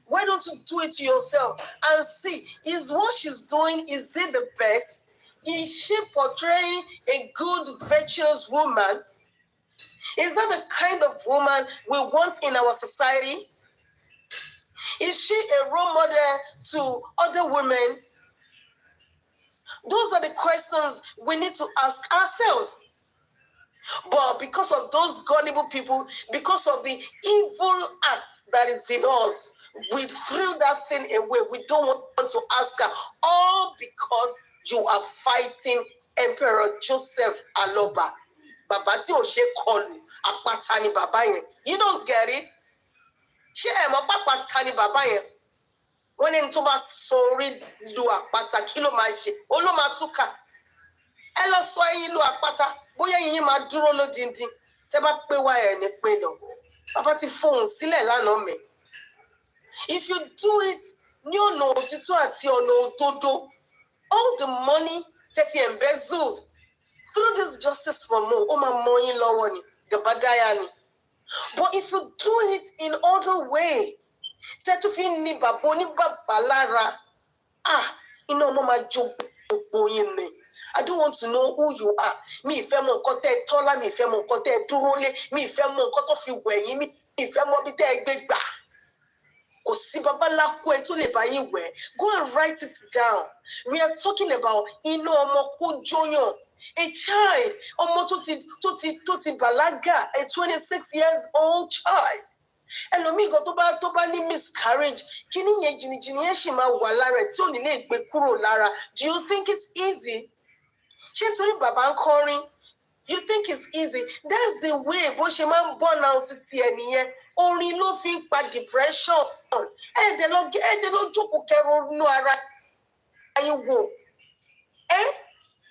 Why don't you do it to yourself and see, is what she's doing, is it the best? Is she portraying a good, virtuous woman? Is that the kind of woman we want in our society? Is she a role model to other women? Those are the questions we need to ask ourselves. But because of those gullible people, because of the evil act that is in us, we threw that thing away. We don't want to ask her. All because you are fighting Emperor Joseph Aloba. Babati Oshe Kolu, Apatani Babaye. You don't get it? She am a Apatani Babaye. When in Toba sorry lu Apata Kilo Maji, Olo Matuka. Elo so yin lu apata bóyá yin ma dúró lódindi tẹ́ bá pé wá ẹ ní pé lọ bàbá ti fohùn sílẹ̀ lánàá mi. If you do it ní ọ̀nà òtítọ́ àti ọ̀nà òdodo, all the money that you embezzled through this justice for more, ó máa mọ yín lọ́wọ́ ni gàbágáyà ni. But if you do it in other way, tẹ́ tún fi ní bàbá oníbàbá lára, iná ọmọ máa jó gbogbo yín ni. I don't want to know who you are. Mi ìfẹ́ mọ nǹkan tẹ́ tọ́lá, mi ìfẹ́ mọ nǹkan tẹ́ dúró lé, mi ìfẹ́ mọ nǹkan tó fi wẹ̀yìn, mi ìfẹ́ mọ bí tẹ́ gbé gbà. Kò sí babaláku ẹ tó lè bá yín wẹ̀. Go and write it down. We are talking about iná ọmọ kó jóyàn. A child, ọmọ tó ti bàlágà, a 26 years old child. Ẹlòmíì gan tó bá ní miscarriage, kí ni yẹn jìnnìjìnnì yẹn ṣì máa wà lára ẹ̀ tí ò ní lè gbé kúrò lára. Do you think it's easy? Ṣé nítorí bàbá ń kọrin? You think it's easy? That's the way bó ṣe máa ń burn out ti ẹ̀ nìyẹn. Orin ló fi ń pa depression. Ẹ̀ẹ́dẹ̀ lọ jókòó kẹrò inú ara yín wò.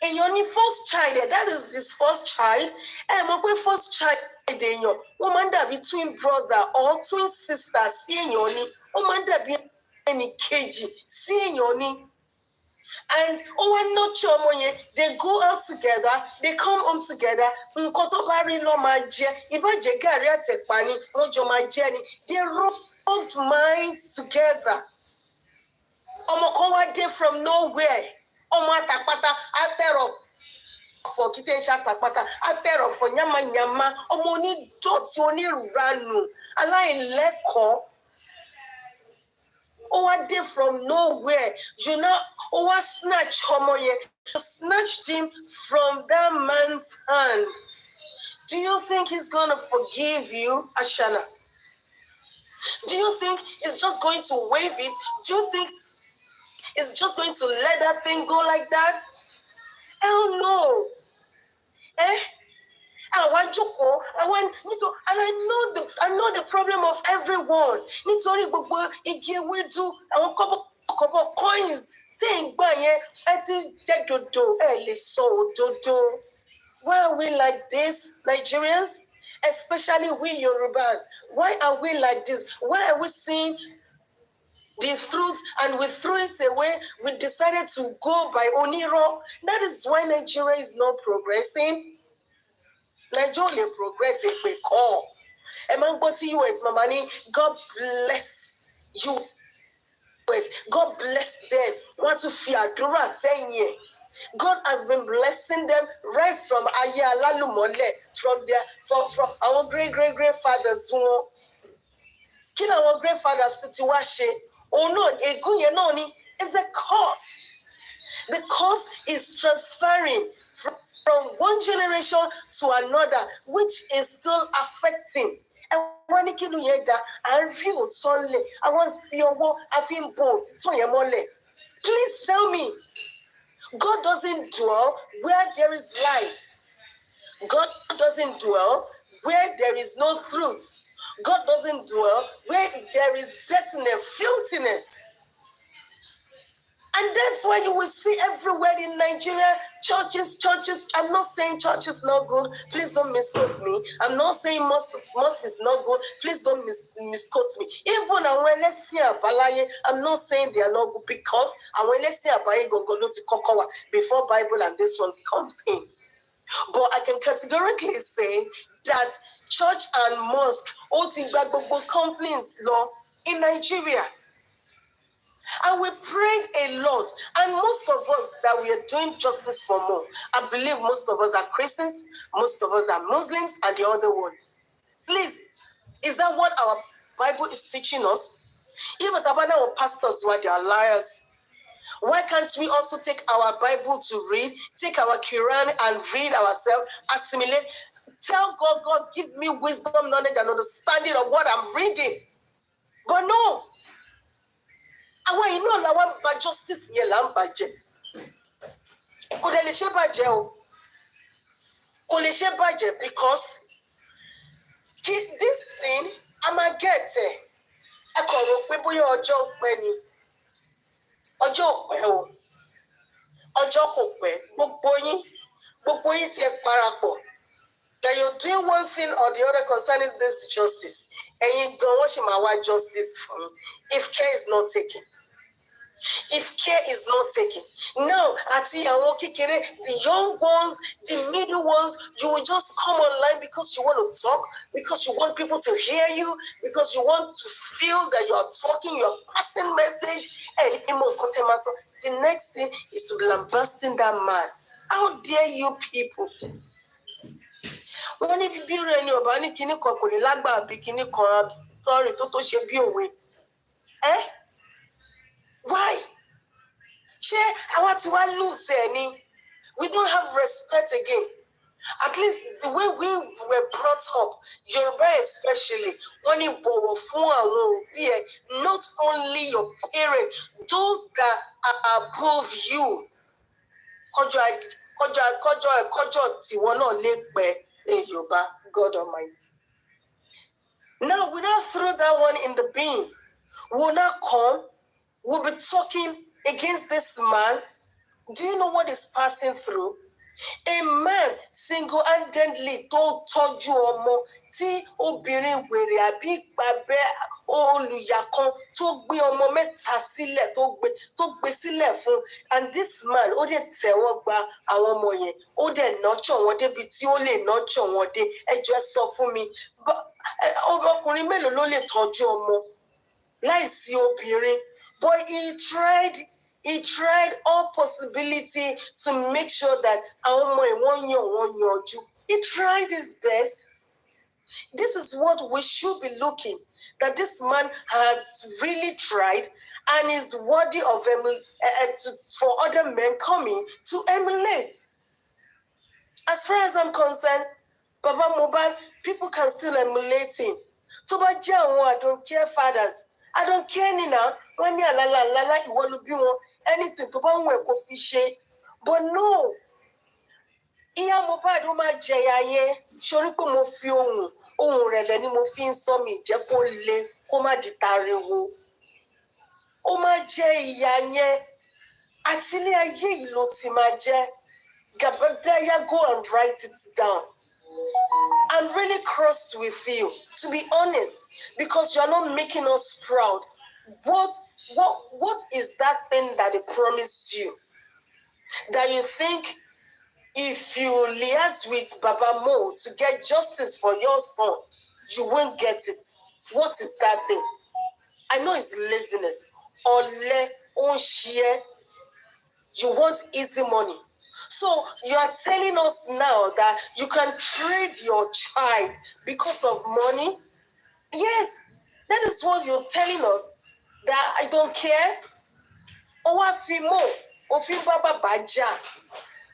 Èèyàn ní first child, that is his first child. Mọ̀ pé first child èèyàn, wọ́n máa ń dàbí twin brother or twin sister sí èèyàn ni. Wọ́n máa ń dàbí ẹnì kejì sí èèyàn ni. And when nurture ọmọ yẹn, they go out together, they come home together. Nǹkan tó bá rí ló máa jẹ. Ìbàjẹ́ gàrí àtẹ̀pà ni wọ́n jọ máa jẹ ni. They rubbed minds together. Ọmọ kan wá dé from nowhere. Ọmọ àtàpátá àtẹ̀rọ̀ fọ̀ kí tẹ́ ń ṣe àtàpátá àtẹ̀rọ̀ fọ̀ yánmayànmá. Ọmọ onídọ̀tí onírànù aláìlẹ́kọ̀ọ́. Ó wá dé from nowhere. You know, ó wá snatch ọmọ yẹn. You snatched him from that man's hand. Do you think he's gonna forgive you, Ashana? Do you think he's just going to wave it? Do you think he's just going to let that thing go like that? Hell no. And I know the problem of everyone. Nítorí gbogbo igi ewédú, àwọn kọ́bọ̀ coins tí ń gbà yẹn, ẹ ti jẹ́ dodo, ẹ lè sọ òdodo. Why are we like this, Nigerians? Especially we Yorubas. Why are we like this? Why are we seeing the fruits and we threw it away? We decided to go by Oniro. That is why Nigeria is not progressing. Nigeria progressing because US Mama ni, God bless you. God bless them. Want to fear Dura saying God has been blessing them right from Aya Lalumole, from our great fathers. Kill our grandfathers Titiwashe. Oh no, Egunye Noni is a curse. The curse is transferring from one generation to another, which is still affecting. And when you do that, I feel solely. I want to I feel both. Please tell me, God doesn't dwell where there is lies. God doesn't dwell where there is no fruit. God doesn't dwell where there is dirtiness, filthiness. And that's why you will see everywhere in Nigeria, churches. I'm not saying church is not good. Please don't misquote me. I'm not saying mosque is not good. Please don't misquote me. Even I'm not saying they are not good because before Bible and this one comes in. But I can categorically say that church and mosque ó ti gba gbogbo complaints lọ in Nigeria. And we prayed a lot. And most of us that we are doing justice for more, I believe most of us are Christians, most of us are Muslims, and the other one. Please, is that what our Bible is teaching us? Even our pastors were they are liars. Why can't we also take our Bible to read, take our Quran and read ourselves, assimilate, tell God, God, give me wisdom, knowledge, and understanding of what I'm reading? But no. Àwọn inú làwọn bà justice yẹn là ń bàjẹ́. Kò dẹ̀ lè ṣe bàjẹ́ o. Kò lè ṣe bàjẹ́ because this thing, a máa get ẹ̀. Ẹ kàn rò pé bóyá ọjọ́ pẹ́ ni. Ọjọ́ ò pẹ́ o. Ọjọ́ kò pẹ́. Gbogbo yín ti ẹ parapọ̀. That you're doing one thing or the other concerning this justice. Ẹ̀yin gan wọ́n ṣì máa wá justice fún if care is not taken. If care is not taken. Now, àti àwọn kékeré, the young ones, the middle ones, you will just come online because you want to talk, because you want people to hear you, because you want to feel that you are talking, you are passing message. And the next thing is to be lambasting that man. How dare you people? Wọ́n ní bíbí rẹ̀ ni ọ̀bá ní kinní kan kò ní lágbàá bí kinní kan sorry tó ṣe bí òwe. Why? I want to lose any. We don't have respect again. At least the way we were brought up, Yoruba especially, when you not only your parents, those that are above you. God Almighty. Now we don't throw that one in the bin. We'll not come. We'll be talking against this man. Do you know what is passing through? A man single-handedly tó tọ́jú ọmọ tí obìnrin wèrè àbí ìpàbẹ́ olùyà kan tó gbé ọmọ mẹ́ta sílẹ̀ tó gbé sílẹ̀ fún, and this man ó dẹ̀ tẹ́wọ́ gba àwọn ọmọ yẹn ó dẹ̀ nurture wọn débi tí ó lè nurture wọn dé. Ẹ jọ̀ọ́ ẹ sọ fún mi ọkùnrin mélòó ló lè tọ́jú ọmọ láìsí obìnrin? But he tried all possibility to make sure that he tried his best. This is what we should be looking, that this man has really tried and is worthy of for other men coming to emulate. As far as I'm concerned, Baba Mohbad, people can still emulate him. So, but I don't care fathers. I don't care Nina. When you la you want to be one anything to buy one coffee shake. But no. Iya Mohbad ó máa jẹ ayé. Sori pé mo fi ohun rẹ̀lẹ̀ ni mo fi ń sọ mi jẹ́ kó le kó má di tariwo. Ó máa jẹ ìyà yẹn. Àti ilé ayé yìí ló ti máa jẹ. Gabadaya, go and write it down. I'm really cross with you, to be honest, because you're not making us proud. What is that thing that they promised you? That you think if you liaise with Baba Mo to get justice for your son, you won't get it. What is that thing? I know it's laziness. You want easy money. So you are telling us now that you can trade your child because of money? Yes, that is what you're telling us. That I don't care.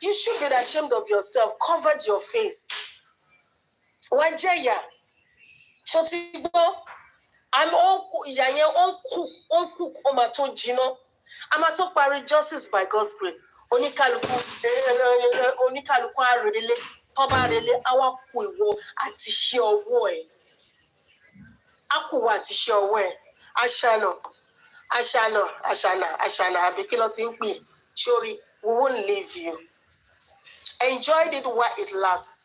You should be ashamed of yourself. Covered your face. Wajeya. Shotibo. I'm on cook omato jino. Amato pari justice by God's grace. Oníkálùkù arele tọ́ba arele awa kú ìwọ àti ṣe ọwọ́ ẹ̀. Akùwà àti ṣe ọwọ́ ẹ̀. Àṣànà àbí kí ló ti ń pè? Sori, we won't leave you. Enjoy it while it lasts.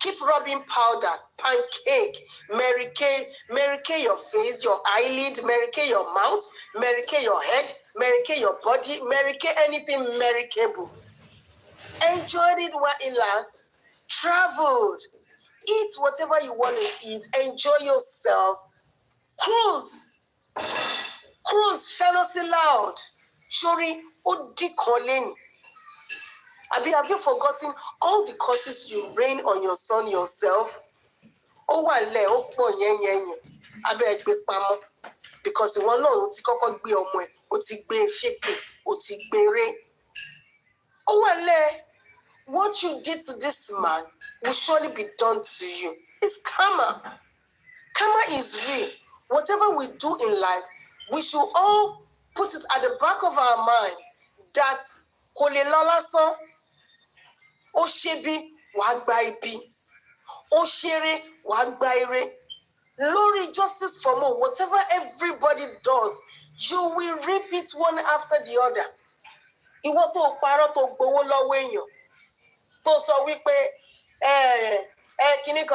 Keep rubbing powder, pancake, Mary Kay your face, your eyelid, Mary Kay your mouth, Mary Kay your head, Mary Kay your body, Mary Kay anything Mary Kayable. Enjoyed it while it lasts. Traveled. Eat whatever you want to eat. Enjoy yourself. Cruise. Shall not say loud. Shori, Odikoleni. Have you forgotten all the curses you rain on your son yourself? Ó wà lẹ̀ ó pọ̀ yẹ́nyẹ́nyẹ́. Abẹ́ gbé pamọ́. Because ìwọ náà ó ti kọ́kọ́ gbé ọmọ ẹ̀, ó ti gbé ṣépè, ó ti gbé ré. Ó wà lẹ̀. What you did to this man will surely be done to you. It's karma. Karma is real. Whatever we do in life, we should all put it at the back of our mind that kò lè lọ lásán. Ó ṣe bí wàá gba ibi. Ó ṣeré wàá gba ire. Lórí justice for more, whatever everybody does, you will reap it one after the other. Ìwọ tó parọ́ tó gbowó lọ́wọ́ èèyàn. Tó sọ wípé kinní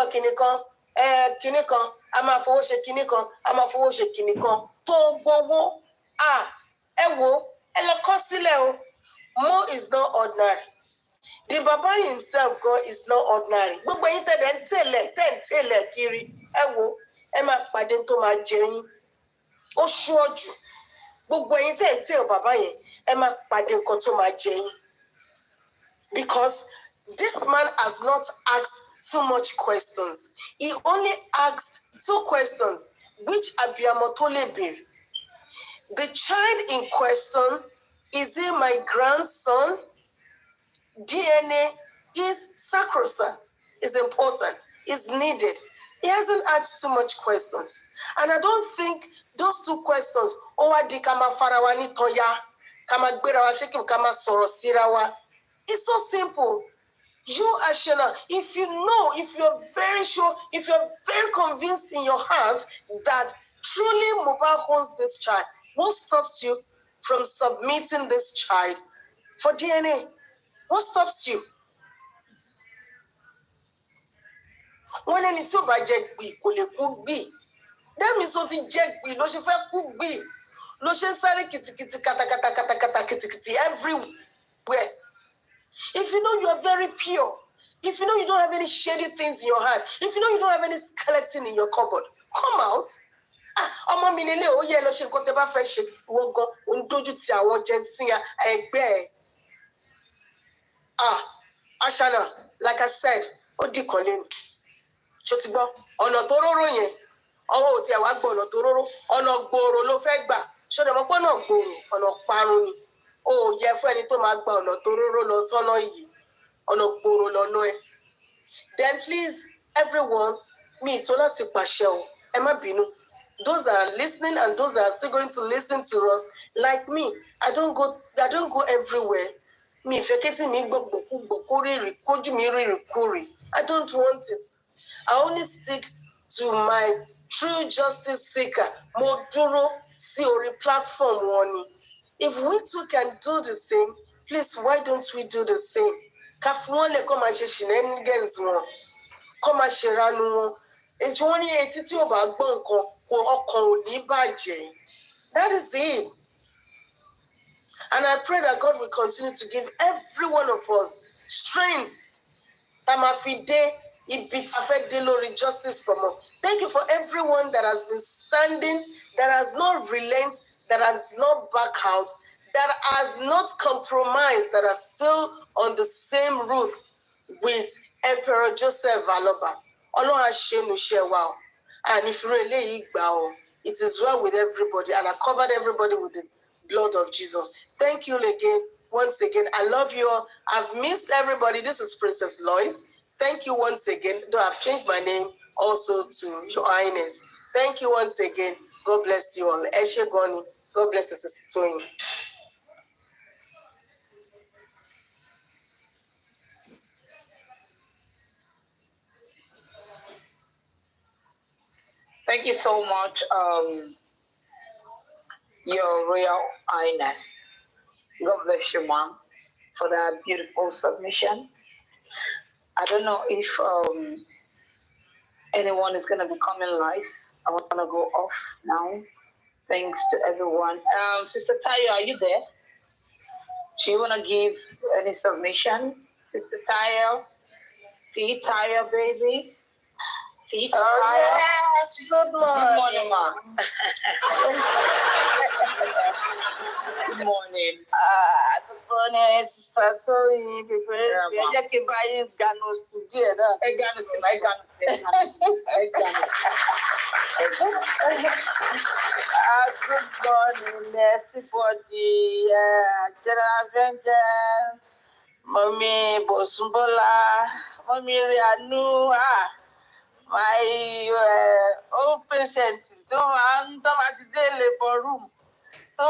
kan a máa fowó ṣe kinní kan a máa fowó ṣe kinní kan tó gbowó ẹ wo ẹ lọ kọ sílẹ̀ o. Mo is not ordinary. The Baba himself, God, is not ordinary. Gbogbo yín tẹ̀lé ń tẹ̀lé kiri ẹ wo ẹ máa pàdé tó máa jẹ yín. Ó ṣúọ́jù. Gbogbo yín tẹ̀lé bàbá yẹn ẹ máa pàdé nǹkan tó máa jẹ yín. Because this man has not asked too much questions. He only asked 2 questions, which abiyamọ tó lè béèrè. The child in question, is he my grandson? DNA is sacrosanct, is important, is needed. He hasn't asked too much questions. And I don't think those 2 questions, di ká máa fara wa ní tọ́ya, ká máa gbéra wa ṣékìm, ká máa sọ̀rọ̀ síra wa. It's so simple. You, Ashena, if you know, if you're very sure, if you're very convinced in your heart that truly Mohbad owns this child, what stops you from submitting this child for DNA? What stops you? Wọ́n lẹ́ni tí ò bá jẹ gbì kò lè kú gbì. That means ó ti jẹ gbì ló ṣe fẹ́ kú gbì. Ló ṣe ń sáré kìtìkìtì katakata kìtìkìtì everywhere. If you know you are very pure, if you know you don't have any shady things in your heart, if you know you don't have any skeleton in your cupboard, come out. Ọmọ mi lélẹ̀ ó yẹ lọ ṣe nǹkan tẹ́ bá fẹ́ ṣe wọ́n gan òun dójú ti àwọn jẹ́nsìn ẹgbẹ́ ẹ̀. Ashana, like I said, ó di kan lẹ́nu. Ṣó ti gbọ́? Ọ̀nà tó róró yẹn, ọwọ́ ò tiẹ̀ wá gbọ́ ọ̀nà tó róró, ọ̀nà gbòòrò ló fẹ́ gbà. Ṣó dẹ̀ mọ̀ pé ọ̀nà gbòòrò, ọ̀nà parun ni. Ó yẹ fún ẹni tó máa gba ọ̀nà tó róró lọ sọ́nà yìí. Ọ̀nà gbòòrò lọ́nà ẹ̀. Then please, everyone, mi tó láti pàṣẹ o, ẹ má bínú. Those that are listening and those that are still going to listen to us, like me, I don't go everywhere. Mi feketi mi gbogbo kórìrì, kójú mi rírì kórì. I don't want it. I only stick to my true justice seeker. Mo dúró sí orí platform wọn ni. If we too can do the same, please, why don't we do the same? Ká fún wọn lè kọ́ máa ṣe shenanigans wọn, kọ́ máa ṣèrànú wọn. Ètò wọn ní etí tí ò bá gbọ́ nǹkan, ọkàn ò ní bàjẹ́. That is it. And I pray that God will continue to give every one of us strength. Tamafide, Ibitafede Lori, justice for more. Thank you for everyone that has been standing, that has not relent, that has not back out, that has not compromised, that are still on the same roof with Emperor Joseph Valoba. Ọlọ́run àṣẹnu ṣe wa o. And if you really gbà it is well with everybody. And I covered everybody with the blood of Jesus. Thank you again. Once again, I love you all. I've missed everybody. This is Princess Lois. Thank you once again. Though I've changed my name also to Your Highness. Thank you once again. God bless you all. Eshe Goni. God bless us, Sister Toyin. Thank you so much, Your Royal Highness. God bless you, Mom, for that beautiful submission. I don't know if anyone is going to be coming live. I want to go off now. Thanks to everyone. Sister Taya, are you there? Do you want to give any submission? Sister Taya? Taya, baby? Sis. Yes, good morning. Good morning, ma. Good morning. Good morning, Sister Toyin. Ẹ jẹ́ kí n bá yín ganu sí díẹ̀ náà. Ẹ ganu sí. Good morning, everybody. General Vengeance, Mommy Bosumbola, Mommy Rianu. My old patient tó máa ti dé labour room tó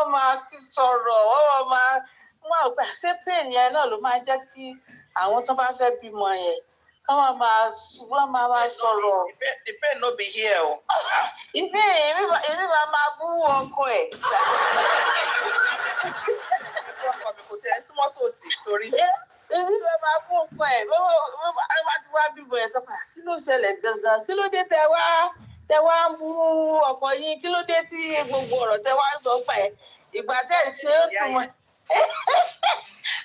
máa sọ̀rọ̀ ó máa wọ́n àgbà ṣé pain yẹn náà ló máa jẹ́ kí àwọn tó bá fẹ́ bímọ yẹn wọ́n máa sọ̀rọ̀. The pain no be here o. Èmi máa bú ọkọ ẹ̀. Ọkọ mi kò tiẹ̀ súnmọ́ tòsí torí. Èmi máa bú ọkọ ẹ̀ bá ti wá bímọ ẹ̀ tó kà kí ló ṣẹlẹ̀ gangan kí ló dé tẹ wá ń bú ọkọ yín kí ló dé tí gbogbo ọ̀rọ̀ tẹ wá ń sọ pẹ̀ ìgbà tẹ̀ ṣe é fún wọn.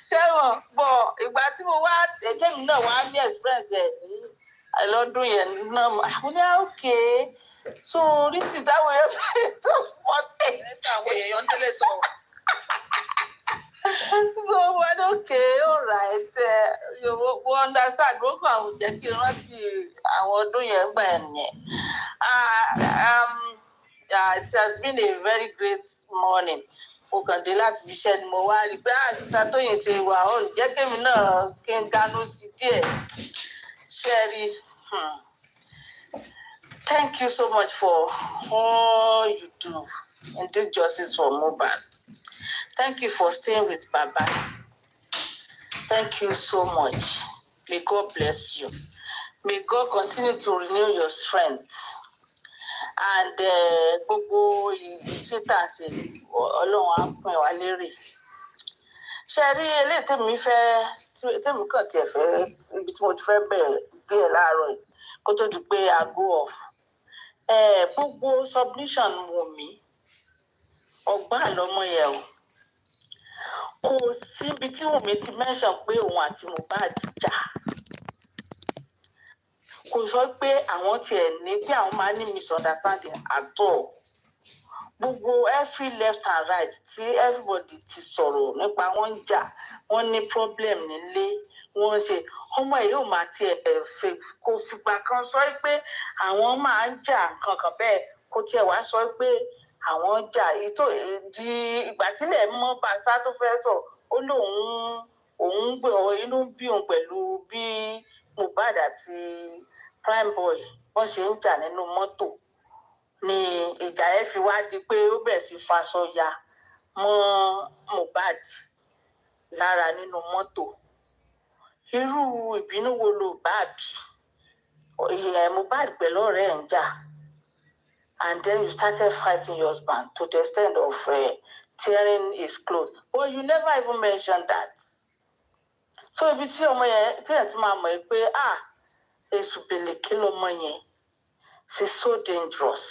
Ṣẹ́wọ̀n bọ̀ ìgbà tí mo wá èkémi náà wá ní express ẹ̀ ní lọ́dún yẹn náà mo ní òkè so oríṣi táwọn èèyàn fẹ́ tó pọ̀ tẹ̀. Àwọn èèyàn délé sọ. So when okay, all right, we understand. We kàn jẹ́ kí n rántí àwọn ọdún yẹn gbà yẹn. It has been a very great morning. Mo kàn dé láti fi iṣẹ́ ni mo wá rí pé Sister Toyin ti wà ó jẹ́ kémi náà kí n ganu sí díẹ̀. Sherry, thank you so much for all you do in this justice for Mohbad. Thank you for staying with Baba. Thank you so much. May God bless you. May God continue to renew your strength. And gbogbo ìsítàsí Ọlọ́run á pín wa lérè. Ṣé rí eléyìí tèmi kàn tiẹ̀ fẹ́ ibi tí mo ti fẹ́ bẹ̀rẹ̀ díẹ̀ láàárọ̀ yìí kó tó di pé I go off. Gbogbo submission Wùnmí ọgbà lọ́mọ yẹn o. Kò síbi tí Wùnmí ti mention pé òun àti Mohbad jà. Kò sọ pé àwọn tiẹ̀ ní pé àwọn máa ní misunderstanding at all. Gbogbo every left and right tí everybody ti sọ̀rọ̀ nípa wọn ń jà wọ́n ní problem nílé wọ́n ṣe ọmọ yìí ò máa tiẹ̀ kò fìgbà kan sọ pé àwọn máa ń jà nǹkan kan bẹ́ẹ̀ kò tiẹ̀ wá sọ pé àwọn jà di ìgbà sílẹ̀ mọ́ Bàṣá tó fẹ́ sọ ó lóun gbé inú bí òun pẹ̀lú bí Mohbad àti Primeboy wọ́n ṣe ń jà nínú mọ́tò ni ìjà ẹ̀ fi wá di pé ó bẹ̀rẹ̀ sí faṣọ ya mọ́ Mohbad lára nínú mọ́tò. Irú ìbínú wo ló bá bí? Mohbad pẹ̀lú ọ̀rẹ́ ẹ̀ ń jà. And then you started fighting your husband to the extent of tearing his clothes. But you never even mentioned that. So ibi tí ọmọ yẹn tí ẹ̀ ti máa mọ̀ pé èṣù bèlè kí lọmọ yẹn. She's so dangerous.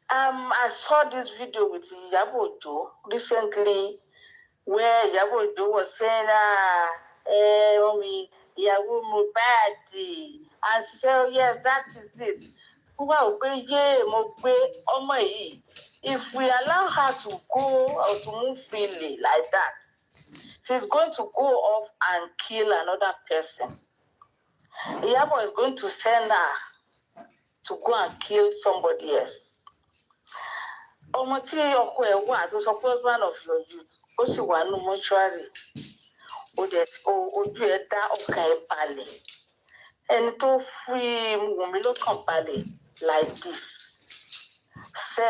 I saw this video with Iyabo Ojo recently where Iyabo Ojo was saying, mommy, Ìyàwó Mohbad. And she said, oh, yes, that is it. Wow, if we allow her to go or to move freely like that, she's going to go off and kill another person. Iyabo is going to send her to go and kill somebody else. Ọmọ tí ọkọ ẹ̀ wà tó sọ pé husband of your youth ó sì wà nínú mọ́ṣúárì ojú ẹ̀ dá ọkàn ẹ̀ balẹ̀ ẹni tó fi Wùnmí lọ́kàn balẹ̀ like this ṣe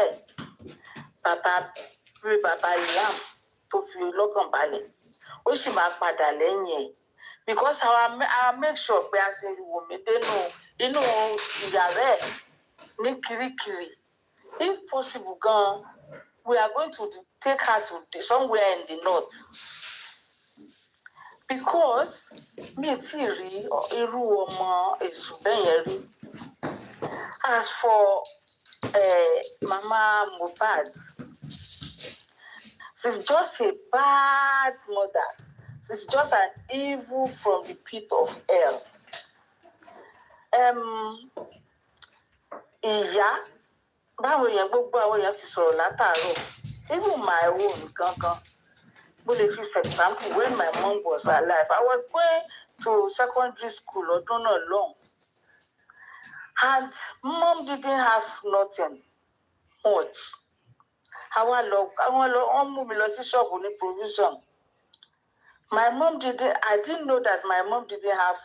bàbá Liam tó fi lọ́kàn balẹ̀ ó sì máa padà lẹ́yìn ẹ̀ because our make sure pé a ṣe Wùnmí dénú inú ìyàrá ẹ̀ ní Kirikiri. If possible, we are going to take her to somewhere in the north. Because me ti rí irú ọmọ èṣù bẹ́yẹn rí. As for Mama Mohbad, she's just a bad mother. She's just an evil from the pit of hell. ìyá báwo yẹn gbogbo àwọn èèyàn ti sọ̀rọ̀ látàárọ̀ even my own gangan mo lè fi for example when my mom was alive I was going to secondary school ọdún náà long and mom didn't have nothing much wọ́n mú mi lọ sí ṣọ́ọ̀bù ní provision my mom I didn't know that my mom didn't have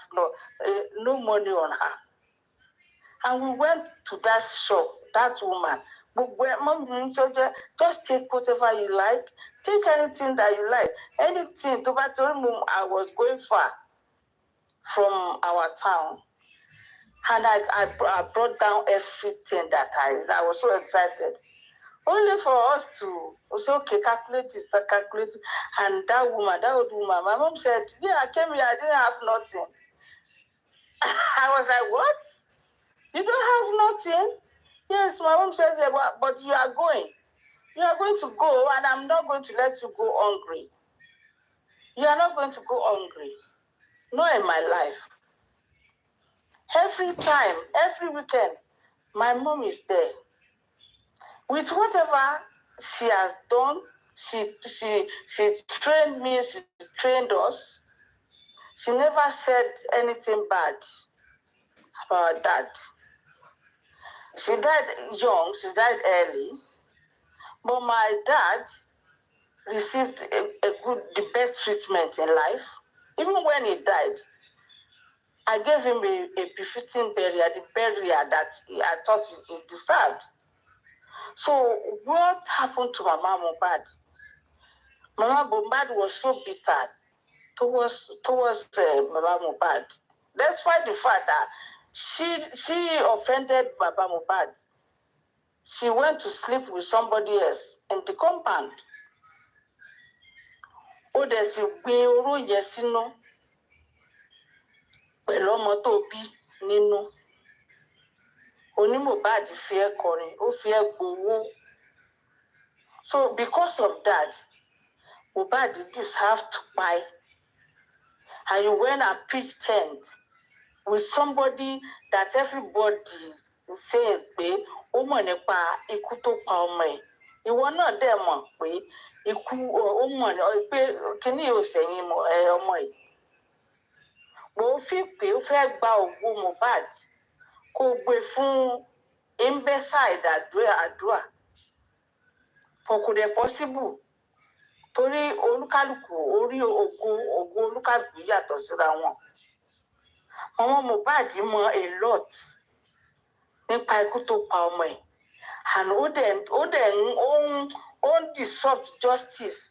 no money on her. And we went to that shop, that woman. Just take whatever you like. Take anything that you like. Anything. I was going far from our town. And I brought down everything that I was so excited. Only for us to say, okay, calculate it. And that old woman, my mom said, yeah, I came here, I didn't have nothing. I was like, what? You don't have nothing? Yes, my mom said that, but you are going. You are going to go, and I'm not going to let you go hungry. You are not going to go hungry. Not in my life. Every time, every weekend, my mom is there. With whatever she has done, she trained me, she trained us. She never said anything bad about that. She died young, she died early. But my dad received the best treatment in life. Even when he died, I gave him a befitting burial, the burial that I thought he deserved. So what happened to Mama Mohbad? Mama Mohbad was so bitter towards Mama Mohbad. Despite the fact that she offended Baba Mohbad. She went to sleep with somebody else in the compound. Ó dẹ̀ sì gbin oró yẹn sínú pẹ̀lú ọmọ tó bí nínú. Oní Mohbad fi ẹ́ kọrin, ó fi ẹ́ gbowó. So because of that, Mohbad deserve to buy. And you went and pitched tent with somebody that everybody is saying pé ó mọ̀ nípa ikú tó pa ọmọ ẹ̀. Ìwọ náà dẹ̀ mọ̀ pé ikú ó mọ̀ pé kíní ò sẹ́yìn ọmọ ẹ̀. Mo fi pé ó fẹ́ gba ògo Mohbad kó gbé fún imbecile àdúrà. Kò dẹ̀ possible torí olúkálùkù orí ògo olúkálùkù yàtọ̀ síra wọn. Ọmọ Mohbad mọ̀ a lot nípa ikú tó pa ọmọ ẹ̀. And ó dẹ̀ ń disrupt justice.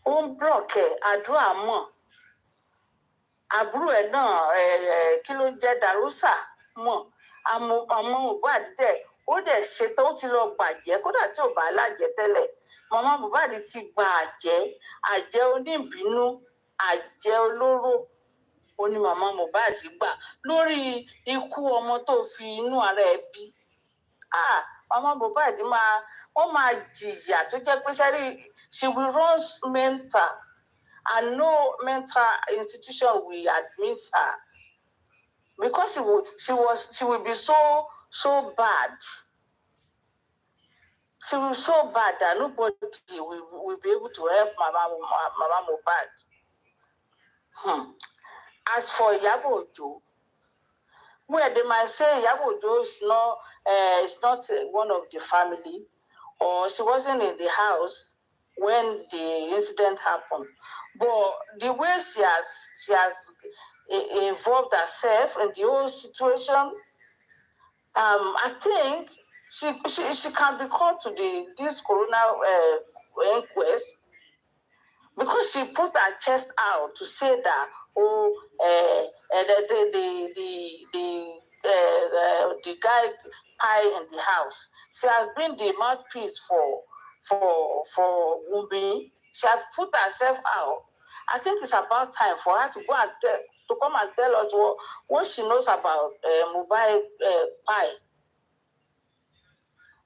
Ó ń block ẹ̀ àdúrà mọ̀. Àbúrò ẹ̀ náà kí ló jẹ́ Darosa mọ̀. Àmọ́ Mohbad dẹ̀ ó dẹ̀ ṣetán ó ti lọ gbàjẹ́ kódà tí ò bá lájẹ́ tẹ́lẹ̀. Mama Mohbad ti gba àjẹ́ oníbínú, àjẹ́ olóró. Ó ní Mama Mohbad gbà lórí ikú ọmọ tó fi inú ara ẹ̀ bí. Mama Mohbad wọ́n máa jìyà tó jẹ́ pé she will run mental and no mental institution will admit her because she will be so bad. She will be so bad that nobody will be able to help Mama Mohbad. As for Iyabo Ojo, where they might say Iyabo Ojo is not one of the family, or she wasn't in the house when the incident happened. But the way she has involved herself in the whole situation, I think she can be called to this corona inquest because she put her chest out to say that the guy pie in the house. She has been the mouthpiece for Wunmi. She has put herself out. I think it's about time for her to go and come and tell us what she knows about mobile pie.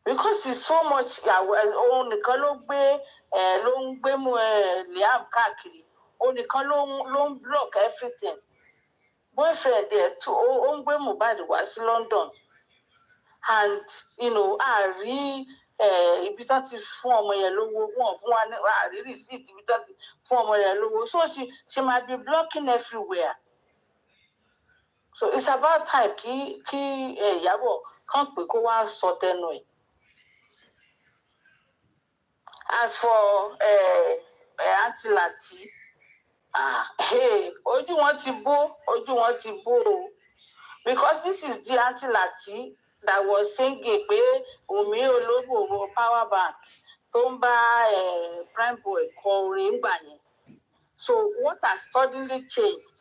Because it's so much òun nìkan ló ń gbé Liam káàkiri òun nìkan ló ń block everything boyfriend ẹ̀ tó ó ń gbé Mohbad wá sí London and a rí ibi tó ti fún ọmọ yẹn lówó wọn fún wa a rí receipt ibi tó ti fún ọmọ yẹn lówó so she might be blocking everywhere so it's about time kí Ìyábọ̀ kàn pé kó wá sọ tẹnu ẹ̀. As for Aunty Lati ojú wọn ti bó o because this is the Aunty Lati that was singing pé Wùmí Olóbò power bank tó ń bá prime boy kọ orin gbà yẹn so what has suddenly changed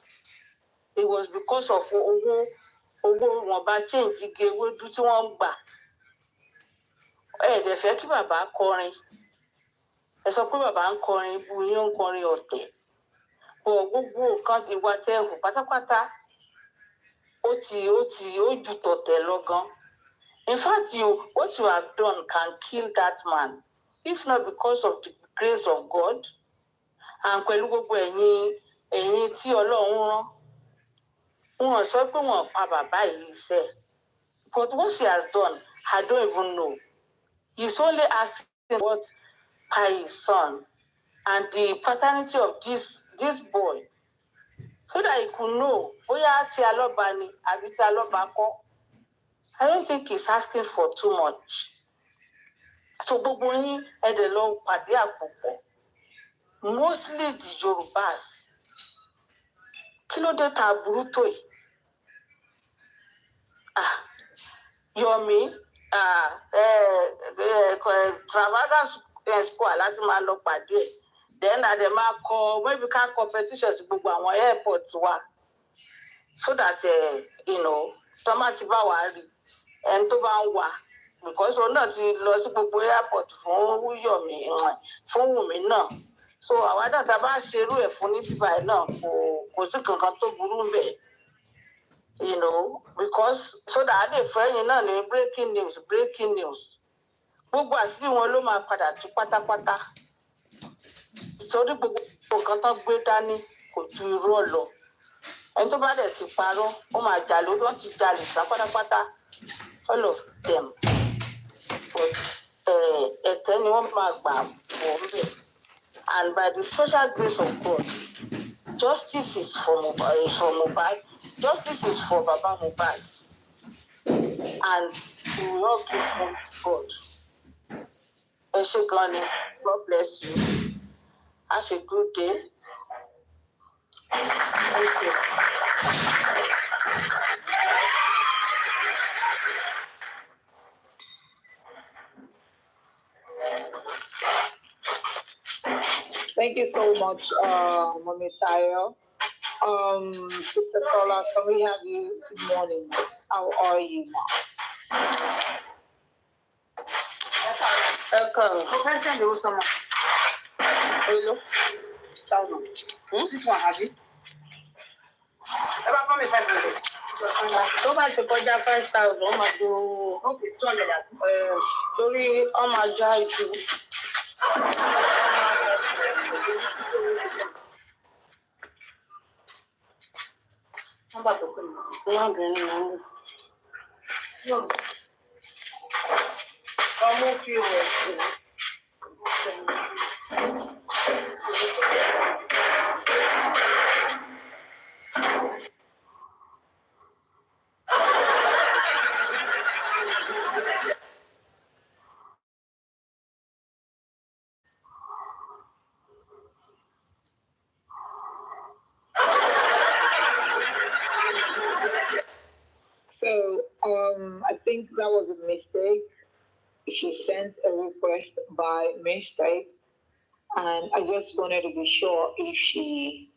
it was because of owó wọn bá change igi ewédú tí wọ́n ń gbà dẹ̀ fẹ́ kí bàbá kọrin ẹ sọ pé bàbá ń kọrin ibu yín ń kọrin ọ̀tẹ̀ bọ̀ gbogbo nǹkan ìwà tẹ̀hù pátápátá ó ju tọ̀tẹ̀ lọ gan. In fact, what you have done can kill that man, if not because of the grace of God, and pẹ̀lú gbogbo ẹ̀yin tí Ọlọ́run rán. Wọ́n sọ pé wọ́n pa bàbá yìí sẹ́. But what she has done, I don't even know. He's only asking what by his son and the paternity of this boy, so that he could know bóyá tí Alọ́ba ni àbí tí Alọ́ba kọ́. I don't think he's asking for too much. So gbogbo yín ẹ̀dẹ̀ lọ pàdé àpòpọ̀. Mostly the Yorùbás. Kí ló dé tá burú tó yìí? Yomi, Travagas Square láti máa lọ pàdé. Then àdè máa kọ maybe ká competition sí gbogbo àwọn airport wa. So that tó má ti bá wa rí ẹni tó bá ń wà because òun náà ti lọ sí gbogbo airport fún Yomi fún Wùmí náà so àwa náà tá a bá ṣerú ẹ̀ fún ní bíbá ẹ̀ náà kò sí kankan tó burú bẹ́ẹ̀ because so that lè fẹ́ yín náà ní breaking news gbogbo àṣírí wọn ló máa padà tú pátápátá nítorí gbogbo nǹkan tán gbé dání kò ju irọ́ lọ ẹni tó bá dẹ̀ ti parọ́ ó máa jà lórí wọn ti jalè sá pátápátá all of them but ẹ̀tẹ́ ni wọ́n máa gbà wọ́n bẹ̀ and by the special grace of God justice is for Mohbad justice is for Baba Mohbad and we will all give him to God. Ẹ ṣé gan ni, God bless you. Have a good day. Thank you. Thank you so much, Mami Tayo. Sister Tola, can we have you? Good morning. How are you now? Professor, there was someone. Hello? This one, have you? About me 500. Tó bá ti kọjá 5,000, ó máa do. Okay, 200. Torí ó máa já ìṣú. Nọ́mbà tó pè mí sí. Wọ́n bẹ̀rẹ̀ náà ń lò. Ọmọ fi wẹ̀ sí. So, I think that was a mistake. She sent a request by mistake, and I just wanted to be sure if she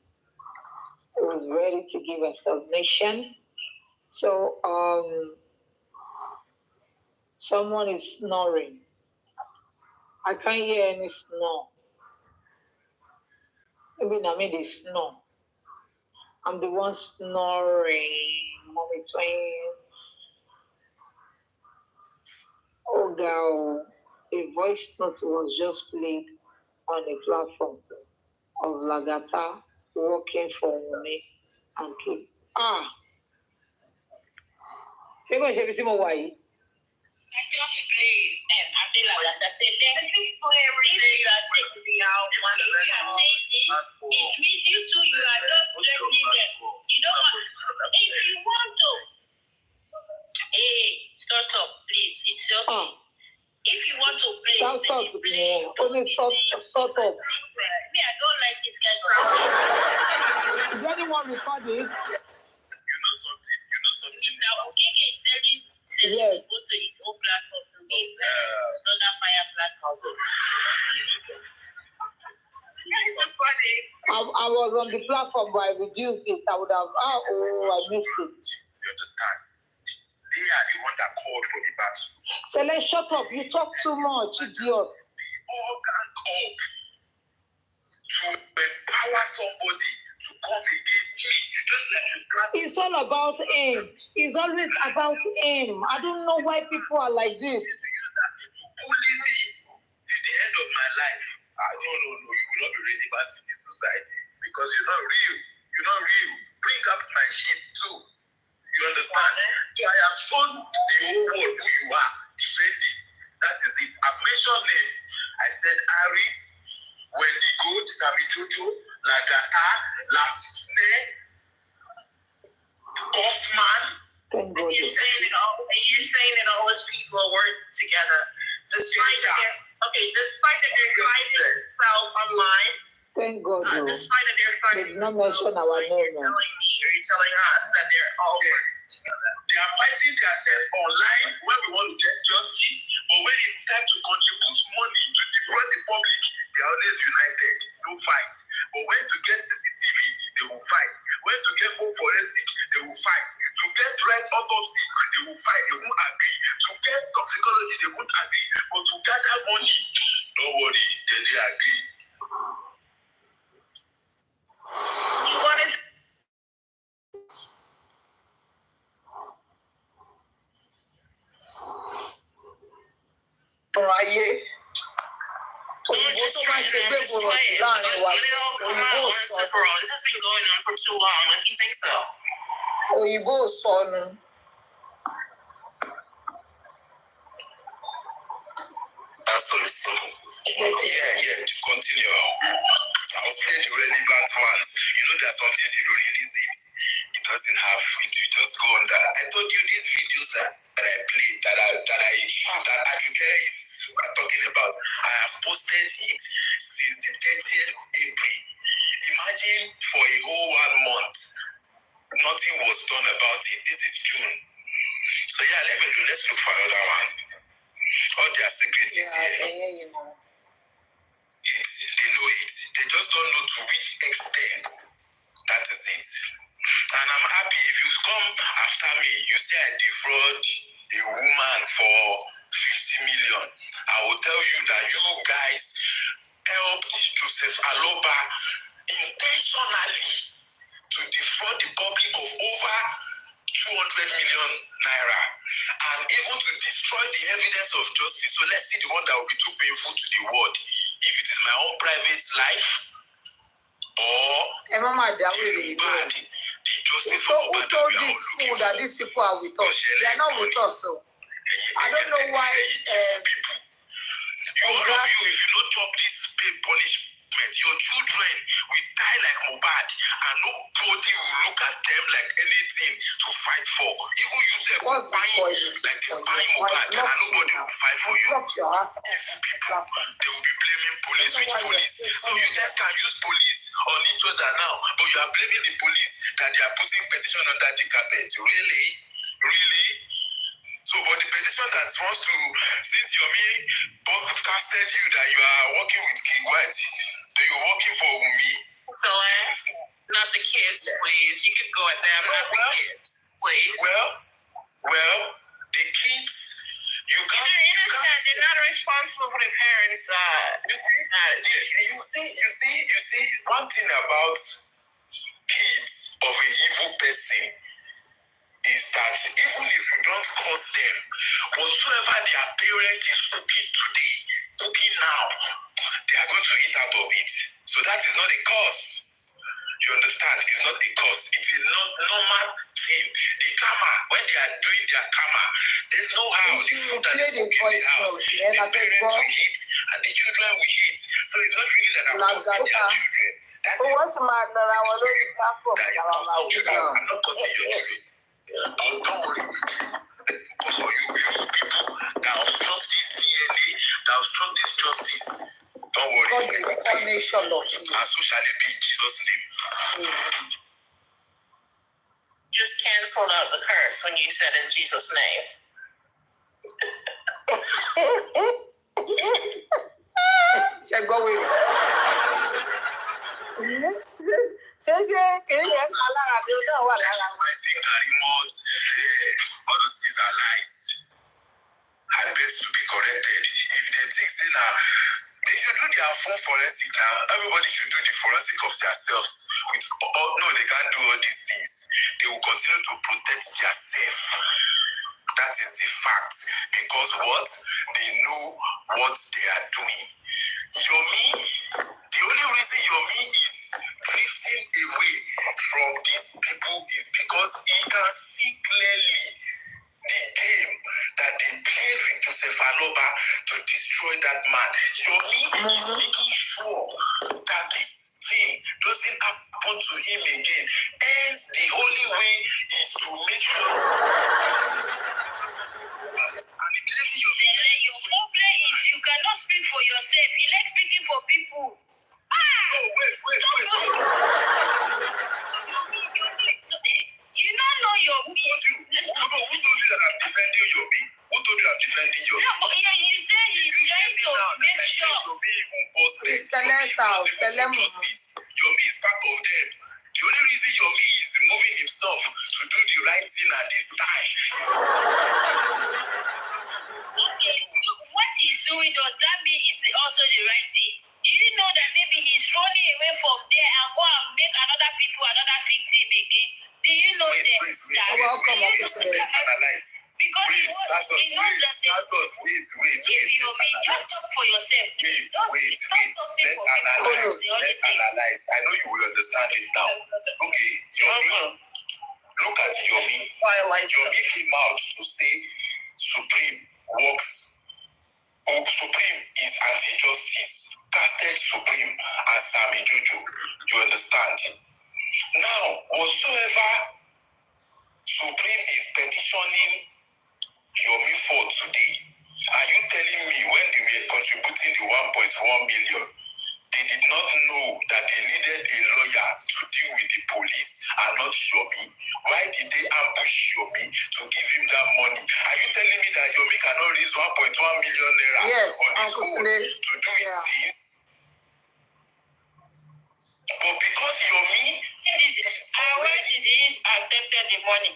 was ready to give a submission. So, someone is snoring. I can't hear any snore. Maybe I made a snore. I'm the one snoring. Mommy Toyin. Oh, girl. A voice note was just played on a platform of Lagata working for me and keep Ṣé kò ṣe fi tí mo wà yìí? I just played and I feel like I said, then please play everything you are taking me out. It means you two, you are just threatening them. You don't want, if you want to, hey, shut up, please. It's okay. If you want to play, Shout out to me. Only sort up. Me, I don't like this kind of thing. Is anyone recording? You know something. Now, okay, telling Yes. go to his own platform to be another fire platform. I was on the platform, but I reduced it. I would have. I missed it. You understand? They are the one that called for the battle. Celeste, shut up. You talk too much, idiot. We all gang up to empower somebody to come against you. Just like you grab. It's all about him. It's always about him. I don't know why people are like this. To bully me till the end of my life. No. You will not be relevant in this society because you're not real. Bring up my shit too. You understand? So I have shown the whole world who you are. Defend it. That is it. I've mentioned names. I said Aris, Wendigo, Samijojo, Lagata, Lapsne, Bossman. You're saying that all those people are working together. Despite that they're fighting themselves online. Thank God. Despite that they're fighting not mention our name. you're telling us that they're all working together. They are fighting themselves online when we want to get justice, but when it's time to contribute money to defraud the public, they are always united. No fight. But when to get CCTV, they will fight. When to get home forensic, they will fight. To get red autopsy, they will fight. They won't agree. To get toxicology, they won't agree. But to gather money, don't worry, they agree. You wanted to ayé òyìnbó tó máa ṣe gbé gbòòrò sí láàrin wa òyìnbó sọnù. This has been going on for too long. What do you think so? Òyìnbó sọnù. That's so simple. Yeah. Continue. I'll play the relevant ones. You know, there are some things if you release it, it doesn't have it. You just go on that. I told you these videos that I played that Ajuke is talking about. I have posted it since the 30th of April. Imagine for a whole 1 month, nothing was done about it. This is June. So yeah, let's look for another one. All their secrets is here. They know it. They just don't know to which extent. That is it. And I'm happy if you come after me, you say I defraud a woman for 50 million. I will tell you that you guys helped Joseph Aloba intentionally to defraud the public of over 200 million naira and even to destroy the evidence of justice. So let's see the one that will be too painful to the world. If it is my own private life or the justice So who told this fool that these people are with us? They are not with us, so I don't know why. All of you, if you don't chop this punishment, your children will die like Mohbad, and nobody will look at them like anything to fight for. Even you say buying like they buying Mohbad, and nobody will fight for you. Evil people, they will be blaming police with police. So you guys can use police on each other now, but you are blaming the police that they are putting petition under the carpet. Really? So, but the petition that wants to, since both casted you that you are working with King White, that you're working for me. So, not the kids, please. You can go at them, not the kids, please. Well, the kids, you can't. They're not responsible for their parents' You see, one thing about kids of an evil person is that even if you don't cause them, whatsoever their parent is cooking now, they are going to eat out of it. So that is not a cause. You understand? It's not a curse. It's a normal thing. The karma, when they are doing their karma, there's no how. The food that is cooking in the house, the parents will eat, and the children will eat. So it's not really that I'm cursing their children. That is not cursing your children. Don't worry. Because for you people that obstruct this DNA, that obstruct this justice, don't worry. And so shall it be in Jesus' name. Just canceled out the curse when you said in Jesus' name. Check go with All those things are lies. I beg to be corrected. If they think say now, they should do their full forensic now. Everybody should do the forensic of themselves. No, they can't do all these things. They will continue to protect themselves. That is the fact. Because what? They know what they are doing. Yomi, the only reason Yomi is drifting away from these people is because he can see clearly the game that they played with Joseph Aloba to destroy that man. Yomi is making sure that this thing doesn't happen to him again. Hence, the only way is to make sure. And immediately your problem is you cannot speak for yourself. You like speaking for people. No, wait. You don't know your Who told you? Who told you that I'm defending Yomi? Who told you I'm defending Yomi? No, but yeah, you said he's trying to make sure. Yomi even busted. Justice. Yomi is part of them. The only reason Yomi is moving himself to do the right thing at this time. Okay, what he's doing, does that mean it's also the right thing? Do you know that maybe he's running away from there and go and make another people another victim again? Do you know that? Wait. Analyze. Because he knows that just talk for yourself. Let's analyze. I know you will understand it now. Okay, Yomi, look at Yomi. Yomi came out to say Supreme works. Supreme is anti-justice. Casted Supreme as Sami Jojo. You understand? Now, whatsoever Supreme is petitioning Yomi for today, are you telling me when they were contributing the 1.1 million, they did not know that they needed a lawyer to deal with the police and not Yomi? Why did they ambush Yomi to give him that money? Are you telling me that Yomi cannot raise 1.1 million naira on his own to do his things? But because Yomi why did he accept the money?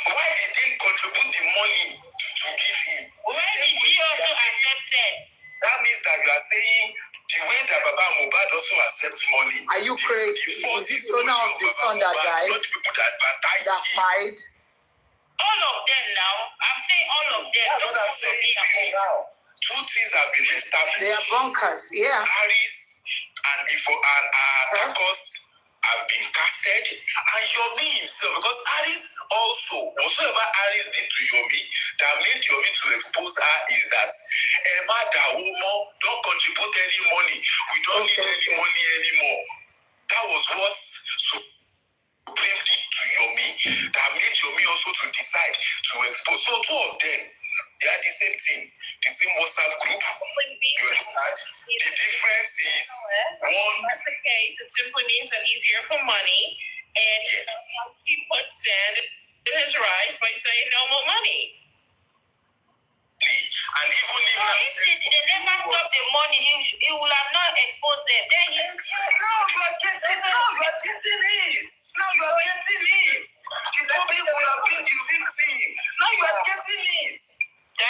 Why did they contribute the money to give him? Why did he also accept it? That means that you are saying the way that Baba Mohbad also accepts money. Are you crazy? Is this the owner of the son that died? Not the people that advertise that died? All of them now. I'm saying all of them. That's what I'm saying to you now. Two things have been established. They are bunkers, yeah. Harris and Kakos have been casted, and Yomi himself, because Harris also, whatsoever Harris did to Yomi that made Yomi to expose her is that Emma Dawomo don't contribute any money. We don't need any money anymore. That was what Supreme did to Yomi that made Yomi also to decide to expose. So two of them, they are the same thing, the same WhatsApp group. You understand? The difference is one. That's the case. It simply means that he's here for money, and he puts in his rights by saying no more money. And even if they never stop the money, he will have not exposed them. Then now you are getting it. The public will have been the victim. Now you are getting it. No,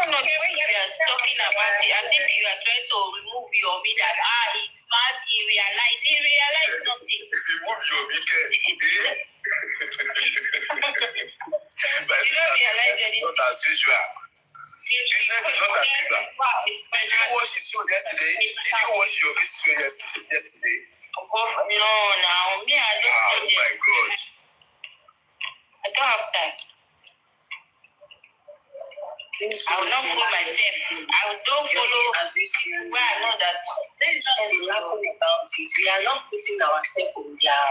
the way you are talking about it, I think you are trying to remove your me that he's smart, he realized something. If you move your weekend, but you don't realize that it's not as usual. Business is not as usual. Did you watch his show yesterday? Did you watch your show yesterday? No, now me, I don't. Oh my God. I don't have time. I will not fool myself. I will don't follow where I know that. There is something happening about it. We are not putting ourselves in their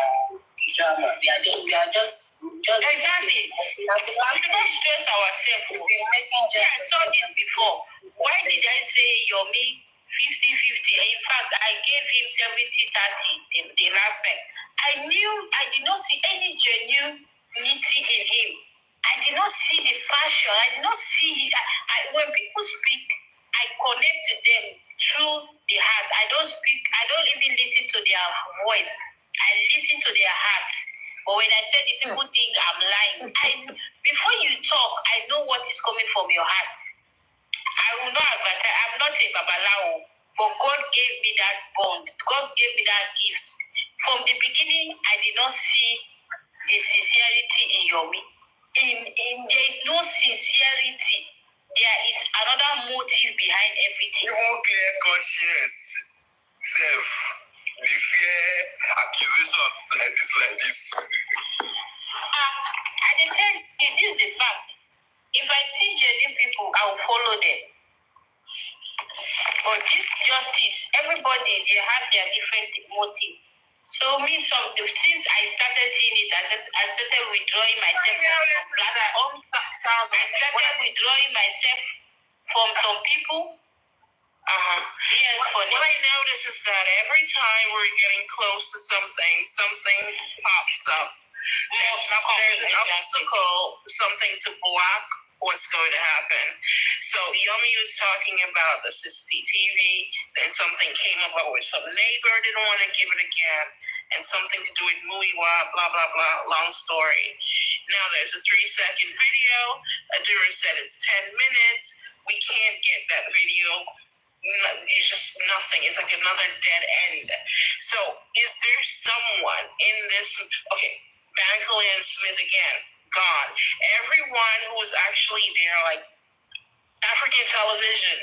drama. We are just exactly. We don't stress ourselves. I saw this before. Why did I say Yomi 50-50? In fact, I gave him 70-30 the last time. I did not see any genuinity in him. I did not see the passion. I did not see it. When people speak, I connect to them through the heart. I don't even listen to their voice. I listen to their hearts. But when I said if people think I'm lying, before you talk, I know what is coming from your heart. I will not advertise. I'm not a babalao, but God gave me that bond. God gave me that gift. From the beginning, I did not see the sincerity in Yomi. There is no sincerity. There is another motive behind everything. Even clear conscience, self, the fear, accusation like this. I did tell you, this is the fact. If I see genuine people, I will follow them. But this justice, everybody, they have their different motive. So since I started seeing it, I started withdrawing myself from some people. Yes, what I notice is that every time we're getting close to something pops up. There's an obstacle, something to block what's going to happen. So Yomi was talking about the CCTV, then something came about with some neighbor didn't want to give it again, and something to do with Muiwa, blah, blah, blah, long story. Now there's a 3-second video. Adura said it's 10 minutes. We can't get that video. It's just nothing. It's like another dead end. So is there someone in this, okay, Bankley and Smith again, gone. Everyone who was actually there, like African television,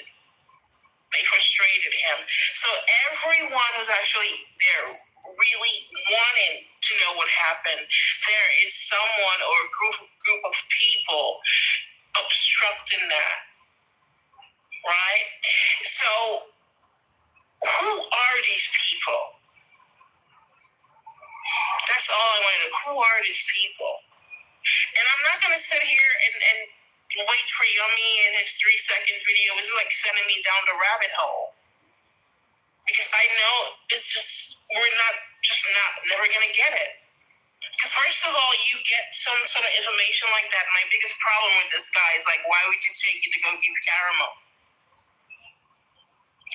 they frustrated him. So everyone who's actually there really wanted to know what happened. There is someone or a group of people obstructing that, right? So who are these people? That's all I wanted to know. Who are these people? And I'm not going to sit here and wait for Yummy and his 3-second video. It's like sending me down the rabbit hole. Because I know it's just, we're never going to get it. Because first of all, you get some sort of information like that. My biggest problem with this guy is like, why would you take it to go give Caramel?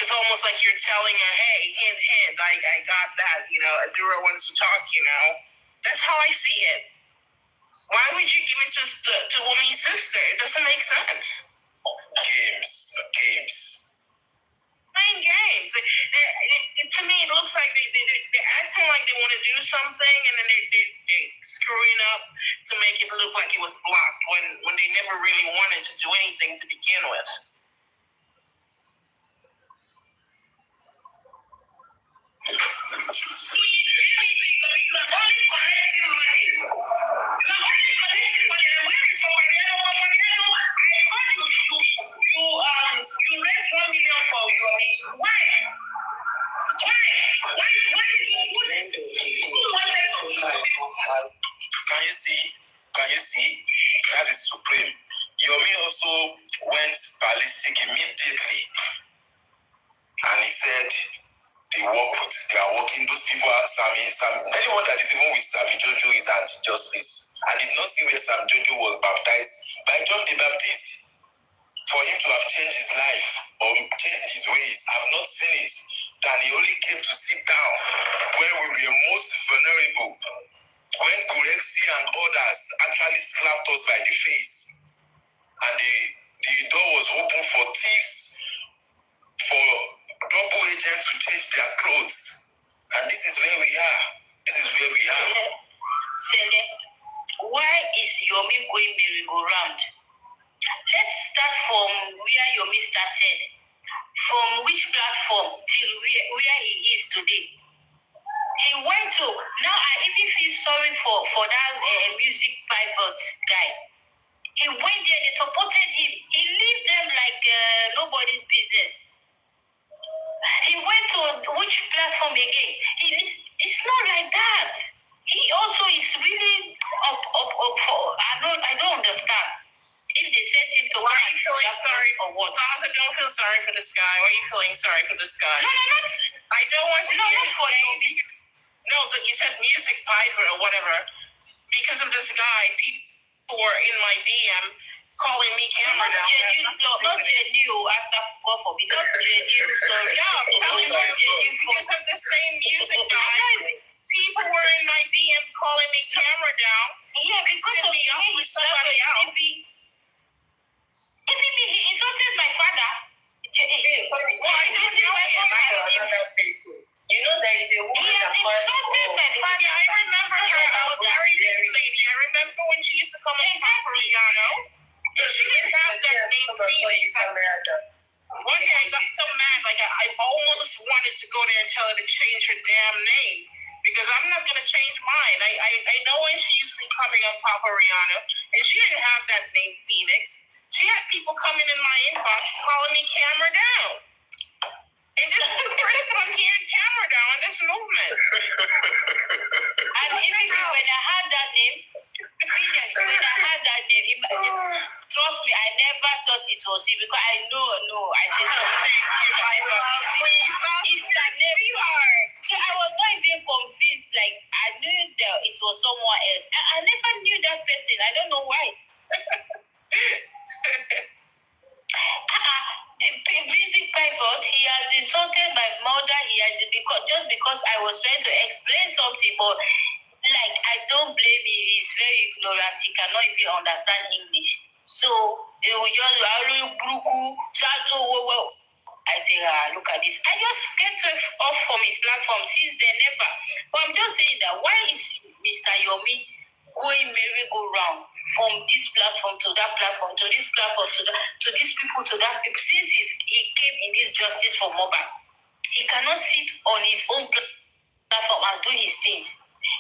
It's almost like you're telling her, hey, hint, hint, I got that, Adura wants to talk, That's how I see it. Why would you give it to Woman's sister? It doesn't make sense. Games. Playing games. To me, it looks like they're acting like they want to do something, and then they're screwing up to make it look like it was blocked when they never really wanted to do anything to begin with. Can you see? That is supreme. Yomi also went ballistic immediately, and he said they are working. Those people are Sammy. Anyone that is even with Sammy Jojo is anti-justice. I did not see where Sam Jojo was baptized by John the Baptist. For him to have changed his life or changed his ways, I've not seen it. That he only came to sit down where we were most vulnerable. When Kurexi and others actually slapped us by the face, and the door was open for thieves, for double agents to change their clothes. And this is where we are. Sele, why is Yomi going merry-go-round? Let's start from where Yomi started. From which platform till where he is today? He went to, now I even feel sorry for that music pivot guy. He went there, they supported him. He left them like nobody's business. He went to which platform again? It's not like that. He also is really up for, I don't understand. If they sent him to, why are you feeling sorry or what? Gaza, don't feel sorry for this guy. Why are you feeling sorry for this guy? No, not. I don't want to No, hear not for his you. name because but you said music pivot or whatever. Because of this guy, people were in my DM calling me camera down. Not genuine, after God for me. Not genuine, sorry. No, because of the same music guy. People were in my DM calling me camera down. Yeah, because of me up with somebody else. Even me, he insulted my father. Well, I didn't know him. I don't know that face. You know that it's a woman that insulted my father. Yeah, I remember her, very big lady. I remember when she used to come in Paparigano. And she didn't have that name Phoenix. One day I got so mad, like I almost wanted to go there and tell her to change her damn name. Because I'm not going to change mine. I know when she used to be coming up Papariano, and she didn't have that name Phoenix. She had people coming in my inbox calling me camera down. And this is the first time I'm hearing camera down in this movement. And even when I had that name, trust me, I never thought it was him because I know. I said, it's like never. So I was not even confused. Like I knew that it was someone else. I never knew that person. I don't know why. The music pivot, he has insulted my mother. He has because I was trying to explain something, but like I don't blame him. He's very ignorant. He cannot even understand English. So they will just I say, look at this. I just get off from his platform since then, never. But I'm just saying that why is Mr. Yomi going merry-go-round from this platform to that platform to this platform to these people to that people? Since he came in this justice for mobile, he cannot sit on his own platform and do his things.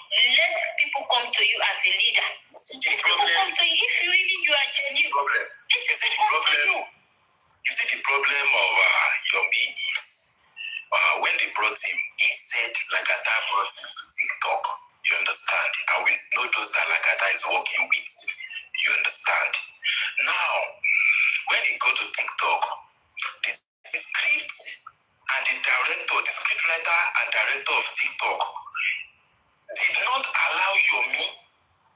Let people come to you as a leader. Let people come to you if you are genuine. Let people come to you. You see, the problem of Yomi is when they brought him, he said Lagata brought him to TikTok. You understand? And we know those that Lagata is working with. You understand? Now, when he go to TikTok, the script and the script writer and director of TikTok did not allow Yomi,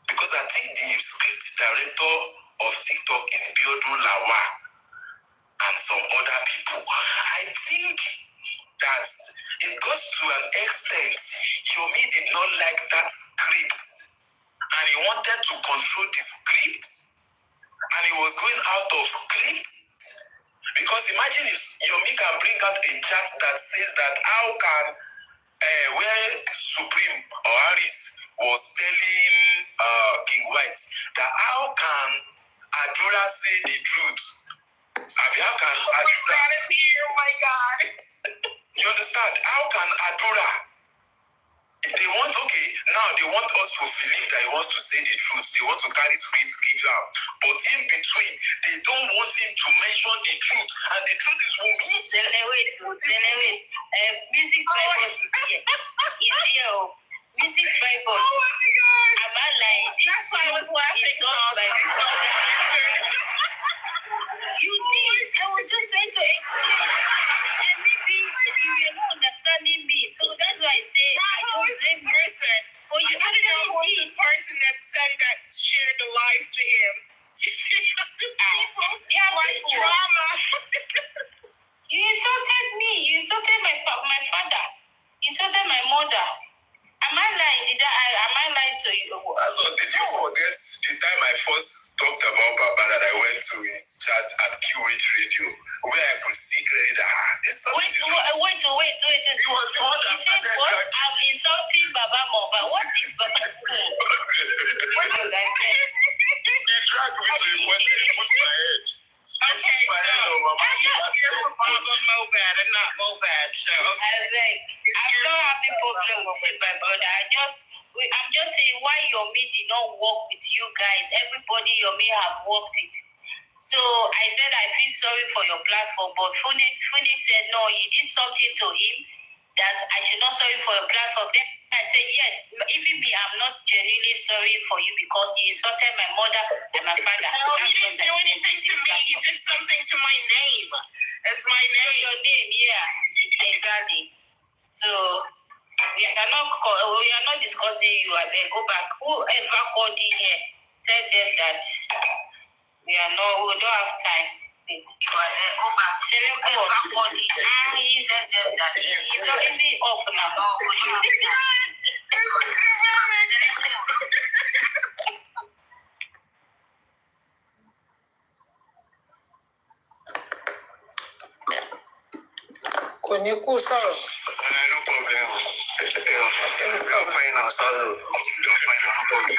because I think the script director of TikTok is Biodun Lawa and some other people. I think that it goes to an extent. Yomi did not like that script, and he wanted to control the script, and he was going out of script. Because imagine if Yomi can bring out a chat that says that how can where Supreme or Harris was telling King White that how can Adura say the truth? How can Adura? Oh my God! You understand? How can Adura? They want us to believe that he wants to say the truth. They want to carry script give out, but in between, they don't want him to mention the truth, and the truth is Wumi. Wait. Music Bible is here. It's here. Music Bible. Oh my God! Am I lying? That's why I was laughing. You did. I was just trying to explain. And maybe you were not understanding me. So that's why I say I don't blame person. But you actually did. Person that said that shared the life to him. You see, people like drama. You insulted me. You insulted my father. You insulted my mother. Am I lying? Am I lying to you? That's what, did you forget the time I first talked about Baba that I went to his chat at QH Radio where I could see clearly that wait. He was the one that started what? I'm insulting Baba more, but what is Baba saying? What is that? He dragged me to the point that he put my head. Okay, my head over my Mobad and not Mobad. So I'm not having problems with my brother. I'm just saying why Yomi did not work with you guys. Everybody Yomi have worked it. So I said I feel sorry for your platform, but Phoenix said no, you did something to him that I should not sorry for your platform. Then I said yes, even me, I'm not genuinely sorry for you because you insulted my mother and my father. No, he didn't do anything to me. He did something to my name. It's my name. Your name, yeah, exactly. So we are not discussing you. I beg, go back. Whoever called in here, tell them that we don't have time. Please. Go back. Tell them whoever called in. He says them that he's already up now. Kò ní kú sọ̀rọ̀. No problem. We are fine now, sir. We are fine now. No problem.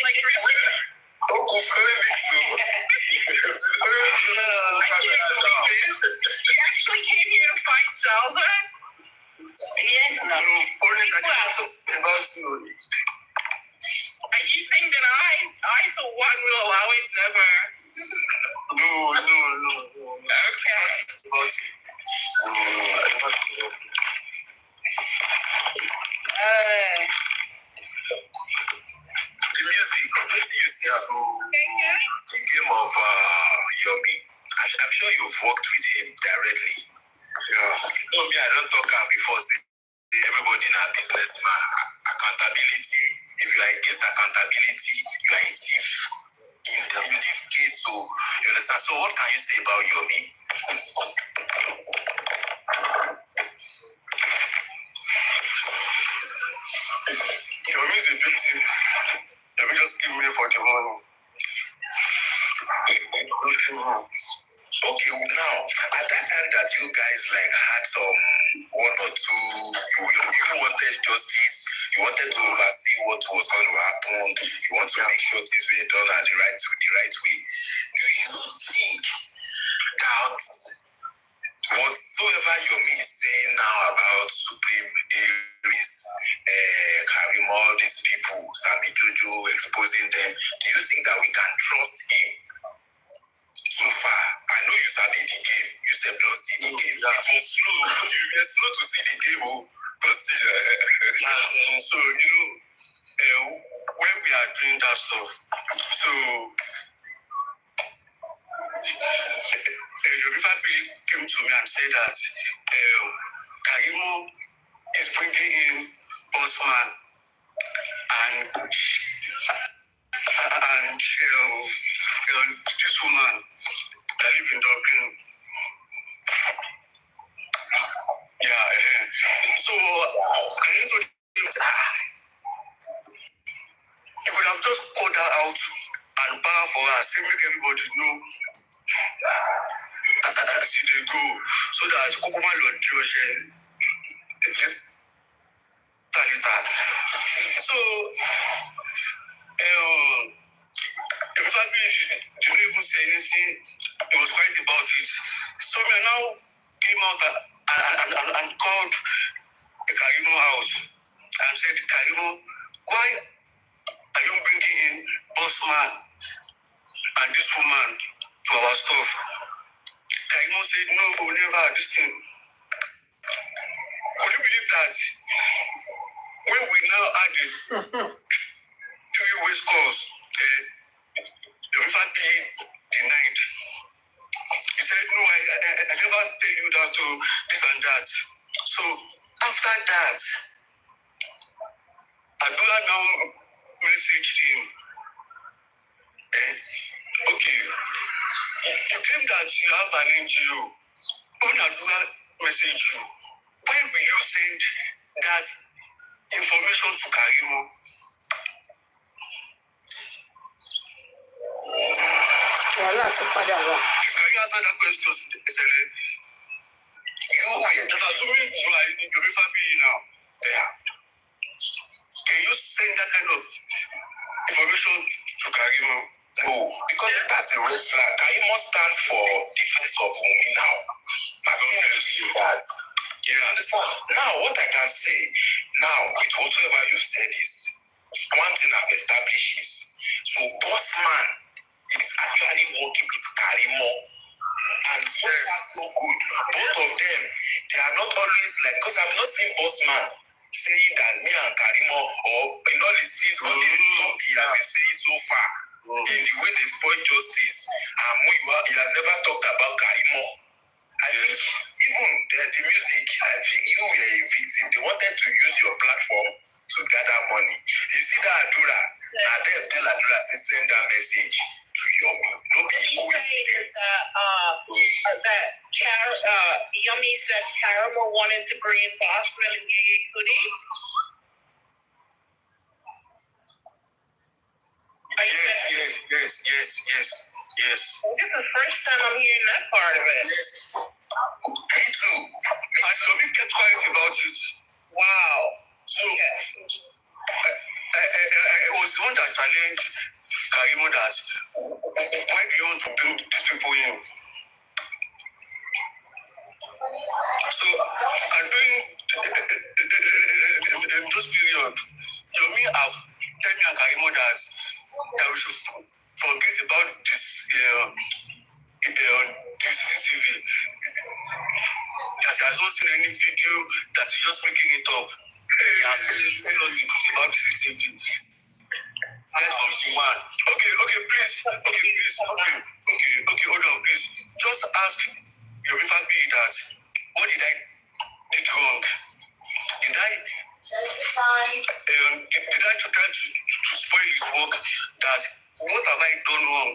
Like, really? Oh, very big soon. You actually came here to fight Salsa? Yes, no. Only I can't talk about you. And you think that I for one will allow it? Never. No. Okay. About you. The music, what do you see? The game of Yomi. I'm sure you've worked with him directly. Yeah. No, me, I don't talk before. Everybody in our businessman. Accountability. If you are against accountability, you are a thief. In this case, so you understand. So what can you say about Yomi? Yomi is a victim. Let me just give me for the money. Okay, now at that time that you guys like had some one or two, you wanted justice, you wanted to oversee what was going to happen, you want to make sure things were done at the right way. Do you think that whatsoever Yomi is saying now about Supreme Aries, Karim, all these people, Sami Jojo exposing them, do you think that we can trust him? So far, I know you said the game. You said don't see the game. Yeah. It was slow. You were slow to see the game. Don't see. So when we are doing that stuff, so your family came to me and said that Karimo is bringing in Bossman and this woman that live in Dublin. Yeah. So I need to you could have just called her out and bar for her, say make everybody know that she did go, so that Kokoma Lord Joshe. So the family didn't even say anything. It was quiet about it. So we now came out and called Karimo out and said, Karimo, why are you bringing in Bossman and this woman to our stuff? Karimo said, no, never, this thing. Could you believe that when we now added 3 ways calls, the family denied. He said, no, I never tell you that to this and that. So after that, Abdullah now messaged him. Okay, you claim that you have an NGO. When Abdullah messaged you, when will you send that information to Karimo? Wàhálà ti padà wá. Can you answer that question? Assuming you are in your family now, yeah. Can you send that kind of information to Karimo? No, because that's a red flag. Karimo stands for defense of women now. I don't know that. You understand? Now, what I can say now, with whatever you said is one thing I've established is so boss man is actually working with Karimo. And so that's so good. Both of them, they are not always like, because I've not seen boss man saying that me and Karimo, or in all these things what they talk, he has been saying so far, in the way they spoil justice, and he has never talked about Karimo. I think even the music, I think you were a victim. They wanted to use your platform to gather money. You see that Adura, and then tell Adura to send that message to Yomi. No be coincidence. That Yummy said Karamo wanted to bring Boswell and Yeye Kudi. Yes. This is the first time I'm hearing that part of it. Yes. Me too. I kept quiet about it. Wow. So, I was the one that challenged Karimo that why do you want to build these people in? So, and during those period, Yomi have told me and Karimo that we should forget about this CCTV. That he has not seen any video, that he's just making it up. He has seen us about CCTV. That's from one. Okay, please. Okay, hold on, please. Just ask your family that what did I did wrong? Did I try to spoil his work? That what have I done wrong?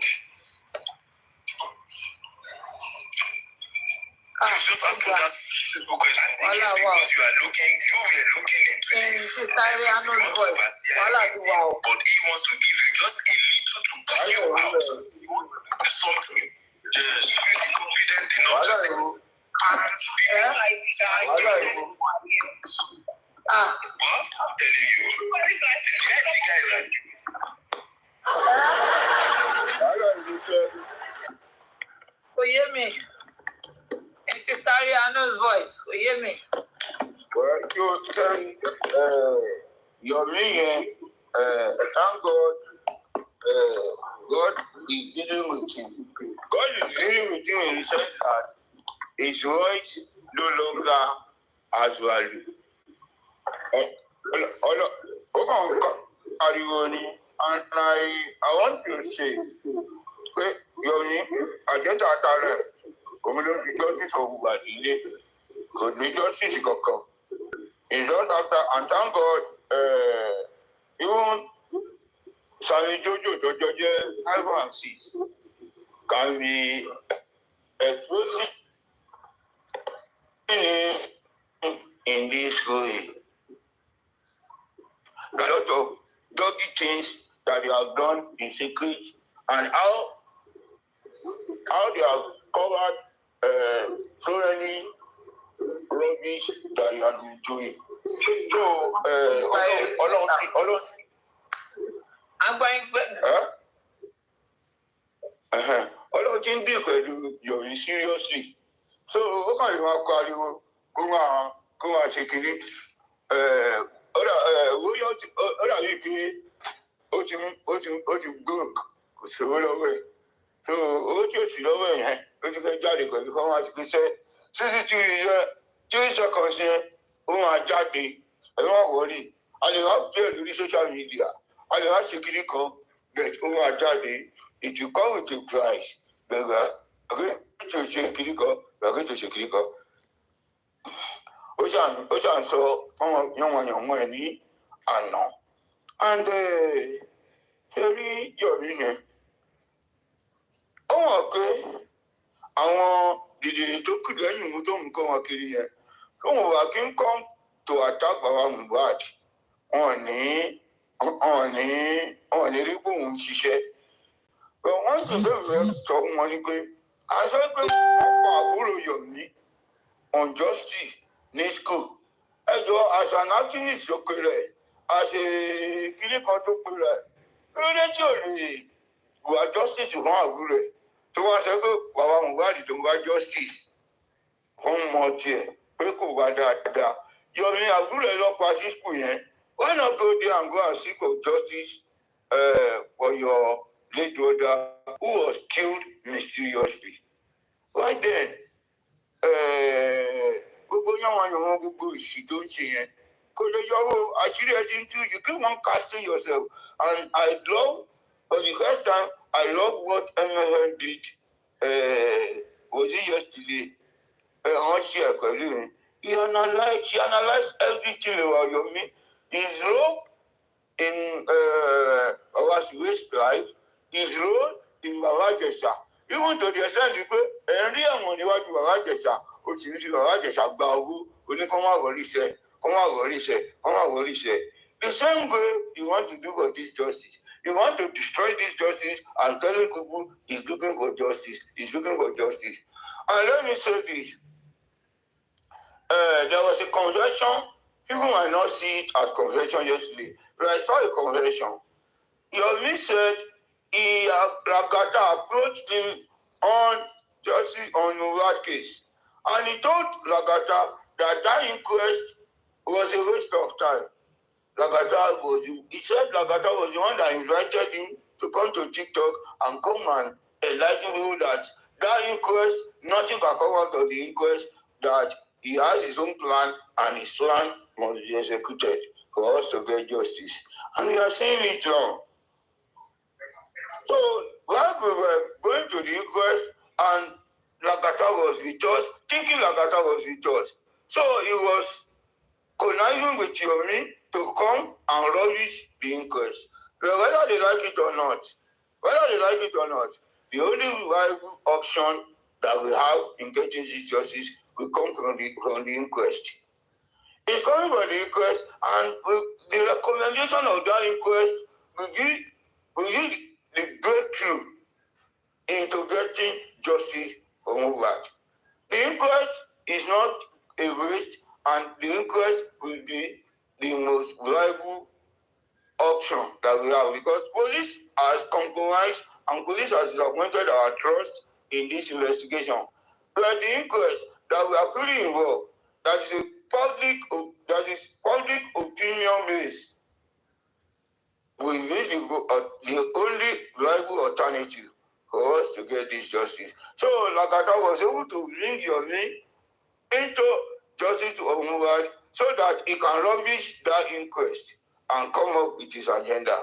Just ask that simple question. I think it's because you were looking into this. But he wants to give you just a little to push you out. Something. Yes. You feel confident enough to say, what? I'm telling you. Kò yé mi. Sister Rihanna's voice. Kò yé mi. Well, you tell Yomi, thank God, God is dealing with him. God is dealing with him in the sense that his voice no longer has value. And I want to say, Yomi, I get that talent. Community justice of Ubadile could be justice Koko. It's not after, and thank God, even Sami Jojo, 5 and 6 can be exposing in this way. A lot of doggy things that they have done in secret and how they have covered so many rubbish that you have been doing. So, I'm going Ọlọ́run ti ń dì pẹ̀lú Yomi seriously. So, ó kàn lè máa pariwo kó máa ṣe kiri. Ó dàbí pé ó ti gbó kò sówó lọ́wọ́ ẹ̀. So, owó tí ò sí lọ́wọ́ ẹ̀ yẹn ló ti fẹ́ jáde pẹ̀lú kọ́ máa ti fi ṣẹ́. CCTV yẹn 3 seconds yẹn ó máa jáde. Ẹ má wọlé. A lè má play lórí social media. A lè má ṣe kiri kan but ó máa jáde. It will come with a price. Bẹ̀rẹ̀ to ṣe kiri kan, bẹ̀rẹ̀ to ṣe kiri kan. Ó ṣàn sọ fún yànwọ̀nyànwọ̀ ẹ̀ ní àná. And ṣe rí Yomi yẹn. Ó wọ̀n pé àwọn dìde tó kù lẹ́yìn mú tó ń kọ́ wọn kiri yẹn. Tóun wà kí n come to attack Baba Mohbad. Wọ́n ní rí bóun ṣiṣẹ́. But wọ́n ti bẹ̀rẹ̀ sọ fún wọn ni pé àṣẹ pé wọ́n pa àbúrò Yomi unjustly ní school. Ẹjọ́ as an activist ló pe rẹ̀, as a kíní kan tó pe rẹ̀. Lórí tí ò lè wà justice fún àbúrò rẹ̀ tó wá sọ pé bàbá Mohbad tó ń wá justice fún mọ tiẹ̀ pé kò wá dáadáa Yomi àbúrò ẹ̀ lọ́pàá sí school yẹn why not go there and go and seek for justice for your late brother who was killed mysteriously why then gbogbo yàwọn gbogbo ìṣì tó ń ṣe yẹn kò lè yọwọ́ àṣírí ẹ̀ ti ń tú you keep on casting yourself and I love for the first time I love what MFM did was it yesterday wọ́n ṣe ẹ̀ pẹ̀lú mi she analysed everything about Yomi his role in our Suez life his role in Baba Ìjẹ̀ṣà even to the extent pé ẹ̀rí ẹ̀wọ̀n níwájú Baba Ìjẹ̀ṣà ó sì ń fi Baba Ìjẹ̀ṣà gba owó oníkọ́mọ̀wọ́rí iṣẹ́ the same way you want to do for this justice you want to destroy this justice and telling people he's looking for justice and let me say this there was a convention people might not see it as convention yesterday but I saw a convention Yomi said Lagata approached him on justice on Mohbad case and he told Lagata that inquest was a waste of time. He said Lagata was the one that invited him to come to TikTok and come and enlighten people that inquest, nothing can come out of the inquest, that he has his own plan and his plan must be executed for us to get justice. And we are saying it wrong. So while we were going to the inquest and Lagata was with us, thinking Lagata was with us, so he was conniving with Yomi to come and rubbish the inquest. Whether they like it or not, the only viable option that we have in getting this justice will come from the inquest. It's coming from the inquest, and the recommendation of that inquest will be the breakthrough into getting justice for Mohbad. The inquest is not a waste, and the inquest will be the most viable option that we have because police has compromised and police has disappointed our trust in this investigation. But the inquest that we are fully involved, that is public opinion based, will be the only viable alternative for us to get this justice. So Lagata was able to bring Yomi into justice of Mohbad so that he can rubbish that inquest and come up with his agenda.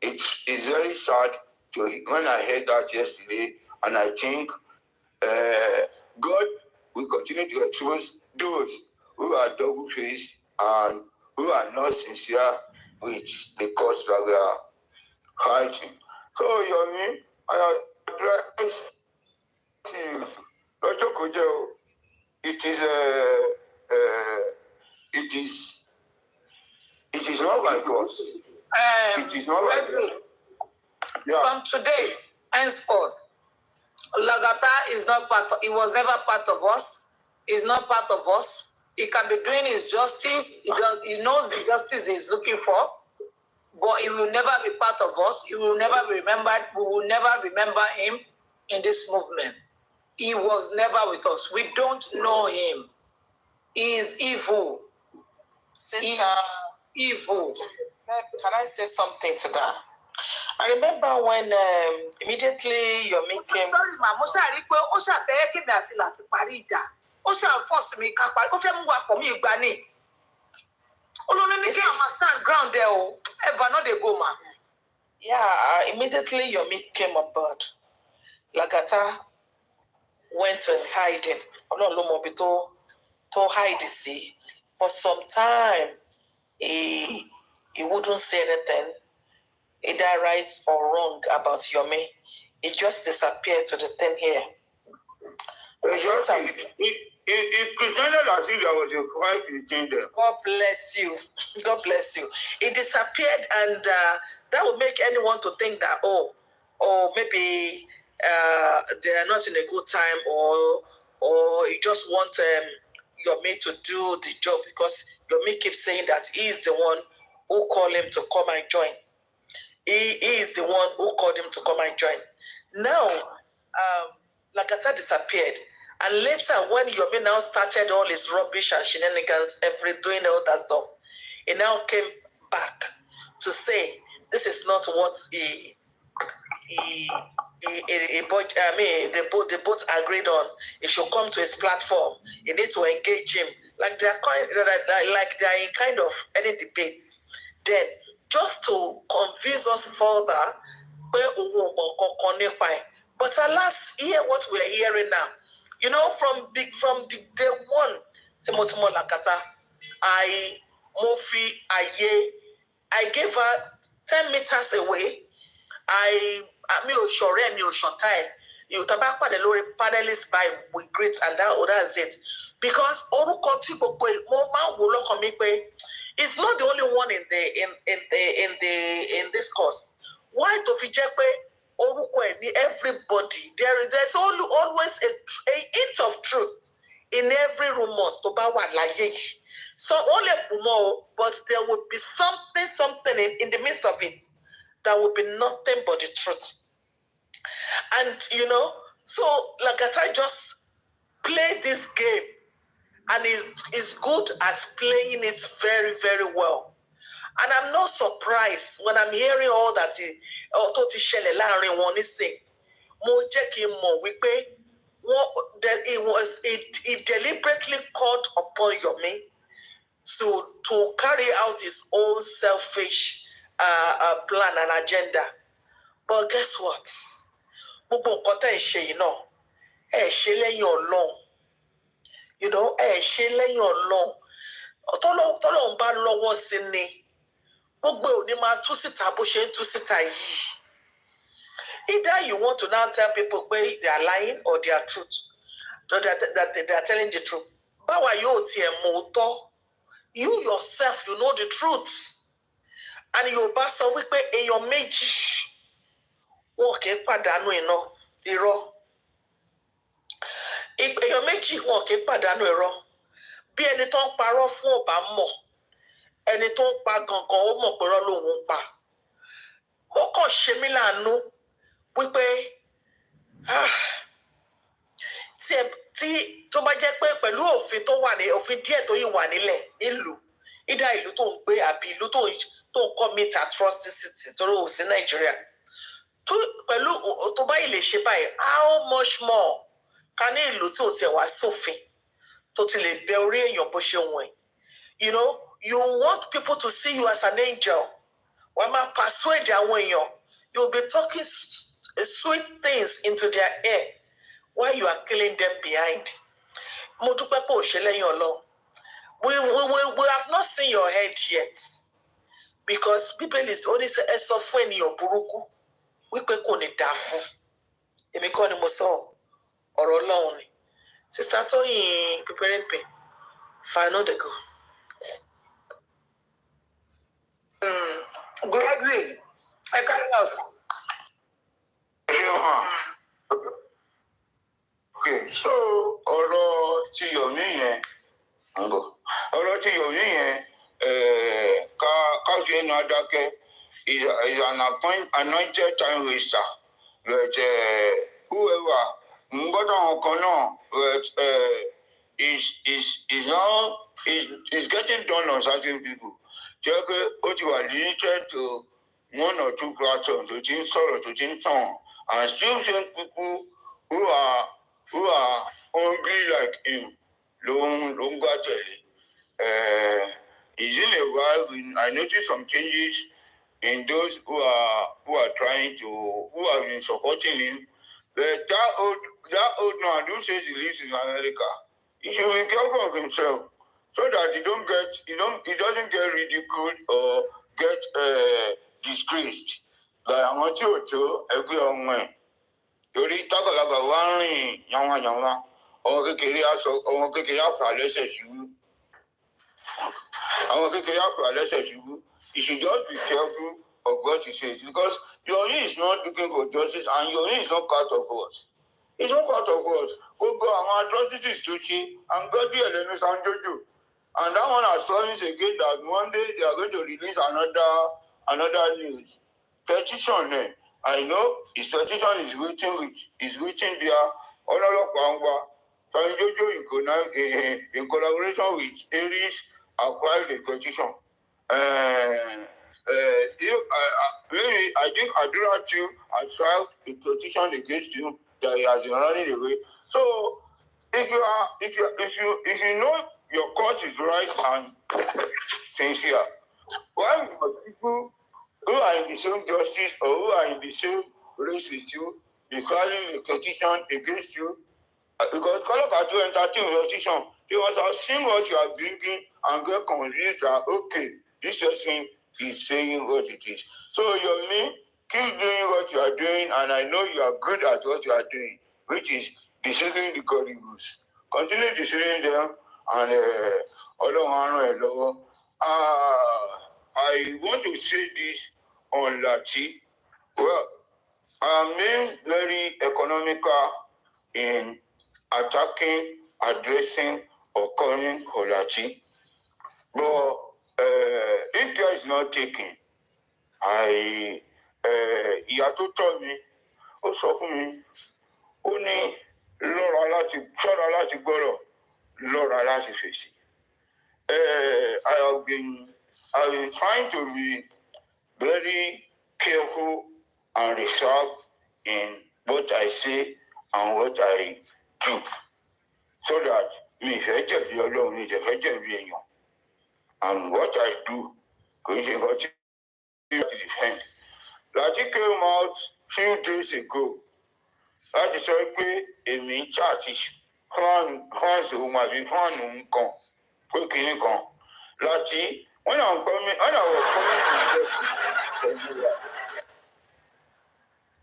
It's very sad when I heard that yesterday, and I think God will continue to expose those who are double-faced and who are not sincere with the cause that we are fighting. So Yomi, I address you. It is not like us. It is not like us. Yeah. From today, henceforth, Lagata is not he was never part of us. He's not part of us. He can be doing his justice. He knows the justice he's looking for, but he will never be part of us. He will never be remembered. We will never remember him in this movement. He was never with us. We don't know him. He is evil. Sister, evil. Can I say something to that? I remember when immediately Yomi came. Sorry, ma. Mo ṣáà rí pé ó ṣàfẹ́ kí mi àti láti parí ìjà. Ó ṣáà force mi ká parí. Ó fẹ́ mú wa pọ̀ mí ìgbà ni. Olórí ní kí àwọn stand ground there o. Ever no dey go, ma. Yeah, immediately Yomi came on board. Lagata went to hiding. Ọlọ́run ló mọ ibi tó hide sí. For some time, he wouldn't say anything, either right or wrong about Yomi. He just disappeared to the thing here. It pretended as if there was a fight between them. God bless you. God bless you. He disappeared, and that would make anyone to think that, maybe they are not in a good time, or you just want Yomi to do the job because Yomi keeps saying that he is the one who called him to come and join. He is the one who called him to come and join. Now, Lagata disappeared. And later, when Yomi now started all his rubbish and shenanigans, doing all that stuff, he now came back to say, this is not what they both agreed on. He should come to his platform. He need to engage him. Like they are in kind of any debates. Then, just to convince us further, but alas, hear what we are hearing now. You know, from the day one, Timothy Lagata, I gave her 10 meters away. Mi ò ṣọ̀rẹ́ mi ò ṣọ̀tá ẹ̀. Yorùbá bá pàdé lórí panelist by we greet and that's it. Because orúkọ tí gbogbo mo máa ń wò lọ́kàn mi pé it's not the only one in this course. Why tó fi jẹ́ pé orúkọ ẹ̀ ní everybody there's always a hint of truth in every rumors tó bá wà láyé yìí. So only rumor, but there will be something in the midst of it that will be nothing but the truth. And you know, so Lagata just played this game and is good at playing it very, very well. And I'm not surprised when I'm hearing all that tó ti ṣẹlẹ̀ láàrin wọn nísìn. Mo jẹ́ kí n mọ̀ wípé he deliberately called upon Yomi to carry out his own selfish plan and agenda. But guess what? Gbogbo nǹkan tẹ́ ẹ̀ ṣe yìí náà, ẹ̀ ṣe lẹ́yìn Ọlọ́run. You know, ẹ̀ ṣe lẹ́yìn Ọlọ́run. Tọ́lọ́run bá lọ́wọ́ sí ni, gbogbo ò ní máa tú síta bó ṣe ń tú síta yìí. Either you want to now tell people pé they are lying or they are truth. That they are telling the truth. Báwa yóò tiẹ̀ mọ̀ òótọ́. You yourself, you know the truth. And Yorùbá sọ wípé èèyàn méjì wọn kì í pàdánù irọ́. Èèyàn méjì wọn kì í pàdánù irọ́. Bí ẹni tó ń parọ́ fún ò bá mọ̀, ẹni tó ń pa gangan ó mọ̀ pé irọ́ lòun ń pa. Ó kàn ṣe mí láàánú wípé tí tó bá jẹ́ pé pẹ̀lú òfin tó wà ní òfin díẹ̀ tó yìí wà nílẹ̀ nílùú, ìdá ìlú tó ń gbé àbí ìlú tó ń commit atrocity torí ò sí Nàìjíríà. Pẹ̀lú tó bá yìí lè ṣe báyìí, how much more ká ní ìlú tí ò tiẹ̀ wá sófin tó ti lè bẹ orí èèyàn bó ṣe wọ̀nyí. You know, you want people to see you as an angel. Wọ́n máa persuade àwọn èèyàn. You'll be talking sweet things into their ear while you are killing them behind. Mo dúpẹ́ pé ò ṣe lẹ́yìn Ọlọ́run. We have not seen your head yet. Because Bíbélì only say ẹ sọ fún ènìyàn burúkú wípé kò ní dá fún. Èmi kọ́ ni mo sọ ọ̀rọ̀ Ọlọ́run ni. Sister Toyin preparing pay. Final dey go. Gregory, I carry house. Okay, so ọ̀rọ̀ tí Yomi yẹn ń bọ̀. Ọ̀rọ̀ tí Yomi yẹn káṣí ẹnu adákẹ́ is an anointed time waster. But whoever ń gbọ́dọ̀ àwọn kan náà is getting done on certain people. Jẹ́ pé ó ti wà limited to one or two platforms tó ti ń sọ̀rọ̀ tó ti ń tàn, and still same people who are hungry like him ló ń gbà tẹ̀lé. It's in a while I noticed some changes in those who have been supporting him. But that old man who says he lives in America, he should be careful of himself so that he doesn't get ridiculed or get disgraced. Like àwọn tí ò tó ẹgbẹ́ ọmọ ẹ̀ torí tágàlagbà wá ń rìn yànwàyànwà ọmọ kékeré àfà lẹ́sẹ̀ ṣubú. You should just be careful of what he says because Yomi is not looking for justice and Yomi is not part of us. He's not part of us. Gbogbo àwọn atrocities tó ṣe and God bí ẹlẹ́nu sanjojo. And that one has promised again that one day they are going to release another news petition I know his petition is waiting there. Ololopangwa, Jojo in collaboration with Aries acquired the petition. Maybe I think Adura too has filed a petition against you that he has been running away. So if you know your cause is right and sincere, why must people who are in the same justice or who are in the same race with you be filing a petition against you? Because Koloka to entertain petition, they must have seen what you are bringing and get convinced that okay, this person is saying what it is. So you mean keep doing what you are doing, and I know you are good at what you are doing, which is deceiving the Godibus. Continue deceiving them, and I want to say this on Lati. Well, I am very economical in attacking, addressing, or calling for Lati. But if care is not taken, ìyá tó tọ́ mi, ó sọ fún mi, ó ní ṣọ́ra láti gbọ́rọ̀, lọ́ra láti fèsì. I've been trying to be very careful and reserved in what I say and what I do, so that mi fẹ́ jẹ̀bi Ọlọ́run, mi fẹ́ jẹ̀bi èèyàn, and what I do kò ń ṣe nǹkan tí to defend. Lati came out few days ago láti sọ pé èmi ń chaàtì fans òun àbí fan òun kan pé kìíní kan. Lati, when I was coming to justice,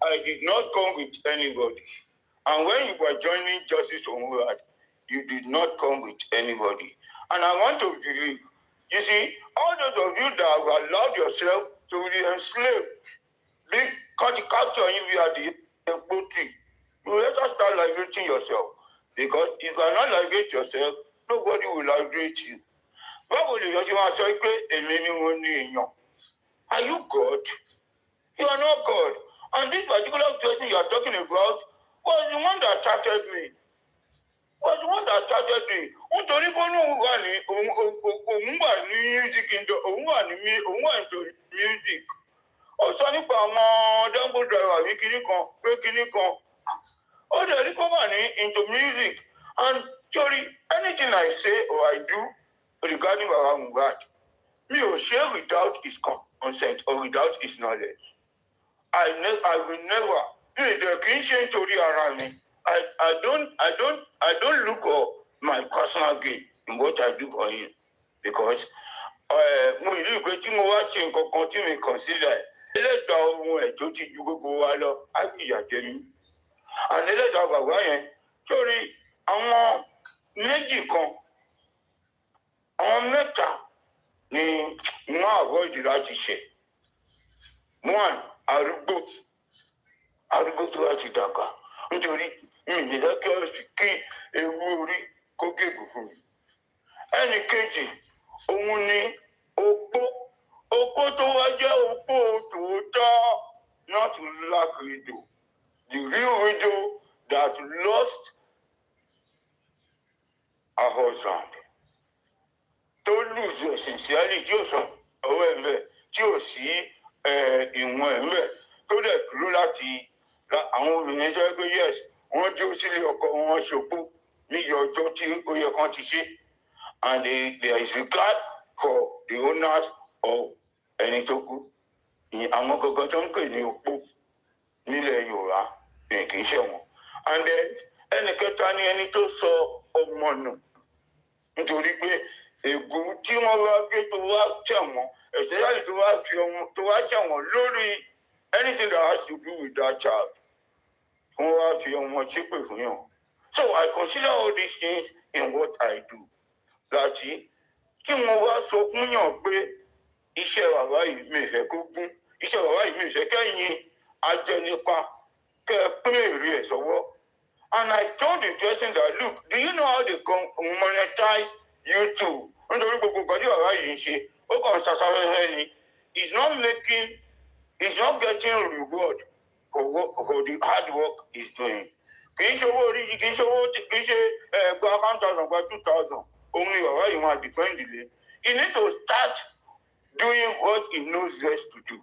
I did not come with anybody. And when you were joining Justice Onward, you did not come with anybody. And I want to believe, you see, all those of you that have allowed yourself to be enslaved, be captured you via the poultry, you better start liberating yourself. Because if you cannot liberate yourself, nobody will liberate you. Báwo lè yọ sí máa sọ pé èmi ni mo ní èèyàn? Are you God? You are not God. And this particular person you are talking about was the one that attracted me. Nítorí pé òun wà ní music òun wà into music. Ọ̀sán nípa àwọn Dango driver àbí kinní kan pé kinní kan. Ó dẹ̀ rí kó wà ní into music. And sorry, anything I say or I do regarding Baba Mohbad, me ò ṣe without his consent or without his knowledge. I will never. Kì í ṣe nítorí ara mi. I don't look for my personal gain in what I do for him, because mo ìlú ìpè tí mo wá ṣe nǹkan kan tí mi consider ẹlẹ́dàá ohun ẹ̀ tó ti ju gbogbo wa lọ á gbìyà jẹ mí. And ẹlẹ́dàá bàbá yẹn sórí àwọn méjì kan àwọn mẹ́ta ni wọ́n avoid láti ṣe. One, arúgbó tó wá ti dàgbà nítorí ìnìlẹ́kẹ́ kí ewu orí kó gègùn fún mi. Ẹnì kejì òun ni opó tó wá jẹ́ opó tòótọ́, not black widow, the real widow that lost her husband, tó lose essentially tí ò sọ ọwọ́ ẹ̀ mẹ́, tí ò sí ìwọ̀n ẹ̀ mẹ́, tó dẹ̀ dúró láti àwọn obìnrin jẹ́ pé yes wọ́n dúró sílé ọkọ wọn ṣòpó níyì ọjọ́ tí ó yẹ kán ti ṣe, and there is regard for the owners of ẹni tó kú. Àwọn gangan tó ń pè ní opó nílẹ̀ Yorùbá ní kì í ṣe wọn. And then ẹnì kẹta ni ẹni tó sọ ọmọ nù nítorí pé ègún tí wọ́n wá gbé tó wá tẹ̀wọ̀n especially tó wá tẹ̀wọ̀n lórí anything that has to do with that child, wọ́n wá fi ọmọ ṣépè fún yàn. So I consider all these things in what I do. Láti kí wọ́n wá sọ fún yàn pé iṣẹ́ bàbá yìí mi fẹ́ kó gún, iṣẹ́ bàbá yìí mi fẹ́ kẹ́yìn ajẹnipa kẹ́ ẹ pín èrè ẹ̀ sọ́wọ́. And I told the person that, look, do you know how they monetize YouTube? Nítorí gbogbo nǹkan tí bàbá yìí ń ṣe, ó kàn ṣàṣàfẹ́fẹ́ ni. He's not making is not getting reward for the hard work he's doing. Kì í ṣe owó orí kì í ṣe owó kì í ṣe gba 1,000 gba 2,000 òun ni bàbá yìí máa depend lé. He need to start doing what he knows best to do.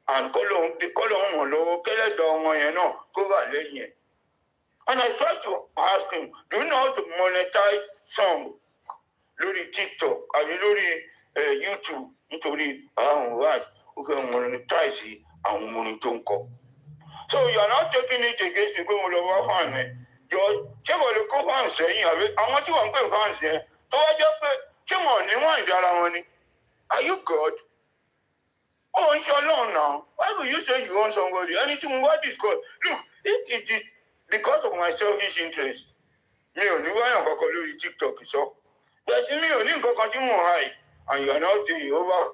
And kọ́ lóun mọ̀ lọ́wọ́ kẹ́lẹ́dọ̀ ọmọ yẹn náà kó wà lẹ́yìn ẹ̀. And I tried to ask him, do you know how to monetize song lórí TikTok àbí lórí YouTube nítorí àwọn wáàd ó fẹ́ monetize àwọn orin tó ń kọ. So you are not taking it against the pé mo lọ wá fans ẹ̀. Ṣé wọ́n lè kó fans sẹ́yìn àbí àwọn tí wọ́n ń pè fans yẹn tó wá jẹ́ pé ṣé wọ́n ní wọ́n ìdára wọn ni? Are you God? Oh, inshallah now. Why will you say you want somebody? Anything what is God? Look, if it is because of my selfish interest, mi ò ní wáyàn kankan lórí TikTok sọ. Bẹ́ẹ̀ni mi ò ní nǹkan kan tí mò ń hide and you are not saying over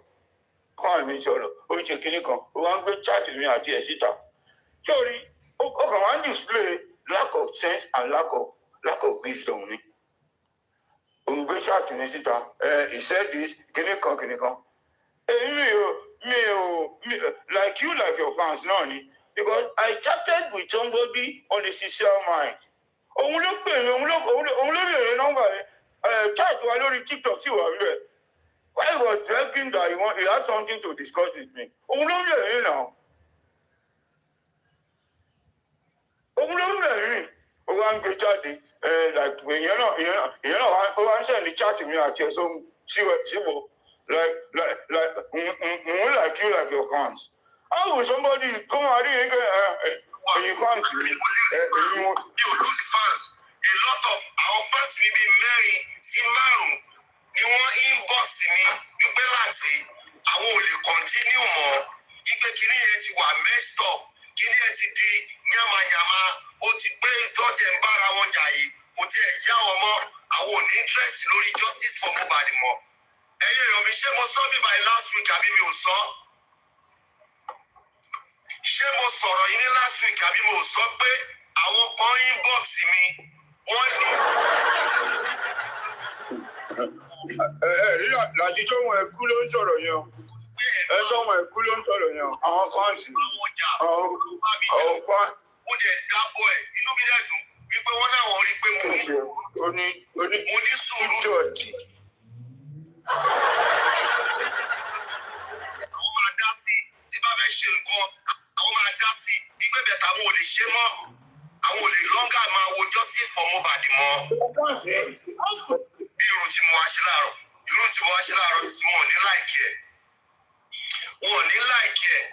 kàn mí sọ̀rọ̀ ó ń ṣe kinní kan ó wá ń gbé chat mi àti ẹ̀ síta. Sórí ó kàn wá ń display lack of sense and lack of wisdom ni. Ó ń gbé chat mi síta he said this kinní kan. Like you, like your fans, no, because I chatted with somebody on a sincere mind. Òun ló pè mí, òun ló bèrè nọ́mbà mi. Chat wa lórí TikTok sí wà rẹ̀. Why he was begging that he had something to discuss with me. Òun ló bèrè náà. Òun ló bèrè. Ó wá ń gbé jáde. Like ìyẹn náà ó wá ń send chat mi àti ẹ̀sọ́ síwò. Like you, like your fans. How will somebody come out here and you can't see? You lose fans. A lot of our fans will be married. Simaru, you want inbox me? You be láti. I will continue more. Ipe kini yẹn ti wà messed up. Kini yẹn ti di yamayama. O ti gbé dọ́tí ẹ̀ ń bára wọn jà yìí. O ti ẹ̀ já wọn mọ́. Àwọn ò ní interest lórí justice for Mohbad mọ́. Ẹyẹ èèyàn mi ṣé mo sọ bí by last week àbí mi ò sọ? Ṣé mo sọ̀rọ̀ yìí ní last week àbí mi ò sọ pé àwọn kan inbox mi wọ́n ní. Láti tó wọn ẹ̀kú ló ń sọ̀rọ̀ yẹn. Tó wọn ẹ̀kú ló ń sọ̀rọ̀ yẹn. Àwọn fans àwọn fans. Ó dẹ̀ dábọ̀ ẹ̀ inú mi dẹ̀ dùn wípé wọ́n náà wọ́n rí pé mo ní sùúrù. Àwọn máa dá sí tí bá fẹ́ ṣe nǹkan àwọn máa dá sí gbígbé bẹ̀tà àwọn ò lè ṣe mọ́ àwọn ò lè lọ́ngà máa wo justice for Mohbad mọ́. Bí irun tí mo wá ṣe láàárọ̀ tí wọn ò ní láìkí ẹ̀ wọn ò ní láìkí ẹ̀.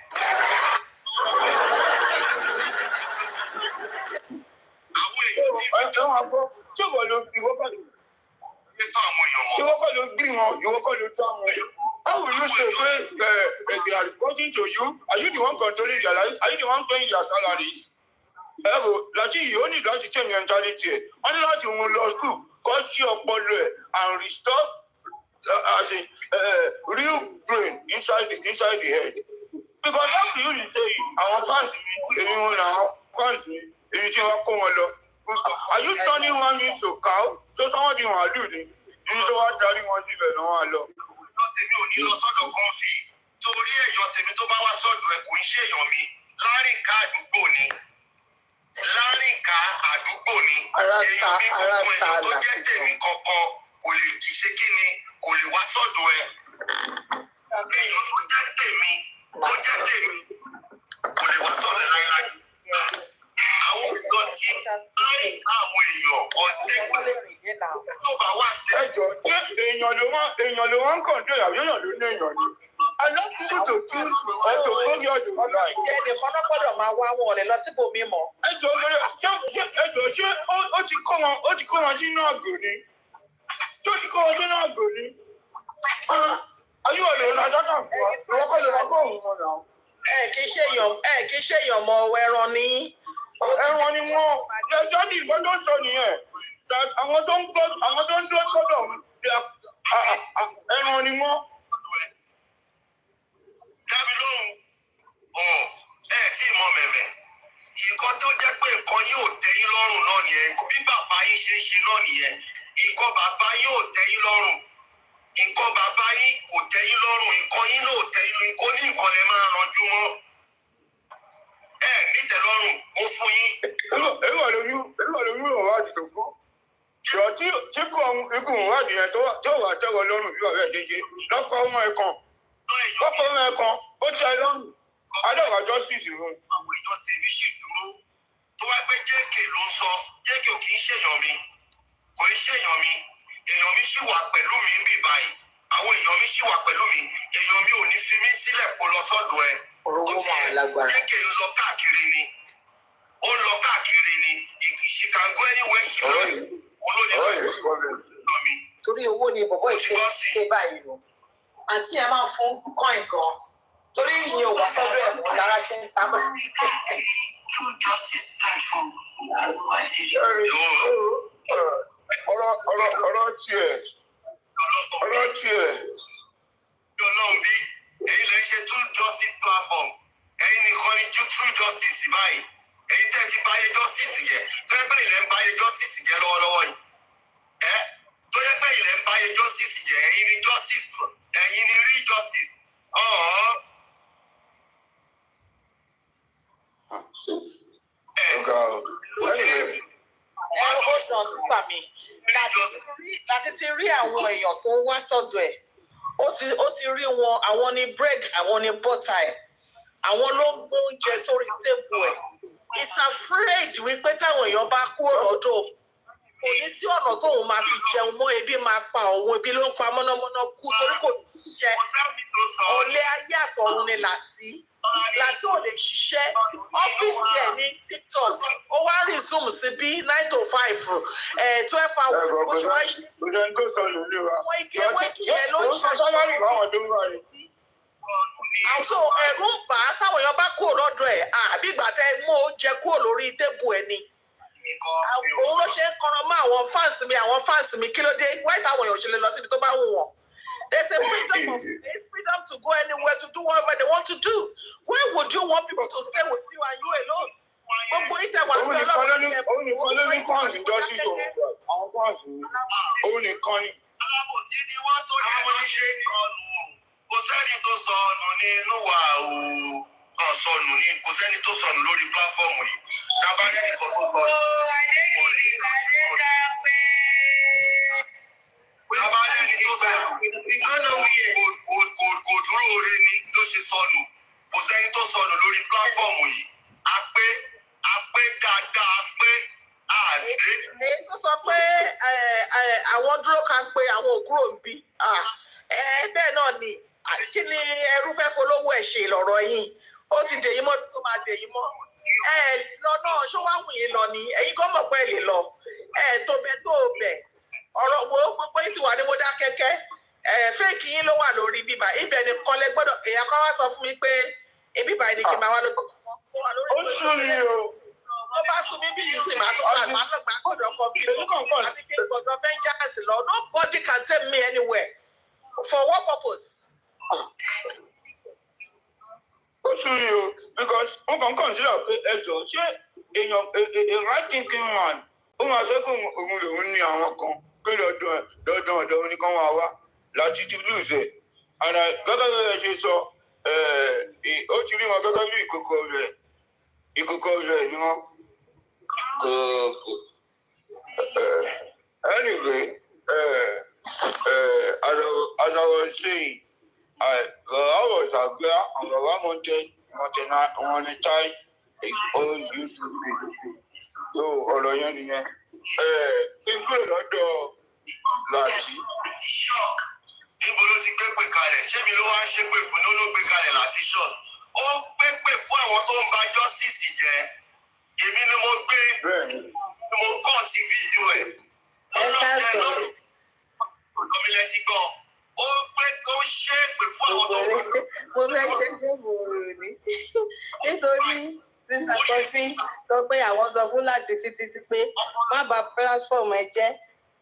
Àwọn èèyàn ti fi jọ sí. Ṣé wọ́n ló fi wọ́pọ̀ lò? Ìwọ́kọ̀ ló gbìn wọn, ìwọ́kọ̀ ló tọ́ wọn. How will you say they are reporting to you? Are you the one controlling their life? Are you the one paying their salaries? Láti yìí ó ní láti change mentality ẹ̀. Wọ́n ní láti mú lọ school kọ́ sí ọpọlọ ẹ̀ and restore as a real brain inside the head. Because how do you say àwọn fans mi èyí wọn làwọn fans mi èyí tí wọ́n kó wọn lọ? Are you turning one into cow? Tó sọ́wọ́n di màálù ni? Ibi tó wá darí wọn síbẹ̀ náà wá lọ. Èèyàn tèmi ò ní lọ sọ́dọ̀ kan fi torí èèyàn tèmi tó bá wá sọ́dọ̀ ẹ̀ kò ń ṣe èèyàn mi láríkà àdúgbò ni. Èèyàn mi kankan èèyàn tó jẹ́ tèmi kankan kò lè kì í ṣe kí ni kò lè wá sọ́dọ̀ ẹ̀. Èèyàn tó jẹ́ tèmi kò lè wá sọ́dọ̀ ẹ̀ láíláí. Àwọn èèyàn ti láàrin àwọn èèyàn ọ̀sẹ̀ tó bá wá sí. Ẹjọ́ ṣé èèyàn ló wọ́n ń kọ̀ǹtró àbí èèyàn ló ní èèyàn ni? I don't want to choose or to go here to go like. Ìjẹ́ nìkan náà gbọ́dọ̀ máa wá wọn ọ̀rẹ́ lọ síbò mímọ́. Ẹjọ́ ṣé ó ti kó wọn sínú àgbò ni? Ṣé ó ti kó wọn sínú àgbò ni? Ayé ọ̀lẹ́ ọ̀nà àjọ́tà fún wa, ìwọ́n kọ́ lè wá bọ̀ òun wọn náà. Kì í ṣe èèyàn mọ ẹran ní. Ẹran ni wọ́n. Ẹjọ́ ní ìgbọ́n tó ń sọ nìyẹn. Àwọn tó ń dúró sọ́dọ̀ ẹran ni wọ́n. Dábì lóhùn tí mọ mẹ̀mẹ̀ nǹkan tó jẹ́ pé nǹkan yín ò tẹ́yín lọ́rùn náà nìyẹn bí bàbá yín ṣe ń ṣe náà nìyẹn nǹkan bàbá yín ò tẹ́yín lọ́rùn nǹkan bàbá yín kò tẹ́yín lọ́rùn nǹkan yín náà ò tẹ́yín lọ́rùn nǹkan ní nǹkan lè máa ranjú mọ́ nítẹ̀lọ́rùn ó fún yín. èyí wà lóyún ọ̀rọ̀ àti tó kú. Ìrọ̀ tí ikùn ìwádìí yẹn tó wà tẹ́wọ̀ lọ́rùn bí ọ̀rẹ́ ìdíje lọ́kọ̀ ọmọ ẹ̀kan. Lọ́kọ̀ ọmọ ẹ̀kan ó tẹ́ lọ́rùn. Adọ́wà justice rẹ̀. Àwọn èèyàn tèmi sì dúró. Tó wá pé JK ló ń sọ, JK ò kì í ṣèyàn mi. Kò í ṣèyàn mi. Èèyàn mi sì wà pẹ̀lú mi bí báyìí. Àwọn èèyàn mi sì wà pẹ̀lú mi. Èèyàn mi ò ní fi mí sílẹ̀ kó lọ sọ́dọ̀ ẹ. JK ń lọ káàkiri ni. Ó ń lọ káàkiri ni. She can go anywhere she wants. Torí owó ni bọ̀bọ̀ ìṣe báyìí o. Àǹtí ẹ máa fún coin gan. Torí ìyẹn ò wá sọ́dọ̀ ẹ̀ mọ́ lára ṣe ń tábà. True justice platform. Ọ̀rọ̀ tiẹ̀. Ọlọ́run bí èyí lè ṣe true justice platform. Ẹ̀yin nìkan ni true justice báyìí. Èyí tẹ́ ti báyé justice jẹ́. Tó yẹ pé ilẹ̀ ń báyé justice jẹ́ lọ́wọ́lọ́wọ́ yìí. Tó yẹ pé ilẹ̀ ń báyé justice jẹ́. Ẹ̀yin ni justice. Ẹ̀yin ni real justice. Ó sàn sísà mi. Láti ti rí àwọn èèyàn tó ń wá sọ́dọ̀ ẹ̀. Ó ti rí wọn, àwọn ni bread, àwọn ni butter ẹ̀. Àwọn ló ń gbé oúnjẹ sórí tébù ẹ̀. He's afraid wípé táwọn èèyàn bá kú ọ̀dọ̀ kò ní sí ọ̀nà tóun máa fi jẹun mọ́, ebi máa pa òun, ebi ló ń pa mọ́nàmọ́ná kú torí kò ní ṣiṣẹ́. Ọ̀lẹ ayé àtọ̀run ni Láti ò lè ṣiṣẹ́. Ọ́fíìsì ẹ̀ ní TikTok ó wá resume sí bí 9 to 5 12 hours bó ṣe wá ṣe. Àwọn igi ewédú yẹn ló ń ṣàjọyọ̀. Àṣọ ẹ̀rù ń bà á táwọn èèyàn bá kúrò lọ́dọ̀ ẹ̀ àbí ìgbà tẹ́ mú oúnjẹ kúrò lórí tébù ẹ̀ ni. Òun ló ṣe ń kọran mọ́ àwọn fans mi kí ló dé wáyé táwọn èèyàn ṣe lè lọ síbi tó bá wù wọ́n. There's a freedom to go anywhere to do whatever they want to do. Why would you want people to stay with you and you alone? Gbogbo ìtẹ̀wà lórí ọlọ́run ní ẹ̀bùn. Òun nìkan ló ní kọ́ọ̀sì jọ́sí tó àwọn kọ́ọ̀sì òun nìkan ni. Alábòsí ni wọ́n tó ní ẹ̀rọ ṣe sọnù. Kò sẹ́ni tó sọnù nínú wa o. Sọnù ni kò sẹ́ni tó sọnù lórí pláfọ́ọ̀mù yìí. Tábàlẹ́ nìkan tó sọnù. Tábàlẹ́ nìkan tó sọnù. Kò dúró oore ni ló ṣe sọnù. Kò sẹ́ni tó sọnù lórí pláfọ́ọ̀mù yìí. A pé dáadáa àdé. Èyí tó sọ pé àwọn dúró kan pé àwọn òkúrò ń bí. Bẹ́ẹ̀ náà ni kí ni ẹrú fẹ́ folówó ẹ̀ ṣe lọ́rọ̀ yìí. Ó ti dèyí mọ́ tó máa dèyí mọ́. Lọ náà ṣó wá wù yín lọ ni ẹ̀yin kọ́ mọ̀ pé lè lọ. Tó bẹ̀. Ọ̀rọ̀ wo gbogbo yìí ti wà ní mo dá kẹ́kẹ́. Fẹ́ẹ̀kì yín ló wà lórí bíbá. Ibẹ̀ ni kọ́lẹ́ gbọ́dọ̀ èèyàn kan wá sọ fún mi pé bíbá ni kí n máa wá lóko. Ó sún mi o. Ó bá sún mi bí yìí sì máa tún gbà máa lọ́gbà gbọ́dọ̀ kọ fí lọ. Àti kí n gbọ́dọ̀ vengeance lọ. Nobody can take me anywhere. For what purpose? Ó sún mi o because wọ́n kàn sílẹ̀ pé ẹjọ́ ṣé èèyàn a right thinking man ó máa sọ pé òun lòun ní àwọn kan pé lọ́dọ̀ ọ̀dọ̀ oníkan wà wá láti ti lùzẹ̀. Àná gẹ́gẹ́ bí ẹ ṣe sọ ó ti rí wọn gẹ́gẹ́ bí ìkòkò rẹ̀ ni wọ́n. Anyway, as I was saying, I was aware and I wanted to monetize his own YouTube video. So, ọ̀rọ̀ yẹn nìyẹn. Ìgbé lọ́dọ̀ láti. Níbo ló ti gbé kalẹ̀? Ṣé mi ló wá ń ṣépè fún ló gbé kalẹ̀ láti ṣọ́ọ̀? Ó pépè fún àwọn tó ń ba justice jẹ́. Èmi ni mo gbé mo kọ́ ti fídíò ẹ̀. Ọ̀dọ́ mi lẹ́tí gbọ́. Ó ṣépè fún àwọn tó ń ba. Mo fẹ́ ṣe pé mo rò ní. Nítorí sísá kọfí sọ pé àwọn sọ fún láti títí pé má bà platform ẹ jẹ́.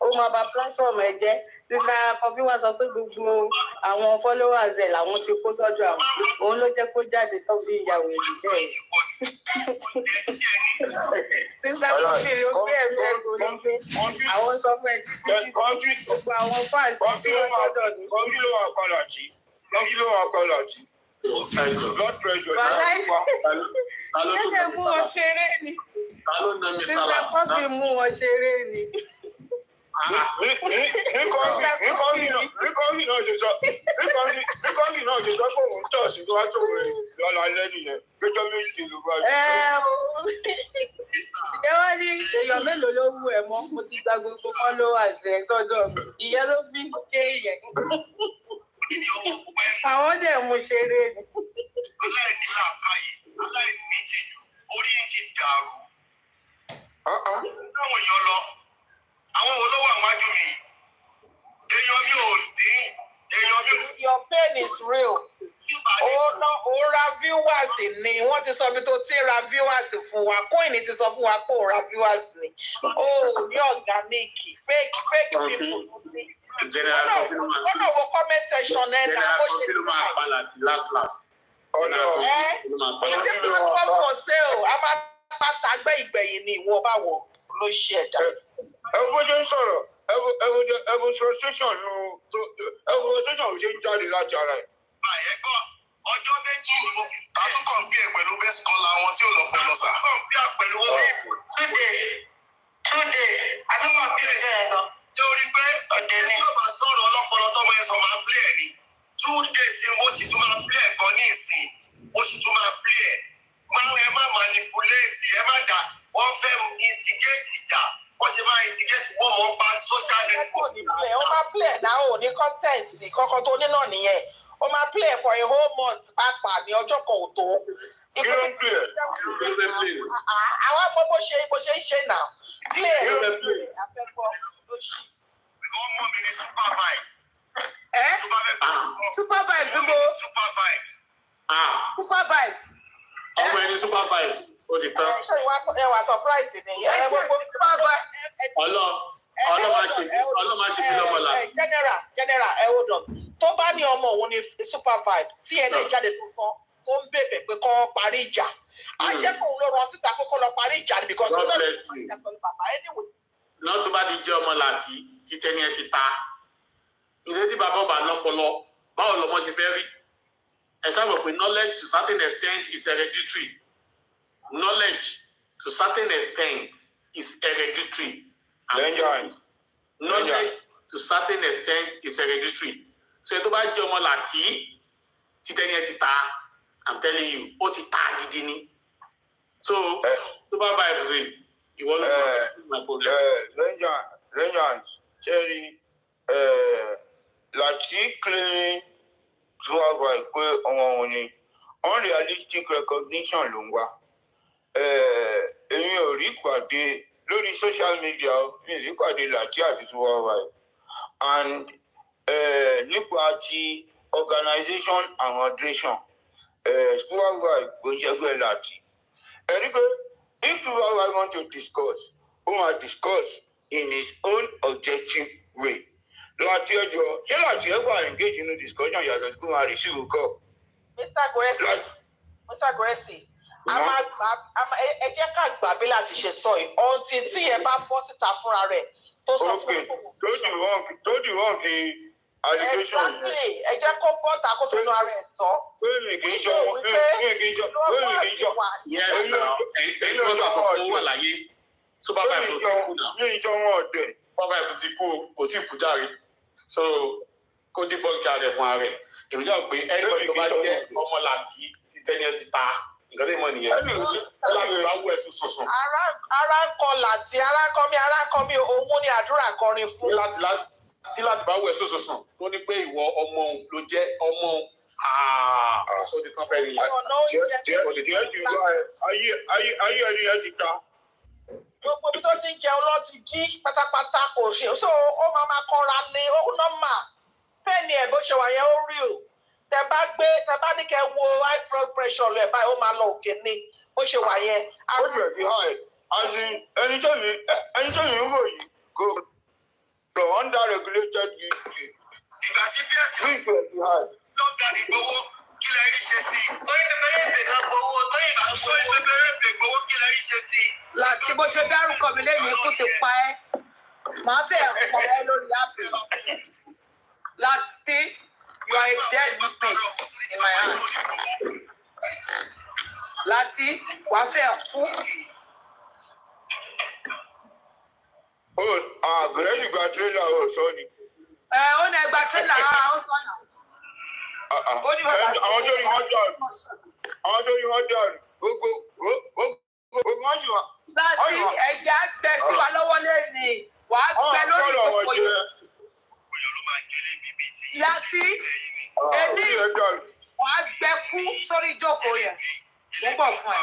Ó máa bà platform ẹ jẹ́. Sísá kọfí wá sọ pé gbogbo àwọn followers ẹ̀ làwọn ti kó sọ́dọ̀ àwọn. Òun ló jẹ́ kó jáde tó fi ìyàwó ìlú bẹ́ẹ̀. Sísá kọfí ló gbé ẹ̀rí ẹ̀rọ ní pé àwọn sọ pé títí gbogbo àwọn fans tí wọ́n sọ́dọ̀ ní. Kọ́ńtì ló wà kọlà jí. blood pressure. Ṣé mú wọn ṣeré ni? Sísè kọ́fì mú wọn ṣeré ni. Níkọ́ọ̀lì náà ṣe sọ pé òun tọ̀ sí tó wá tó rẹ̀ lọ́la lẹ́nu yẹn gbẹ́jọ́ méjì ló bá yẹ. Ìjẹ́ wọ́n ní èèyàn mélòó ló wù ẹ́ mọ́? Mo ti gba gbogbo followers ẹ̀ sọ́dọ̀ mi. Ìyẹn ló fi ké yẹn. Àwọn dẹ̀ mú ṣeré ni. Aláìní làákàyè, aláìní tìjú, orí ti dàrú. Táwọn èèyàn lọ, àwọn wo ló wà wájú mi? Èèyàn mi ò dín, èèyàn mi ò. Your pain is real. Ó ra viewers ni wọ́n ti sọ bí tó ti ra viewers fún wa Coin ti sọ fún wa pé ó ra viewers ni ó ní organic fake people. Wọ́n wo comment section ẹ̀ náà bó ṣe ní last. It is platform for sale. A máa pàtà gbẹ́ ìgbẹ̀yìn ni ìwọ bá wọ̀ ló ṣe ẹ̀dá. Ẹ̀wọ̀n ń sọ̀rọ̀ ẹ̀wọ̀n frustration ló ṣe ń jáde láti ara ẹ̀. Ẹ̀gbọ́n ọjọ́ méjì ni mo fi àtúnkọ̀ bí ẹ̀ pẹ̀lú best caller wọn tí ò lọ pọ̀ lọ sà. Àtúnkọ̀ bí ẹ̀ pẹ̀lú 2 days àtúnkọ̀ bí ẹ̀ lọ. Ṣé o rí pé ọ̀dẹ̀ ni ọba sọ̀rọ̀ ọlọ́pọlọ tọ́mọ ẹ̀ sọ máa play ẹ̀ ni 2 days ni mo ti tún máa play ẹ̀ kan ní ìsìn mo sì tún máa play ẹ̀. Máa ẹ má manipulate ẹ má dà wọ́n fẹ́ instigate ìjà wọ́n ṣe máa instigate wọ́n mọ̀ pa social network. Ó máa play náà ò ní content kọ́kọ́ tó ní náà nìyẹn. Ó máa play for a whole month pàápàá ní ọjọ́ kan ò tó. Àwọn ọmọ bó ṣe ń ṣe náà. Play afẹ́fọ́ lóṣù. Ọmọ mi ni super vibes. Super vibes níbo? Super vibes. Super vibes. Ọmọ ẹni super vibes ó ti tán. Ṣé ìwà surprise ni? Gbogbo super vibes. Ọlọ́mà ṣe bí lọ́mọ là. General hold on. Tó bá ní ọmọ òun ni super vibe tí ẹ lè jáde tó kọ́ tó ń bèbè pé kọ́ parí ìjà. Á jẹ́ kó òun ló rọ síta pé kó lọ parí ìjà ni because ó lọ́ọ́ lè fún ìjà pẹ̀lú bàbá anyways. Náà tó bá di jẹ́ ọmọ làtí tí tẹ́ni ẹ ti ta. Ilé tí bàbá ọba lọ́pọlọ báwo lọmọ ṣe fẹ́ rí? Ẹ sábà pé knowledge to certain extent is hereditary. Knowledge to certain extent is hereditary. Knowledge to certain extent is hereditary. So tó bá jẹ́ ọmọ làtí tí tẹ́ni ẹ ti ta, I'm telling you, ó ti ta gidi ni. So super vibes rè ìwọ ló my problem. Legend Cherry Lati claiming to have like unrealistic recognition ló ń wá. Èmi ò rí pàdé lórí social media mi rí pàdé Lati àti Supervibe and nípa ti organization and moderation Supervibe kò jẹ́gbẹ́ Lati. Ẹ rí pé if Supervibe want to discuss ó máa discuss in his own objective way. Lati ẹjọ́ ṣé Lati ẹ wà engage in discussion yàtọ̀ sí kó máa rí síwò kọ́. Mr. Gracie, ẹ jẹ́ ká gbà bí láti ṣe sọ yìí ọtí tí ẹ bá bọ́ síta fúnra rẹ̀ tó sọ fún mi. Tó di wọ́n fi allegation. Ẹ jẹ́ kó bọ́ ta kó fínú ara ẹ̀ sọ. Yes, ẹ̀yin tó sọ fún owó àlàyé Supervibe ló ti kú náà. Ní ìjọ wọn ọ̀dẹ̀. Supervibe ti kú kò tí kú járe. So kó dìbò jáde fún ara rẹ̀. Èmi jẹ́ pé ẹgbẹ́ tó bá jẹ́ ọmọ Lati tí tẹ́ni ẹ ti ta nǹkan tí mo nìyẹn. Láti bá wú ẹ̀sùn sọ̀sùn. Ara ń kọ Lati, ara ń kọ́ mi òun ni àdúrà kọrin fún. Tí láti bá wú ẹ̀sùn sọ̀sùn tó ní pé ìwọ ọmọ òun ló jẹ́ ọmọ òun. Ó ti kán fẹ́ rí yẹn. Ayé ẹni ẹ ti ta. Gbogbo ibi tó ti ń jẹun lọ ti jí pátápátá kò ṣe so ó máa kọ́ra ní ó nọ́mà bẹ́ẹ̀ni ẹ̀ bó ṣe wà yẹn ó rí o tẹ bá ní kẹ wo high blood pressure rẹ̀ báyìí ó máa lọ òkè ní bó ṣe wà yẹn. Ó bẹ̀rẹ̀ sí high ẹni tó mi ń wò yìí kò lọ under regulated use. Ìgbà tí bíẹ̀sì ló gba ìgbowó kí lẹ rí ṣe sí. Tóyin pẹpẹrẹ ìpè kan gbowó Tóyin pẹpẹrẹ ìpè gbowó kí lẹ rí ṣe sí. Láti bó ṣe dárúkọ mi lẹ́yìn ikú ti pa ẹ́ màá fẹ́ ẹ̀kọ́ ẹ lórí ápì Láti You are a dead witness in my hand. Láti wàá fẹ́ kú. Gẹ̀rẹ́sì gba tírélà ò sọ ni. Ó ní ẹgbàá tírélà ó sọ náà. Àwọn tó ní wọ́n dàrú. Àwọn tó ní wọ́n dàrú. Gbogbo wọ́n sì wà. Láti ẹ̀jẹ̀ á gbẹ sí wa lọ́wọ́ lẹ́ni. Wàá gbẹ lórí ìjókòó yìí. Láti ẹni wàá gbẹ kú sórí ìjókòó yẹn. Mo bọ̀ fún ẹ.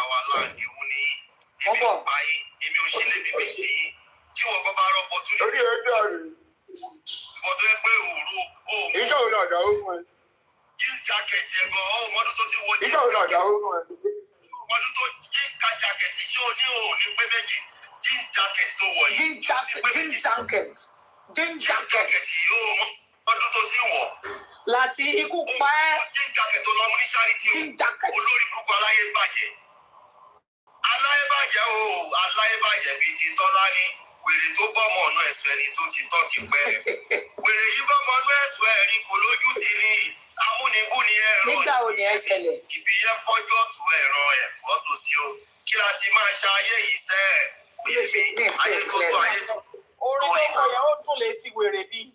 Mo bọ̀. Èmi ò ṣe lè bíbí tí wọ́n bá rọ́pò tún lè. Lórí ẹ̀ dàrú. Ìwọ́n tó yẹ pé òru. Ìjọ òun náà dáwó fún ẹ. Jeans jacket yẹn gan ọmọdún tó ti wọ jeans. Ìjọ òun náà dáwó fún ẹ. Ọmọdún tó jeans jacket ṣé o ní òní pé méjì jeans jacket tó wọ̀ yìí. Jean jacket. Jeans jacket yìí ọmọdún tó ti wọ̀. Láti ikú pa ẹ́. Jeans jacket tó lọ mú ní charity o. Jean jacket. Olórí burúkú aláyé bàjẹ́. Aláyé bàjẹ́ o aláyé bàjẹ́ bíi ti Tọ́lá ní. Wèrè tó bọ́mọ ọ̀nà ẹ̀sùn ẹni tó ti tọ́ ti pẹ́. Wèrè yìí bọ́mọ ọ̀nà ẹ̀sùn ẹ̀rí kò lójú ti rí. Amúnibúni ẹ̀rọ. Nígbà wo ni ẹ ṣẹlẹ̀? Ibi yẹn fọ́jọ́ tu ẹ̀rọ ẹ̀fọ́ tó sí o. Kí la ti máa ṣe ayé yìí sẹ́ ẹ̀? Kò yẹ mi. Ayé tó tó ayé tó. Orin tó kọ yẹn ó dùn létí wèrè bíi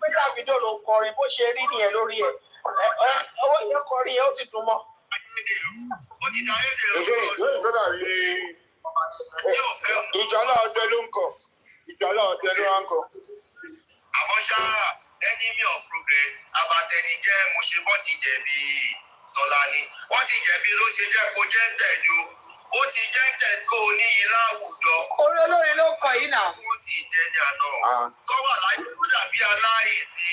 pé Davido ló kọrin bó ṣe rí nìyẹn lórí ẹ̀. Owó yẹn kọrin yẹn ó ti dùn mọ́. Ó ti dá ayé dèrò. Ìjọba rí ìjàlá ọdẹ ló ń kọ. Ìjàlá ọdẹ ló ń kọ. Àmọ́ ṣá enemy of progress abatẹnijẹ́ mo ṣe bọ́ ti jẹ̀bi Tọ́lá ni. Wọ́n ti jẹ̀bi ló ṣe jẹ́ kó jẹ́ ń tẹ̀lé o. Ó ti jẹ́ ń tẹ̀ kó ní ilá àwùjọ. Orin olórin ló kọ yìí náà. Wọ́n ti jẹ́jà náà. Tọ́wà láyé tó dàbí aláìsí.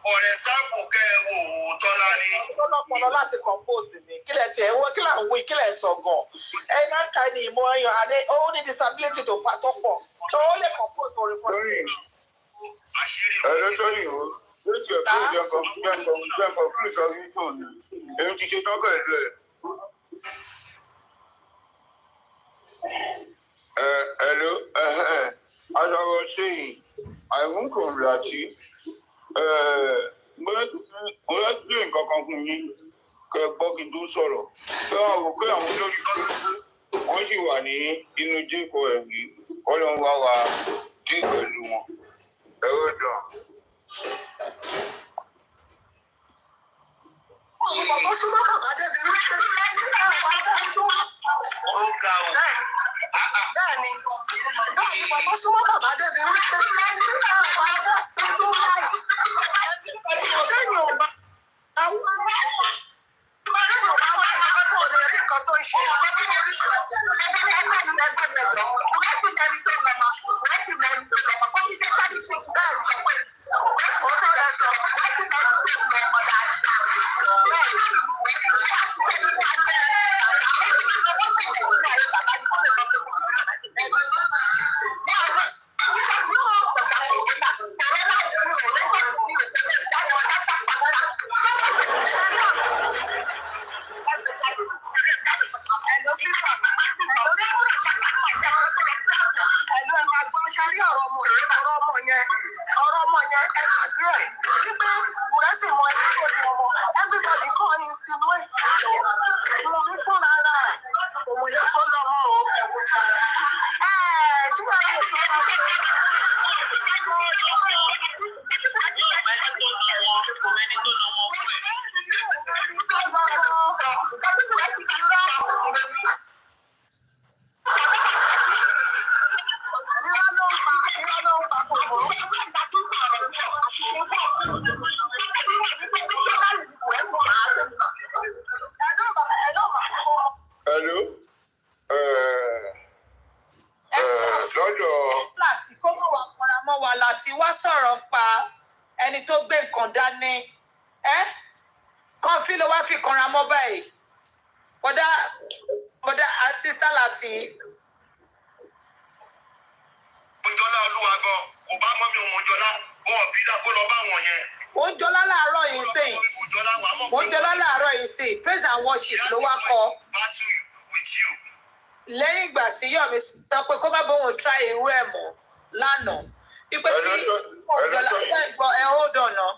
For example kẹ́ ẹ wò ó Tọ́lá ni. Ọlọ́pọ̀lọ́ láti compose ni. Kílẹ̀ tiẹ̀ wọ́n kílẹ̀ ń wí kílẹ̀ sọ gan. Ẹ náà ka ni ìmọ̀ ẹyàn àdé ó ní disability tó pa tó pọ̀. Tó ó lè compose orin fún mi. Ẹ̀rọ tó yìí ó ló ti ẹ̀kọ́ ìjọba fún ìsọ̀rí tó ní. Èyí ti ṣe tán pẹ̀lú ẹ̀. Hello, aṣọ́rọ̀ ṣéyìn, àìmúkùn láti mo lè gbé nǹkan kan fún yín kẹ́ gbọ́ kí n tó sọ̀rọ̀. Bẹ́ẹ̀ wá wò pé àwọn olórí wọ́n sì wà ní inú jíkọ̀ ẹ̀mí, Ọlọ́run wá wa dí pẹ̀lú wọn. Ẹ̀rọ dàn. Ó ga o. Bẹ́ẹ̀ni, bàbá súnmọ́ bàbá débi wípé sẹ́yìn ọba àwọn nǹkan tó ń ṣe. Láti wá sọ̀rọ̀ pa ẹni tó gbé nǹkan dání kan fi ló wá fi kanra mọ́ báyìí bọ́dá artista láti. Mojọ́lá olúwa gan kò bá mọ́ mi Mojọ́lá wọn bí dá kó lọ bá wọn yẹn. Ó ń jọlá láàárọ̀ yìí sìn. Ó ń jọlá láàárọ̀ yìí sìn. Praise and worship ló wá kọ. Lẹ́yìn ìgbà tí Yọ̀mí sọ pé kó má bóun try irú ẹ̀ mọ́ lánàá. Ipe tí ọ̀dọ́là ṣe gbọ́ hold on náà.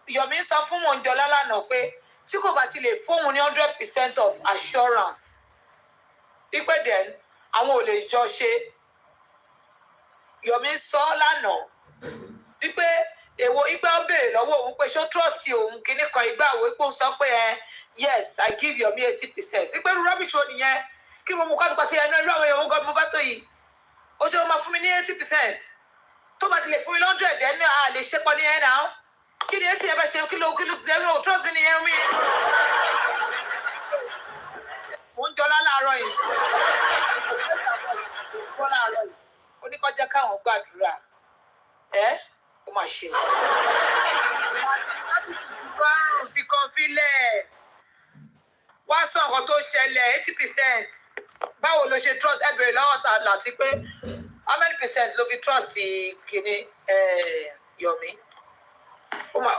Yomi sọ fún Monjola lánàá pé tí kò bá ti lè fóun ní 100% of assurance wípé then àwọn ò lè jọ ṣe. Yomi sọ lánàá wípé èwo ìgbà ó béèrè lọ́wọ́ òun pé ṣó trust òun kíní kan ìgbà wo pé ó sọ pé yes I give Yomi 80%. Wípé rubbish wo nìyẹn kí mo mú kátùpàtì ẹnu ẹlú àwọn èèyàn gan mo bá tó yìí ó ṣe máa fún mi ní 80%. Tó bá ti lè fún mi 100 ẹni a lè ṣe pọ̀ ní ẹ̀ náà kí ni etí ẹ bẹ ṣe kí ló lẹ́nu trust mi nìyẹn mi. Mo ń jọlá láàárọ̀ yìí ó ní kó jẹ́ káwọn gbàdúrà ó mà ṣe. Fi kan fílẹ̀ wá sọ nǹkan tó ṣẹlẹ̀ 80%. Báwo ló ṣe trust ẹ bèrè lọ́wọ́ ta láti pé how many percent ló fi trust kìíní Yomi?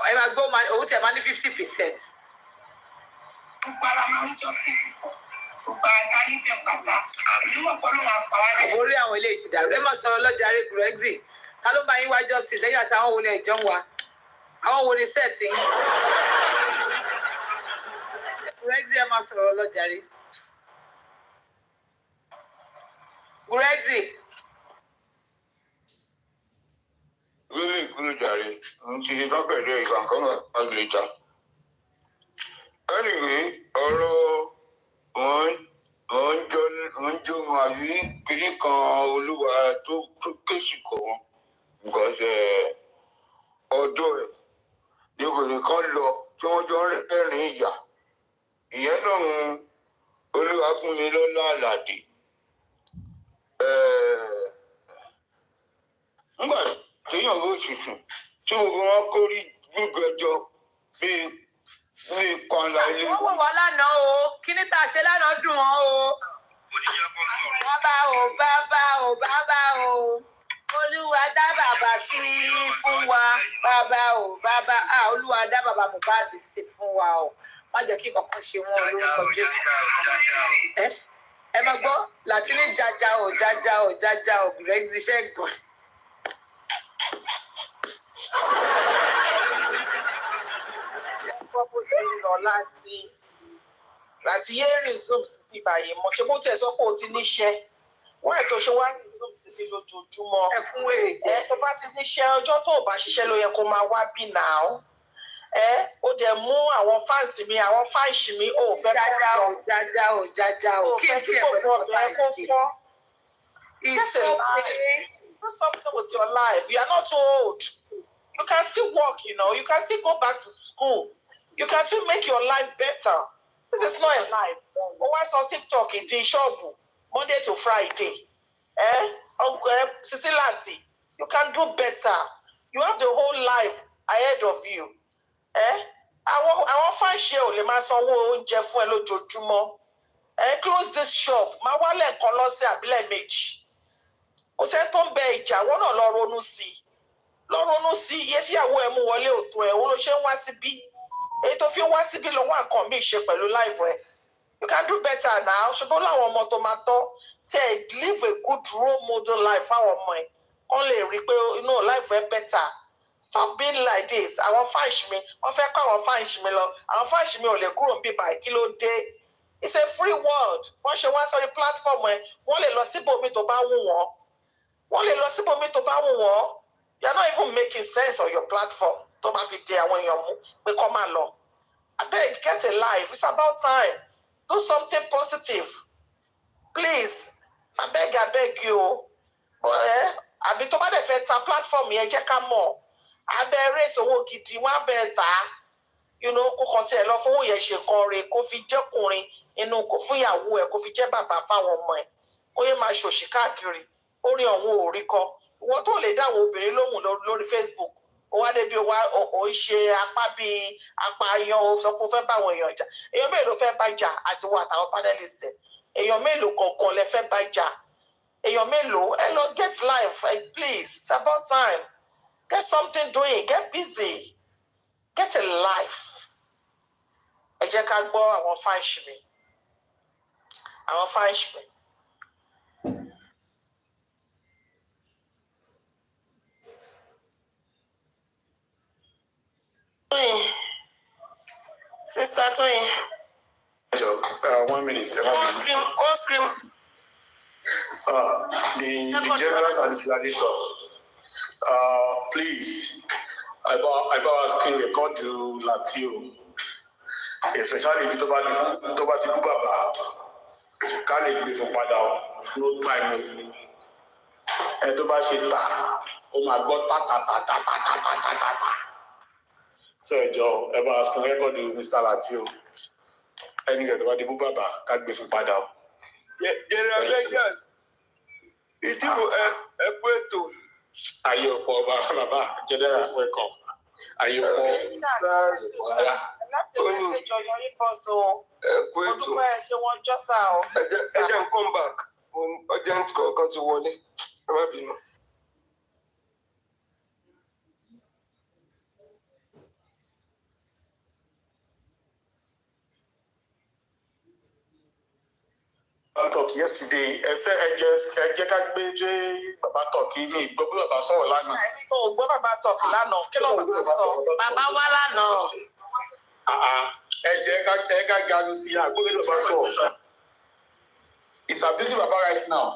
Ẹ máa gbọ́ òun tẹ̀ máa ní 50%. Gbogbo ara máa ń jọ sí gbogbo àga nífẹ̀ẹ́ pátá àbí wọ́n pọ̀ ló máa pa wá lẹ́yìn. Orí àwọn eléyìí ti dàrú ẹ má sọ ọlọ́jà rẹ̀ Brexit ta ló bá yín wá justice lẹ́yìn àtàwọn wo lè jọ ń wa àwọn wo ni sẹ́ẹ̀tì yín. Brexit ẹ má sọ̀rọ̀ ọlọ́jà rẹ̀ Brexit. Really good, Jerry. She is not better. You can come back later. Anyway, wọ́n jó àbí kiri kan olúwa tó kéṣì kọ̀ wọ́n. Because ọjọ́ ẹ̀ ní obìnrin kan lọ tí wọ́n jọ rẹ́rìn ìyà. Ìyẹn náà olúwa fún mi lọ́lá àlàdé. Nígbà téèyàn ló ṣùṣù tí gbogbo wọn kórí gbígbẹjọ bíi kànlá ilé. Wọ́n wò wọ́n lánàá o kí ní tá a ṣe lánàá dùn wọ́n o. Bàbá o olúwa dá bàbá sí fún wa bàbá o olúwa dá bàbá Mohbad sí fún wa o má jẹ́ kí kankan ṣe wọ́n lórúkọ Jésù. Ẹ máa gbọ́ láti ní jájá o Brexit iṣẹ́ gbọ̀n. Bó ṣe ń lọ láti yé resume sí bíbá yìí mọ̀ ṣé bó tẹ̀ sọ pé o ti níṣẹ́ wọ́n ẹ̀ tó ṣe wá resume sí bí lójoojúmọ́. Ẹ fún wèrè. Tó bá ti níṣẹ́ ọjọ́ tó o bá ṣiṣẹ́ ló yẹ kó máa wá bí náà. Ó dẹ̀ mú àwọn fáǹsì mi àwọn fáǹsì mi ò fẹ́ kó lọ. Jájá o kí n tiẹ̀ pẹ̀lú ọ̀dọ́ ẹ kó fọ́. It's okay. Do something with your life. You are not too old. You can still work, you know. You can still go back to school. You can still make your life better. This is not a life. Ó wá sọ TikTok ìdí ṣọ́ọ̀bù Monday to Friday. Sisilanti, you can do better. You have the whole life ahead of you. Àwọn fáìṣẹ́ ò lè máa sanwó oúnjẹ fún ẹ lójoojúmọ́. Close this shop. Máa wálẹ̀ kan lọ́sẹ̀ àbílẹ̀ méjì. Kò sẹ́ni tó ń bẹ ìjà wọ́n náà lọ ronú sí iye tí ìyàwó ẹ mú wọlé òtò ẹ̀ wọ́n ló ṣe ń wá síbí èyí tó fi ń wá síbí lọ́wọ́ àkàn mí ṣe pẹ̀lú láìfọ̀ ẹ̀. You can do better now ṣùgbọ́n láwọn ọmọ tó máa tọ́ tí ẹ live a good role model life fáwọn ọmọ ẹ̀ wọ́n lè rí i pé inú láìfọ̀ ẹ̀ better. Stop being like this. Àwọn fáìsì mi wọ́n fẹ́ kọ́ àwọn fáìsì mi lọ àwọn fáìsì mi ò lè kúrò níbí báyìí kí ló dé. It's a free world. Wọ́n ṣe wá sórí platform ẹ̀ wọ́n lè lọ síbòmí tó bá wù wọ́n. You are not even making sense on your platform. Tó máa fi dé àwọn èèyàn mú pé kọ́ máa lọ. Abeg, get a life. It's about time. Do something positive. Please. Abeg you. Àbí tó bá dẹ̀ fẹ́ ta platform yẹn jẹ́ ká mọ̀. Abẹ́ raise owó gidi wọ́n abẹ́ ta. Kó kàn tiẹ̀ lọ fowó yẹn ṣe kan re kó fi jẹ́kùnrin inú kò fún ìyàwó ẹ̀ kó fi jẹ́ bàbá fáwọn ọmọ ẹ̀. Kó yẹ máa ṣòṣì káàkiri. Orí ọ̀hún ò rí kọ́. Ìwọ tó lè dáwọn obìnrin lóhùn lórí Facebook. Ó wá débi ó ṣe apá bíi apá yan ó sọ pé ó fẹ́ bá àwọn èèyàn jà. Èèyàn mélòó fẹ́ bá jà àti wọ àtàwọn panelist ẹ̀. Èèyàn mélòó kọ̀ọ̀kan lẹ fẹ́ bá jà. Èèyàn mélòó ẹ lọ get life please. It's about time. Get something doing. Get busy. Get a life. Ẹ jẹ́ ká gbọ́ àwọn fáìsì mi. Sister Toyin. 1 minute. One scream. The generals and the gladiator. Please, about asking record to Latio, especially if Toba Baba, can it be for Padao? No time. And Toba Shita, oh my God, ta. So, Joe, about asking record to Mr. Latio. And you get about the Baba, can't be for Padao. General Vegas, it's a to. Are you poor Baba? General, welcome. Are you poor? Come back. Urgent call to Wally. Talk yesterday. I said I just gbé Baba talk ní gbọ́ bí Baba sọ̀rọ̀ lánàá. Gbọ́ bàbá talk lánàá. Kí ló bàbá sọ? Bàbá wá lánàá. Ẹ ká ganu sí àgbóyè Baba sọ. It's abusing Baba right now.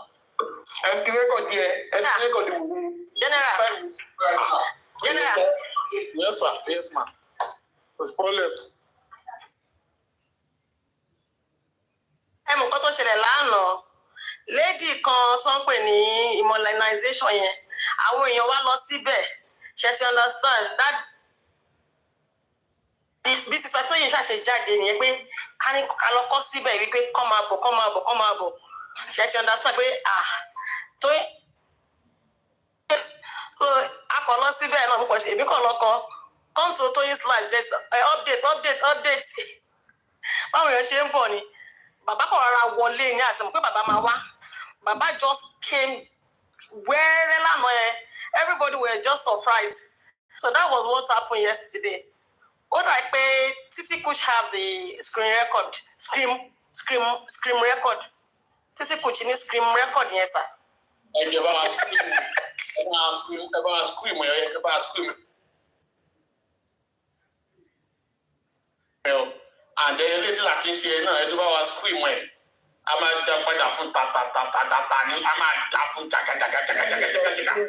Ẹ̀sìn rékọ̀dì wù. General. Yes sir, yes ma. There's problem. Ẹ mọ̀ nǹkan tó ṣẹlẹ̀ lánàá. Lady kan tó ń pè ní immunization yẹn. Àwọn èèyàn wá lọ síbẹ̀. Ṣé ti understand? That bí sísá tó yìí ṣàṣe jáde nìyẹn pé ká lọ kọ́ síbẹ̀ wípé kọ́ máa bọ̀. Ṣé ti understand pé tó so a kọ̀ lọ síbẹ̀ náà mo kọ̀ ṣe èmi kọ̀ lọ́kọ̀ come to Toyin's live there's update. Báwo yẹn ṣe ń bọ̀ ni? Bàbá kọ̀ rárá wọlé ní àti mọ̀ pé bàbá máa wá. Bàbá just came wẹ́rẹ́ lánàá yẹn. Everybody were just surprised. So that was what happened yesterday. Ó dà pé Titi Kuch have the screen record. Scream record. Titi Kuch ní scream record yẹn sà. Ẹ bá wa scream. And then little láti ṣe náà ẹ tó bá wa scream ẹ̀. A máa dá padà fún ta ní a máa dá fún jagajaga.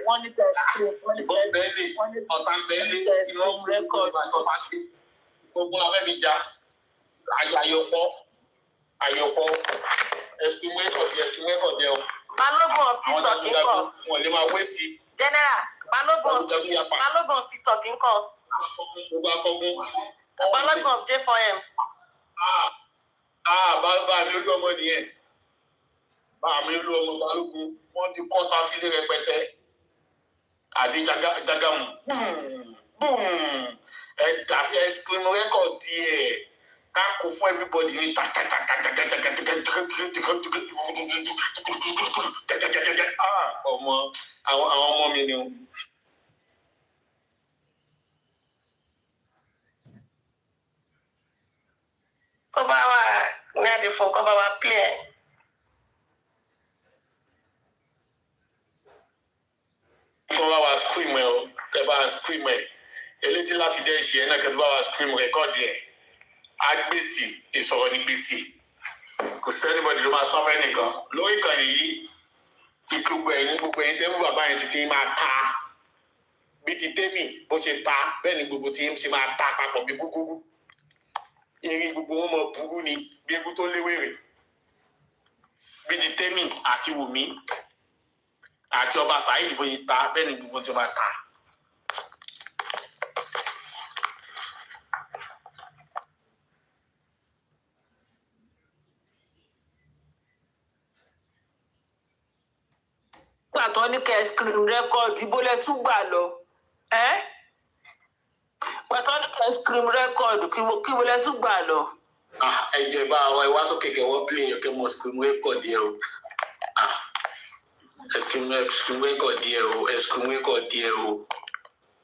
Wọ́n ní tẹ̀sí. Ìbọn bẹ́ẹ̀lì, ọ̀tá bẹ́ẹ̀lì, ìwọ̀n rẹ́kọ̀dì tó bá ṣe. Gbogbo abẹ́bíjà, àyọ̀pọ̀, ẹ̀sìnkúmẹ́kọ̀dì ẹ̀. Balógun of TikTok ń kọ́. Wọ́n lè máa wé sí. General, Balógun of TikTok ń kọ́. Balógun of J4M. Bàbá mi olú ọmọ nìyẹn. Bàbá mi olú ọmọ Balógun. Wọ́n ti kọ́ta sílé rẹpẹtẹ. Àti jagamu. Ẹ dàbí ẹ̀sìnkúmù rẹ́kọ̀dì ẹ̀. Ká kó fún everybody ní ọmọ àwọn ọmọ mi ni o. Kọ́ bá wà ní àdìfún kọ́ bá wà play ẹ̀. Kọ́ bá wa scream ẹ̀ o, kẹ́ bá wa scream ẹ̀. Elétí láti dẹ́ ìṣe ẹ̀ náà kẹ́ bá wa scream rẹ́kọ̀dì ẹ̀. Agbèsì ìsọ̀rọ̀ ní gbèsè. Kò sẹ́nibọ̀dì ló máa sọ fẹ́ nìkan. Lórí ìkànnì yìí ti gbogbo ẹ̀yin tẹ́mú bàbá yẹn títí máa ta. Bí ti tẹ́mì bó ṣe ta bẹ́ẹ̀ ni gbogbo tí ṣe máa ta papọ̀ bí gúgúrú. Irin gbogbo wọn mọ burú ni bí egun tó léwèrè. Bí ti tẹ́mì àti Wùmí àti ọba Saheed bó ṣe ta bẹ́ẹ̀ ni gbogbo tí ó máa ta. Pàtó ní kẹ́ screen record ibo lẹ tún gbà lọ. Pàtó ní kẹ́ screen record kí ibo lẹ tún gbà lọ. Ẹ jẹ́ bá wa ẹ wá sókè kẹ́ wọ́n play yẹn kẹ́ mọ screen record yẹn o. Screen record yẹn o.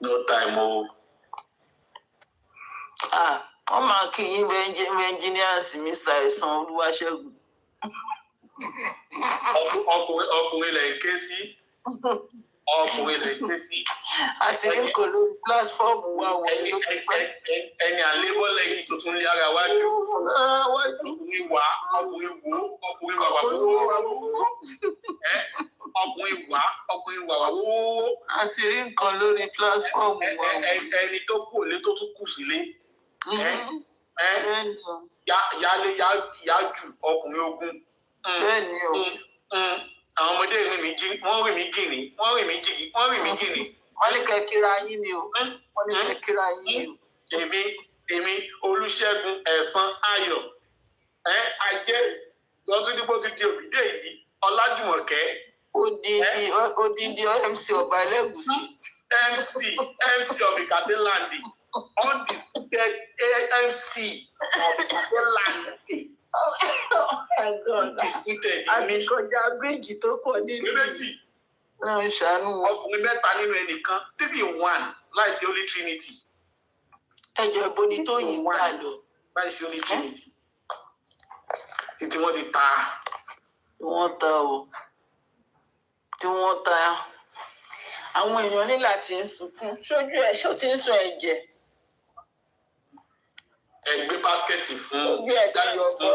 No time o. Wọ́n máa kí yín bẹ́ẹ̀ engineers Mr. Ẹ̀sán Olúwaṣẹ́gun. Ọkùnrin lẹ́yìn ké sí. ọkùnrin lè gbé sí. àti ní kò lórí pílátífọ́ọ̀mù wa wọ̀ ẹni àlébọ́ lẹ́yìn tó tún lé ara wájú. ọkùnrin wà ọkùnrin wò ọkùnrin wà wà wò. ọkùnrin wà wà wò. àti rí nǹkan lórí pílátífọ́ọ̀mù wa wọ̀. ẹni tó kù lé tó tún kù sílé. yálé yájú ọkùnrin ogun. bẹ́ẹ̀ni o. àwọn ọmọdé rìn mí gìnì wọ́n ní kẹ́ kíra yín ni o. wọ́n ní kẹ́ kíra yín ni o. èmi Olúṣẹ́gun Ẹ̀san Ayọ̀ ajé lọ́túndínlẹ́gbò ti di Òbídé yìí Ọlájùmọ̀kẹ́. odindi MC Ọba Ẹlẹ́gùṣì. MC of Ikateland, undisputed MC of Ikateland. Undisputed. àfikọjá bíríìjì tó pọ̀ nínú. méjì. náà ń ṣàánú wọn. ọkùnrin mẹ́ta nínú ẹnìkan 3-in-1 láìsí Holy Trinity. ẹjọ ibo ni Tóyìn gbà lọ. láìsí Holy Trinity. títí wọ́n ti ta. tí wọ́n ta àwọn èèyàn ní láti ń sunkún ṣojú ẹ ṣó ti ń sun ẹ̀jẹ̀. ẹ gbé báskẹ̀tì fún. ojú ẹ̀ ti yọ̀bọ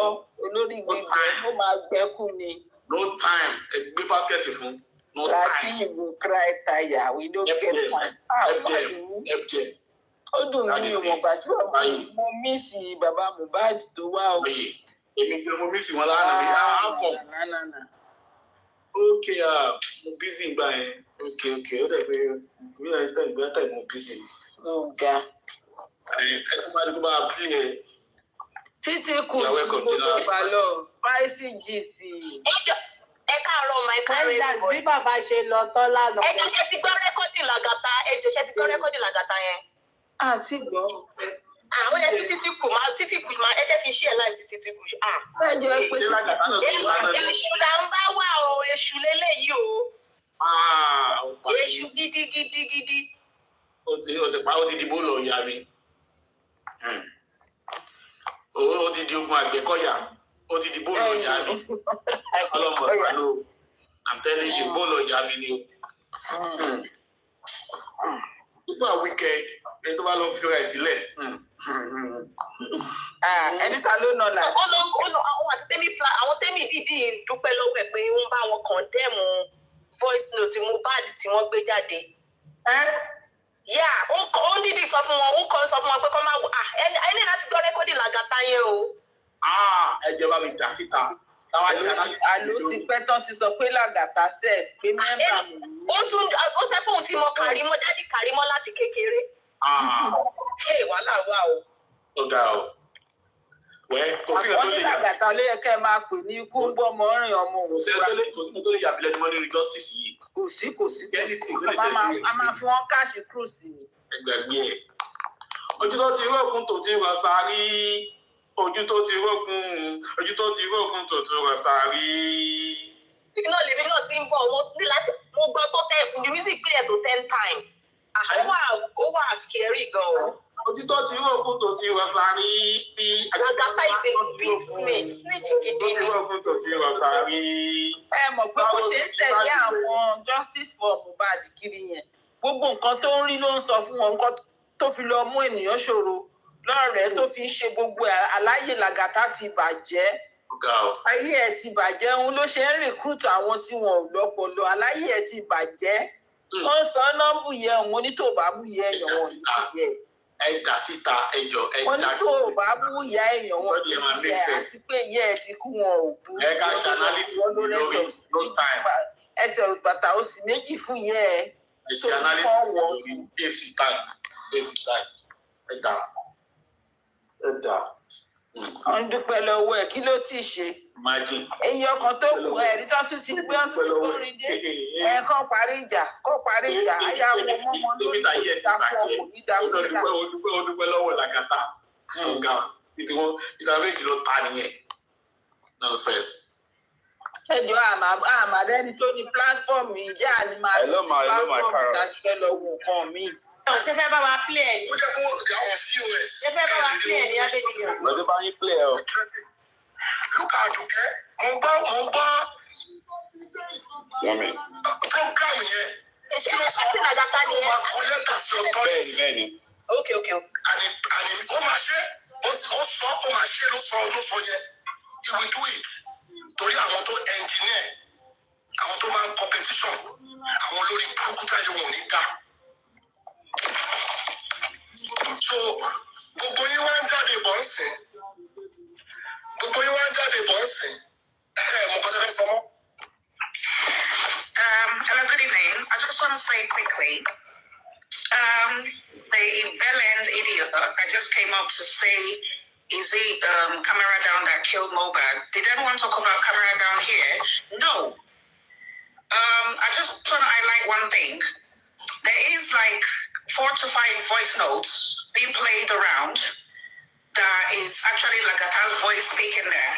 olórí gbígbẹ ó máa gbẹ́kú ni. no time ẹ gbé báskẹ̀tì fún. no time. láti ìwò cry tire we no get time. ó dùn mí ní ìwọ̀nba tí mo mísì bàbá Mohbad tó wá o. èmi jẹ́ mo mísì wọn lánàá mi àákọ̀. ok mo busy gbà yẹn ok ó dẹ̀ pé ìgbà tẹ̀ mo busy. ọ̀gá. títí kù sí gbogbo balọ̀ spicy gc. ẹ káàárọ̀ ọmọ ẹ káàárọ̀ ẹ̀dá bí bàbá ṣe lọ tán lánàá. ẹjọ ṣe ti gbọ́ rẹ́kọ́dì Lagata yẹn. àti gbọ́. àwọn yẹn títí kù máa ẹ jẹ́ kí n ṣí ẹ̀ láì sí títí kù. ẹjọ ẹ pé èṣù là ń bá wà o èṣù lélẹ́yìí o. èṣù gidigidi. ó ti dìbò lọ ìyá mi. ó ti di ogun Àgbẹ̀kọ̀yà ó ti di bóòlù ìyá mi. ọlọ́mọ ìpàlọ́ I'm telling you bóòlù ìyá mi ni o. people are wicked ẹni tó bá lọ fi ra ẹ̀ sílẹ̀. ẹni ta ló nà là. àwọn tẹ́mì dídì dúpẹ́ lọ́wọ́ ẹ̀ pé wọ́n bá wọn kọ̀ndẹ́mù voice note Mohbad tí wọ́n gbé jáde. ó dídì sọ fún wọn sọ fún wọn pé kọ́ máa wò ẹni láti gbọ́ rẹ́kọ́dì Lagata yẹn o. ẹ jẹ́ bá mi dà síta. àló ti pẹ́ tán ti sọ pé Lagata sẹ̀ pé mẹ́mbà mi. ó sẹ́ pé òun ti mọ Kàrímọ́ dádì Kàrímọ́ láti kékeré. wàhálà wà o. ó ga o. kò sí ìyàtọ̀ lè yà. Lagata ló yẹ kẹ́ ẹ máa pè ní ikú ń bọ́ ọmọ rìn ọmọ òun. kò sí ìyàtọ̀ lè yà bílẹ̀ ní wọ́n ní justice yìí. kò sí. a máa fún wọn káàdì cruise ni. ẹgbẹ̀gbẹ̀ ẹ̀. ojú tó ti rọ́ọ̀kùn tó ti rọ̀ sáárì. ojú tó ti rọ́ọ̀kùn tó ti rọ̀ sáárì. ibi náà lèmi náà ti ń bọ̀ wọ́n ní láti mo gbọ́ tó the music clear to 10 times. ó wà scary gan o. ojú tó ti rọ́ọ̀kùn tó ti rọ̀ sáárì. Lagata is a big snitch gidi ni. tó ti rọ́ọ̀kùn tó ti rọ̀ sáárì. ẹ mọ̀ pé bó ṣe ń tẹ̀lé àwọn justice for Mohbad kiri yẹn gbogbo nǹkan tó ń rí ló ń sọ fún wọn nǹkan tó fi lọ mú ènìyàn ṣòro lọ́rẹ̀ẹ́ tó fi ń ṣe gbogbo aláyè Lagata ti bàjẹ́ ayé ẹ̀ ti bàjẹ́ òun ló ṣe ń recruit àwọn tí wọn ò lọ́pọlọ aláyè ẹ̀ ti bàjẹ́ wọ́n sọ nọ́mbù yẹ òun onítòbá bú yẹ èèyàn wọn yẹ ẹ dà síta ẹjọ ẹ dà onítòbá bú yẹ èèyàn wọn yẹ àti pé yẹ ẹ ti kú wọn ò bú ẹ ká ṣe analysis lórí no time ẹsẹ̀ bàtà òsì méjì fún yẹ ẹ ṣe analysis lórí èsì time ẹ dà. wọ́n dúpẹ́ lọ́wọ́ ẹ̀ kí ló tí ì ṣe. èyí ọkàn tó kù ẹ̀rí tó tún sí pé wọ́n tún kórin dé kàn parí ìjà ayé àwọn ọmọ wọn lórí ìtàkùn ọkùnrin ìdásílẹ̀. ó dúpẹ́ lọ́wọ́ Lagata ìdá méjì ló ta nìyẹn nonsense. ẹjọ́ àmàdẹ́ni tó ní pílátífọ́ọ̀mù ìjà ni máa ní pílátífọ́ọ̀mù ìdásílẹ̀ lọ́wọ́ nǹkan míì. ṣe fẹ́ bá wa play ẹ̀ ní. ó jẹ́ kó confuse. ṣe fẹ́ bá wa play ẹ̀ ní abẹ́tìyàn. lọ́dún bá yín play ẹ o. lókà àdùkẹ́ mo gbọ́ program yẹn Ṣé Lagata ni ẹ? Bẹ́ẹ̀ni. Okay. ó máa ṣe ó sọ ó máa ṣe ló sọ yẹn he will do it torí àwọn tó engineer àwọn tó máa ń competition àwọn olórí burúkú táyé wọn ò ní dá so gbogbo yín wá ń jáde bọ̀ ń sìn mo kọ́ tẹ́lẹ̀ fọmọ́. Hello, good evening. I just want to say quickly, the Bellend idiot that just came up to say, is it Camera Down that killed Mohbad? Did anyone talk about Camera Down here? No. I just want to highlight one thing. There is like 4 to 5 voice notes being played around that is actually Lagata's voice speaking there.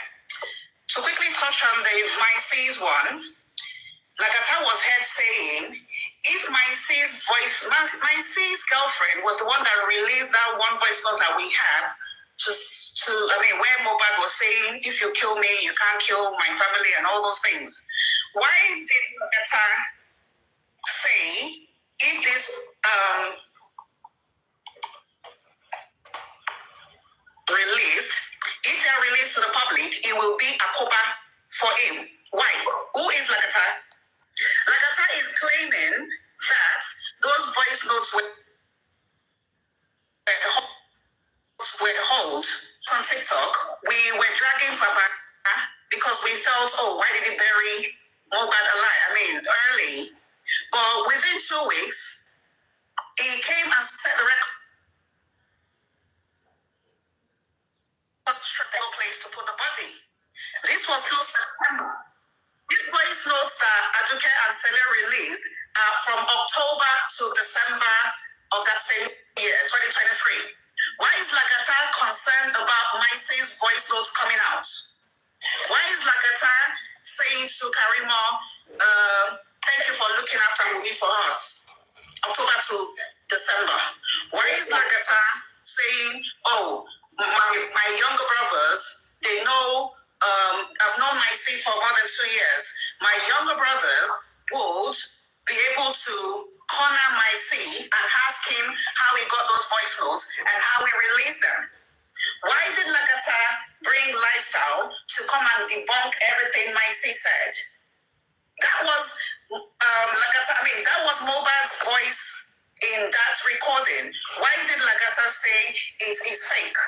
To quickly touch on the My C's one, Lagata was heard saying, if My C's girlfriend was the one that released that one voice note that we have, where Mohbad was saying, if you kill me, you can't kill my family and all those things. Why did Lagata say, if this if they are released to the public, it will be a cover for him? Why? Who is Lagata? Lagata is claiming that those voice notes were held on TikTok. We were dragging Papa because we felt, why did he bury Mohbad alive? Early. But within 2 weeks, he came and set the record. Place to put the body. This was still September. These voice notes that Aduke and Sele released are from October to December of that same year, 2023. Why is Lagata concerned about Maisei's voice notes coming out? Why is Lagata saying to Karimo, thank you for looking after movie for us, October to December? Why is Lagata saying, my younger brothers, they know, I've known my C for more than 2 years. My younger brother would be able to corner my C and ask him how he got those voice notes and how he released them. Why did Lagata bring Lifestyle to come and debunk everything my C said? That was that was Mohbad's voice in that recording. Why did Lagata say it is fake?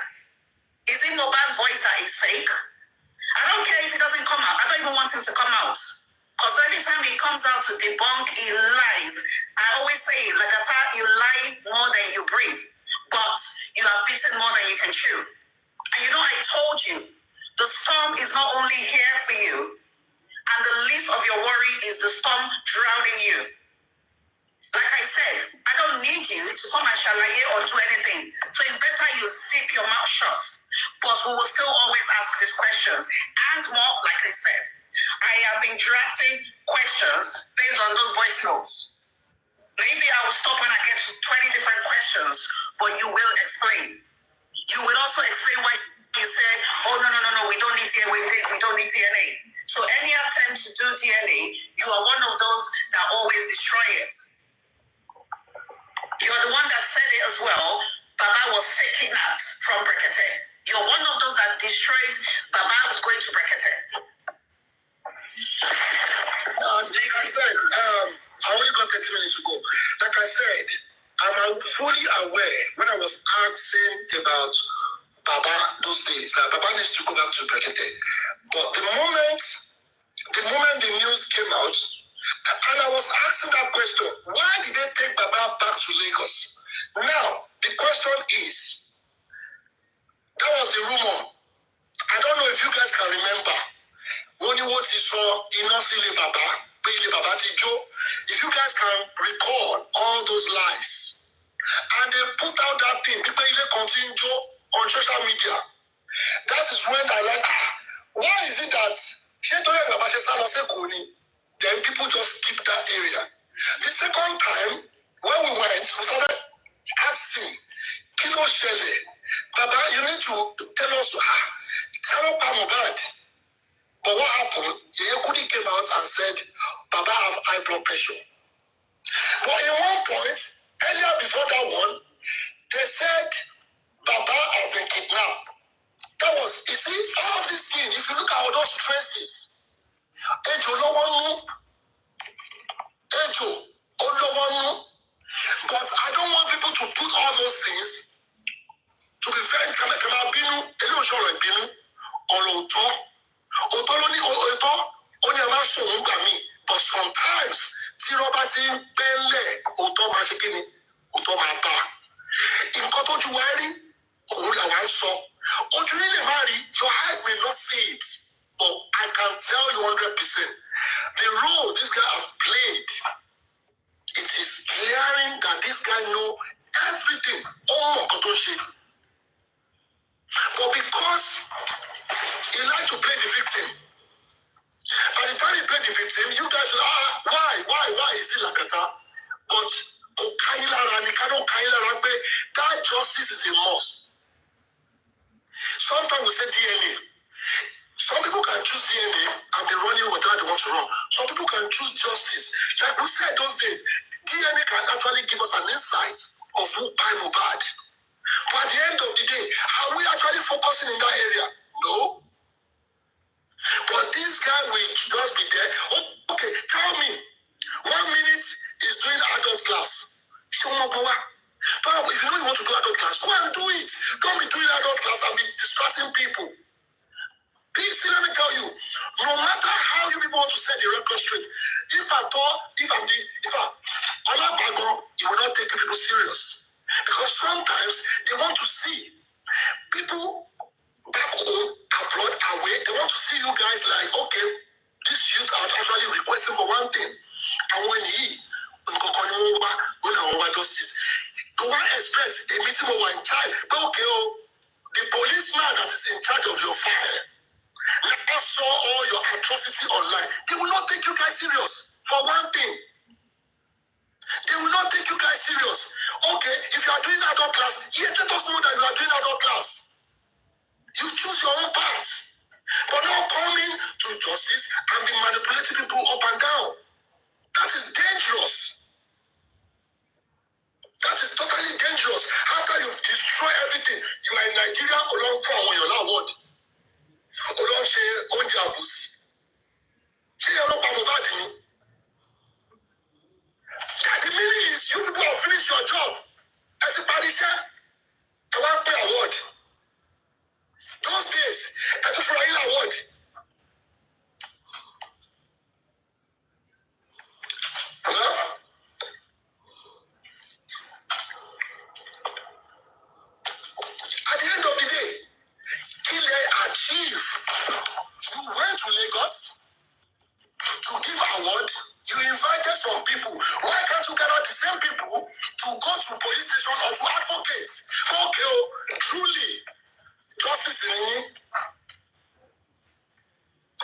Is it Mohbad's voice that is fake? I don't care if he doesn't come out. I don't even want him to come out. Because anytime he comes out to debunk, he lies. I always say, Lagata, you lie more than you breathe. But you have bitten more than you can chew. And I told you, the storm is not only here for you, and the least of your worry is the storm drowning you. Like I said, I don't need you to come and shalaye or do anything. So it's better you zip your mouth shut. But we will still always ask these questions. And more, like I said, I have been drafting questions based on those voice notes. Maybe I will stop when I get to 20 different questions, but you will explain. You will also explain why you said, no, we don't need DNA, we don't need DNA. So any attempt to do DNA, you are one of those that always destroy it. You're the one that said it as well. Baba was kidnapped from Brekete. You're one of those that destroyed Baba was going to Brekete. Like I said, I only got 30 minutes to go. Like I said, I'm fully aware when I was asking about Baba those days, that Baba needs to go back to Brekete. But the moment the news came out, and I was asking that question, why did they take Baba back to Lagos? Now, the question is, that was the rumor. I don't know if you guys can remember. When you want to saw Inosile Baba, Pele Baba Tijo, if you guys can recall all those lies, and they put out that thing, people continue on social media. That is when I like, why is it that then people just skip that area? The second time, when we went, we started asking, Kilo Shele, Baba, you need to tell us, tell Mohbad. But what happened? Yekudi came out and said, Baba have high blood pressure. this guy know everything. Oh, but because he liked to play the victim, and the time he played the victim, you guys will why is he Lagata? But that justice is a must. Sometimes we say DNA. Some people can choose DNA and be running whatever they want to run. Some people can choose justice. Like we said those days, DNA can actually give us an insight of who bad or bad. But at the end of the day, are we actually focusing in that area? No. But this guy will just be there. Oh, okay, tell me. 1 minute is doing adult class. But if you know you want to do adult class, go and do it. Don't be doing adult class and be distracting people. Please, let me tell you, no matter how you people want to set the record straight, if I'm you will not take people serious. Because sometimes they want to see people back home, abroad, away, they want to see you guys like, okay, this youth are actually requesting for one thing. And when justice, the one expects a meeting over in charge, but okay, the policeman that is in charge of your file, let us saw all your atrocity online. They will not take you guys serious for one thing. They will not take you guys serious. Okay, if you are doing adult class, yes, let us know that you are doing adult class. You choose your own path. But not coming to justice and be manipulating people up and down. That is dangerous. That is totally dangerous. After you've destroyed everything, you are in Nigeria along from your last word. Along say oúnjẹ àbùsí. Ṣé ọlọ́pàá Mohbad ni? That the meaning is you people have finished your job. Ẹ ti parí iṣẹ́. Ẹ wá pé award. Those days, ẹ tún fúnra yín award. At the end of the day, kí lẹ achieve? You went to Lagos to give award. You invited some people. Why can't you gather the same people to go to police station or to advocate? Okay, truly, justice in me,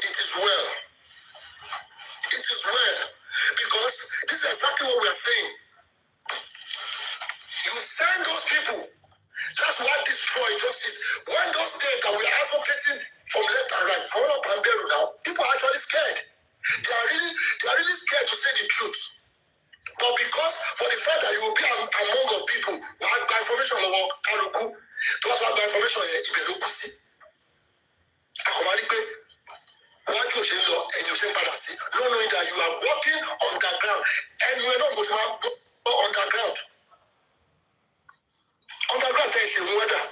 it is well. It is well. Because this is exactly what we are saying. You send those people. That's what destroyed justice. When those days that we are advocating from left and right, now, people are actually scared. They are really scared to say the truth. But because for the fact that you will be among the people who have the information about Kaluku, those who have the information here, Ibelukusi. Not knowing that you are working underground and you are not going to go underground. Underground is a weather.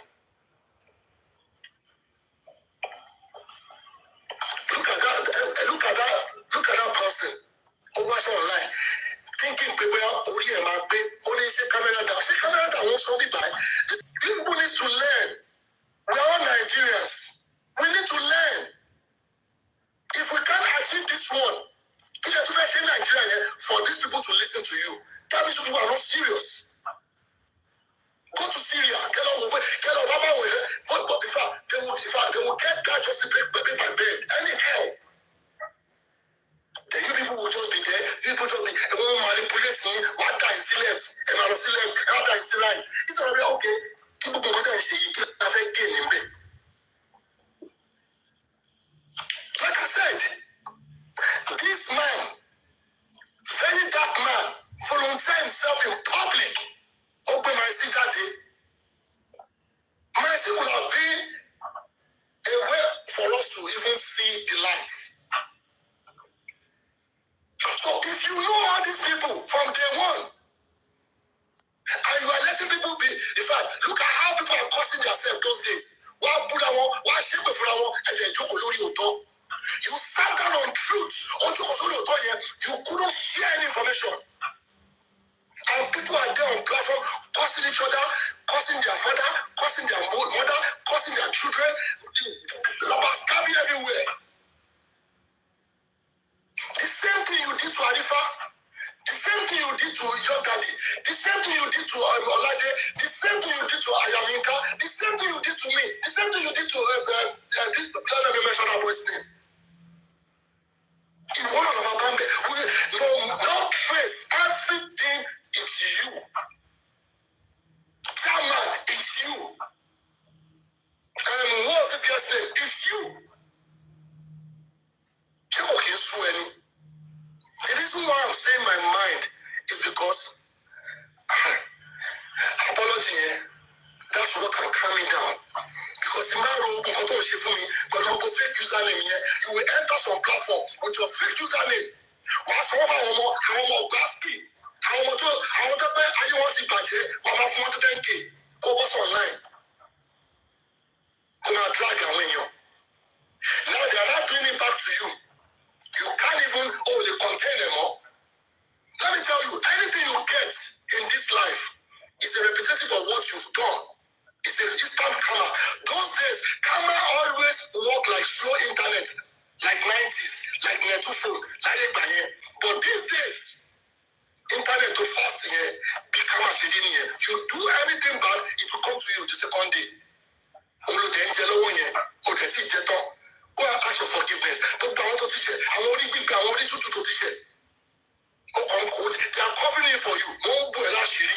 Look at that person over online. Thinking people are only say camera down. Say camera down won't solve it by. People need to learn. We are all Nigerians. We need to learn. If we can't achieve this one, Nigeria for these people to listen to you, that means people are not serious. Go to Syria, get on Baba way, but they will get that just to pay my bed. Anyhow. Then you people will just be there, you people just be manipulating, what guy is left, and I was left, what guy is right. It's already okay. People can go and say you can have a gain in bed. Like I said, this man, very dark man, volunteered himself in public. Open my seat that day. Mercy would have been a way for us to even see the light. So if you know all these people from day one, and you are letting people be, in fact, look at how people are causing themselves those days. Why put them on, why shape for them and then joke on. You sat down on truth, you couldn't share any information. And people are there on platform, cursing each other, cursing their father, cursing their mother, cursing their children, stabbing everywhere. The same thing you did to Arifa, the same thing you did to your daddy, the same thing you did to Olade, the same thing you did to Ayaminka, the same thing you did to me, the same thing you did to this, let me mention that boy's name. In one of our band, no trace, everything is you. Chairman, it's you. What was this guy's name? It's you. The reason why I'm saying my mind is because apology, that's what can calm me down. Because in my role, but you go fake username here, you will enter some platform with your fake username. While some of our basket, I want to budget, I'm not 10K. Go post online. Go and drag away you. Now they are not doing it back to you. You can't even they contain them all. Let me tell you, anything you get in this life is a representative of what you've done. It's an instant karma. Those days, karma always work like slow internet, like 90s, like Netufo, like Ebaye. But these days, internet to fast here, big karma shading here. You do anything bad, it will come to you the second day. Go and ask for forgiveness. But I want to teach it. I want to teach it. They are covering it for you. Won't do a last year.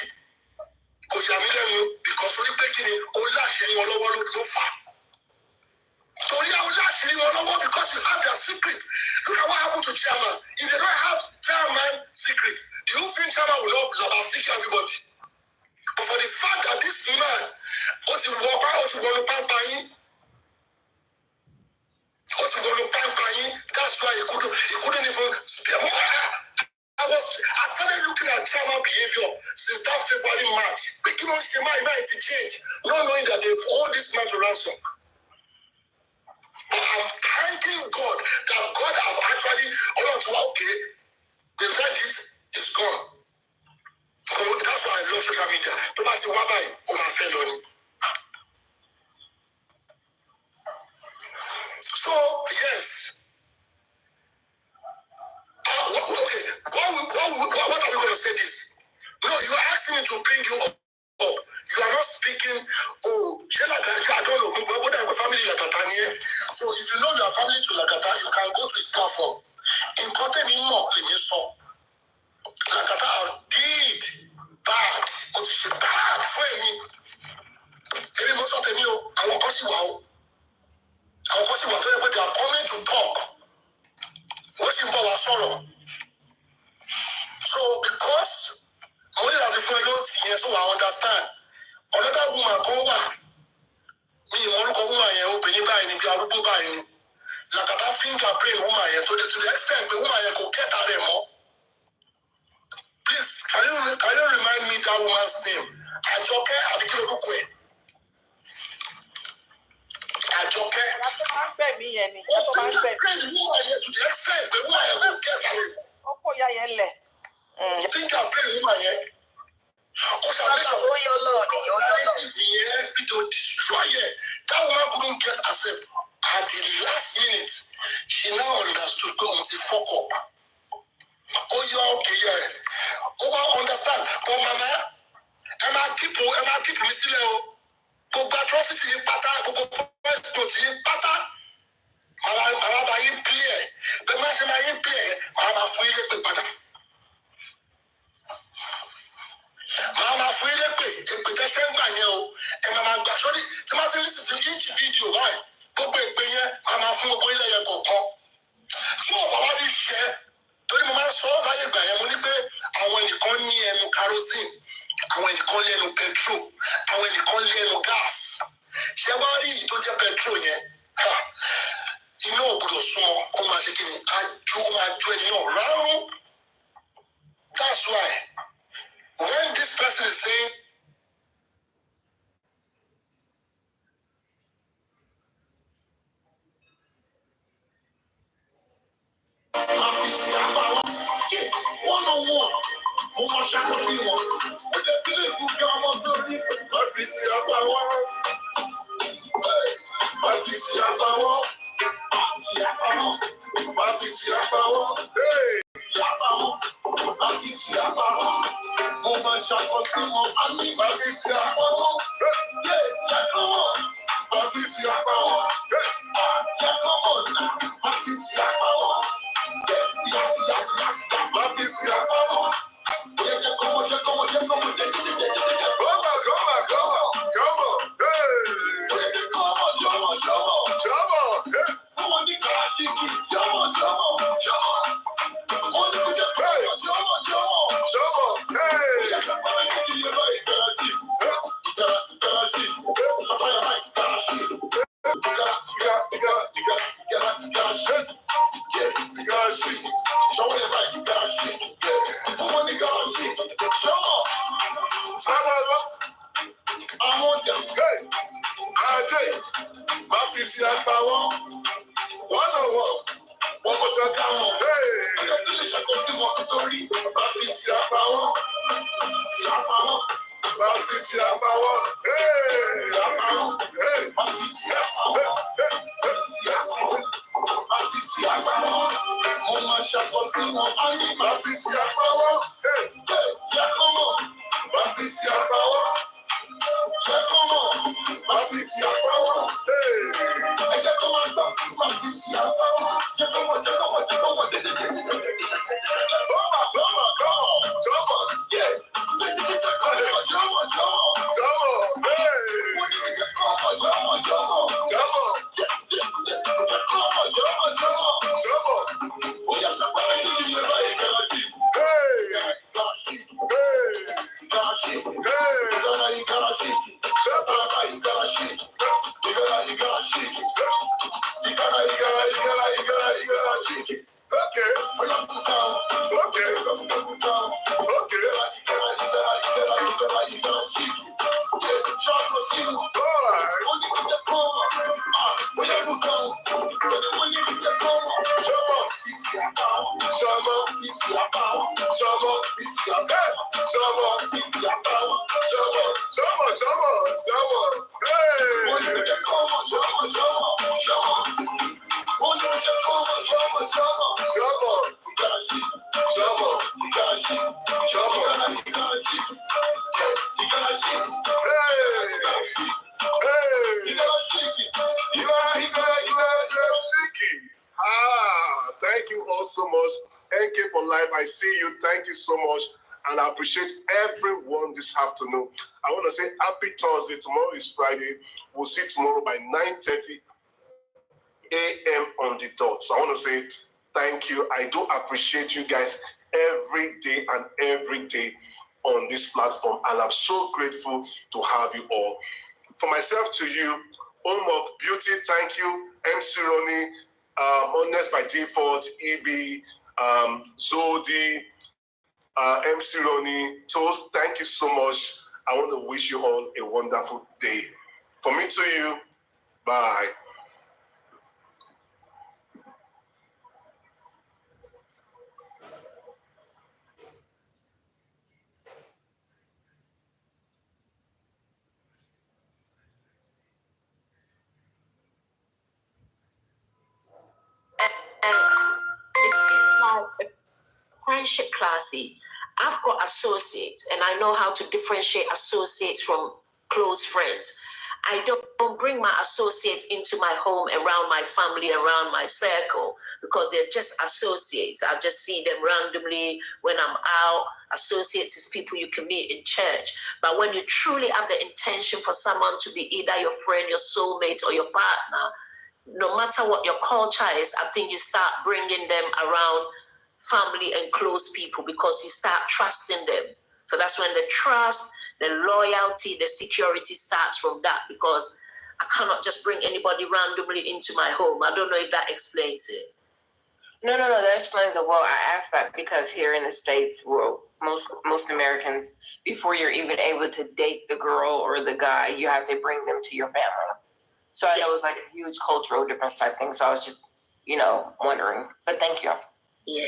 Because you are because only breaking it, only last year, all over the far. So you are last year, all over because you have their secret. Look at what happened to chairman. If they don't have chairman secret, do you think chairman will not seek everybody? But for the fact that this man, what you walk out, what you want to buy, that's why he couldn't even speak. I started looking at chairman behavior since that February, March. But you know, my mind to change, not knowing that they've hold this man to ransom. But I'm thanking God that God have actually, okay, the verdict is gone. So that's why I love social media. To pass the wabai on my fellow. So, yes. Okay, what are we going to say this? No, you are asking me to bring you up. You are not speaking, I don't know, what are family Lagata here? So if you know your family to Lagata, you can go to his platform. Important in more than you saw. Lagata did bad, but it's bad for me. Every most of them, I want to see wow. I want to see what they are coming to talk. What's in power sorrow? So because only as if I don't see, so I understand. Another woman go back. Me, one woman here, open it by any Biarubu by any. Lagata finger pray woman here to the extent the woman here go get at them more. Please, can you remind me that woman's name? Ajoke Abikilobukwe. Ajoke. Finger pray the woman here to the extent the woman here go get at them. Finger pray woman here. To destroy it. That woman couldn't get herself at the last minute. She now understood go and say fuck up. Oh, you're okay, yeah. Oh, I understand. But mama, am I keep me still? Go back atrocity in pattern, go first to in pattern. Mama, by him play. The man say my him play. Mama, free the pattern. Mama freely pay the same guy and Mama sorry, the matter is each video, right? But Mama from a go come. So about this share, don't Mama saw like by a money pay, and when you call me and kerosene, and when you call you petrol, and when you call you gas. Shabari to the petrol, you know, good small, come as a kid, and 2 round. That's why. When this person is saying, one-on-one, máa ṣàkọsí wọn, a ní máa fi sí apá wọn. Jẹ́ kọ́ wọn, máa fi sí apá wọn. Jẹ́ kọ́ wọn náà, máa fi sí apá wọn. Máa fi sí apá wọn. Jẹ́ kọ́ wọn, jẹ́ kọ́ wọn, jẹ́ kọ́ wọn, jẹ́ kọ́ wọn. Thank you all so much. NK for life, I see you. Thank you so much. And I appreciate everyone this afternoon. I want to say happy Thursday. Tomorrow is Friday. We'll see tomorrow by 9:30 a.m. on the dot. So I want to say thank you. I do appreciate you guys every day and every day on this platform. And I'm so grateful to have you all. For myself to you, Home of Beauty, thank you. MC Ronnie, Honest by Default, EB, Zodi, MC Ronnie, Toast, thank you so much. I want to wish you all a wonderful day. From me to you, bye. It's like friendship classy. I've got associates and I know how to differentiate associates from close friends. I don't bring my associates into my home, around my family, around my circle, because they're just associates. I just see them randomly when I'm out. Associates is people you can meet in church. But when you truly have the intention for someone to be either your friend, your soulmate, or your partner, no matter what your culture is, I think you start bringing them around family and close people because you start trusting them. So that's when the trust, the loyalty, the security starts from that, because I cannot just bring anybody randomly into my home. I don't know if that explains it. No, that explains it well. I asked that because here in the States, well, most Americans, before you're even able to date the girl or the guy, you have to bring them to your family. So I know it's like a huge cultural difference type thing. So I was just, wondering. But thank you. Yeah.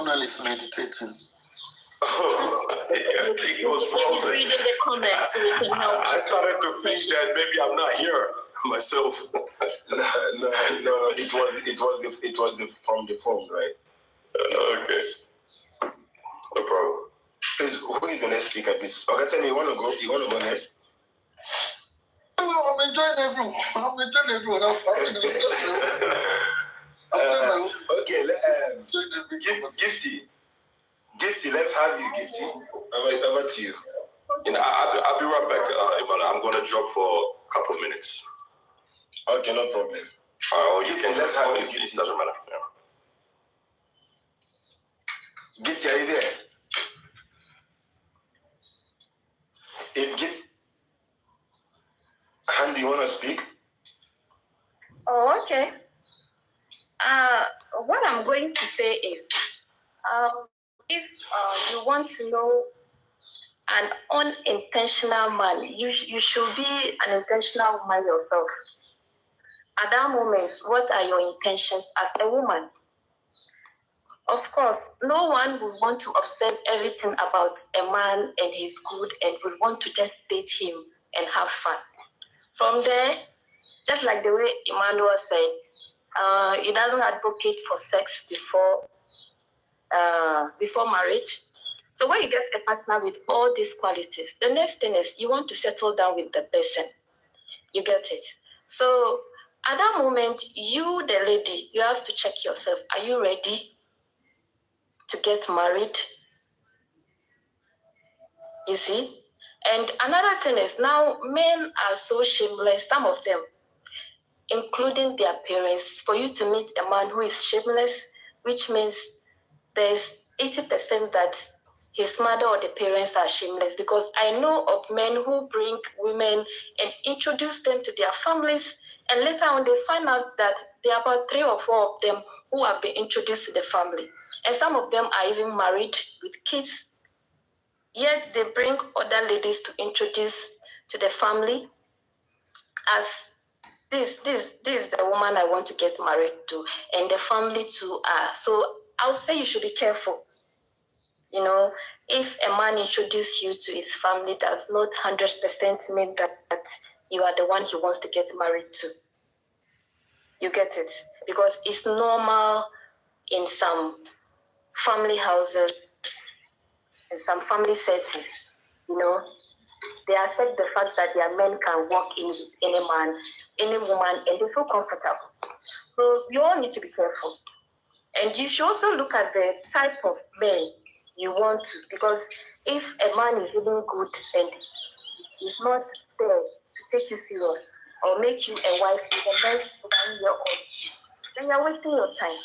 Emmanuel is meditating. I think he was frozen. Reading the comments so we can help. I started to think that maybe I'm not here myself. No. It was from the phone, right? Okay. No problem. Please, who is the next speaker, please? Okay, tell me, you want to go next? I'm enjoying everyone. I'm Okay, Gifty, let's have you, Gifty. Over to you. I'll be right back, Emmanuel. I'm going to drop for a couple of minutes. Okay, no problem. Or you can Let's have you, it Gifty. doesn't matter. Yeah. Gifty, are you there? Andy, you want to speak? Oh, okay. What I'm going to say is, if you want to know an unintentional man, you should be an intentional woman yourself. At that moment, what are your intentions as a woman? Of course, no one would want to observe everything about a man and his good and would want to just date him and have fun. From there, just like the way Emmanuel said, he doesn't advocate for sex before marriage. So when you get a partner with all these qualities, the next thing is you want to settle down with the person. You get it? So at that moment, you, the lady, you have to check yourself. Are you ready to get married? You see? And another thing is now men are so shameless, some of them, including their parents. For you to meet a man who is shameless, which means there's 80% that his mother or the parents are shameless, because I know of men who bring women and introduce them to their families, and later on they find out that there are about 3 or 4 of them who have been introduced to the family. And some of them are even married with kids. Yet they bring other ladies to introduce to the family as this is the woman I want to get married to, and the family too are. So I would say you should be careful. You know, if a man introduces you to his family, does not 100% mean that you are the one he wants to get married to. You get it? Because it's normal in some family houses, in some family settings, you know. They accept the fact that their men can walk in with any man, any woman, and they feel comfortable. So you all need to be careful. And you should also look at the type of men you want to, because if a man is even good and is not there to take you serious or make you a wife in the next 1 year or 2, then you're wasting your time.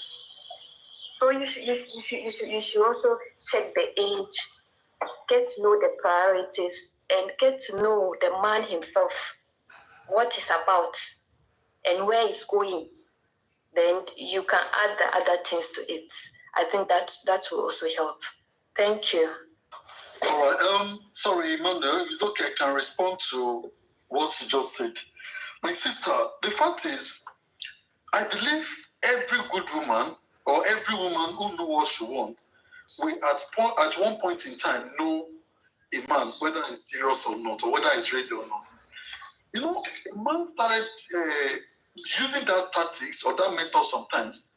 So you should also check the age, get to know the priorities, and get to know the man himself, what he's about, and where he's going. Then you can add the other things to it. I think that will also help. Thank you. All right. Sorry, Emmanuel, if it's okay, I can respond to what you just said. My sister, the fact is, I believe every good woman or every woman who knows what she wants will at one point in time know a man, whether he's serious or not, or whether he's ready or not. You know, a man started using that tactics or that method sometimes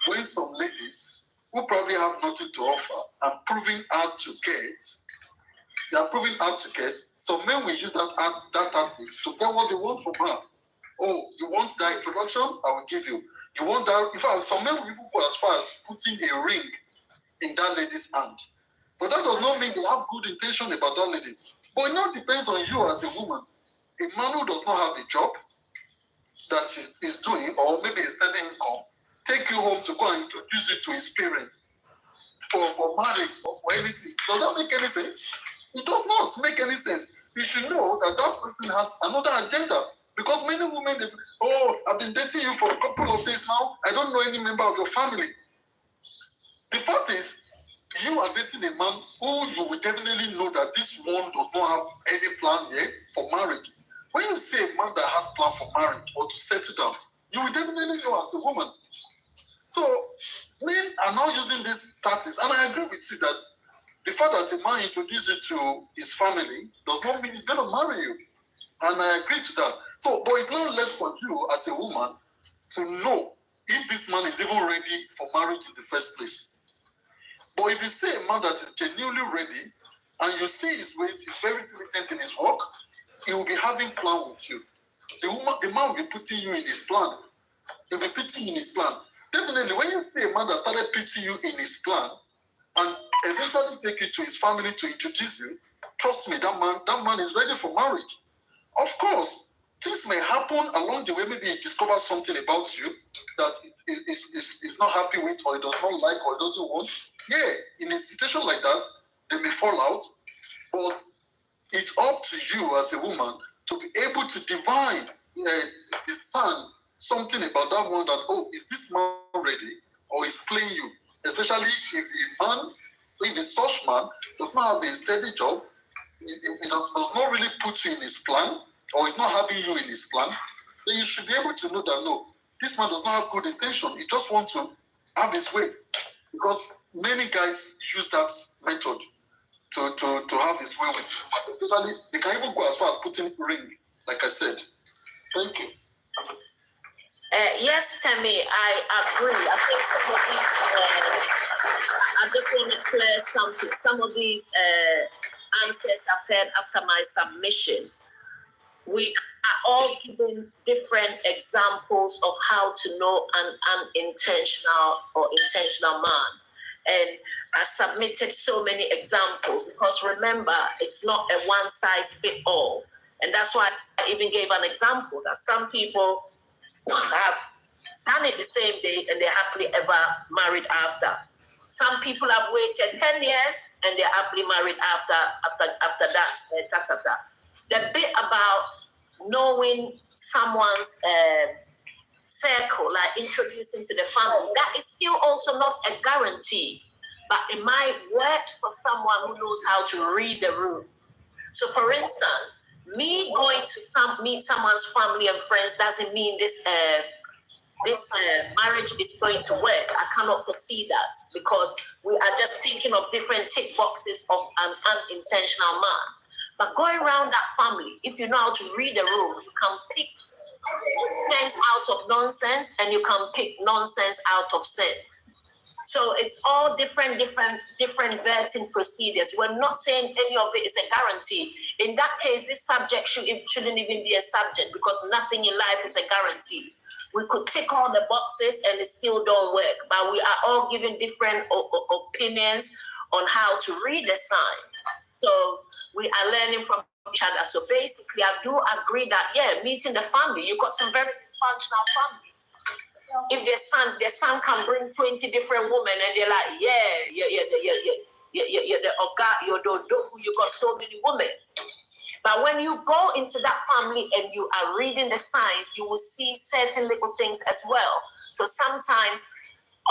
when some ladies who probably have nothing to offer are proving hard to get. They are proving hard to get. Some men will use that tactics to get what they want from her. Oh, you want that introduction? I will give you. You want that? In fact, some men will even go as far as putting a ring in that lady's hand. But that does not mean they have good intention about that lady. But it now depends on you as a woman. A man who does not have a job that is doing, or maybe a steady income, take you home to go and introduce you to his parents for marriage or for anything. Does that make any sense? It does not make any sense. You should know that that person has another agenda. Because many women, I've been dating you for a couple of days now. I don't know any member of your family. The fact is, you are dating a man who you will definitely know that this one does not have any plan yet for marriage. When you say a man that has plan for marriage or to settle down, you will definitely know as a woman. So men are now using these tactics, and I agree with you that the fact that a man introduces you to his family does not mean he's going to marry you. And I agree to that. So, but it's not less for you as a woman to know if this man is even ready for marriage in the first place. But if you see a man that is genuinely ready, and you see his ways, he's very diligent in his work, he will be having plan with you. The man will be putting you in his plan. He'll be putting you in his plan. Definitely, when you see a man that started putting you in his plan, and eventually take you to his family to introduce you, trust me, that man is ready for marriage. Of course, things may happen along the way. Maybe he discovers something about you that is not happy with, or he does not like, or he doesn't want. Yeah, in a situation like that, they may fall out. But it's up to you as a woman to be able to discern something about that one that, oh, is this man ready, or is playing you? Especially if a such man does not have a steady job, he does not really put you in his plan, or is not having you in his plan, then you should be able to know that, no, this man does not have good intention. He just wants to have his way. Because many guys use that method to have his way with you. Especially, they can even go as far as putting ring, like I said. Thank you. Yes, Tammy, I agree. I think some of these, I just want to clear something. Some of these answers I've heard after my submission, we are all given different examples of how to know an unintentional or intentional man. And I submitted so many examples because remember, it's not a one-size-fits-all. And that's why I even gave an example that some people have done it the same day and they're happily ever married after. Some people have waited 10 years and they're happily married after that. The bit about knowing someone's circle, like introducing to the family, that is still also not a guarantee, but it might work for someone who knows how to read the room. So for instance, me going to meet someone's family and friends doesn't mean this marriage is going to work. I cannot foresee that because we are just thinking of different tick boxes of an unintentional man. But going around that family, if you know how to read the room, you can pick sense out of nonsense and you can pick nonsense out of sense. So it's all different vetting procedures. We're not saying any of it is a guarantee. In that case, this subject shouldn't even be a subject because nothing in life is a guarantee. We could tick all the boxes and it still don't work, but we are all given different opinions on how to read the sign. So we are learning from each other. So basically, I do agree that, yeah, meeting the family, you've got some very dysfunctional family. If their son can bring 20 different women and they're like, you got so many women. But when you go into that family and you are reading the signs, you will see certain little things as well. So sometimes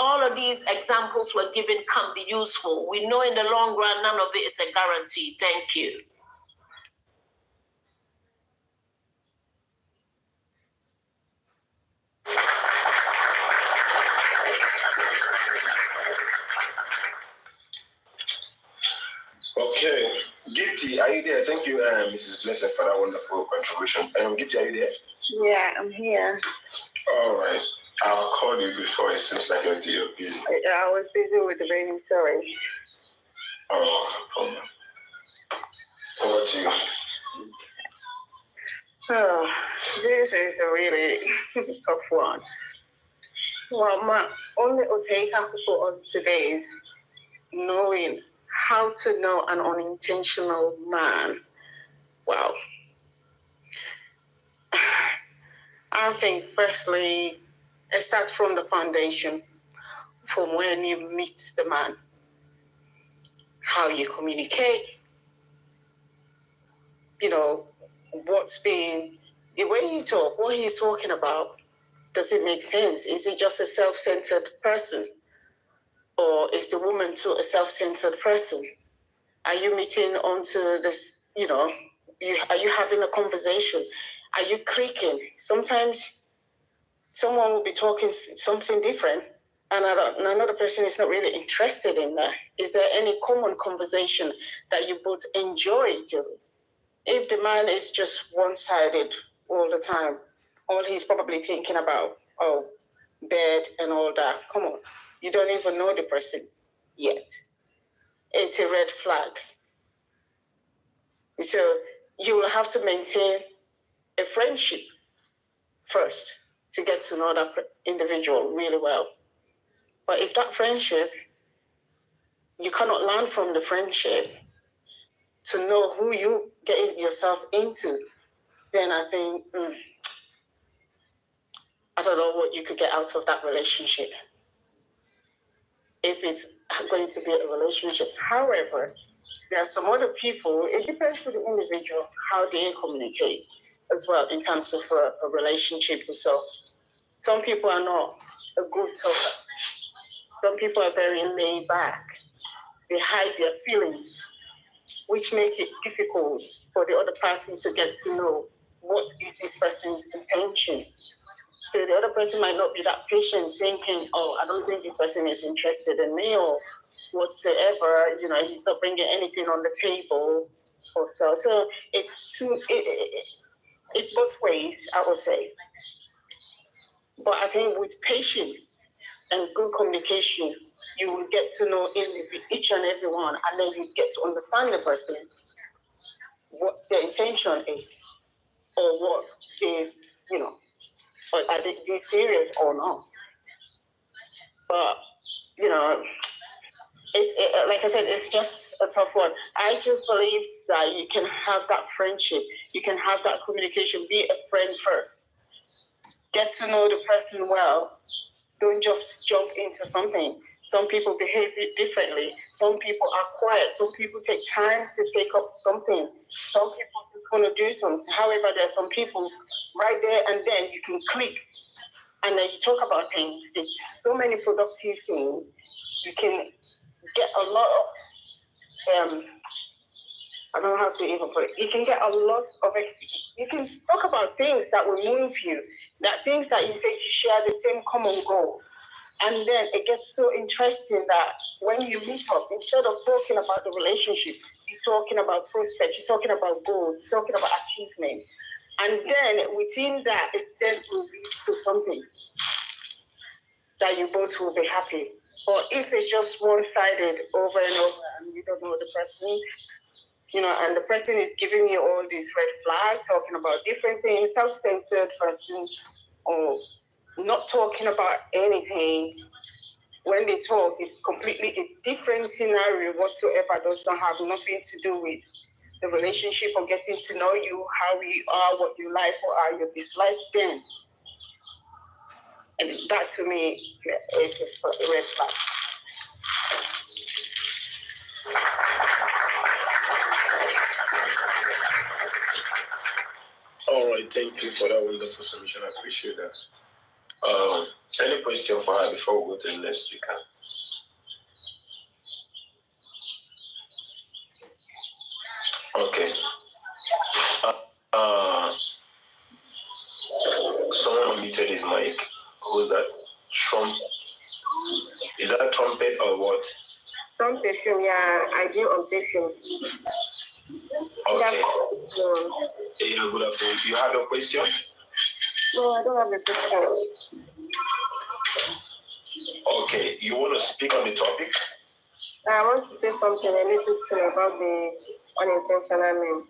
all of these examples we're given can be useful. We know in the long run, none of it is a guarantee. Thank you. Okay. Gifty, are you there? Thank you, Mrs. Blessed, for that wonderful contribution. Gifty, are you there? Yeah, I'm here. All right. I've called you before. It seems like you're busy. I was busy with the baby, sorry. Oh, no problem. Over to you. Oh, this is a really tough one. Well, my only take I could put on today is knowing how to know an unintentional man. Wow. I think firstly, it starts from the foundation, from when you meet the man, how you communicate, what's being, the way you talk, what he's talking about, does it make sense? Is he just a self-centered person? Or is the woman too a self-centered person? Are you meeting onto this, are you having a conversation? Are you clicking? Sometimes someone will be talking something different and another person is not really interested in that, is there any common conversation that you both enjoy doing? If the man is just one-sided all the time, all he's probably thinking about, bed and all that, come on, you don't even know the person yet. It's a red flag. So you will have to maintain a friendship first to get to know that individual really well. But if that friendship, you cannot learn from the friendship to know who you get yourself into, then I think, I don't know what you could get out of that relationship. If it's going to be a relationship. However, there are some other people, it depends on the individual, how they communicate as well in terms of a relationship. So some people are not a good talker. Some people are very laid back. They hide their feelings, which make it difficult for the other party to get to know what is this person's intention. So the other person might not be that patient, thinking, I don't think this person is interested in me or whatsoever. He's not bringing anything on the table or so. So it's both ways, I would say. But I think with patience and good communication, you will get to know each and every one, and then you get to understand the person, what their intention is, or what they, or are they serious or not. But, like I said, it's just a tough one. I just believe that you can have that friendship, you can have that communication, be a friend first. Get to know the person well. Don't just jump into something. Some people behave differently. Some people are quiet. Some people take time to take up something. Some people just want to do something. However, there are some people right there and then you can click and then you talk about things. There's so many productive things. You can get a lot of, I don't know how to even put it. You can get a lot of, you can talk about things that will move you, that things that you think you share the same common goal. And then it gets so interesting that when you meet up, instead of talking about the relationship, you're talking about prospects, you're talking about goals, you're talking about achievements. And then within that, it then will lead to something that you both will be happy. Or if it's just one-sided over and over and you don't know the person, and the person is giving you all these red flags, talking about different things, self-centered person, or not talking about anything. When they talk, it's completely a different scenario whatsoever. Does not have nothing to do with the relationship or getting to know you, how you are, what you like, what are your dislikes. Then, and that to me is a red flag. All right, thank you for that wonderful submission. I appreciate that. Any question for her before we go to the next speaker? Okay. Someone unmuted his mic. Who's that? Trump. Is that trumpet or what? Trumpet, yeah, I do objections. Okay. Yeah, good afternoon. You have a question? No, I don't have a question. Okay, you want to speak on the topic? I want to say something a little bit about the unintentional men.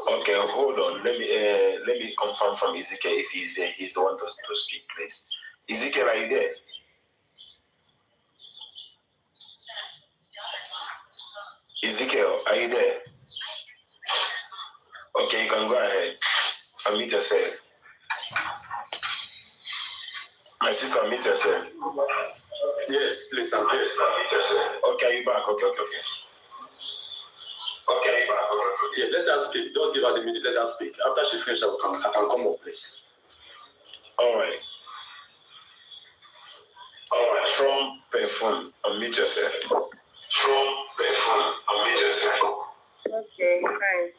Okay, hold on. Let me confirm from Ezekiel if he's there. He's the one to speak, please. Ezekiel, are you there? Ezekiel, are you there? Okay, you can go ahead. Unmute yourself. My sister, unmute yourself. Yes, please, I'm here. Unmute yourself. Okay, are you back? Okay. Okay, back. Yeah, let us speak. Just give her the minute. Let us speak. After she finishes, I can come up, please. All right. Trump perfume. Unmute yourself. Okay, fine.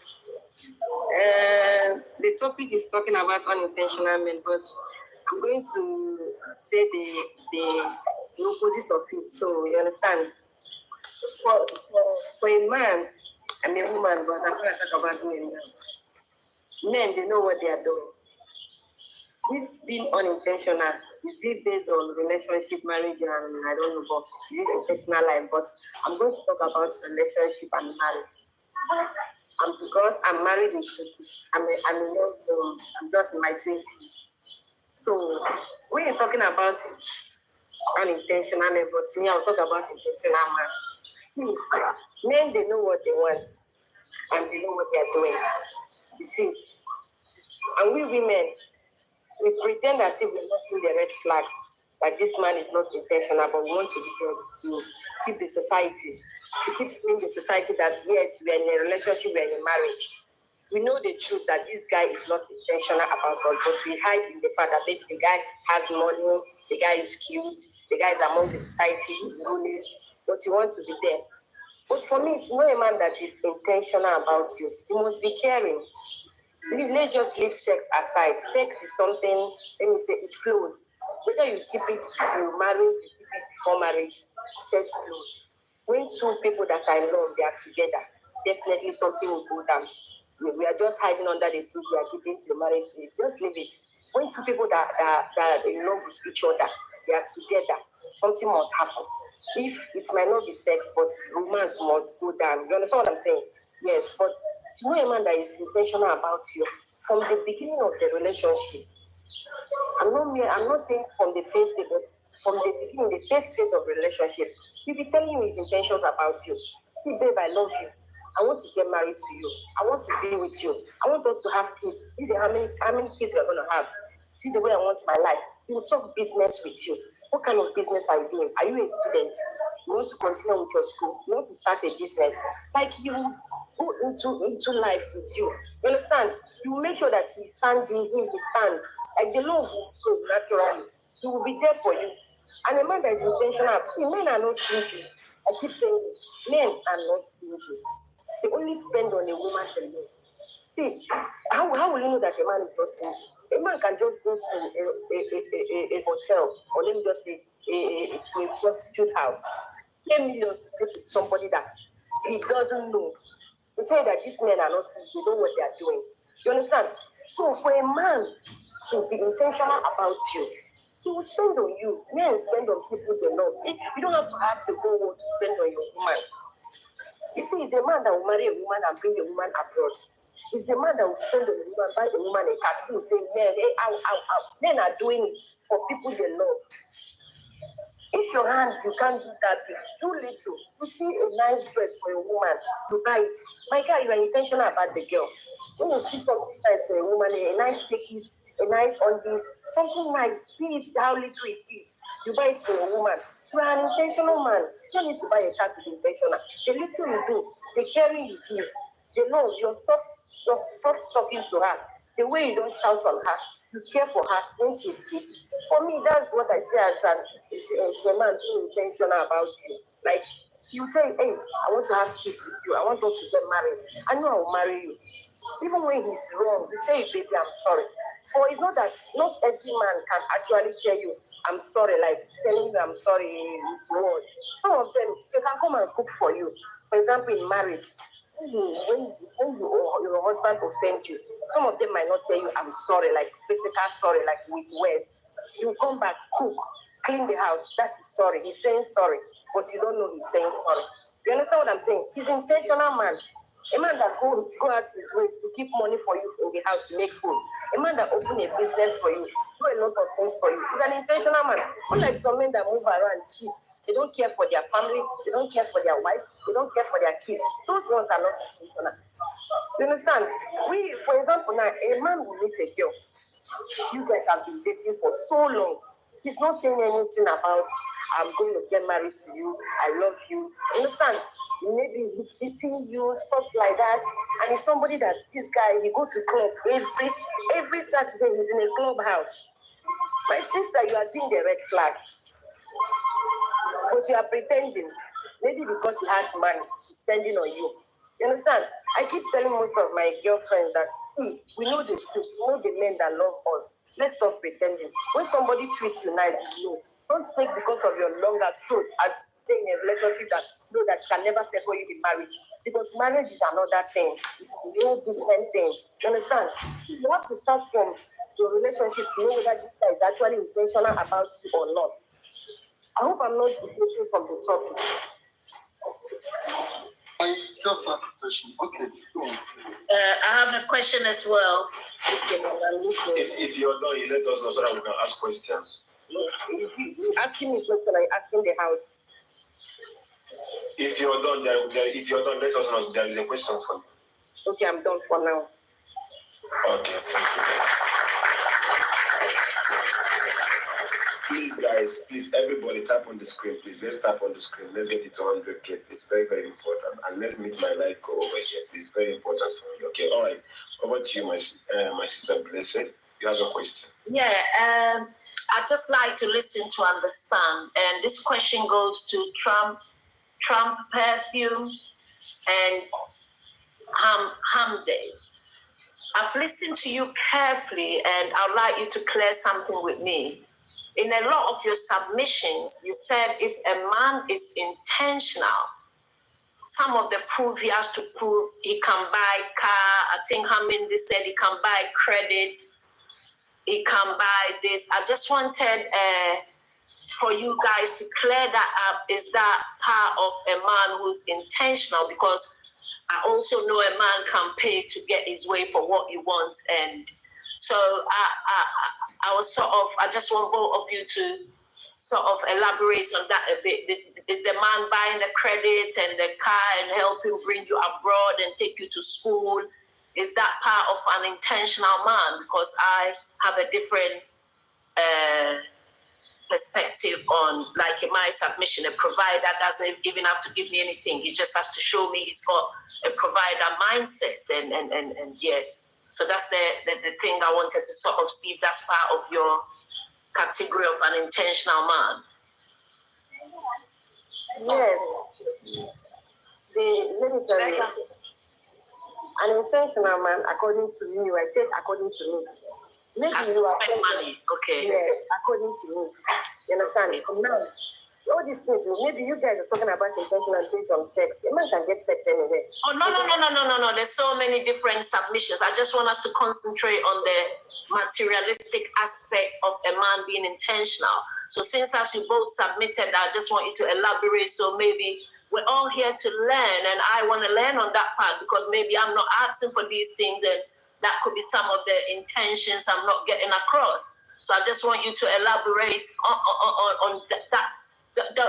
The topic is talking about unintentional men, but I'm going to say the opposite of it. So you understand? For a man and a woman, because I'm going to talk about men now. Men, they know what they are doing. This being unintentional, is it based on relationship, marriage, and I don't know, but is it in personal life? But I'm going to talk about relationship and marriage. And because I'm married in 20, I'm just in my 20s. So when you're talking about unintentional, but me, I'll talk about intentional man. See, men, they know what they want and they know what they're doing. You see, and we women, we pretend as if we're not seeing the red flags, like this man is not intentional, but we want to keep the society, to keep in the society that yes, we're in a relationship, we're in a marriage. We know the truth that this guy is not intentional about us, but we hide in the fact that maybe the guy has money, the guy is cute, the guy is among the society, he's ruling, but you want to be there. But for me, it's not a man that is intentional about you. You must be caring. Let's just leave sex aside. Sex is something, let me say, it flows. Whether you keep it to marriage, you keep it before marriage, sex flows. When two people that are in love, they are together, definitely something will go down. We are just hiding under the truth, we are keeping to marriage, just leave it. When two people that are in love with each other, they are together, something must happen. If it might not be sex, but romance must go down. You understand what I'm saying? Yes, but to know a man that is intentional about you from the beginning of the relationship, I'm not saying from the first day, but from the beginning, the first phase of the relationship, he'll be telling you his intentions about you. See, babe, I love you. I want to get married to you. I want to be with you. I want us to have kids. See how many kids we're gonna have. See the way I want my life. He will talk business with you. What kind of business are you doing? Are you a student? You want to continue with your school? You want to start a business? Like you go into life with you. You understand? You will make sure that he's standing, him will stand. Like the love will flow naturally. He will be there for you. And a man that is intentional, see, men are not stingy. I keep saying it. Men are not stingy. They only spend on a woman they love. See, how will you know that a man is not stingy? A man can just go to a hotel, or let me just say, to a prostitute house, pay millions to sleep with somebody that he doesn't know. They tell you that these men are not stingy, they know what they are doing. You understand? So for a man to be intentional about you, he will spend on you. Men spend on people they love. You don't have to have the whole world to spend on your woman. You see, it's a man that will marry a woman and bring a woman abroad. It's the man that will spend on a woman, buy a woman a car. People say, men, hey, ow, ow, ow. Men are doing it for people they love. If your hand, you can't do that thing, too little. You see a nice dress for a woman, you buy it. My guy, you are intentional about the girl. When you see something nice for a woman, a nice stickies, a nice undies, something nice, be it how little it is, you buy it for a woman. You are an intentional man. You don't need to buy a car to be intentional. The little you do, the caring you give, the love, your soft talking to her, the way you don't shout on her, you care for her when she's sick. For me, that's what I say as a man being intentional about you. Like, you tell you, hey, I want to have kids with you. I want us to get married. I know I will marry you. Even when he's wrong, you tell you, baby, I'm sorry. For it's not that not every man can actually tell you, I'm sorry, like telling you I'm sorry with words. Some of them, they can come and cook for you. For example, in marriage, when your husband offends you, some of them might not tell you I'm sorry, like physical sorry, like with words. You come back, cook, clean the house. That is sorry. He's saying sorry, but you don't know he's saying sorry. You understand what I'm saying? He's an intentional man. A man that go out his ways to keep money for you in the house to make food. A man that open a business for you, do a lot of things for you. He's an intentional man. Unlike some men that move around, cheat. They don't care for their family. They don't care for their wife. They don't care for their kids. Those ones are not intentional. You understand? For example, now, a man will meet a girl. You guys have been dating for so long. He's not saying anything about, I'm going to get married to you, I love you. Understand? Maybe he's beating you, stuff like that. And he's somebody that this guy, he go to club every Saturday, he's in a clubhouse. My sister, you are seeing the red flag. But you are pretending. Maybe because he has money, he's spending on you. You understand? I keep telling most of my girlfriends that, see, we know the truth. We know the men that love us. Let's stop pretending. When somebody treats you nice, you know. Don't stay because of your longer truth as staying in a relationship that can never settle you in marriage. Because marriage is another thing. It's a whole different thing. You understand? You have to start from your relationship to know whether this guy is actually intentional about you or not. I hope I'm not deviating from the topic. I just have a question. Okay, go on. I have a question as well. If you're done, you let us know so that we can ask questions. Asking me a question, I'm asking the house. If you're done, let us know. There is a question for you. Okay, I'm done for now. Okay, thank you. Please, guys, please, everybody tap on the screen, please. Let's tap on the screen. Let's get it to 100K, please. Very, very important. And let's meet my life goal over here, please. Very important for me. Okay, all right. Over to you, my sister Blessed. You have a question. Yeah, I'd just like to listen to understand. And this question goes to Trump Perfume and Hamday. I've listened to you carefully, and I'd like you to clear something with me. In a lot of your submissions, you said if a man is intentional, some of the proof he has to prove, he can buy car. I think Hamindi said he can buy credit. He can buy this. I just wanted for you guys to clear that up. Is that part of a man who's intentional? Because I also know a man can pay to get his way for what he wants. And so I was I just want both of you to sort of elaborate on that a bit. Is the man buying the credit and the car and helping bring you abroad and take you to school? Is that part of an intentional man? Because I have a different perspective on, like in my submission, a provider doesn't even have to give me anything. He just has to show me he's got a provider mindset and yeah. So that's the thing I wanted to sort of see if that's part of your category of an intentional man. Yes. Let me tell you. An intentional man, according to me, I said according to me. Maybe has to spend money, okay. Yes, according to me. You understand? Now, all these things, maybe you guys are talking about intentional based on sex. A man can get sex anywhere. Oh, no. There's so many different submissions. I just want us to concentrate on the materialistic aspect of a man being intentional. So since as you both submitted, I just want you to elaborate. So maybe we're all here to learn, and I want to learn on that part because maybe I'm not asking for these things, and that could be some of the intentions I'm not getting across. So I just want you to elaborate on that.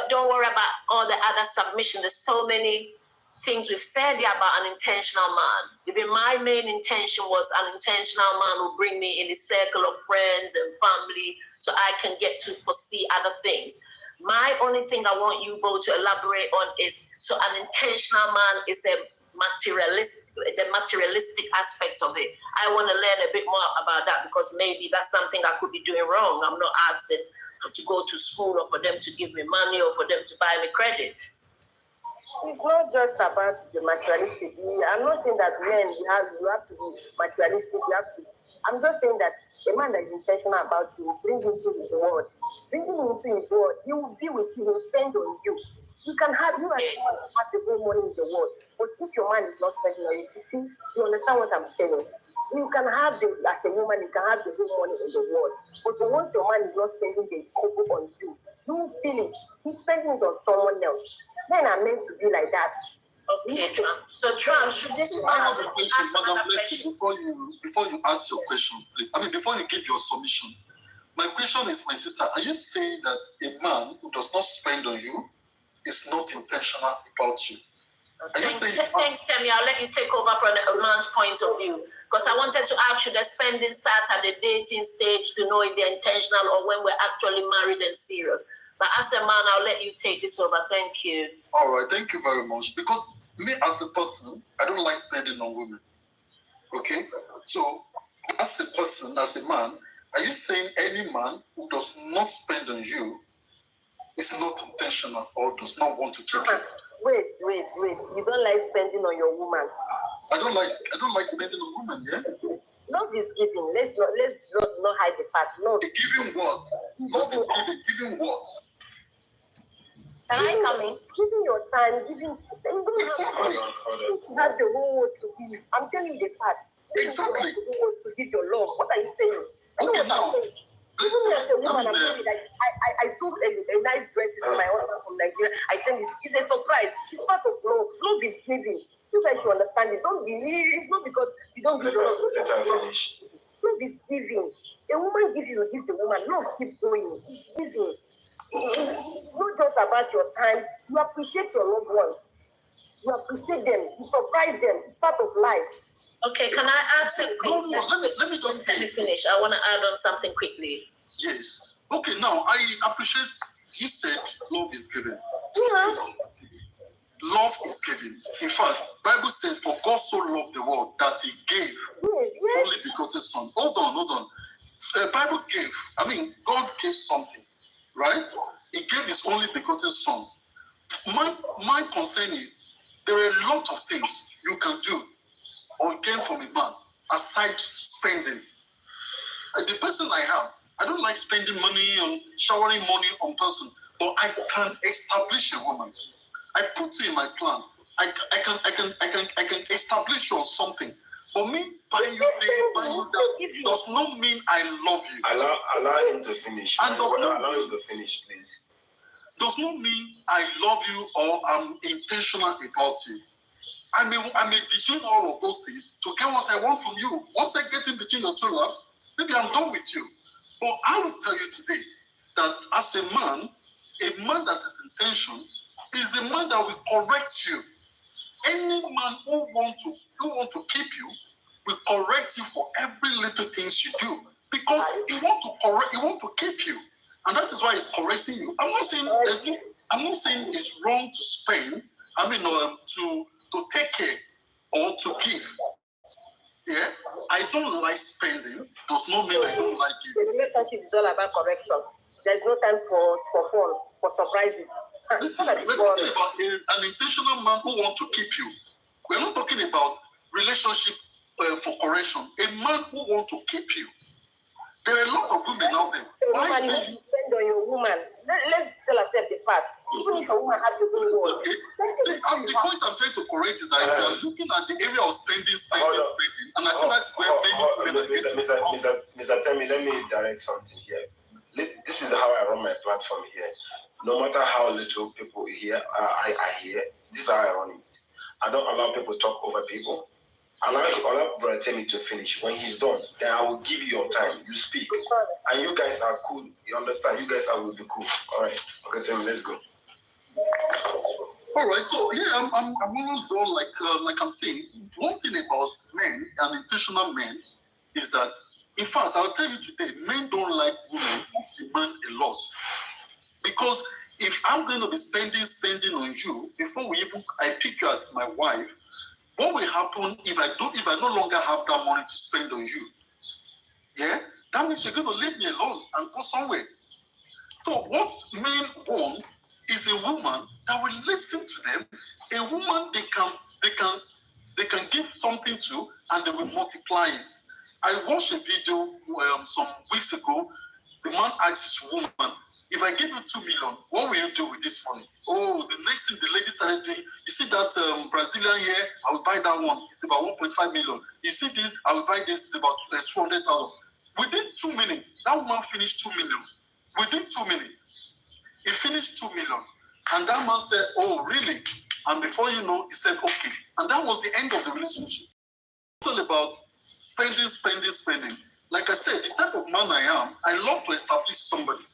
Don't worry about all the other submissions. There's so many things we've said here about an intentional man. Even my main intention was an intentional man who bring me in the circle of friends and family so I can get to foresee other things. My only thing I want you both to elaborate on is, so an intentional man is the materialistic aspect of it. I want to learn a bit more about that because maybe that's something I could be doing wrong. I'm not asking to go to school or for them to give me money or for them to buy me credit. It's not just about the materialistic. I'm not saying that men, you have to be materialistic. I'm just saying that a man that is intentional about you, bring him to his world. Bring him into his world. He will be with you. He will spend on you. You can have, you as a man have the whole money in the world. But if your man is not spending on you, see, you understand what I'm saying? You can have as a woman, you can have the whole money in the world. But once your man is not spending the kobo on you, you will feel it. He's spending it on someone else. Men are meant to be like that. Okay, so Trump, should this I have a question, Madam Blessing, before you ask your question, please. Before you give your submission, my question is, my sister, are you saying that a man who does not spend on you is not intentional about you? Thanks, Temi. I'll let you take over from a man's point of view. Because I wanted to ask you the spending start at the dating stage to know if they're intentional or when we're actually married and serious. But as a man, I'll let you take this over. Thank you. All right, thank you very much. Because me as a person, I don't like spending on women. Okay? So, as a person, as a man, are you saying any man who does not spend on you is not intentional or does not want to keep you? Wait. You don't like spending on your woman? I don't like spending on women, yeah? Love is giving. Let's not hide the fact. No. Giving what? Love is giving. Giving what? Can I come in? Giving your time, giving. You don't Exactly. have to have the whole world to give. I'm telling you the fact. Exactly. You don't have the whole world to give your love. What are you saying? Okay, now. Even me as a woman, I'm telling you that I sold a nice dresses for my husband from Nigeria. I send it. It's a surprise. It's part of love. Love is giving. You guys should understand it. Don't be. It's not because you don't give your love. Let her finish. Love is giving. A woman gives you give the woman. Love keep going. It's giving. It's not just about your time. You appreciate your loved ones. You appreciate them. You surprise them. It's part of life. Okay, can I add something? No, let me just let me finish. I want to add on something quickly. Yes. Okay, now I appreciate you said love is given. Yeah. Love is given. In fact, Bible said, for God so loved the world that he gave his only begotten son. Hold on. Bible gave, God gave something, right? He gave his only begotten son. My concern is, there are a lot of things you can do or gain from a man aside spending. The person I have, I don't like spending money on showering money on person, but I can establish a woman. I put you in my plan. I can establish you on something. But me buying you that does not mean I love you. Allow him to finish. And allow him to finish, please. Does not mean I love you or I'm intentional about you. I may be doing all of those things to get what I want from you. Once I get in between your two laps, maybe I'm done with you. But I will tell you today that as a man that is intentional is a man that will correct you. Any man who want to keep you will correct you for every little things you do, because he want to keep you, and that is why he's correcting you. I'm not saying it's wrong to spend. To take care or to give. Yeah, I don't like spending. Does not mean I don't like giving. The relationship is all about correction. There's no time for fun, for surprises. Listen, we're talking about an intentional man who wants to keep you. We're not talking about relationship for correction. A man who wants to keep you. There are a lot of women out there. Why you depend on your woman? Let's tell ourselves the fact. Even if a woman has your own word. Okay. See, the point I'm trying to correct is that if you are looking at the area of spending, and I think that's where many women are getting. Mr. Temi, let me direct something here. This is how I run my platform here. No matter how little people here I hear, this is how I run it. I don't allow people to talk over people. Allow Brother Temi to finish. When he's done, then I will give you your time. You speak. And you guys are cool. You understand? You guys will be cool. All right. Okay, Temi, let's go. All right. So, yeah, I'm almost done. Like I'm saying, one thing about men, and intentional men, is that, in fact, I'll tell you today, men don't like women who demand a lot. Because if I'm going to be spending on you, before I pick you as my wife, what will happen if I no longer have that money to spend on you? Yeah? That means you're going to leave me alone and go somewhere. So what men want is a woman that will listen to them, a woman they can give something to, and they will multiply it. I watched a video some weeks ago. The man asked his woman, if I give you 2 million, what will you do with this money? Oh, the next thing the lady started doing, you see that Brazilian here, I will buy that one. It's about 1.5 million. You see this, I will buy this, it's about 200,000. Within 2 minutes, that woman finished 2 million. Within 2 minutes, he finished 2 million. And that man said, oh, really? And before you know, he said, okay. And that was the end of the relationship. It's all about spending. Like I said, the type of man I am, I love to establish somebody.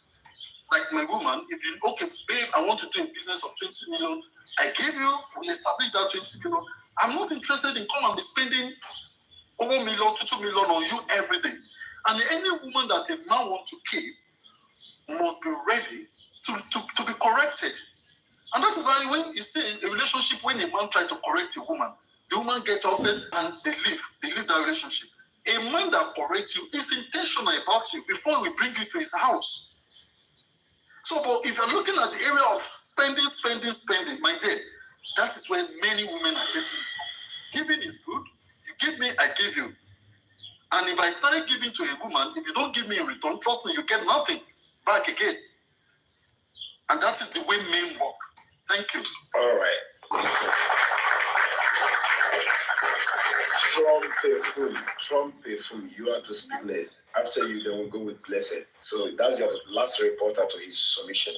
Like my woman, if you, okay, babe, I want to do a business of 20 million. I gave you, we established that 20 million. I'm not interested in come and be spending 1 million to 2 million on you every day. And any woman that a man wants to keep must be ready to be corrected. And that is why when you see a relationship, when a man tries to correct a woman, the woman gets upset and they leave that relationship. A man that corrects you is intentional about you before we bring you to his house. So, but if you're looking at the area of spending, my dear, that is where many women are getting into. Giving is good. You give me, I give you. And if I started giving to a woman, if you don't give me in return, trust me, you get nothing back again. And that is the way men work. Thank you. All right. Trump Perfume, you are to speak next. After you, then we'll go with Blessed. So that's your last reporter to his submission.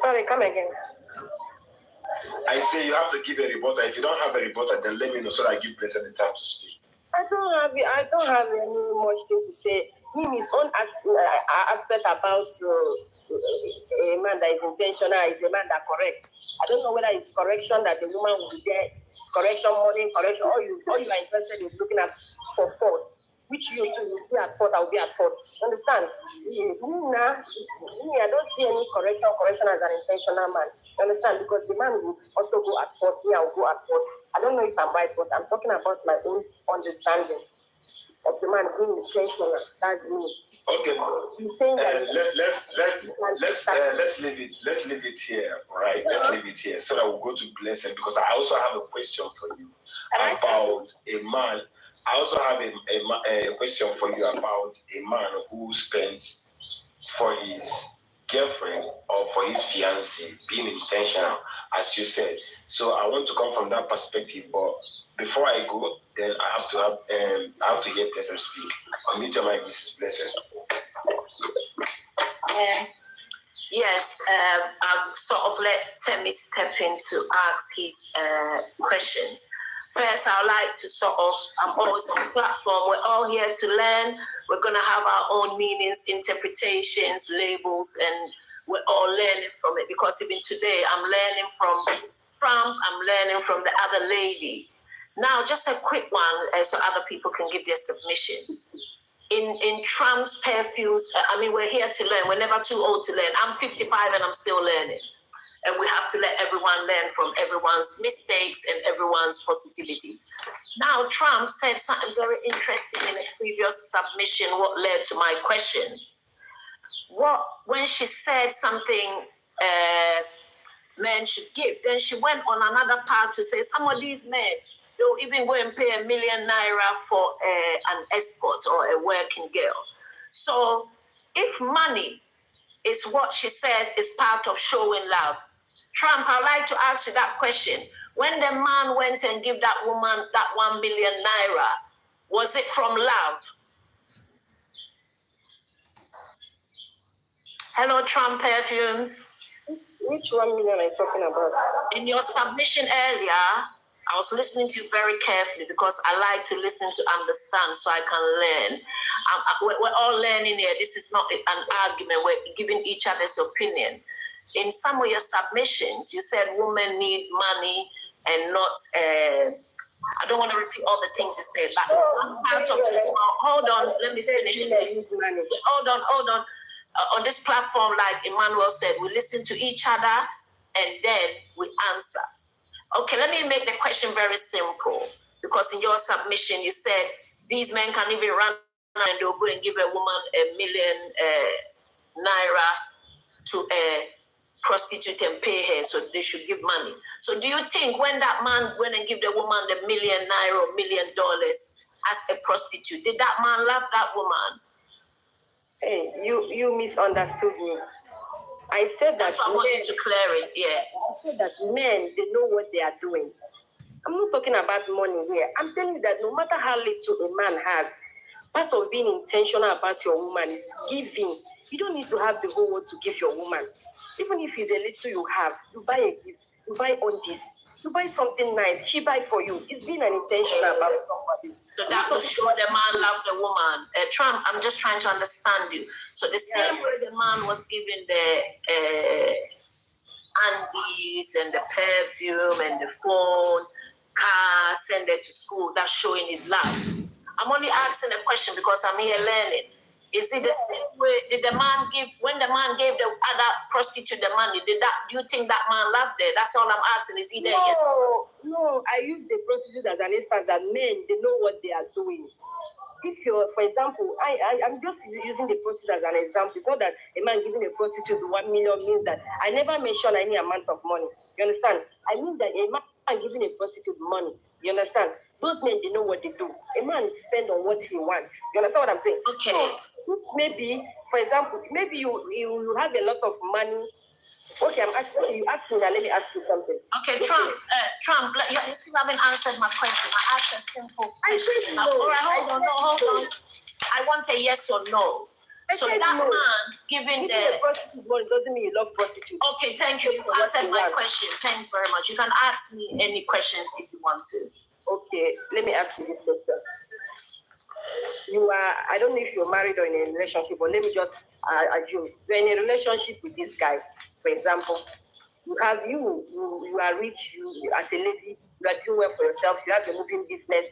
Sorry, come again. I say you have to give a reporter. If you don't have a reporter, then let me know so that I give Blessed the time to speak. I don't have any much thing to say. His own aspect about a man that is intentional is a man that corrects. I don't know whether it's correction that the woman will be there. It's correction, morning correction. All you are interested in looking at for fault, which you too will be at fault. I will be at fault. Understand? I don't see any correction as an intentional man. Understand? Because the man will also go at fault. I will go at fault. I don't know if I'm right, but I'm talking about my own understanding of the man being intentional. That's me. Okay. He's saying that let's leave it. Let's leave it here, right? Let's leave it here so that we'll go to Blessed, because I also have a question for you about a man. I also have a question for you about a man who spends for his girlfriend or for his fiancée being intentional, as you said. So I want to come from that perspective, but before I go, then I have to hear Blessed speak. Unmute your mic, Mrs. Blessed. Yes, I'll sort of let Temi step in to ask his questions. First, I'd like to I'm always on the platform. We're all here to learn. We're going to have our own meanings, interpretations, labels, and we're all learning from it, because even today I'm learning from Trump, I'm learning from the other lady. Now, just a quick one so other people can give their submission. In Trump's perfumes, we're here to learn. We're never too old to learn. I'm 55 and I'm still learning. And we have to let everyone learn from everyone's mistakes and everyone's positivities. Now, Trump said something very interesting in a previous submission, what led to my questions. When she said something men should give, then she went on another part to say some of these men, they'll even go and pay ₦1 million for an escort or a working girl. So if money is what she says is part of showing love, Trump, I'd like to ask you that question. When the man went and gave that woman that ₦1 million, was it from love? Hello, Trump Perfumes. Which 1 million are you talking about? In your submission earlier, I was listening to you very carefully because I like to listen to understand so I can learn. We're all learning here. This is not an argument. We're giving each other's opinion. In some of your submissions, you said women need money and not... I don't want to repeat all the things you said, but part of this. Hold on, let me finish. Hold on. On this platform, like Emmanuel said, we listen to each other and then we answer. Okay, let me make the question very simple, because in your submission, you said these men can even run and they'll go and give a woman ₦1 million to a prostitute and pay her, so they should give money. So do you think when that man went and gave the woman the ₦1 million or $1 million as a prostitute, did that man love that woman? Hey, you misunderstood me. I said that. I want you to clear it, yeah. I said that men, they know what they are doing. I'm not talking about money here. I'm telling you that no matter how little a man has, part of being intentional about your woman is giving. You don't need to have the whole world to give your woman. Even if it's a little you have, you buy a gift, you buy on this, you buy something nice, she buy for you. It's being an intentional about somebody. So that will show the man loved the woman. Trump, I'm just trying to understand you. So the same way the man was giving the undies and the perfume and the phone, car, send it to school, that's showing his love. I'm only asking a question because I'm here learning. Is it the same way? Did the man give, when the man gave the other prostitute the money, do you think that man loved her? That's all I'm asking. Is he there? Yes. No, I use the prostitute as an instance that men, they know what they are doing. If you're, for example, I'm just using the prostitute as an example. It's not that a man giving a prostitute $1 million means that I never mention any amount of money. You understand? I mean that a man giving a prostitute money. You understand? Those men, they know what they do. A man spend on what he wants. You understand what I'm saying? Okay. So this maybe, for example, maybe you have a lot of money. Okay, I'm asking you. Ask me now. Let me ask you something. Okay, Trump. You still haven't answered my question. I asked a simple question. I said no. All right, hold on. I want a yes or no. So that no. Man giving the prostitute money doesn't mean you love prostitutes. Okay, thank you. You've answered my question. Thanks very much. You can ask me any questions if you want to. Okay, let me ask you this question. You are, I don't know if you're married or in a relationship, but let me just assume you're in a relationship with this guy, for example. You are rich, you as a lady, you are doing well for yourself, you have a moving business.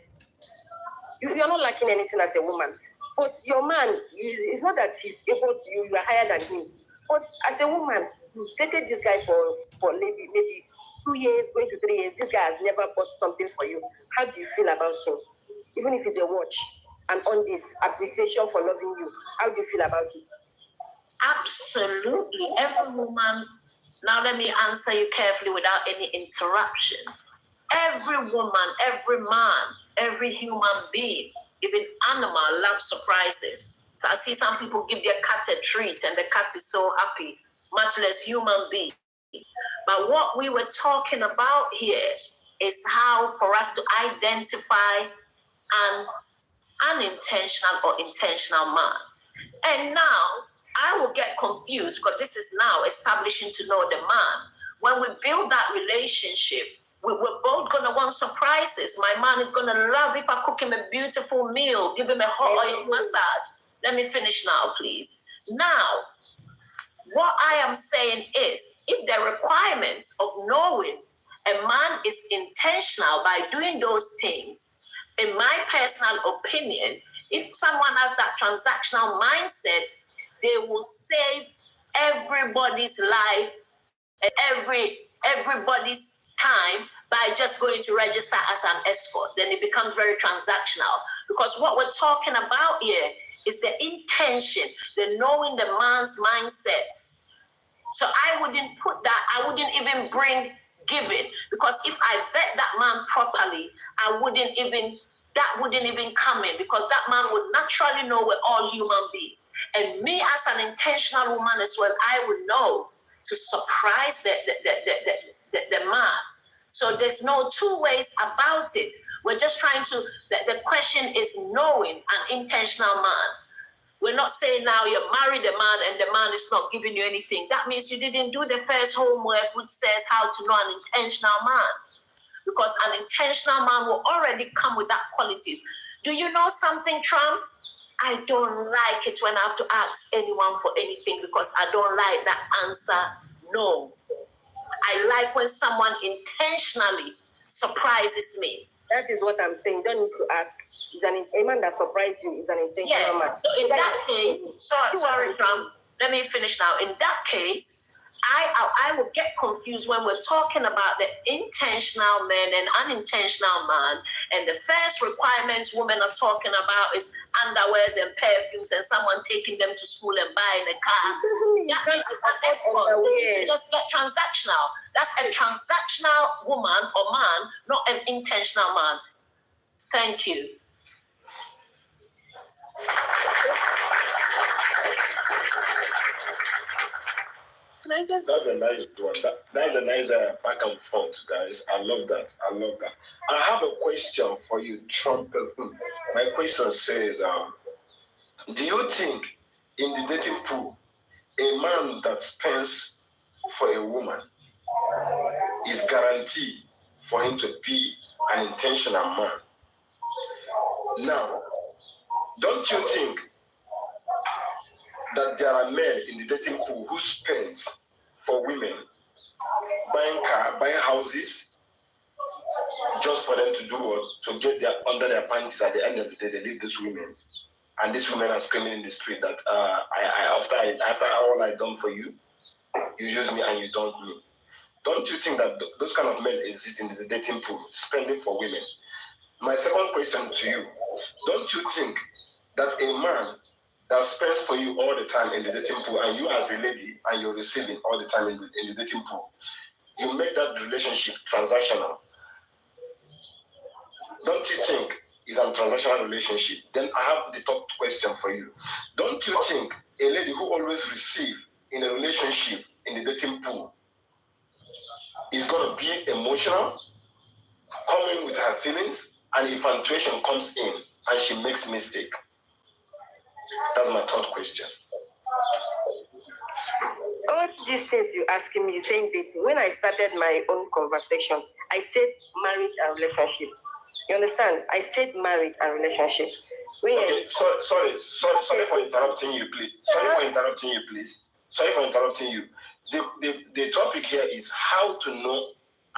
You're not lacking anything as a woman. But your man, it's not that he's able to, you are higher than him. But as a woman, you dated this guy for maybe 2 years, going to 3 years. This guy has never bought something for you. How do you feel about him? Even if it's a watch, and on this appreciation for loving you, how do you feel about it? Absolutely. Every woman, now let me answer you carefully without any interruptions. Every woman, every man, every human being, even animal, loves surprises. So I see some people give their cat a treat and the cat is so happy, much less human being. But what we were talking about here is how for us to identify an unintentional or intentional man. And now I will get confused because this is now establishing to know the man. When we build that relationship, we're both going to want surprises. My man is going to love if I cook him a beautiful meal, give him a hot oil massage. Let me finish now, please. Now, what I am saying is, if the requirements of knowing a man is intentional by doing those things, in my personal opinion, if someone has that transactional mindset, they will save everybody's life and everybody's time by just going to register as an escort. Then it becomes very transactional. Because what we're talking about here is the intention, the knowing the man's mindset. So I wouldn't put that, I wouldn't even bring giving, because if I vet that man properly, that wouldn't even come in, because that man would naturally know we're all human beings. And me as an intentional woman as well, I would know to surprise the man. So there's no two ways about it. We're just trying to, the question is knowing an intentional man. We're not saying now you married a man and the man is not giving you anything. That means you didn't do the first homework, which says how to know an intentional man. Because an intentional man will already come with that qualities. Do you know something, Trump? I don't like it when I have to ask anyone for anything because I don't like that answer, no. I like when someone intentionally surprises me. That is what I'm saying. You don't need to ask. A man that surprised you is an intentional man. So in that case, sorry, Trump, let me finish now. In that case, I will get confused when we're talking about the intentional man and unintentional man. And the first requirements women are talking about is underwears and perfumes and someone taking them to school and buying a car. That means it's an escort. They need to just get transactional. That's a transactional woman or man, not an intentional man. Thank you. That's a nice one. That's a nice back and forth, guys. I love that. I have a question for you, Trump. My question says, do you think in the dating pool, a man that spends for a woman is guaranteed for him to be an intentional man? Now, don't you think that there are men in the dating pool who spends for women, buying car, buying houses, just for them to do what? To get their under their panties at the end of the day, they leave these women. And these women are screaming in the street that after all I done for you, you use me and you don't me. Don't you think that those kind of men exist in the dating pool, spending for women? My second question to you, don't you think that a man that spends for you all the time in the dating pool, and you as a lady and you're receiving all the time in the dating pool, you make that relationship transactional? don't you think it's a transactional relationship? Then I have the top question for you. Don't you think a lady who always receives in a relationship in the dating pool is going to be emotional, coming with her feelings, and infatuation comes in and she makes mistake? That's my third question. All these things you're asking me, you're saying dating. When I started my own conversation, I said marriage and relationship. You understand? I said marriage and relationship. Okay, sorry for interrupting you, please. Sorry for interrupting you. The topic here is how to know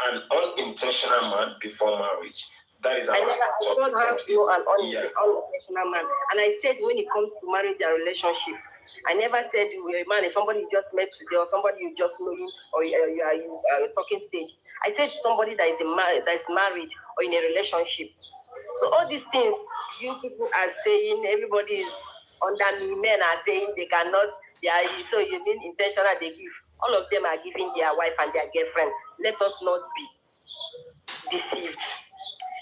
an unintentional man before marriage. That is our topic. I told how to know an unintentional man. And I said when it comes to marriage and relationship, I never said a man is somebody you just met today or somebody you just know him or you are talking stage. I said somebody that is married or in a relationship. So all these things you people are saying, everybody is under me. Men are saying they cannot. So you mean intentional? They give. All of them are giving their wife and their girlfriend. Let us not be deceived.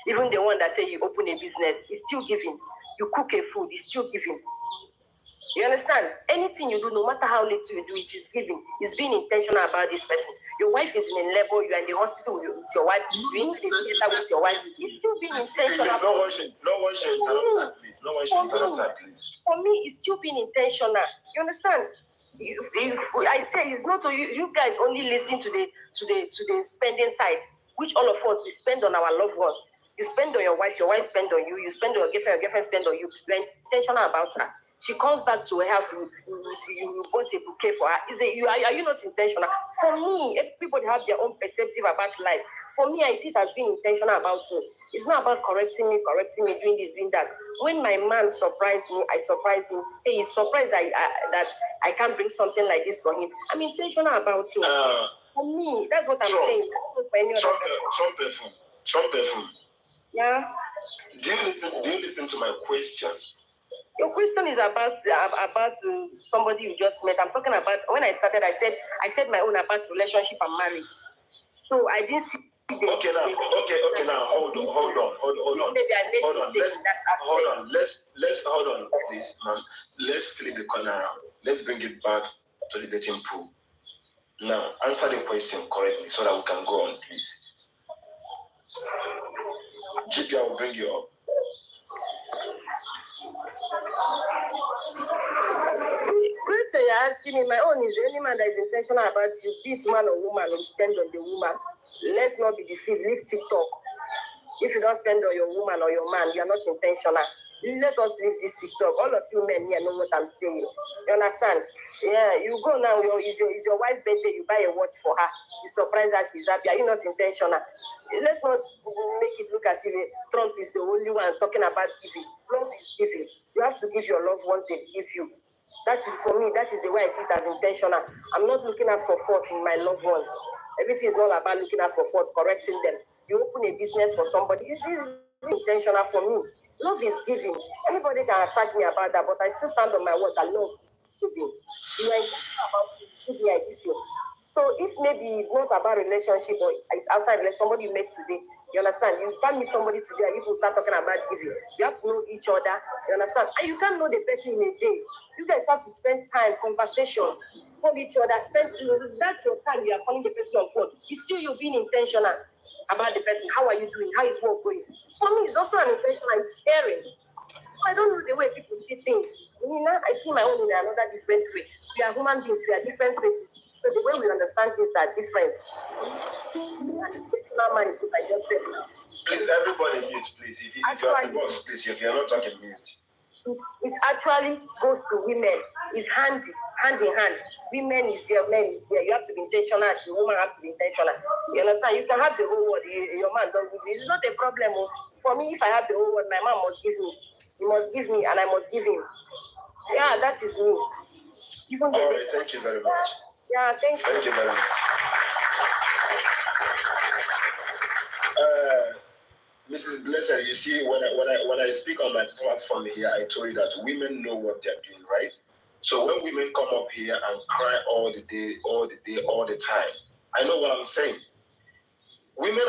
Even the one that say you open a business is still giving. You cook a food, is still giving. You understand? Anything you do, no matter how little you do, it is giving. It's being intentional about this person. Your wife is in a labor, you are in the hospital with your wife, you in the theater with your wife. It's still being intentional. No one should interrupt that, please. For me, it's still being intentional. You understand? If I say it's not you guys only listening to the spending side, which all of us we spend on our loved ones. You spend on your wife spend on you. You spend on your girlfriend spend on you. You are intentional about her. She comes back to her house, you bought a bouquet for her. Are you not intentional? For me, everybody have their own perspective about life. For me, I see it as being intentional about it. It's not about correcting me, doing this, doing that. When my man surprised me, I surprise him. Hey, he's surprised that I can't bring something like this for him. I'm intentional about it. For me, that's what I'm saying. For any other person. Some perfume. Yeah. Do you listen to my question? Your question is about somebody you just met. I'm talking about when I started. I said my own about relationship and marriage. So I didn't see. Okay now. Hold on. Maybe I made mistakes in that aspect. Hold on, please, ma'am. Let's flip the corner around. Let's bring it back to the dating pool. Now, answer the question correctly so that we can go on, please. GP, I will bring you up. Question you're asking me, my own is any man that is intentional about you, be it man or woman, will spend on the woman. Let's not be deceived. Leave TikTok. If you don't spend on your woman or your man, you're not intentional. Let us leave this TikTok. All of you men here know what I'm saying. You understand? Yeah, you go now, it's your wife's birthday, you buy a watch for her. You surprise her, she's happy. Are you not intentional? Let us make it look as if Trump is the only one talking about giving. Love is giving. You have to give your loved ones they give you. That is for me, that is the way I see it as intentional. I'm not looking out for fault in my loved ones. Everything is not about looking out for fault, correcting them. You open a business for somebody, it's intentional for me. Love is giving. Anybody can attack me about that, but I still stand on my word that love is giving. You are intentional about it, give me, I give you. So if maybe it's not about relationship or it's outside relationship, somebody you met today, you understand? You can't meet somebody today and you will start talking about giving. You have to know each other, you understand? And you can't know the person in a day. You guys have to spend time, conversation, know each other, that's your time you are calling the person on phone. It's still you being intentional about the person. How are you doing? How is work going? For me, it's also an intentional, it's caring. I don't know the way people see things. I see my own in another different way. We are human beings, we are different faces. So the way we understand things are different. Intentional man is what I just said now. Please, everybody mute, please. If you are the boss, please, if you're not talking, mute. It actually goes to women. It's hand in hand. Women is there, men is there. You have to be intentional. The woman has to be intentional. You understand? You can have the whole world. Your man don't give you. It's not a problem. For me, if I have the whole world, my man must give me. He must give me, and I must give him. Yeah, that is me. All right, thank you very much. Yeah, thank you. Thank you very much. Mrs. Blessed, you see, when I speak on my platform here, I told you that women know what they're doing, right? So when women come up here and cry all the day, all the time, I know what I'm saying. Women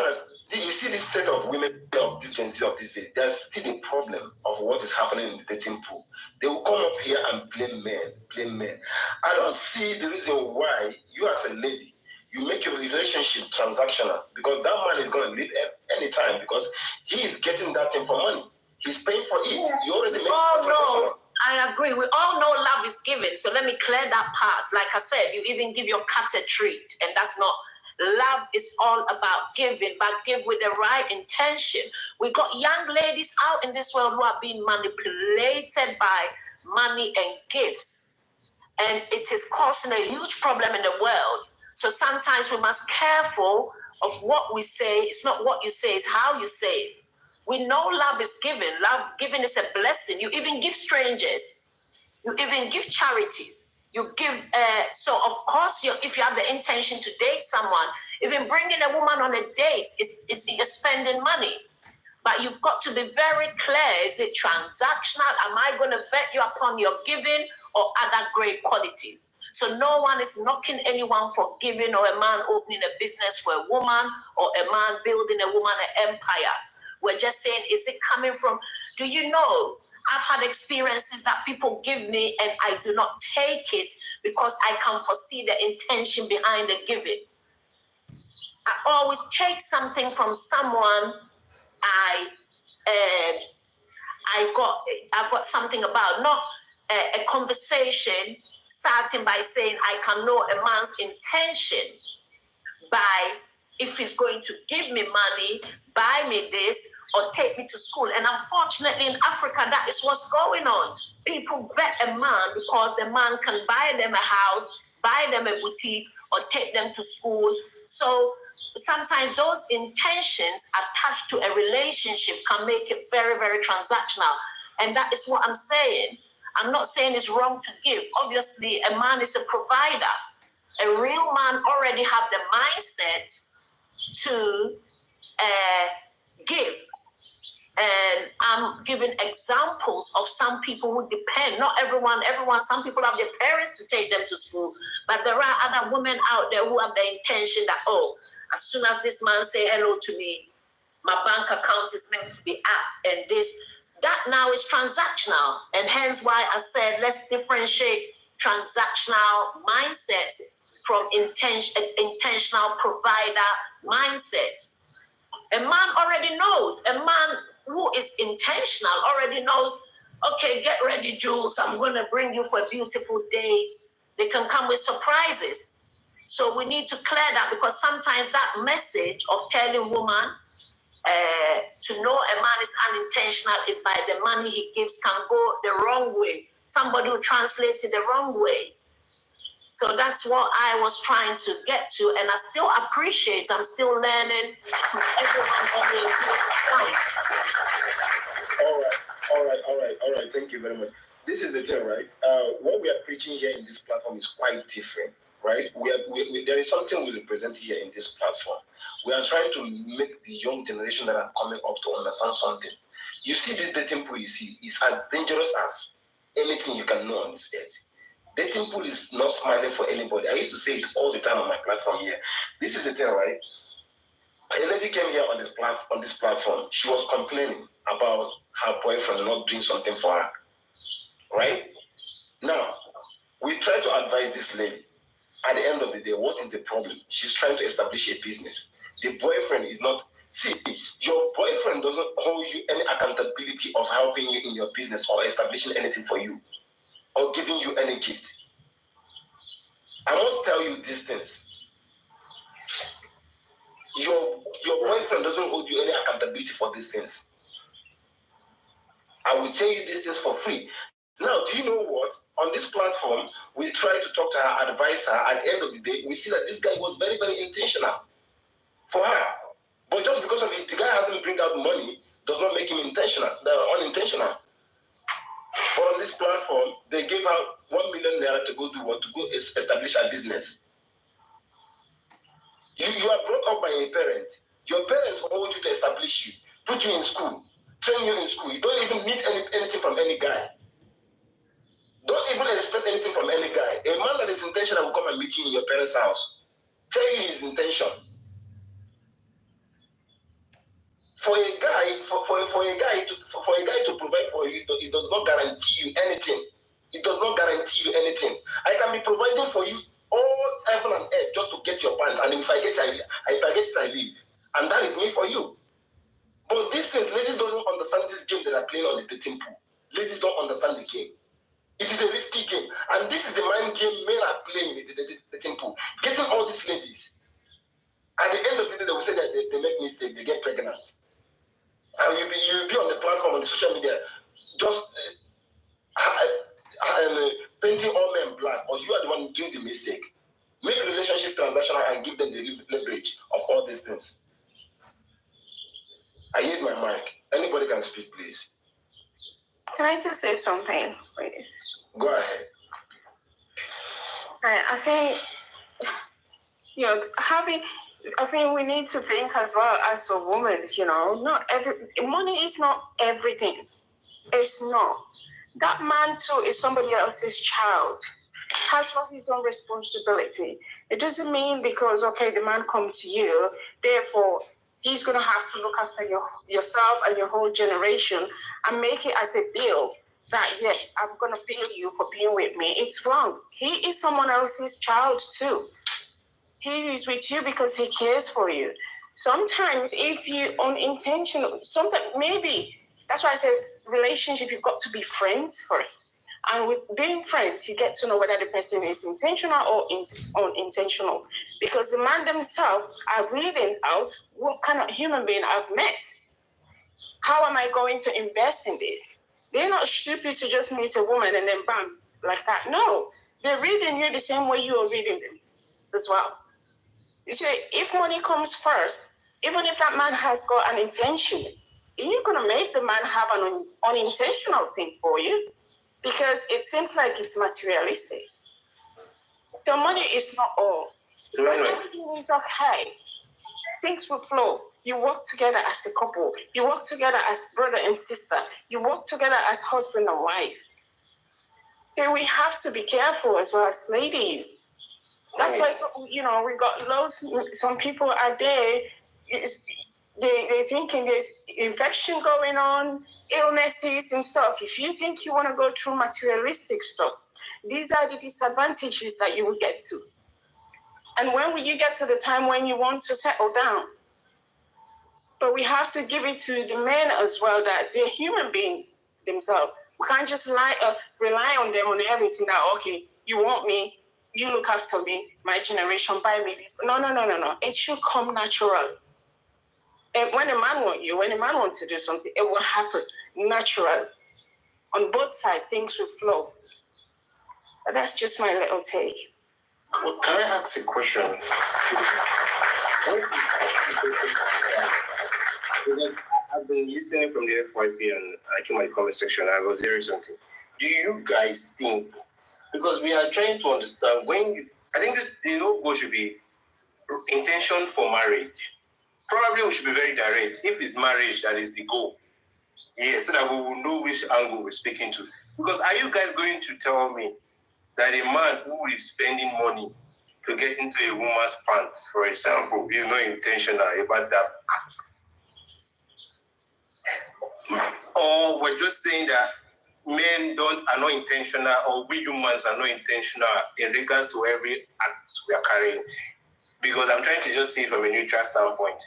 You see this set of women of this Gen Z of these days, there's still a problem of what is happening in the dating pool. They will come up here and blame men. I don't see the reason why you as a lady, you make your relationship transactional, because that man is going to leave anytime because he is getting that thing for money. He's paying for it. You already make it transactional. I agree. We all know love is given. So let me clear that part. Like I said, you even give your cat a treat, and that's not. Love is all about giving, but give with the right intention. We got young ladies out in this world who are being manipulated by money and gifts, and it is causing a huge problem in the world. So sometimes we must be careful of what we say. It's not what you say, it's how you say it. We know love is given. Love given is a blessing. You even give strangers. You even give charities. You give, so of course, if you have the intention to date someone, even bringing a woman on a date is you're spending money. But you've got to be very clear. Is it transactional? Am I going to vet you upon your giving or other great qualities? So no one is knocking anyone for giving, or a man opening a business for a woman, or a man building a woman an empire. We're just saying, is it coming from, do you know, I've had experiences that people give me and I do not take it because I can foresee the intention behind the giving. I always take something from someone I got something about, not a conversation starting by saying I can know a man's intention by if he's going to give me money, buy me this, or take me to school. And unfortunately in Africa, that is what's going on. People vet a man because the man can buy them a house, buy them a boutique, or take them to school. So sometimes those intentions attached to a relationship can make it very, very transactional. And that is what I'm saying. I'm not saying it's wrong to give. Obviously, a man is a provider. A real man already have the mindset to give. And I'm giving examples of some people who depend. Not everyone, some people have their parents to take them to school. But there are other women out there who have the intention that, oh, as soon as this man say hello to me, my bank account is meant to be up, and this. That now is transactional. And hence why I said let's differentiate transactional mindsets from intentional provider mindset. A man already knows. A man who is intentional already knows, okay, get ready, Jules. I'm going to bring you for a beautiful date. They can come with surprises. So we need to clear that, because sometimes that message of telling woman to know a man is unintentional is by the money he gives can go the wrong way. Somebody will translate it the wrong way. So that's what I was trying to get to, and I still appreciate. I'm still learning. All right. Thank you very much. This is the thing, right? What we are preaching here in this platform is quite different, right? There is something we represent here in this platform. We are trying to make the young generation that are coming up to understand something. You see, this dating pool, is as dangerous as anything you can know on this earth. Dating pool is not smiling for anybody. I used to say it all the time on my platform here. This is the thing, right? A lady came here on this platform. She was complaining about her boyfriend not doing something for her, right? Now, we try to advise this lady. At the end of the day, what is the problem? She's trying to establish a business. The boyfriend is not... See, your boyfriend doesn't hold you any accountability of helping you in your business or establishing anything for you or giving you any gift. I must tell you these things. Your boyfriend doesn't hold you any accountability for these things. I will tell you these things for free. Now, do you know what? On this platform, we try to talk to her, advise her. At the end of the day, we see that this guy was very, very intentional for her. But just because of it, the guy hasn't bring out money does not make him unintentional. But on this platform, they gave out 1 million naira to go do what? To go establish a business. You are brought up by a parent. Your parents hold you to establish you, put you in school, train you in school. You don't even need anything from any guy. Don't even expect anything from any guy. A man that is intentional will come and meet you in your parents' house. Tell you his intention. For a guy to provide for you, it does not guarantee you anything. It does not guarantee you anything. I can be providing for you all heaven and earth just to get your pants, and if I get it, I leave, and that is me for you. But these things, ladies don't understand this game that are playing on the dating pool. Ladies don't understand the game. It is a risky game, and this is the mind game men are playing with the dating pool. Getting all these ladies. At the end of the day, they will say that they make mistakes, they get pregnant. And you'll be on the platform, on the social media, just painting all men black, but you are the one doing the mistake. Make a relationship transactional and give them the leverage of all these things. I hit my mic. Anybody can speak, please. Can I just say something, please? Go ahead. I think, I think we need to think as well as a woman, not money is not everything. It's not. That man too is somebody else's child, has got his own responsibility. It doesn't mean because, the man come to you, therefore he's going to have to look after yourself and your whole generation and make it as a bill that, I'm going to bill you for being with me. It's wrong. He is someone else's child too. He is with you because he cares for you. Sometimes if you unintentional, sometimes maybe, that's why I said relationship, you've got to be friends first. And with being friends, you get to know whether the person is intentional or unintentional. Because the man themselves are reading out what kind of human being I've met. How am I going to invest in this? They're not stupid to just meet a woman and then bam, like that. No, they're reading you the same way you are reading them as well. You see, if money comes first, even if that man has got an intention, you're going to make the man have an unintentional thing for you because it seems like it's materialistic. The money is not all. Everything is okay. Things will flow. You work together as a couple. You work together as brother and sister. You work together as husband and wife. Okay, we have to be careful as well as ladies. That's why, we got loads, some people are there, they're thinking there's infection going on, illnesses and stuff. If you think you want to go through materialistic stuff, these are the disadvantages that you will get to. And when will you get to the time when you want to settle down? But we have to give it to the men as well, that they're human beings themselves. We can't just rely on them on everything that, you want me, you look after me, my generation, buy me this. No. It should come natural. And when a man wants to do something, it will happen natural. On both sides, things will flow. But that's just my little take. Well, can I ask a question? Because I've been listening from the FYP and I came in the comment section and I was hearing something. Do you guys think, because we are trying to understand I think the goal should be intention for marriage. Probably we should be very direct. If it's marriage, that is the goal. Yeah, so that we will know which angle we're speaking to. Because are you guys going to tell me that a man who is spending money to get into a woman's pants, for example, is not intentional about that act? Or we're just saying that men are not intentional, or we humans are not intentional in regards to every act we are carrying? Because I'm trying to just see it from a neutral standpoint.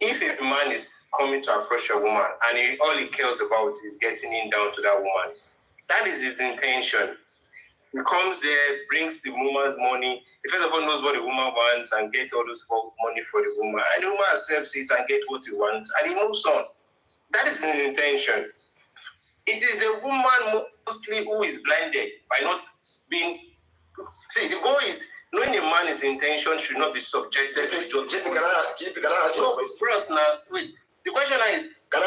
If a man is coming to approach a woman and all he cares about is getting in down to that woman, that is his intention. He comes there, brings the woman's money. He first of all knows what the woman wants and gets all those money for the woman. And the woman accepts it and gets what he wants and he moves on. That is his intention. It is a woman mostly who is blinded by not being... See, the goal is knowing a man's intention should not be subjected to judgment. Can I ask you a question? First now, wait. The question now is... the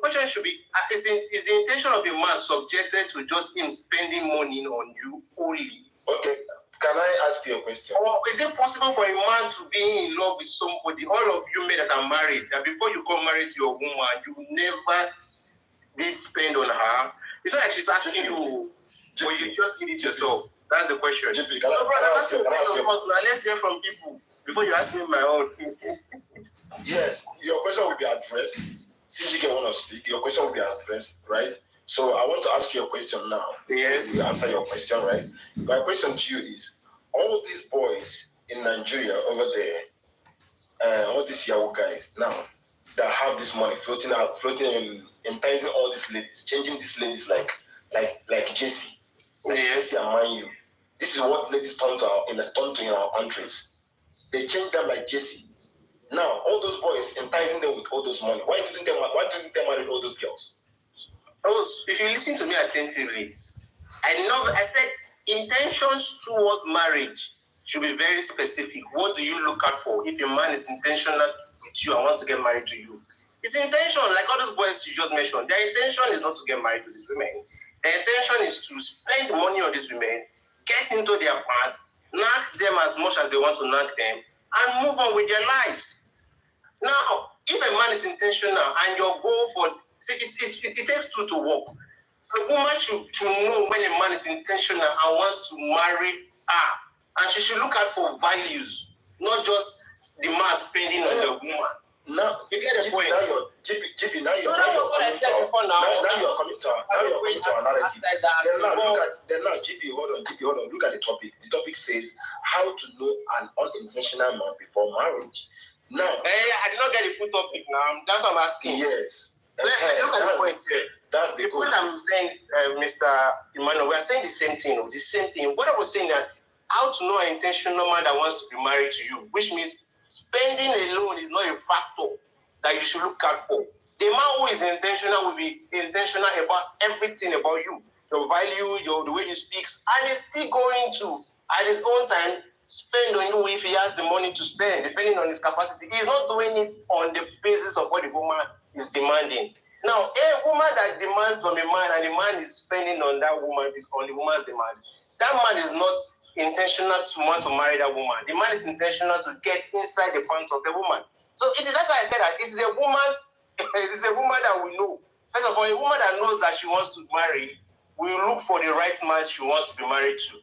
question should be, is the intention of a man subjected to just him spending money on you only? Okay, can I ask you a question? Or is it possible for a man to be in love with somebody, all of you men that are married, that before you come married to your woman, you never did spend on her? It's not like she's asking you, but you just did it yourself. That's the question. Let's hear from people before you ask me my own. Yes, your question will be addressed. Since you can want to speak, your question will be addressed, right? So I want to ask you a question now. Yes. You answer your question, right? My question to you is, all these boys in Nigeria over there, all these Yahoo guys now that have this money floating and enticing all these ladies, changing these ladies like Jesse. Yes, and mind you, this is what ladies turn to in our countries. They change them like Jesse. Now, all those boys enticing them with all those money. Why didn't they marry all those girls? Oh, if you listen to me attentively, I said intentions towards marriage should be very specific. What do you look out for if a man is intentional with you and wants to get married to you? His intention, like all those boys you just mentioned, their intention is not to get married to these women. Their intention is to spend money on these women, get into their parts, knock them as much as they want to knock them, and move on with their lives. Now, if a man is intentional and your goal for it takes two to work. The woman should know when a man is intentional and wants to marry her, and she should look out for values, not just the man spending on the woman. Now, you get the point. Now you're GP, now you're that was what I said before. Now you're coming to a narrative. Then now, GP, hold on. Look at the topic. The topic says how to know an unintentional man before marriage. Now, I did not get the full topic. Now that's what I'm asking. Yes. Look at the point here. That's the point I'm saying, Mr. Emmanuel. We are saying the same thing. The same thing. What I was saying that how to know an intentional man that wants to be married to you, which means spending alone is not a factor that you should look out for. The man who is intentional will be intentional about everything about you, your value, the way you speak, and he's still going to, at his own time, spend on you if he has the money to spend, depending on his capacity. He's not doing it on the basis of what the woman is demanding. Now, a woman that demands from a man and the man is spending on that woman, on the woman's demand, that man is not intentional to want to marry that woman. The man is intentional to get inside the pants of the woman. So that's why I said that it is a woman that we know. First of all, a woman that knows that she wants to marry will look for the right man she wants to be married to.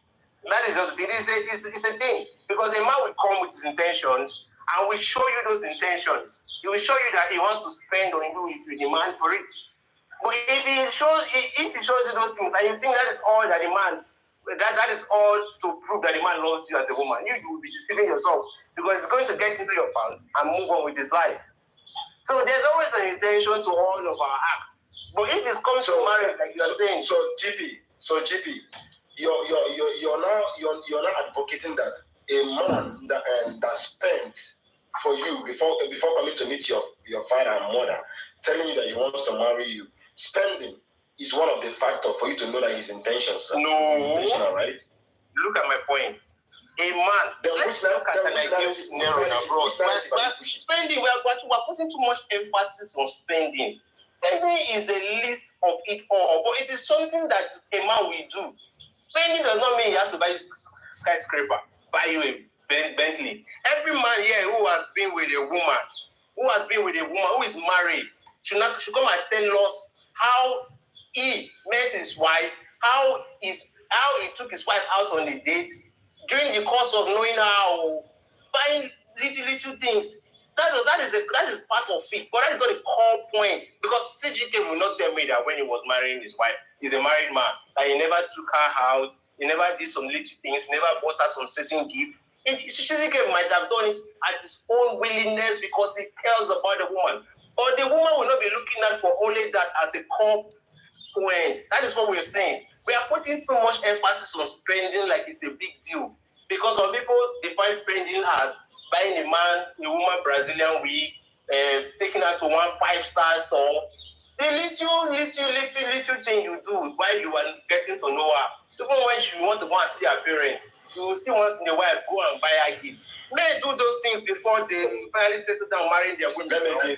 That is just it's a thing. Because a man will come with his intentions and will show you those intentions. He will show you that he wants to spend on you if you demand for it. But if he shows you those things and you think that is all that the man that is all to prove that the man loves you as a woman, you will be deceiving yourself because he's going to get into your pants and move on with his life. So there's always an intention to all of our acts. But if it's comes to marriage, like you are saying, So GP, you're now advocating that a man that spends for you before coming to meet your father and mother, telling you that he wants to marry you, spending is one of the factors for you to know that his intentions are intentional, right? Look at my point. A man, let's look at an ideal scenario abroad. Spending, we're putting too much emphasis on spending. Spending is the least of it all, but it is something that a man will do. Spending does not mean he has to buy you a skyscraper, buy you a Bentley. Every man here who has been with a woman, who is married, should come and tell us how he met his wife, how he took his wife out on a date, during the course of knowing how, buying little things. That is part of it, but that is not the core point. Because CGK will not tell me that when he was marrying his wife, he's a married man, that he never took her out, he never did some little things, never bought her some certain gifts. CGK might have done it at his own willingness because he cares about the woman. But the woman will not be looking at for only that as a core point. That is what we're saying. We are putting too much emphasis on spending like it's a big deal. Because some people define spending as buying a woman Brazilian wig, taking her to one 5-star store. The little thing you do while you are getting to know her. Even when you want to go and see her parents, you will still once in a while go and buy her gift. Men do those things before they finally settle down marrying their women. Is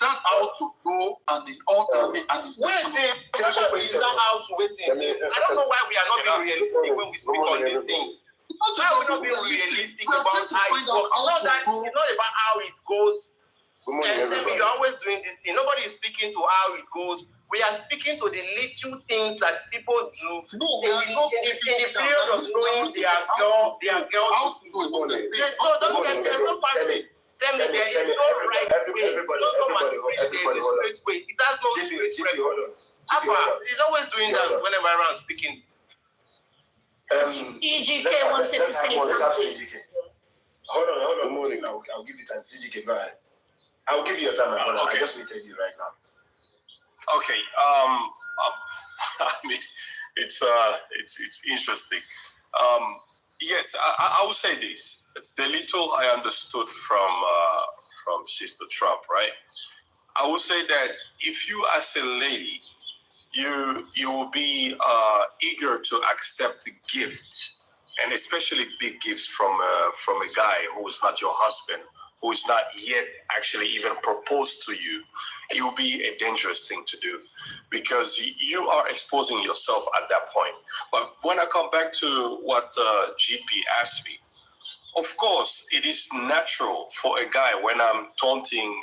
that how to go and the ultimate and waiting? Is that how to waiting? I don't know why we are not being realistic when we speak on these things. Why are we not being realistic about how it goes? It's not about how it goes. And then you're always doing this thing. Nobody is speaking to how it goes We are speaking to the little things that people do in the period of knowing their girl. So don't get there. Tell me there is no right way. Don't come and preach there is a straight way. It has no straight record. Abba is always doing that whenever I'm speaking. EGK wanted to say something. Hold on. Good morning. I'll give you time. CGK, go ahead. I'll give you your time, my brother. Okay. I just muted you right now. Okay. I mean, it's interesting. Yes, I will say this. The little I understood from Sister Trump, right? I will say that if you as a lady, you will be eager to accept the gift, and especially big gifts from a guy who is not your husband, who is not yet actually even proposed to you. It will be a dangerous thing to do because you are exposing yourself at that point. But when I come back to what GP asked me, of course, it is natural for a guy when I'm taunting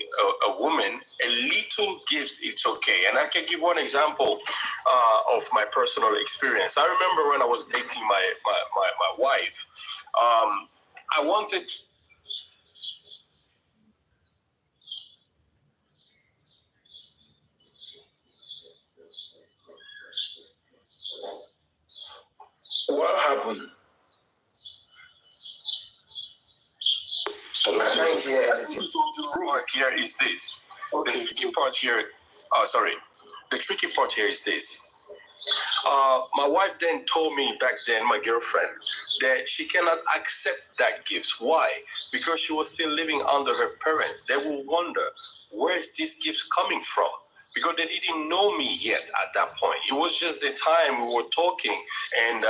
a woman, a little gift, it's okay. And I can give one example of my personal experience. I remember when I was dating my wife, I wanted What happened? Here is this. Okay. The tricky part here. The tricky part here is this. My wife then told me back then, my girlfriend, that she cannot accept that gift. Why? Because she was still living under her parents. They will wonder, where is this gift coming from? Because they didn't know me yet at that point. It was just the time we were talking and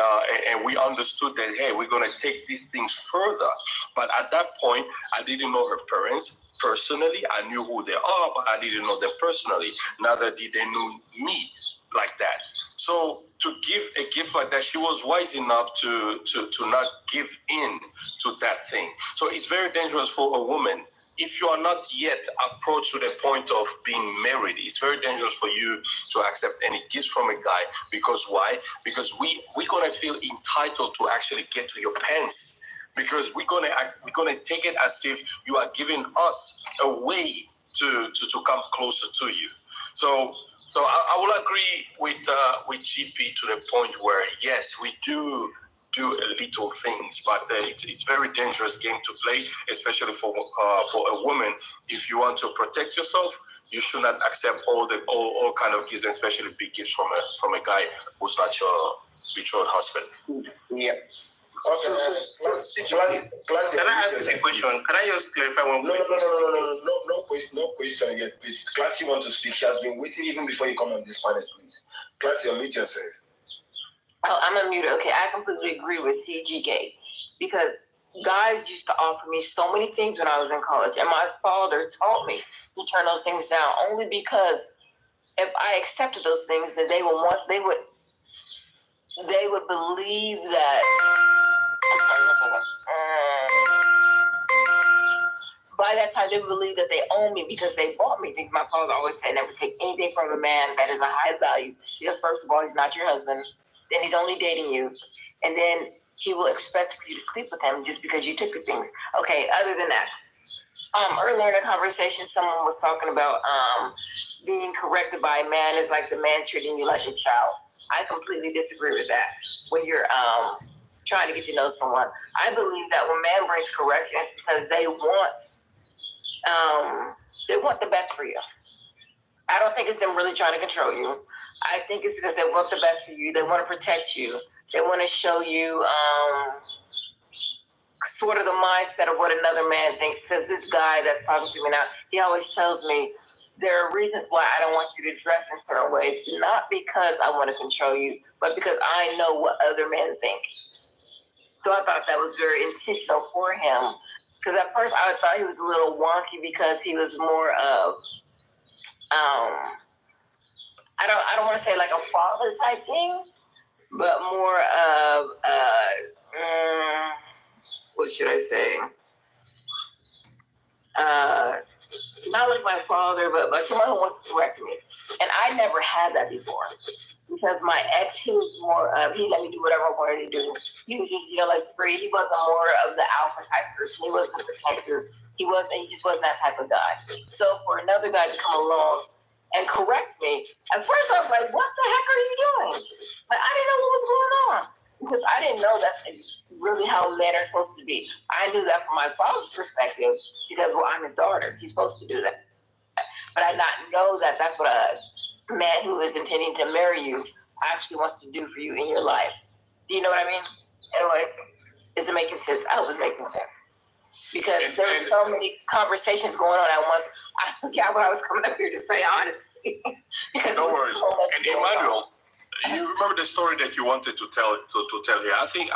we understood that, hey, we're going to take these things further. But at that point, I didn't know her parents personally. I knew who they are, but I didn't know them personally. Neither did they know me like that. So to give a gift like that, she was wise enough to not give in to that thing. So it's very dangerous for a woman. If you are not yet approached to the point of being married, it's very dangerous for you to accept any gifts from a guy. Because why? Because we're gonna feel entitled to actually get to your pants. Because we're gonna take it as if you are giving us a way to come closer to you. So I will agree with GP to the point where yes, we do little things, but it's very dangerous game to play, especially for a woman. If you want to protect yourself, you should not accept all kind of gifts, especially big gifts from a guy who's not your betrothed husband. Yeah. Okay. Can I ask a question? Can I just clarify one question? No question yet, please. Classy want to speak. She has been waiting even before you come on this panel, please. Classy, unmute yourself. Oh, I'm unmuted. Okay, I completely agree with CGK because guys used to offer me so many things when I was in college, and my father taught me to turn those things down only because if I accepted those things, that they would believe that. I'm sorry, one second. By that time, they would believe that they own me because they bought me things. My father always said, never take anything from a man that is a high value because first of all, he's not your husband. Then he's only dating you, and then he will expect for you to sleep with him just because you took the things. Okay, other than that, earlier in the conversation, someone was talking about being corrected by a man is like the man treating you like a child. I completely disagree with that. When you're trying to get to know someone, I believe that when man brings correction, it's because they want the best for you. I don't think it's them really trying to control you. I think it's because they want the best for you. They want to protect you. They want to show you sort of the mindset of what another man thinks. Because this guy that's talking to me now, he always tells me there are reasons why I don't want you to dress in certain ways. Not because I want to control you, but because I know what other men think. So I thought that was very intentional for him. Because at first I thought he was a little wonky because he was more of I don't want to say like a father type thing, but more of what should I say? Not like my father, but someone who wants to correct me. And I never had that before. Because my ex, he was more of, he let me do whatever I wanted to do. He was just, like free. He wasn't more of the alpha type person. He wasn't a protector. He just wasn't that type of guy. So for another guy to come along and correct me, at first I was like, what the heck are you doing? Like, I didn't know what was going on. Because I didn't know that's really how men are supposed to be. I knew that from my father's perspective because, well, I'm his daughter. He's supposed to do that. But I did not know that that's what a man who is intending to marry you actually wants to do for you in your life. Do you know what I mean? Anyway, is it making sense? I hope it's making sense. Because there were so many conversations going on at once. I forgot what I was coming up here to say, honestly. No worries. So and Emmanuel, you remember the story that you wanted to tell here. I think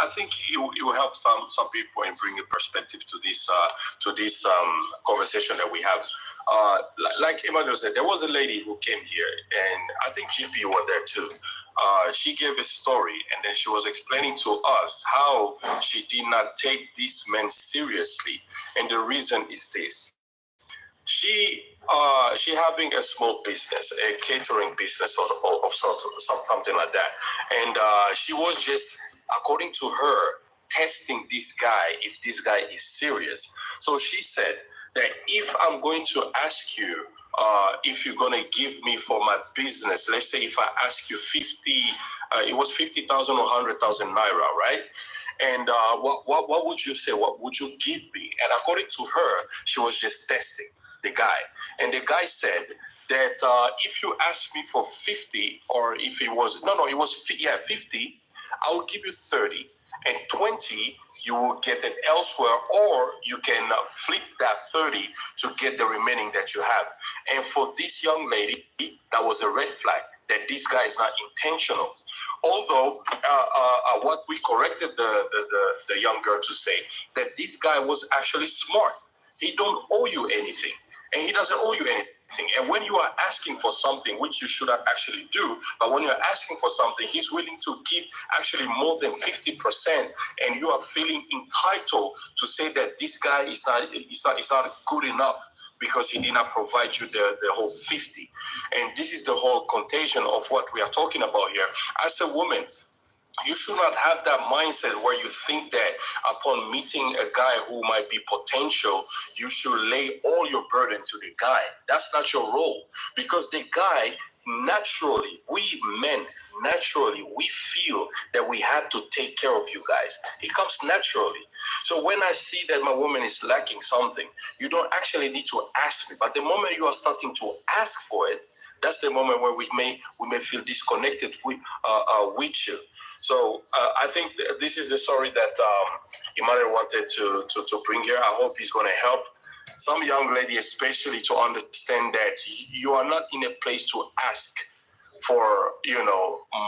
you help some people and bring a perspective to this conversation that we have. Like Emmanuel said, there was a lady who came here, and I think GP were there too. She gave a story, and then she was explaining to us how she did not take this man seriously, and the reason is this. She having a small business, a catering business of something like that, and she was just, according to her, testing this guy if this guy is serious. So she said that if I'm going to ask you if you're going to give me for my business, let's say if I ask you 50,000 or 100,000 naira, right? And what would you say? What would you give me? And according to her, she was just testing the guy. And the guy said that if you ask me for 50, or if it was, it was 50, I will give you 30, and 20 you will get it elsewhere, or you can flip that 30 to get the remaining that you have. And for this young lady, that was a red flag, that this guy is not intentional. Although what we corrected the young girl to say, that this guy was actually smart. He don't owe you anything, and he doesn't owe you anything. And when you are asking for something, which you should not actually do, but when you're asking for something, he's willing to give actually more than 50%, and you are feeling entitled to say that this guy is not good enough because he did not provide you the whole 50. And this is the whole contagion of what we are talking about here. As a woman, you should not have that mindset where you think that upon meeting a guy who might be potential, you should lay all your burden to the guy. That's not your role. Because the guy, naturally, we men, we feel that we have to take care of you guys. It comes naturally. So when I see that my woman is lacking something, you don't actually need to ask me. But the moment you are starting to ask for it, that's the moment where we may feel disconnected with you. So I think this is the story that Emmanuel wanted to bring here. I hope he's going to help some young lady, especially, to understand that you are not in a place to ask for,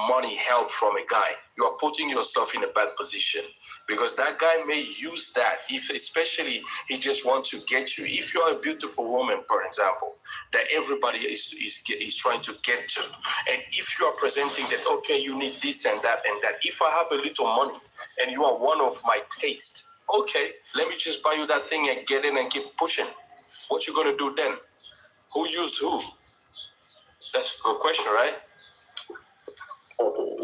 money help from a guy. You are putting yourself in a bad position, because that guy may use that, if especially he just wants to get you. If you're a beautiful woman, for example, that everybody is trying to get to, and if you are presenting that, okay, you need this and that and that. If I have a little money and you are one of my taste, okay, let me just buy you that thing and get in and keep pushing. What you gonna do then? Who used who? That's a good question, right? Okay,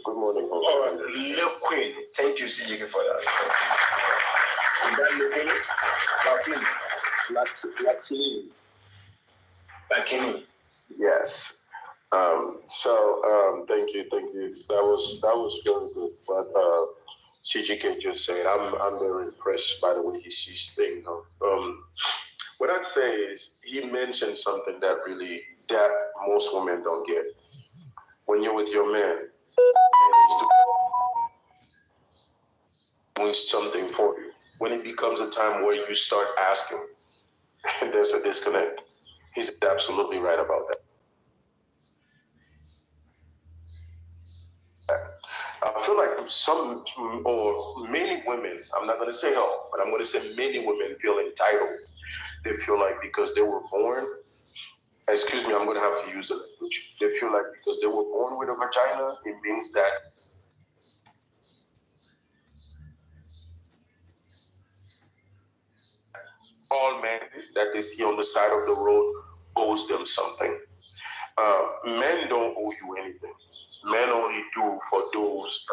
good morning. All right, Lil Queen, thank you, CJK, for that. Is that looking? Lakini. Yes. Thank you. That was very good. But CJK just said, I'm very impressed by the way he sees things. What I'd say is, he mentioned something that most women don't get. When you're with your man and he's doing something for you, when it becomes a time where you start asking, there's a disconnect. He's absolutely right about that. I feel like some or many women, I'm not going to say all, but I'm going to say many women feel entitled. They feel like because they were born, excuse me, I'm going to have to use the language. They feel like because they were born with a vagina, it means that all men that they see on the side of the road owes them something. Men don't owe you anything. Men only do for those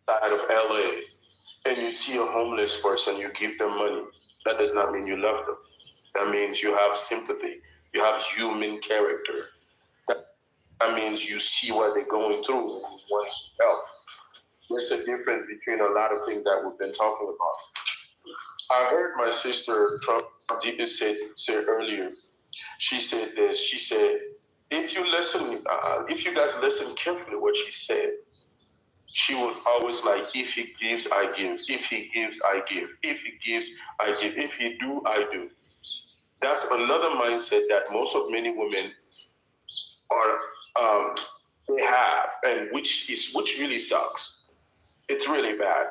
that side of LA, and you see a homeless person, you give them money. That does not mean you love them. That means you have sympathy. You have human character. That means you see what they're going through and you want to help. There's a difference between a lot of things that we've been talking about. I heard my sister Trump said earlier. She said this. She said, if you guys listen carefully what she said, she was always like, if he gives, I give. If he gives, I give. If he gives, I give. If he do, I do. That's another mindset that most of many women are they have, and which really sucks. It's really bad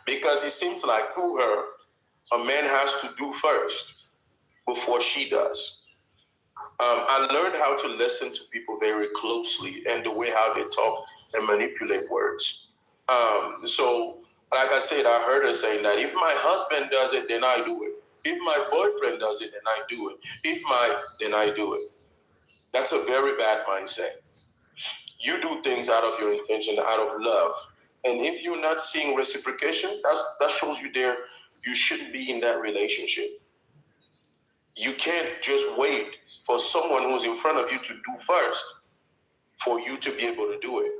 because it seems like to her, a man has to do first before she does. I learned how to listen to people very closely and the way how they talk and manipulate words. So, like I said, I heard her saying that if my husband does it, then I do it. If my boyfriend does it, then I do it. Then I do it. That's a very bad mindset. You do things out of your intention, out of love. And if you're not seeing reciprocation, that shows you you shouldn't be in that relationship. You can't just wait for someone who's in front of you to do first for you to be able to do it.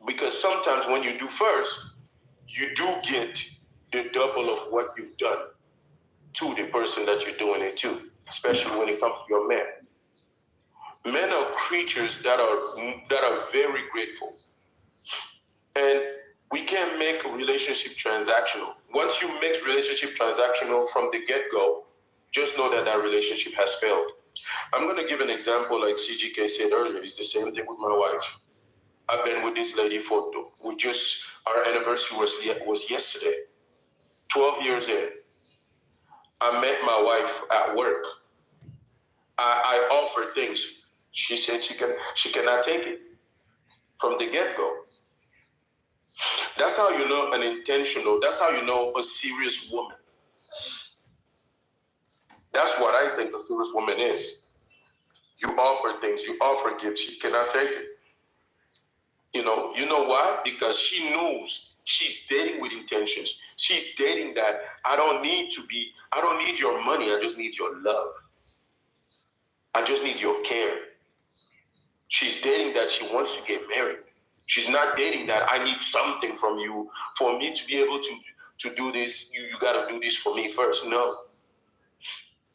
Because sometimes when you do first, you do get the double of what you've done to the person that you're doing it to, especially when it comes to your man. Men are creatures that are very grateful. And we can't make a relationship transactional. Once you make relationship transactional from the get-go, just know that relationship has failed. I'm going to give an example like CGK said earlier. It's the same thing with my wife. I've been with this lady our anniversary was yesterday. 12 years in. I met my wife at work. I offered things. She said she cannot take it from the get-go. That's how you know that's how you know a serious woman. That's what I think a serious woman is. You offer things, you offer gifts, she cannot take it. You know why? Because she knows she's dating with intentions. She's dating that I don't need your money, I just need your love. I just need your care. She's dating that she wants to get married. She's not dating that I need something from you for me to be able to do this. You got to do this for me first. No.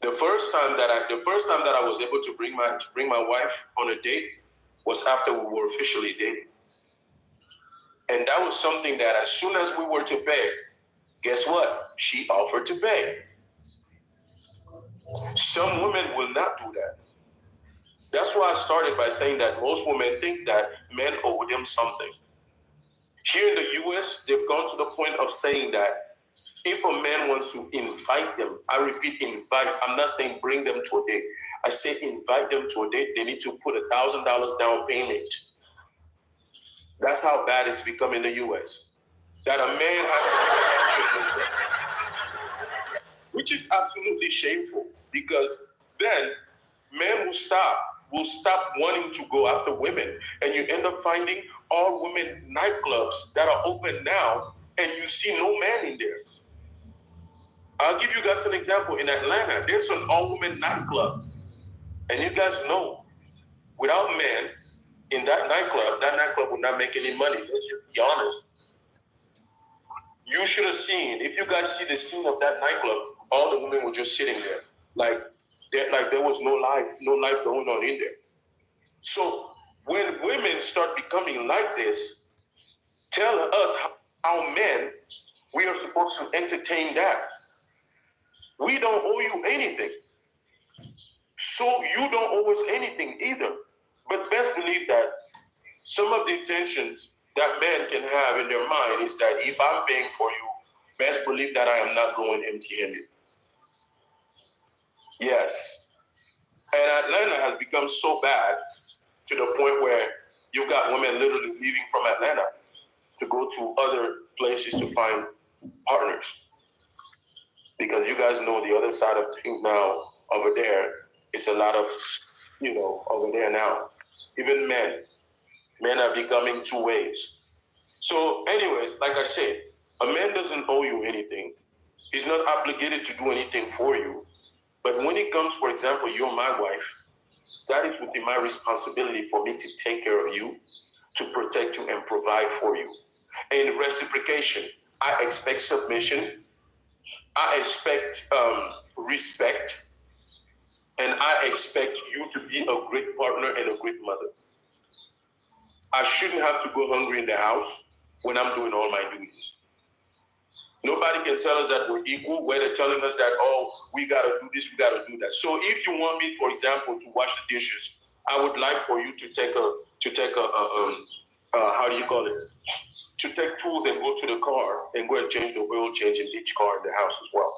The first time that I was able to bring my wife on a date was after we were officially dating. And that was something that as soon as we were to pay, guess what? She offered to pay. Some women will not do that. That's why I started by saying that most women think that men owe them something. Here in the US, they've gone to the point of saying that if a man wants to invite them, I repeat, invite, I'm not saying bring them to a date. I say invite them to a date, they need to put $1,000 down payment. That's how bad it's become in the US. That a man has to, which is absolutely shameful, because then men will stop wanting to go after women, and you end up finding all women nightclubs that are open now, and you see no man in there. I'll give you guys an example. In Atlanta, there's an all-women nightclub, and you guys know, without men in that nightclub would not make any money. Let's just be honest. You should have seen, if you guys see the scene of that nightclub, all the women were just sitting there, like there was no life going on in there. So when women start becoming like this, tell us how men we are supposed to entertain that. We don't owe you anything. So you don't owe us anything either. But best believe that some of the intentions that men can have in their mind is that if I'm paying for you, best believe that I am not going empty-handed. Yes. And Atlanta has become so bad to the point where you've got women literally leaving from Atlanta to go to other places to find partners. because you guys know the other side of things now over there. It's a lot of, over there now. Even men are becoming two ways. So anyways, like I said, a man doesn't owe you anything. He's not obligated to do anything for you. But when it comes, for example, you're my wife, that is within my responsibility for me to take care of you, to protect you and provide for you. And reciprocation, I expect submission, I expect respect, and I expect you to be a great partner and a great mother. I shouldn't have to go hungry in the house when I'm doing all my duties. Nobody can tell us that we're equal, where they're telling us that, we got to do this, we got to do that. So if you want me, for example, to wash the dishes, I would like for you to take how do you call it? To take tools and go to the car and go and change the oil change in each car in the house as well.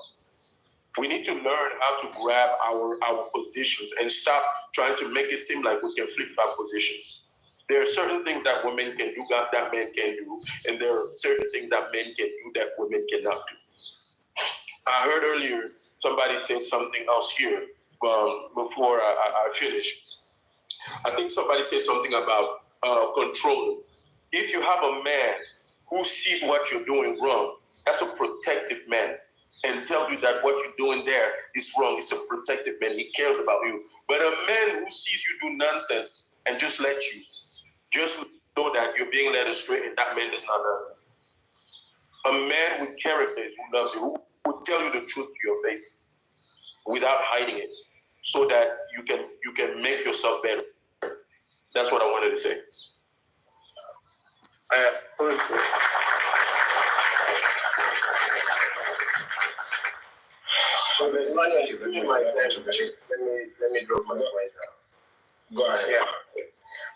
We need to learn how to grab our positions and stop trying to make it seem like we can flip-flop positions. There are certain things that women can do that men can do, and there are certain things that men can do that women cannot do. I heard earlier somebody said something else here before I finish. I think somebody said something about controlling. If you have a man who sees what you're doing wrong, that's a protective man, and tells you that what you're doing there is wrong. It's a protective man. He cares about you. But a man who sees you do nonsense and just lets you, just know that you're being led astray, and that man does not love you. A man with character is who loves you, who will tell you the truth to your face without hiding it, so that you can make yourself better. That's what I wanted to say. Let me drop my points out. Go ahead. Yeah.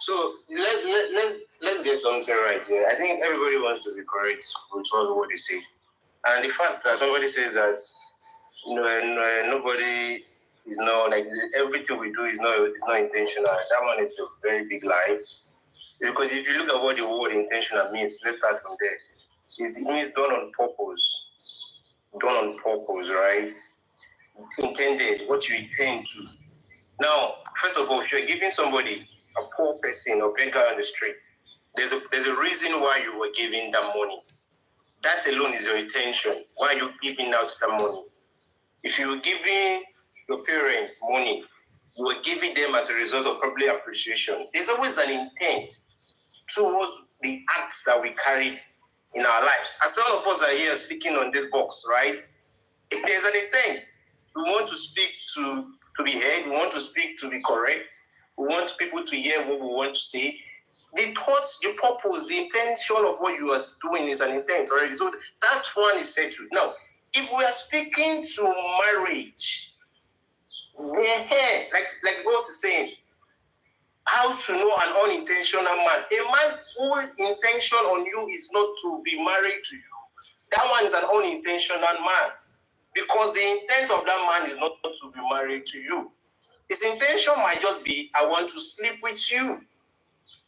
So let's get something right here. I think everybody wants to be correct with what they say, and the fact that somebody says that nobody is not like everything we do is not intentional. That one is a very big lie. Because if you look at what the word intentional means, let's start from there. It means done on purpose. Done on purpose, right? Intended, what you intend to. Now, first of all, if you're giving somebody, a poor person or beggar on the street, there's a reason why you were giving that money. That alone is your intention. Why are you giving out that money? If you were giving your parents money, you were giving them as a result of probably appreciation. There's always an intent towards the acts that we carry in our lives. As all of us are here speaking on this box, right? There's an intent. We want to speak to be heard. We want to speak to be correct. We want people to hear what we want to say. The thoughts, the purpose, the intention of what you are doing is an intent already. So that one is settled. Now, if we are speaking to marriage, like Boss is saying, how to know an unintentional man? A man whose intention on you is not to be married to you. That one is an unintentional man. Because the intent of that man is not to be married to you. His intention might just be, I want to sleep with you.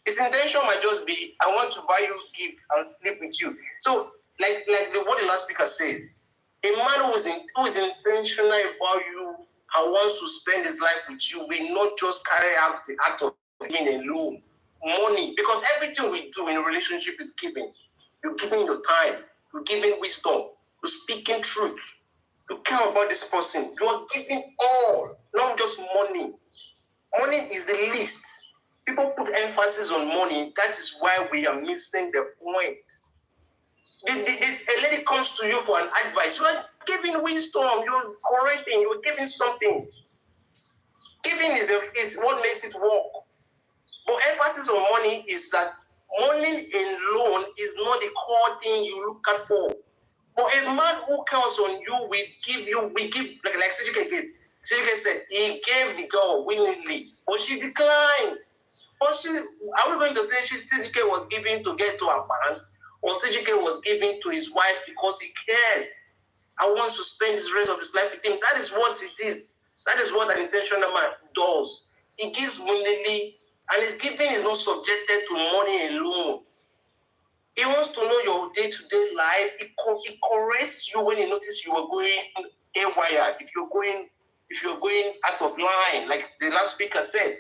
His intention might just be, I want to buy you gifts and sleep with you. So, like what the last speaker says, a man who is intentional about you and wants to spend his life with you will not just carry out the act of giving alone money. Because everything we do in a relationship is giving. You're giving your time. You're giving wisdom. You're speaking truth. You care about this person. You are giving all, not just money. Money is the least. People put emphasis on money. That is why we are missing the point. A lady comes to you for an advice. You are giving wisdom. You're correcting. You're giving something. Giving is what makes it work. But emphasis on money is that money alone is not the core thing you look at for. But a man who counts on you will give, like CGK gave. CGK said he gave the girl willingly, but she declined. But are we going to say CGK was giving to get to her parents, or CGK was giving to his wife because he cares and wants to spend the rest of his life with him? That is what it is. That is what an intentional man does. He gives willingly, and his giving is not subjected to money alone. He wants to know your day-to-day life. He corrects you when he notices you are going haywire, if you're going out of line, like the last speaker said.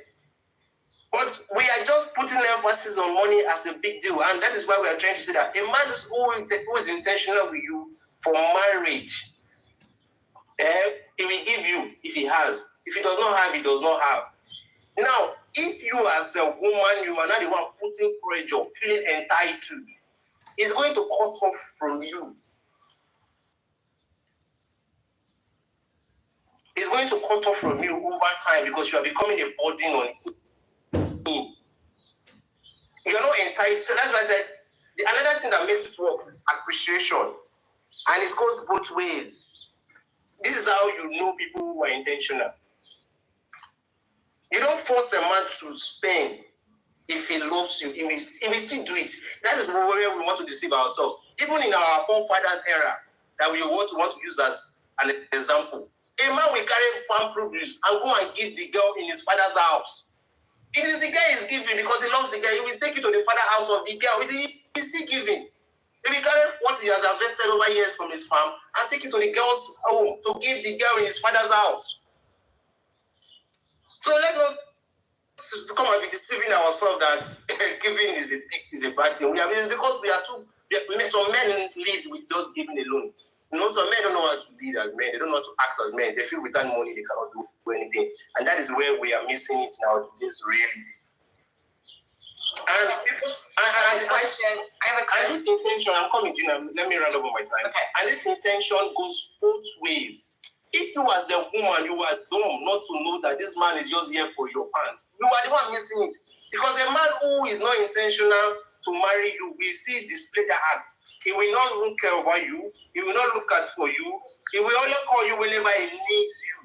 But we are just putting emphasis on money as a big deal, and that is why we are trying to say that a man who is intentional with you for marriage, he will give you if he has. If he does not have, he does not have. Now, if you as a woman, you are not the one putting pressure, feeling entitled, it's going to cut off from you. It's going to cut off from you over time because you are becoming a burden on him. You're not entitled. So that's why I said another thing that makes it work is appreciation. And it goes both ways. This is how you know people who are intentional. You don't force a man to spend if he loves you. He will still do it. That is where we want to deceive ourselves. Even in our forefathers' era, that we want to use as an example. A man will carry farm produce and go and give the girl in his father's house. It is the guy is giving because he loves the girl. He will take it to the father's house of the girl. He's still giving. He will carry what he has invested over years from his farm and take it to the girl's home to give the girl in his father's house. So let us come and be deceiving ourselves that giving is a bad thing. It's because some men live with just giving alone. Some men don't know how to lead as men. They don't know how to act as men. They feel without money they cannot do anything. And that is where we are missing it now, to this reality. And this intention, I'm coming, Gina, let me run over my time. Okay. And this intention goes both ways. If you as a woman, you are dumb not to know that this man is just here for your pants, you are the one missing it. Because a man who is not intentional to marry you will see display the act. He will not even care about you. He will not look out for you. He will only call you whenever he needs you.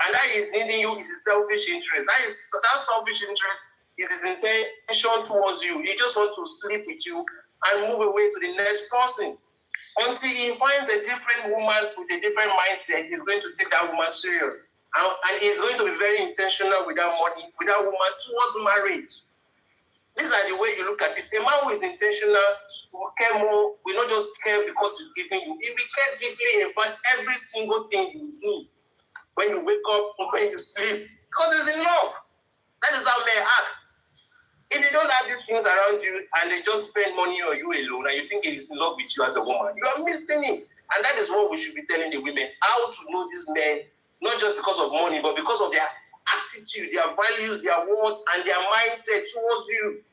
And that is needing you is his selfish interest. That selfish interest is his intention towards you. He just wants to sleep with you and move away to the next person. Until he finds a different woman with a different mindset, he's going to take that woman serious. And he's going to be very intentional with that money, with that woman towards marriage. These are the way you look at it. A man who is intentional will care more, will not just care because he's giving you. He will care deeply about every single thing you do. When you wake up, when you sleep, because he's in love. That is how men act. If you don't have these things around you and they just spend money on you alone and you think he's in love with you as a woman, you are missing it. And that is what we should be telling the women, how to know these men, not just because of money, but because of their attitude, their values, their words, and their mindset towards you.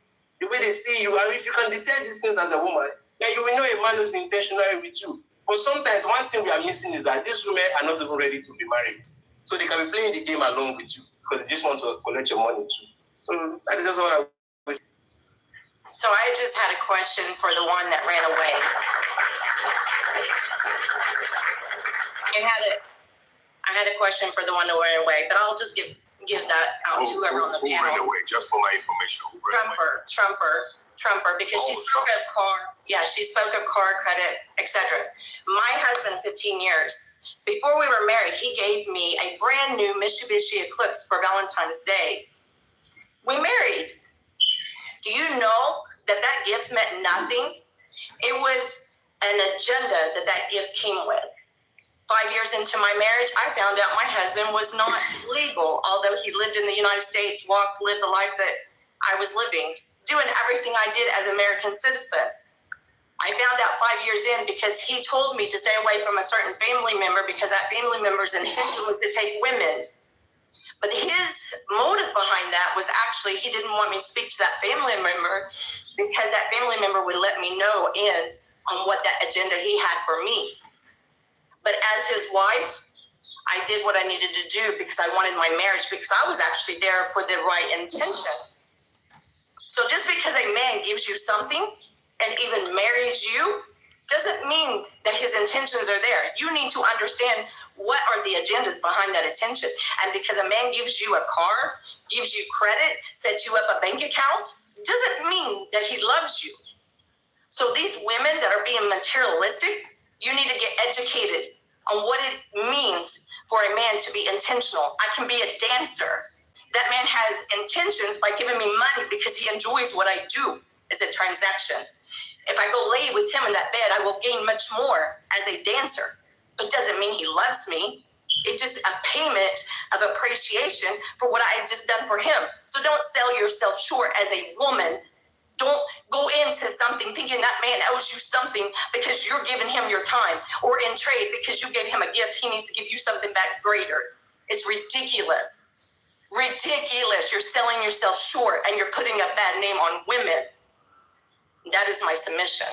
The way they see you. And if you can detect these things as a woman, then you will know a man who's intentional with you. But sometimes one thing we are missing is that these women are not even ready to be married. So they can be playing the game along with you because they just want to collect your money too. So that is just what I was. So I just had a question for the one that ran away. I had a question for the one that ran away, but I'll just give that out to whoever on the panel. Who ran away? Just for my information. Trumper, because she spoke of car. Yeah, she spoke of car credit, etc. My husband, 15 years. Before we were married, he gave me a brand new Mitsubishi Eclipse for Valentine's Day. We married. Do you know that gift meant nothing? It was an agenda that gift came with. 5 years into my marriage, I found out my husband was not legal, although he lived in the United States, lived the life that I was living, doing everything I did as an American citizen. I found out 5 years in because he told me to stay away from a certain family member because that family member's intention was to take women. But his motive behind that was actually he didn't want me to speak to that family member because that family member would let me know on what that agenda he had for me. But as his wife, I did what I needed to do because I wanted my marriage, because I was actually there for the right intentions. So just because a man gives you something and even marries you doesn't mean that his intentions are there. You need to understand what are the agendas behind that intention. And because a man gives you a car, gives you credit, sets you up a bank account, doesn't mean that he loves you. So these women that are being materialistic, you need to get educated on what it means for a man to be intentional. I can be a dancer. That man has intentions by giving me money because he enjoys what I do. It's a transaction. If I go lay with him in that bed, I will gain much more as a dancer. It doesn't mean he loves me. It's just a payment of appreciation for what I had just done for him. So don't sell yourself short as a woman. Don't go into something thinking that man owes you something because you're giving him your time, or in trade because you gave him a gift, he needs to give you something back greater. It's ridiculous. Ridiculous. You're selling yourself short and you're putting a bad name on women. That is my submission.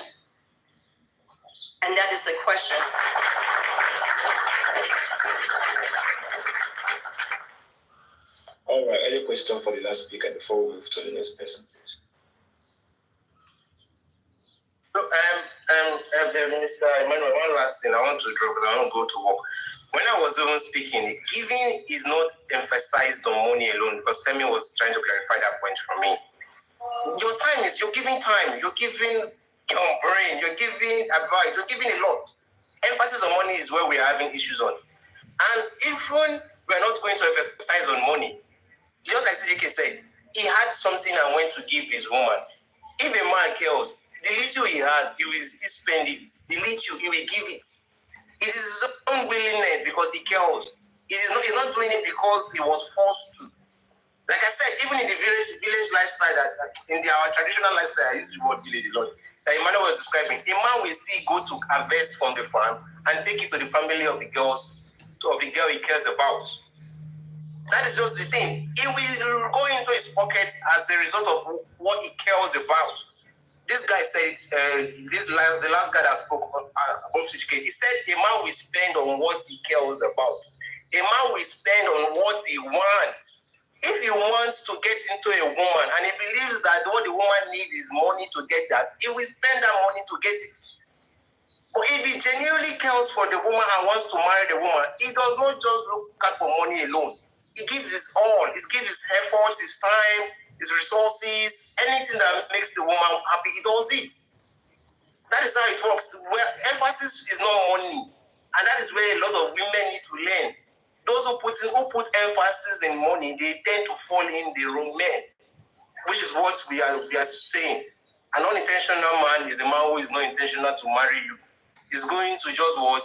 And that is the question. All right, any question for the last speaker before we move to the next person, please? Minister Emmanuel, one last thing I want to drop because I want to go to work. When I was even speaking, giving is not emphasized on money alone, because Femi was trying to clarify that point for me. Your time is, you're giving time, you're giving your brain, you're giving advice, you're giving a lot. Emphasis on money is where we are having issues on. And even we're not going to emphasize on money, just like CJK said, he had something and went to give his woman. If a man cares, the little he has, he will still spend it. The little, he will give it. It is his own willingness because he cares. He's not doing it because he was forced to. Like I said, even in the village lifestyle, in our traditional lifestyle, I use the word village a lot, that Emmanuel was describing, a man will still go to harvest from the farm and take it to the family of the girl he cares about. That is just the thing. He will go into his pocket as a result of what he cares about. This guy said, the last guy that spoke about CGK, he said a man will spend on what he cares about. A man will spend on what he wants. If he wants to get into a woman and he believes that what the woman needs is money to get that, he will spend that money to get it. But if he genuinely cares for the woman and wants to marry the woman, he does not just look at for money alone. He gives his all. He gives his effort, his time, his resources, anything that makes the woman happy, he does it. That is how it works. Where emphasis is not money. And that is where a lot of women need to learn. Those who put emphasis in money, they tend to fall in the wrong men, which is what we are saying. An unintentional man is a man who is not intentional to marry you. He's going to just what?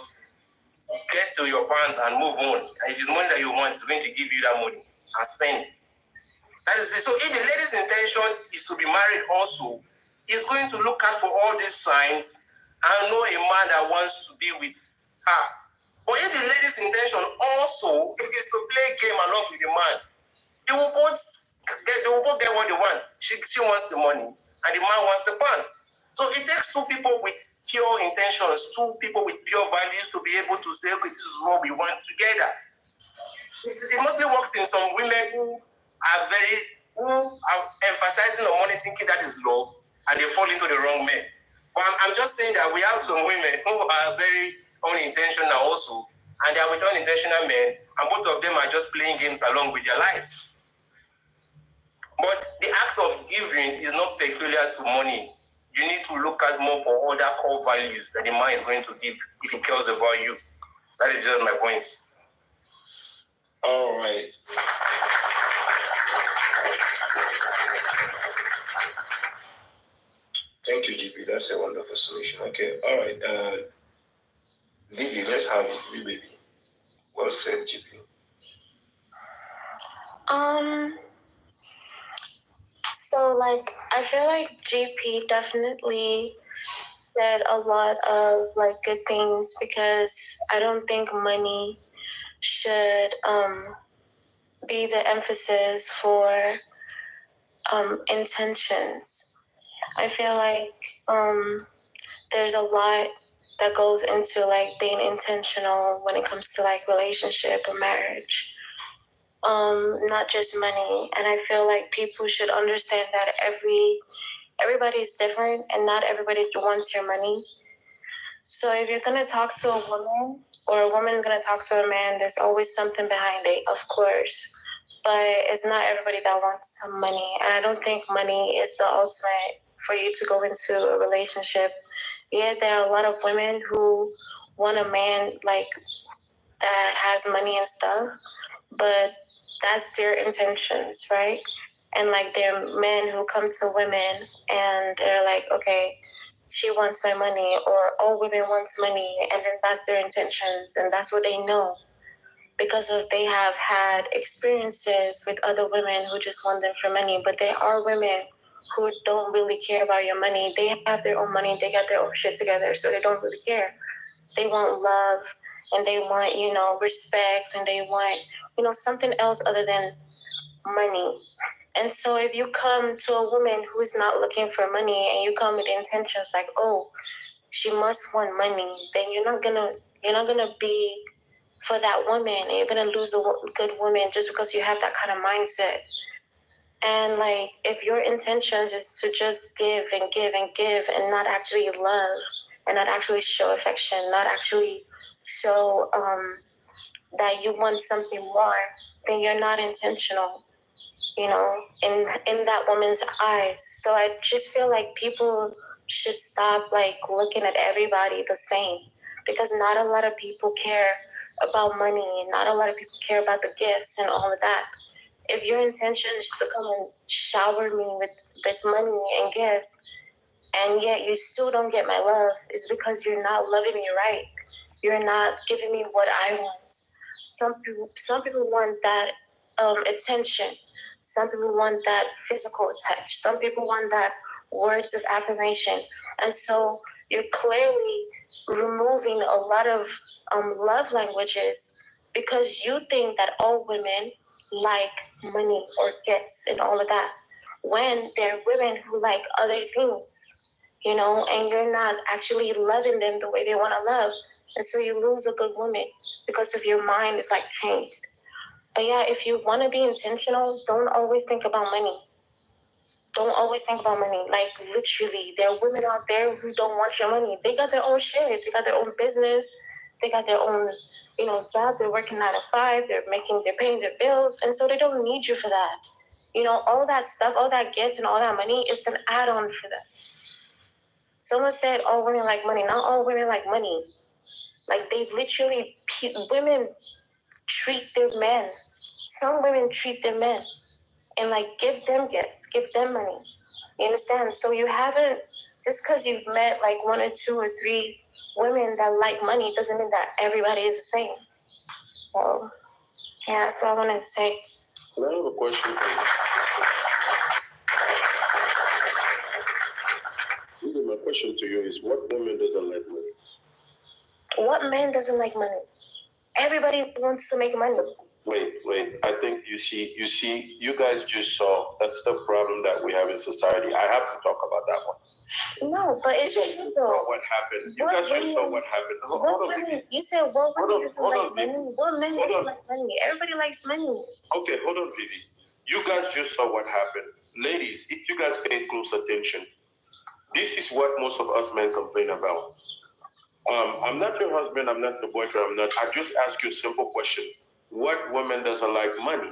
Get to your pants and move on. And if it's money that you want, he's going to give you that money and spend. That is it. So if the lady's intention is to be married also, he's going to look out for all these signs and know a man that wants to be with her. But if the lady's intention also is to play a game along with the man, they will both get what they want. She wants the money and the man wants the pants. So it takes two people with pure intentions, two people with pure values to be able to say, okay, this is what we want together. It mostly works in some women who are emphasizing on money, thinking that is love, and they fall into the wrong men. But I'm just saying that we have some women who are very unintentional also, and they are with unintentional men, and both of them are just playing games along with their lives. But the act of giving is not peculiar to money. You need to look at more for other core values that the man is going to give if he cares about you. That is just my point. All right. Thank you, GP. That's a wonderful solution. Okay. All right. Vivi, let's have it. Vivi. Well said, GP. So like I feel like GP definitely said a lot of like good things, because I don't think money should be the emphasis for intentions. I feel like there's a lot that goes into like being intentional when it comes to like relationship or marriage. Not just money. And I feel like people should understand that everybody's different and not everybody wants your money. So if you're gonna talk to a woman, or a woman's gonna talk to a man, there's always something behind it, of course. But it's not everybody that wants some money. And I don't think money is the ultimate for you to go into a relationship. Yeah, there are a lot of women who want a man like that has money and stuff, but that's their intentions, right? And like there are men who come to women and they're like, okay, she wants my money, or all women wants money, and then that's their intentions, and that's what they know. Because of they have had experiences with other women who just want them for money, but there are women who don't really care about your money. They have their own money, they got their own shit together, so they don't really care. They want love, and they want, respect, and they want, something else other than money. And so if you come to a woman who's not looking for money, and you come with intentions like, oh, she must want money, then you're not gonna be for that woman, and you're gonna lose a good woman just because you have that kind of mindset. And like, if your intentions is to just give and give and give, and not actually love, and not actually show affection, not actually show that you want something more, then you're not intentional, in that woman's eyes. So I just feel like people should stop like looking at everybody the same, because not a lot of people care about money, and not a lot of people care about the gifts and all of that. If your intention is to come and shower me with money and gifts, and yet you still don't get my love, it's because you're not loving me right. You're not giving me what I want. Some people want that attention. Some people want that physical touch. Some people want that words of affirmation. And so you're clearly removing a lot of love languages, because you think that all women like money or gifts and all of that, when there are women who like other things, and you're not actually loving them the way they want to love. And so you lose a good woman because of your mind is like changed. But yeah, if you want to be intentional, don't always think about money. Don't always think about money. Like, literally, there are women out there who don't want your money. They got their own shit. They got their own business. They got their own, job. They're working 9 to 5. They're paying their bills. And so they don't need you for that. All that stuff, all that gifts and all that money is an add-on for them. Someone said all women like money. Not all women like money. Like, they literally, women treat their men. Some women treat their men and like give them gifts, give them money. You understand? So you haven't, just because you've met like 1 or 2 or 3 women that like money doesn't mean that everybody is the same. So yeah, that's what I wanted to say. I have a question for you. My question to you is, what woman doesn't like money? What man doesn't like money? Everybody wants to make money. Wait. I think you guys just saw, that's the problem that we have in society. I have to talk about that one. No, but it's true though. What happened? You guys just saw what happened. You said what women doesn't like money? What men doesn't like money? Everybody likes money. Okay, hold on, Vivi. You guys just saw what happened. Ladies, if you guys pay close attention, this is what most of us men complain about. I'm not your husband, I'm not your boyfriend, I just ask you a simple question. What woman doesn't like money?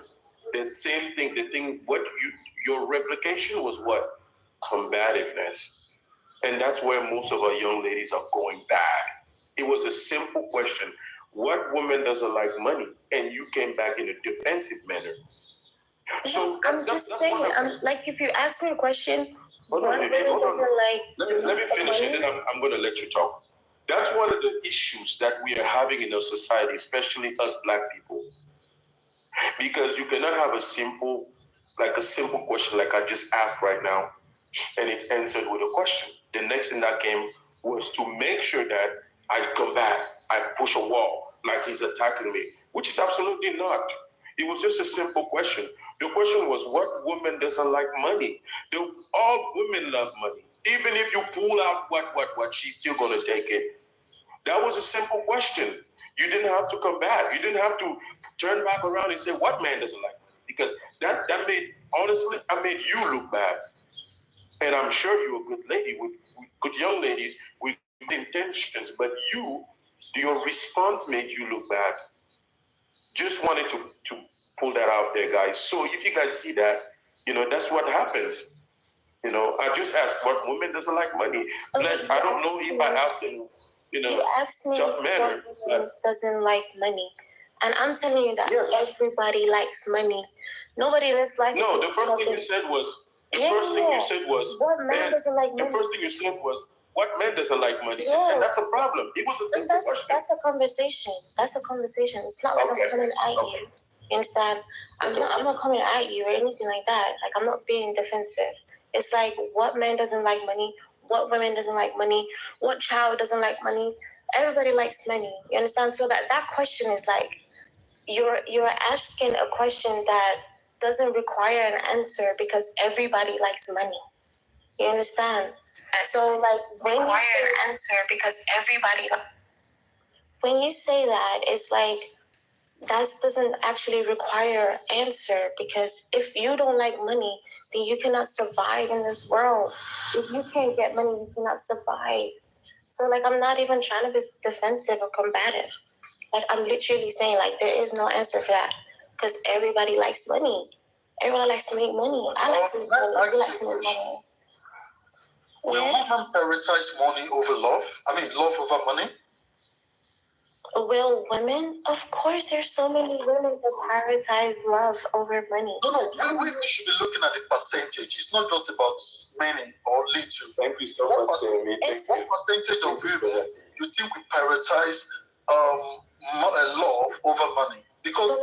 The same thing, your replication was what? Combativeness. And that's where most of our young ladies are going bad. It was a simple question. What woman doesn't like money? And you came back in a defensive manner. So I'm just saying, if you ask me a question, what woman doesn't like Let me finish money? and then I'm going to let you talk. That's one of the issues that we are having in our society, especially us black people. Because you cannot have a simple question like I just asked right now, and it's answered with a question. The next thing that came was to make sure that I come back, I push a wall, like he's attacking me, which is absolutely not. It was just a simple question. The question was, what woman doesn't like money? All women love money. Even if you pull out what, she's still going to take it. That was a simple question. You didn't have to come back. You didn't have to turn back around and say, what man doesn't like money? Because that made you look bad. And I'm sure you're a good lady with good young ladies with good intentions, but your response made you look bad. Just wanted to pull that out there, guys. So if you guys see that, that's what happens. I just asked what woman doesn't like money. Plus, I don't know if I asked him, you asked me tough manner. What woman doesn't like money. And I'm telling you that everybody likes money. Nobody in this life. No, the first thing you said was, what man doesn't like money? The first thing you said was, What man doesn't like money? Yeah. And that's a problem. That's a conversation. That's a conversation. It's not like I'm coming at you. You understand? I'm not coming at you or anything like that. Like, I'm not being defensive. It's like, what man doesn't like money? What woman doesn't like money? What child doesn't like money? Everybody likes money. You understand? So that question is like, you're asking a question that doesn't require an answer because everybody likes money. You understand? So, like, when you say an answer because when you say that, it's like, that doesn't actually require an answer, because if you don't like money, then you cannot survive in this world. If you can't get money, you cannot survive. So, like, I'm not even trying to be defensive or combative. Like, I'm literally saying, like, there is no answer for that, because everybody likes money. Everyone likes to make money. I like to make money. You like to make money. Will women prioritize money over love? I mean, love over money? Will women? Of course, there's so many women that prioritize love over money. No, we should be looking at the percentage. It's not just about many or little. Thank you so much, Jamie. What percentage of women you think we prioritize love over money? Because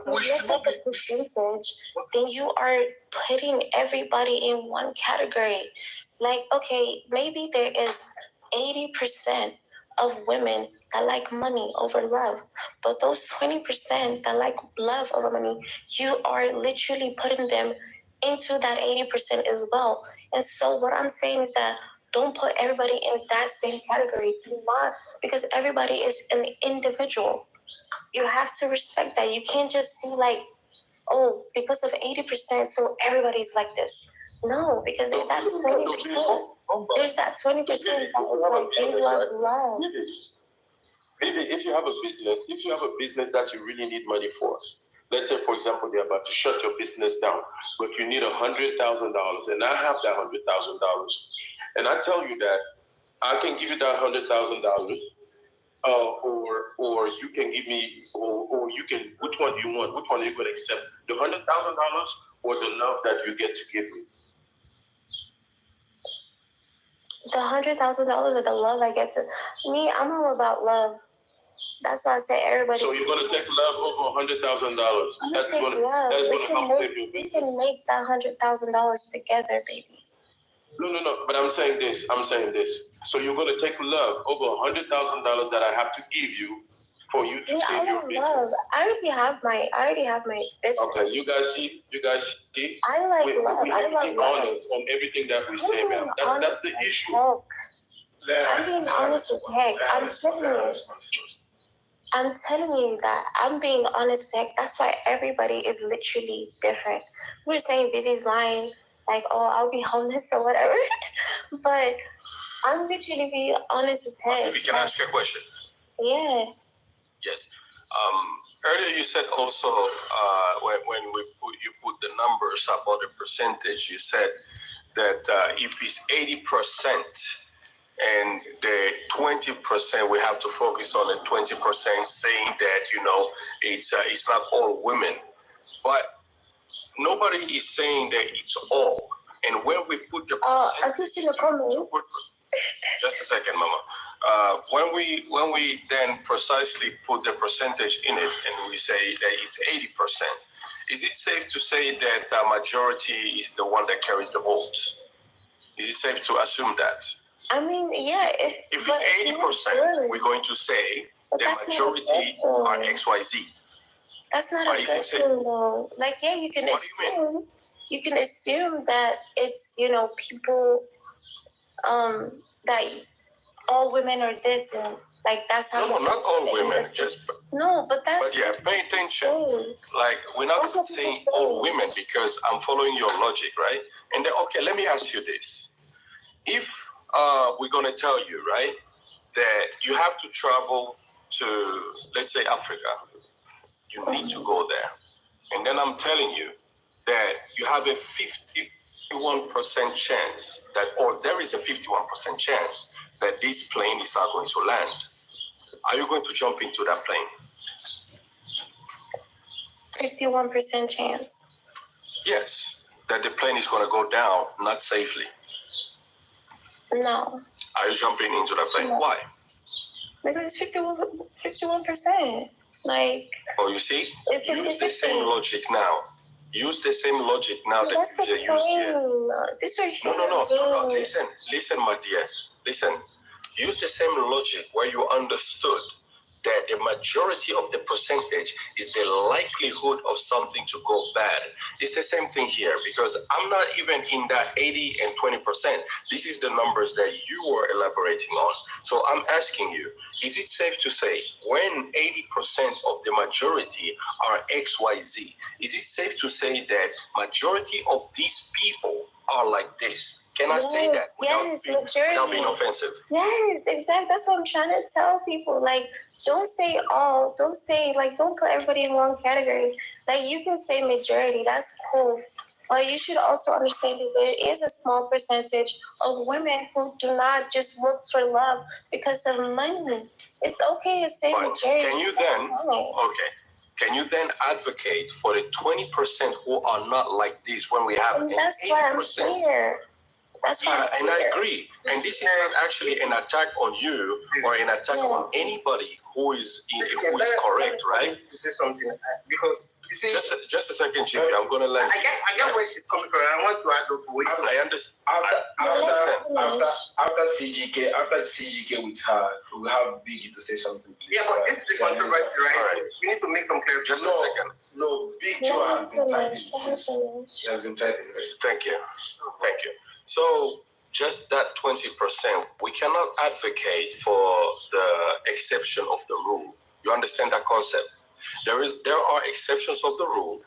we should not be percentage. Then you are putting everybody in one category. Like, okay, maybe there is 80% of women that like money over love, but those 20% that like love over money, you are literally putting them into that 80% as well. And so what I'm saying is that don't put everybody in that same category. Do not, because everybody is an individual. You have to respect that. You can't just see like, oh, because of 80%, so everybody's like this. No, because there's that 20%. There's that 20% that is like, they love. If you have a business that you really need money for, let's say, for example, they're about to shut your business down, but you need $100,000, and I have that $100,000, and I tell you that I can give you that $100,000, or you can give me, or you can. Which one do you want? Which one are you going to accept? The $100,000 or the love that you get to give me? The $100,000 or the love I get to me. I'm all about love. That's why I say everybody. So you're going to take love over $100,000. That's going to help save your business. We can make that $100,000 together, baby. No. But I'm saying this. So you're going to take love over $100,000 that I have to give you for you to save your business. Love. I already have my business. Okay, you guys see. I like love. I love love. On everything that we say, man. That's the issue. I'm being honest as heck. I'm telling you that I'm being honest as heck. That's why everybody is literally different. We're saying Vivi's lying, like, oh, I'll be homeless or whatever. But I'm literally being honest as heck. Vivi, can I ask you a question? Yeah. Yes. Earlier you said also when you put the numbers about the percentage, you said that if it's 80% and the 20%, we have to focus on the 20%, saying that it's not all women, but nobody is saying that it's all. And when we put the I can see the comments. Just a second, Mama. When we then precisely put the percentage in it, and we say that it's 80%, is it safe to say that the majority is the one that carries the votes? Is it safe to assume that? I mean, yeah. If it's 80%, we're going to say the majority are XYZ. That's not a good thing, though. Like, yeah, you can assume. You can assume that it's people that all women are this, and like that's how. No, not all women. But yeah, pay attention. Like, we're not saying all women, because I'm following your logic, right? And then, okay, let me ask you this: if we're gonna tell you, right, that you have to travel to, let's say, Africa, you need to go there, and then I'm telling you that you have a 51% chance that, or there is a 51% chance that this plane is not going to land. Are you going to jump into that plane? 51% chance. Yes, that the plane is going to go down, not safely. No. Are you jumping into that plane? No. Why? Because 51%. Like. Oh, you see? Use the same logic now. Use the same logic now that you used here. These are No. Listen, my dear. Listen. Use the same logic where you understood that the majority of the percentage is the likelihood of something to go bad. It's the same thing here because I'm not even in that 80 and 20%. This is the numbers that you were elaborating on. So I'm asking you, is it safe to say when 80% of the majority are XYZ, is it safe to say that majority of these people are like this? Can I say that without being offensive? Yes, exactly. That's what I'm trying to tell people. Like, don't say all. Don't say, like, don't put everybody in one category. Like, you can say majority. That's cool. But you should also understand that there is a small percentage of women who do not just look for love because of money. It's okay to say majority. Can you then advocate for the 20% who are not like this when we have an 80%? And I agree. And this is not actually an attack on you or an attack on anybody who is correct, right? To say something because you see, just a second, Chibi. I'm going to let you. I get where she's coming from. I want to add up what I understand. After CGK with her, we'll have Biggie to say something. Please. Yeah, but this is a controversy, right? We need to make some clarity. Just a second. No, Big Joe has been typing. He has been typing. Thank you. So just that 20%, we cannot advocate for the exception of the rule. You understand that concept? There are exceptions of the rule,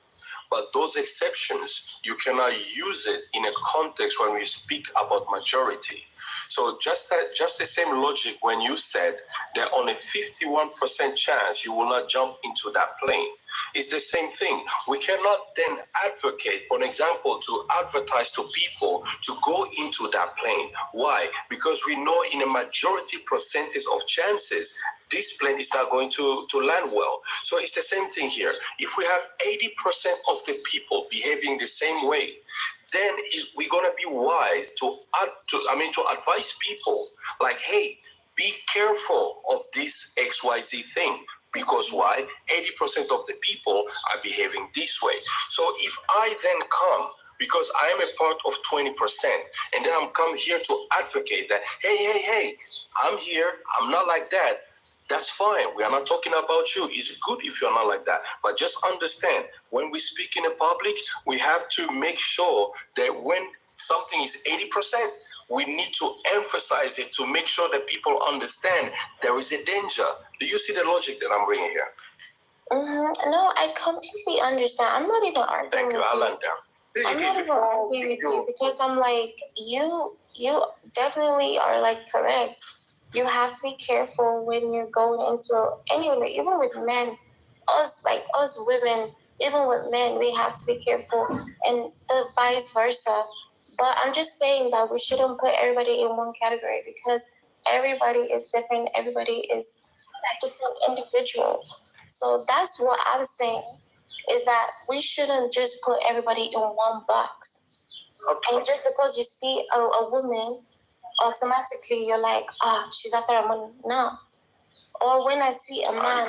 but those exceptions, you cannot use it in a context when we speak about majority. So just the same logic when you said that on a 51% chance you will not jump into that plane. It's the same thing. We cannot then advocate, for example, to advertise to people to go into that plane. Why? Because we know in a majority percentage of chances, this plane is not going to land well. So it's the same thing here. If we have 80% of the people behaving the same way, then we're going to be wise to advise people like, hey, be careful of this XYZ thing. Because why? 80% of the people are behaving this way. So if I then come, because I am a part of 20%, and then I'm come here to advocate that, hey, I'm here, I'm not like that, that's fine. We are not talking about you. It's good if you're not like that. But just understand, when we speak in the public, we have to make sure that when something is 80%, we need to emphasize it to make sure that people understand there is a danger. Do you see the logic that I'm bringing here? No, I completely understand. I'm not even arguing. Thank you. I'll land down. I'm not even arguing with you because I'm like, you definitely are like correct. You have to be careful when you're going into any, even with men, us women, even with men, we have to be careful, and the vice versa. But I'm just saying that we shouldn't put everybody in one category because everybody is different. Everybody is a different individual. So that's what I'm saying, is that we shouldn't just put everybody in one box. Okay. And just because you see a woman, automatically you're like, she's after a money. No. Or when I see a man,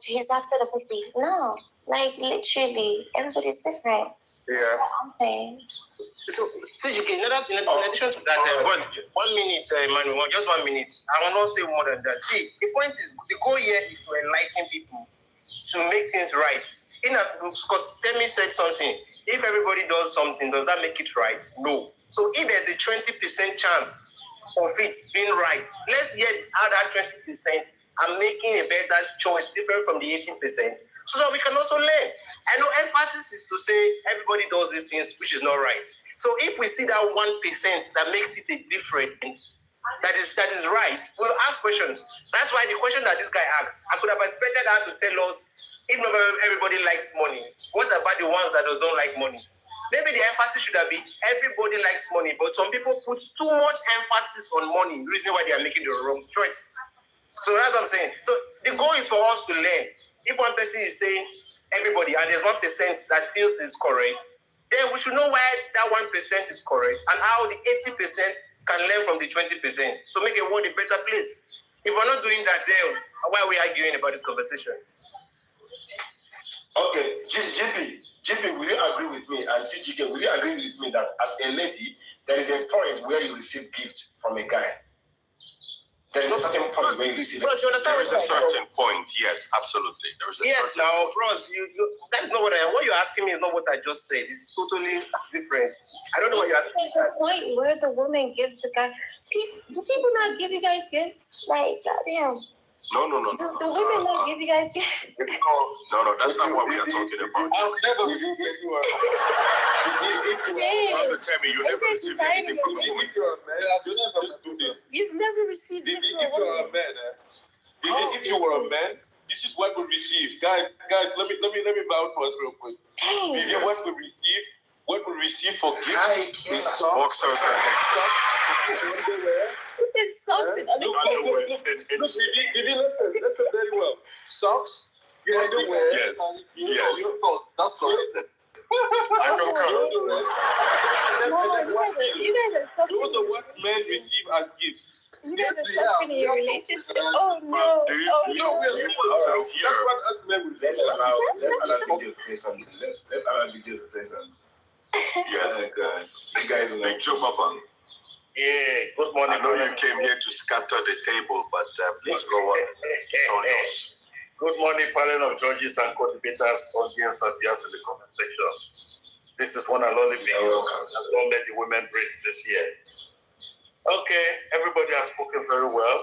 he's after the pussy. No. Like, literally, everybody's different. Yeah. That's what I'm saying. So, CGK, in addition to that, but 1 minute, Emmanuel, just 1 minute. I will not say more than that. See, the point is, the goal here is to enlighten people, to make things right. Because Temi said something. If everybody does something, does that make it right? No. So if there's a 20% chance of it being right, let's get out that 20% and making a better choice different from the 18%, so that we can also learn. I know emphasis is to say everybody does these things, which is not right. So if we see that 1% that makes it a difference, that is right, we'll ask questions. That's why the question that this guy asked, I could have expected her to tell us, if not everybody likes money, what about the ones that don't like money? Maybe the emphasis should have been everybody likes money, but some people put too much emphasis on money, the reason why they are making the wrong choices. So that's what I'm saying. So the goal is for us to learn. If one person is saying everybody, and there's 1% that feels is correct, then we should know why that 1% is correct and how the 80% can learn from the 20% to make a world a better place. If we're not doing that, then why are we arguing about this conversation? Okay, GP, will you agree with me? And CGK, will you agree with me that as a lady, there is a point where you receive gift from a guy? There is a certain point where you receive it. There is a certain point, yes, absolutely. There is a Yes, certain now, point. bros, that is not what you're asking me is not what I just said. It's totally different. I don't know what you're asking. There's a point where the woman gives the guy. Do people not give you guys gifts? Like, goddamn. No. Do women not give you guys gifts? No, that's not what we are talking about. I'll never receive anyone. Tell me, you never received anything from a woman. If you're a man, just do this. You've never received If gifts from a you're a woman. man, if you were a man, this is what we receive. Guys, let me vouch for us real quick. Dang. What we receive for gifts is socks. Boxers and This is socks and underwear. Listen very well. Socks, underwear, Yes. Socks, that's correct. I concur. You guys are suffering. Those are what men receive as gifts. You guys Yes, are we suffering in your have. relationship. Oh no. Do you- Oh do you- no. That's what us men will do. Let's allow DJ to say something. Let's allow DJ to say something. Yes. God. You guys are Big Joe Papa. Yeah, good morning. I know you came here to scatter the table, but please go on. It's all yours. Good morning, panel of judges and co-debaters, audience, and viewers in the comment section. This is one and only Big Joe. Don't let the women breathe this year. Okay, everybody has spoken very well,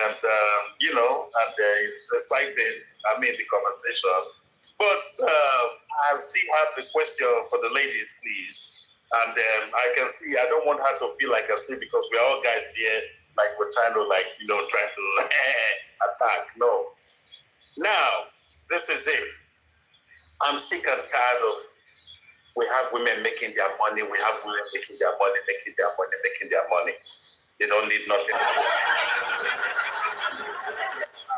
and it's exciting. The conversation. But I still have the question for the ladies, please. And I can see, I don't want her to feel like I see because we're all guys here, like we're trying to, trying to attack. No. Now, this is it. I'm sick and tired of, we have women making their money, we have women making their money. They don't need nothing.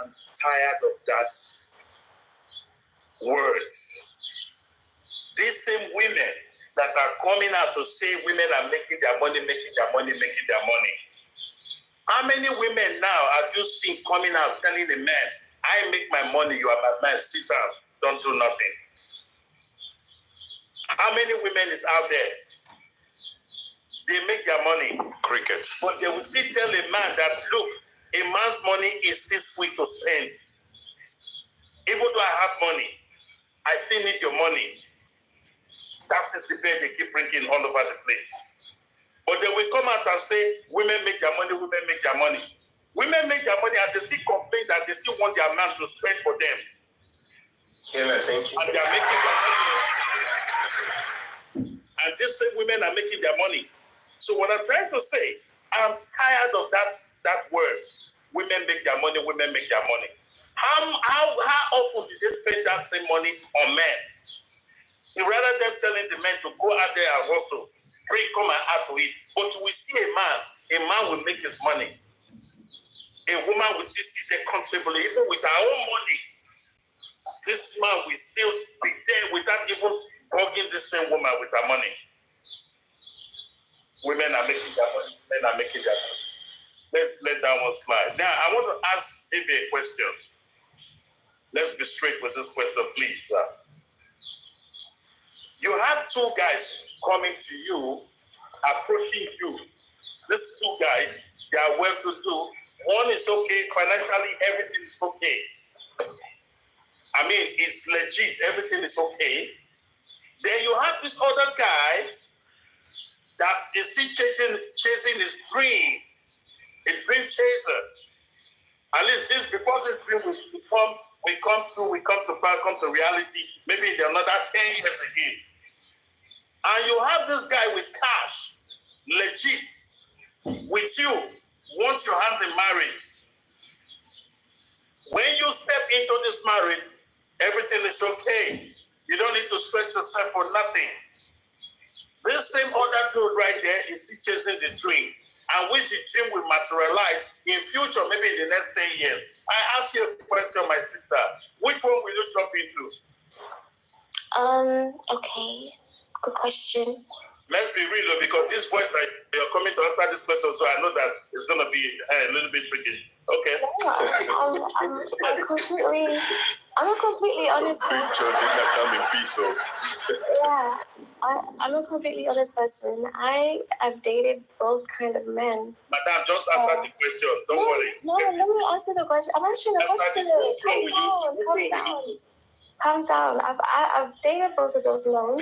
I'm tired of that words. These same women that are coming out to say women are making their money. How many women now have you seen coming out telling a man, I make my money, you are my man, sit down, don't do nothing? How many women is out there? They make their money. Crickets. But they will still tell a man that, look, a man's money is still sweet to spend. Even though I have money, I still need your money. That is the bed they keep bringing all over the place. But they will come out and say, women make their money. Women make their money and they still complain that they still want their man to spend for them. Yeah, thank you. And they are making their money. And these same women are making their money. So what I'm trying to say, I'm tired of that words. Women make their money. How often did they spend that same money on men? Rather than telling the men to go out there and hustle, come and add to it. But we see a man will make his money. A woman will still sit there comfortably, even with her own money. This man will still be there without even bugging the same woman with her money. Women are making their money. Men are making their money. Let that one slide. Now, I want to ask Vivi a question. Let's be straight with this question, please. You have two guys coming to you, approaching you. These two guys, they are well-to-do. One is okay, financially, everything is okay. It's legit, everything is okay. Then you have this other guy that is still chasing his dream, a dream chaser. At least before this dream we come to reality, maybe in another 10 years again. And you have this guy with cash, legit, with you, wants your hand in marriage. When you step into this marriage, everything is okay. You don't need to stress yourself for nothing. This same other dude right there is still chasing the dream, and which the dream will materialize in future, maybe in the next 10 years. I ask you a question, my sister. Which one will you jump into? Okay. Good question. Let's be real, because this voice that you're coming to answer this question, so I know that it's going to be a little bit tricky. Okay. No, I'm a completely honest person. Yeah, I'm a completely honest person. I've dated both kind of men. Madam, just answer the question. Don't worry. No, let me answer the question. I'm answering the question. Calm down. I've dated both of those men.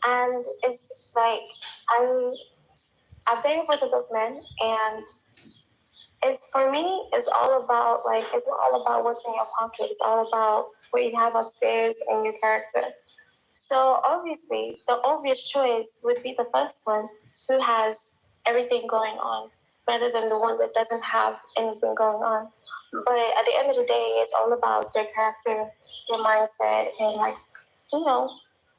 And it's like I've dated both of those men, and it's for me. It's all about it's not all about what's in your pocket. It's all about what you have upstairs and your character. So obviously, the obvious choice would be the first one, who has everything going on, rather than the one that doesn't have anything going on. But at the end of the day, it's all about their character, their mindset, and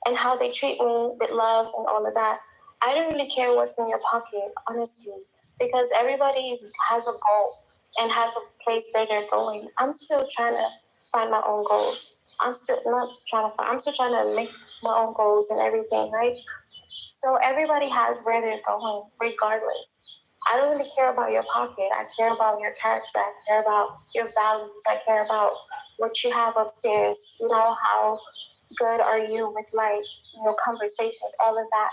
and how they treat me with love and all of that. I don't really care what's in your pocket, honestly, because everybody has a goal and has a place where they're going. I'm still trying to find my own goals. I'm still trying to make my own goals and everything, right? So everybody has where they're going, regardless. I don't really care about your pocket. I care about your character. I care about your values. I care about what you have upstairs. How good are you with conversations, all of that.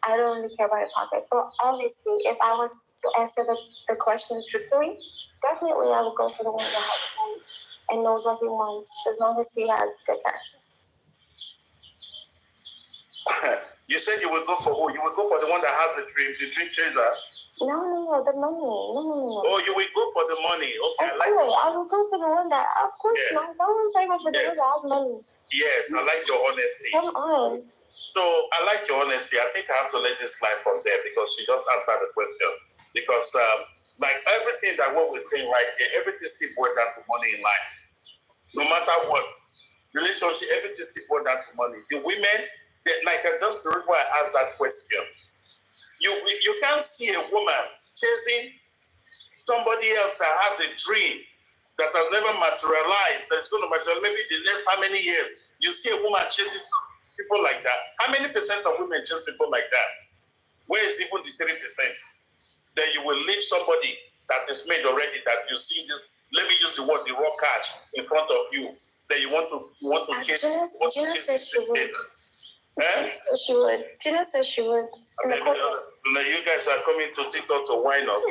I don't really care about your pocket. But obviously, if I was to answer the question truthfully, definitely I would go for the one that has money and knows what he wants, as long as he has good character. You said you would go for who? You would go for the one that has the dream chaser? No, the money. No. Oh, you will go for the money. Okay, I will go for the one that, of course, no. Why wouldn't I go for the one that has money? Yes, I like your honesty. Come on. So, I like your honesty. I think I have to let it slide from there, because she just answered the question. Because, everything that what we're saying right here, everything still boils down to money in life. No matter what relationship, everything still boils down to money. The women, that's the reason why I asked that question. You can't see a woman chasing somebody else that has a dream that has never materialized, that's going to materialize maybe the next how many years. You see a woman chasing people like that. How many percent of women chase people like that? Where is even the 3%? Then you will leave somebody that is made already, that you see this, let me use the word, the raw cash in front of you, that you want to chase. Gina says she would. Gina says she would. You guys are coming to TikTok to whine us.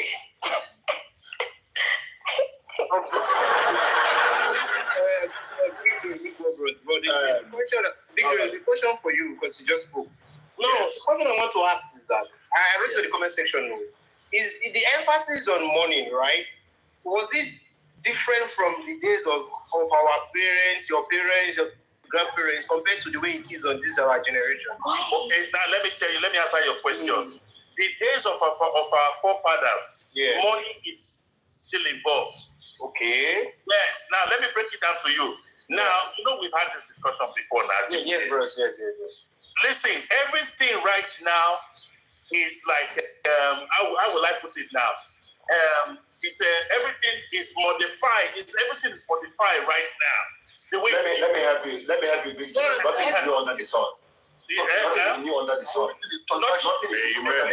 The question for you, because you just spoke. No, the question I want to ask is that I wrote to the comment section. Is the emphasis on money, right? Was it different from the days of our parents, your grandparents, compared to the way it is on this our generation? Okay, now let me answer your question. The days of our forefathers, money is still involved. Okay. Yes. Now let me break it down to you. Now, we've had this discussion before now. Yes, bros. Yes. Listen, everything right now is how will I put it now? Everything is modified. Everything is modified right now. The way let me help you. Big John. Nothing is new under the sun. Nothing is new under the sun. Amen.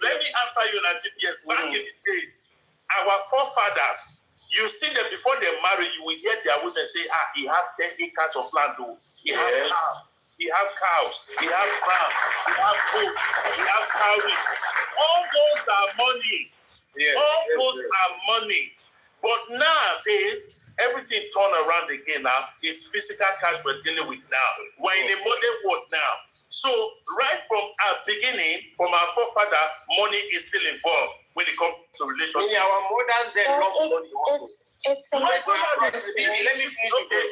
Let me answer you now, GPS. Back in the days, our forefathers, you see them before they marry, you will hear their women say, he have 10 acres of land, he have cows, he have farm, he have goats, he have cowries. All those are money. Yes, those are money. But nowadays, everything turned around again now. It's physical cash we're dealing with now. We're in a modern world now. So, right from our beginning, from our forefather, money is still involved when it comes to relationships. Our mothers, they love money. It's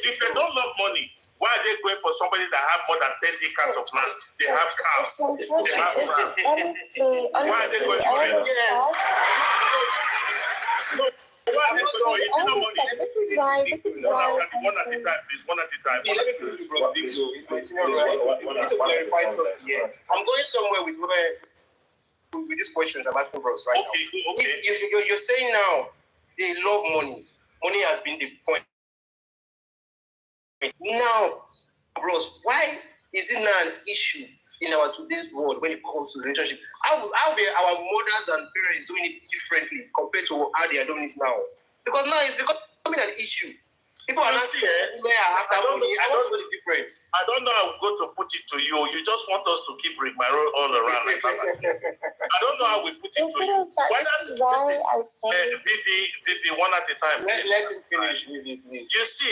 if they don't love money, why are they going for somebody that have more than 10 acres of land? They have cows. They have honestly, why are they going for it? This is why. One at a time, please. One at a time. Let me finish, bro. We need to clarify something here. I'm going somewhere with these questions I'm asking bros right now. You're saying now they love money. Money has been the point Now, bros, why is it now an issue in our today's world when it comes to relationship? How were our mothers and parents doing it differently compared to how they are doing it now? Because now it's becoming an issue. People are not after money. I don't know the difference. I don't know how I'm going to put it to you. You just want us to keep rigmarole all around. Like that. I don't know how we put it to you. That's why I said. Vivi, one at a time. Let him finish, Vivi, please. You see,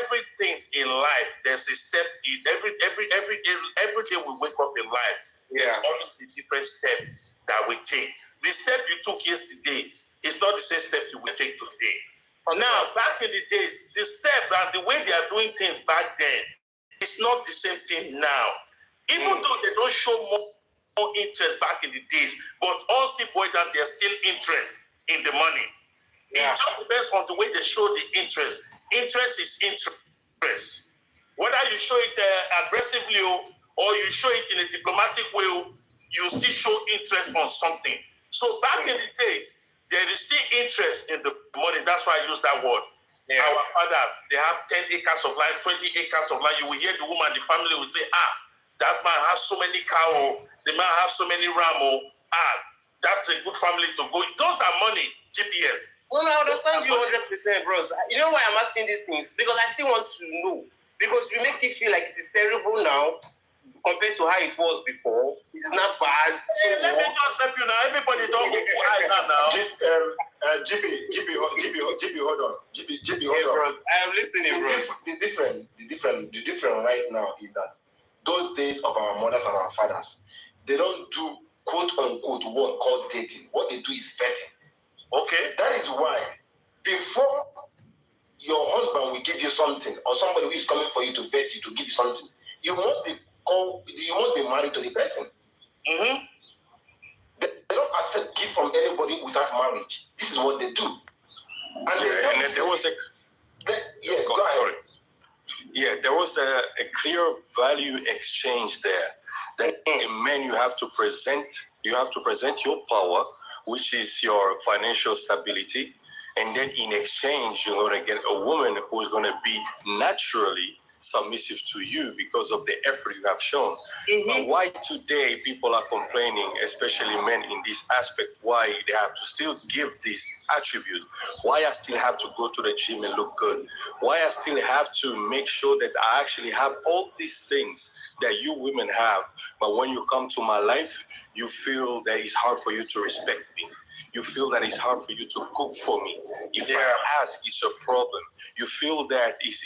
everything in life, there's a step in every day we wake up in life. There's always a different step that we take. The step you took yesterday is not the same step you will take today. Now, back in the days, the step and the way they are doing things back then, it's not the same thing now. Even though they don't show more interest back in the days, but all still boil down, there's still interest in the money. It just depends on the way they show the interest. Interest is interest. Whether you show it aggressively or you show it in a diplomatic way, you still show interest on something. So back in the days, there is still interest in the money. That's why I use that word. Yeah. Our fathers, they have 10 acres of land, 20 acres of land. You will hear the woman, the family will say, that man has so many cows, the man has so many rams, that's a good family to go. Those are money, GPS. Well, I understand you 100%, bros. You know why I'm asking these things? Because I still want to know. Because we make it feel like it is terrible now compared to how it was before. It is not bad. Let me just help you now. Everybody don't go quiet now. GB, hold on. GB, hold on. Bros, I am listening, bros. The different right now is that those days of our mothers and our fathers, they don't do quote unquote what called dating. What they do is vetting. Okay. That is why before your husband will give you something, or somebody who is coming for you to vet you to give you something, you must be married to the person. Mm-hmm. They don't accept gift from anybody without marriage. This is what they do. And there was there was a clear value exchange there. That in men you have to present your power, which is your financial stability, and then in exchange you're going to get a woman who's going to be naturally submissive to you because of the effort you have shown. But why today people are complaining, especially men in this aspect, why they have to still give this attribute, why I still have to go to the gym and look good, why I still have to make sure that I actually have all these things that you women have, but when you come to my life, you feel that it's hard for you to respect me. You feel that it's hard for you to cook for me. If I ask, it's a problem. You feel that it's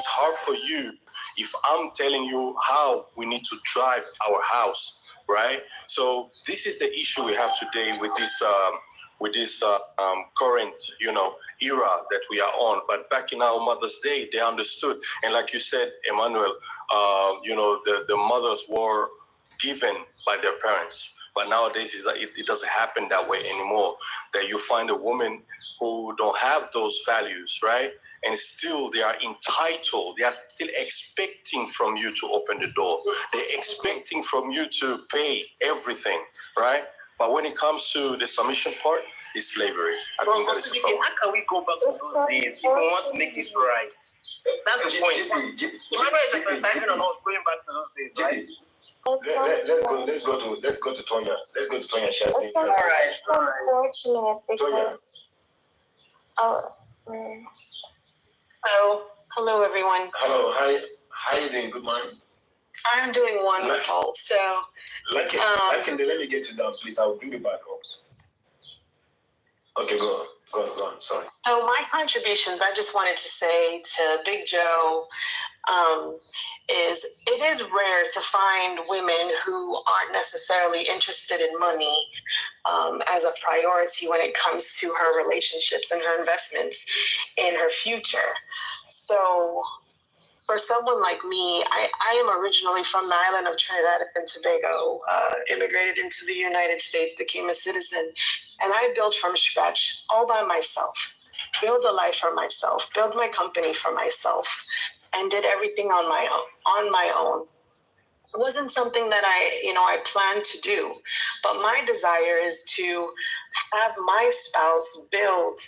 hard for you if I'm telling you how we need to drive our house, right? So this is the issue we have today with this current, era that we are on. But back in our Mother's Day, they understood. And like you said, Emmanuel, the mothers were given by their parents. But nowadays, it doesn't happen that way anymore. That you find a woman who don't have those values, right? And still they are entitled. They are still expecting from you to open the door. They're expecting from you to pay everything, right? But when it comes to the submission part, it's slavery. I think that is the problem. How can we go back to those days if we want to make it right? That's the point. Remember, it's emphasizing on us going back to those days, right? Let's go to Tonya. Let's go to Tonya. It's unfortunate because Hello everyone. Hello, hi. How are you doing? Good morning. I'm doing wonderful. Let me get you down, please. I'll bring you back up. Okay, go on. Sorry. So my contributions, I just wanted to say to Big Joe, is it is rare to find women who aren't necessarily interested in money as a priority when it comes to her relationships and her investments in her future. So for someone like me, I am originally from the island of Trinidad and Tobago, immigrated into the United States, became a citizen, and I built from scratch all by myself, build a life for myself, build my company for myself, and did everything on my own. It wasn't something that I planned to do, but my desire is to have my spouse build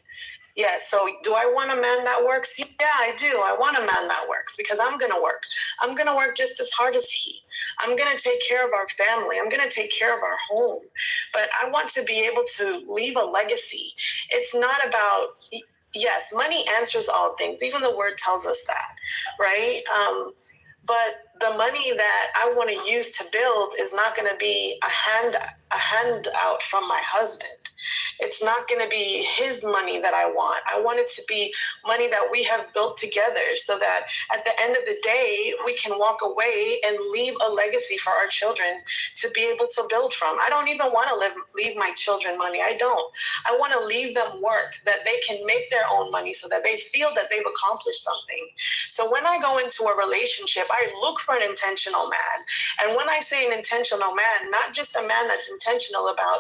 Yeah, so do I want a man that works? Yeah, I do. I want a man that works because I'm going to work. I'm going to work just as hard as he. I'm going to take care of our family. I'm going to take care of our home. But I want to be able to leave a legacy. It's not about, yes, money answers all things. Even the word tells us that, right? But the money that I want to use to build is not going to be a handout from my husband. It's not going to be his money that I want. I want it to be money that we have built together so that at the end of the day, we can walk away and leave a legacy for our children to be able to build from. I don't even want to leave my children money. I don't. I want to leave them work that they can make their own money so that they feel that they've accomplished something. So when I go into a relationship, I look for an intentional man. And when I say an intentional man, not just a man that's intentional about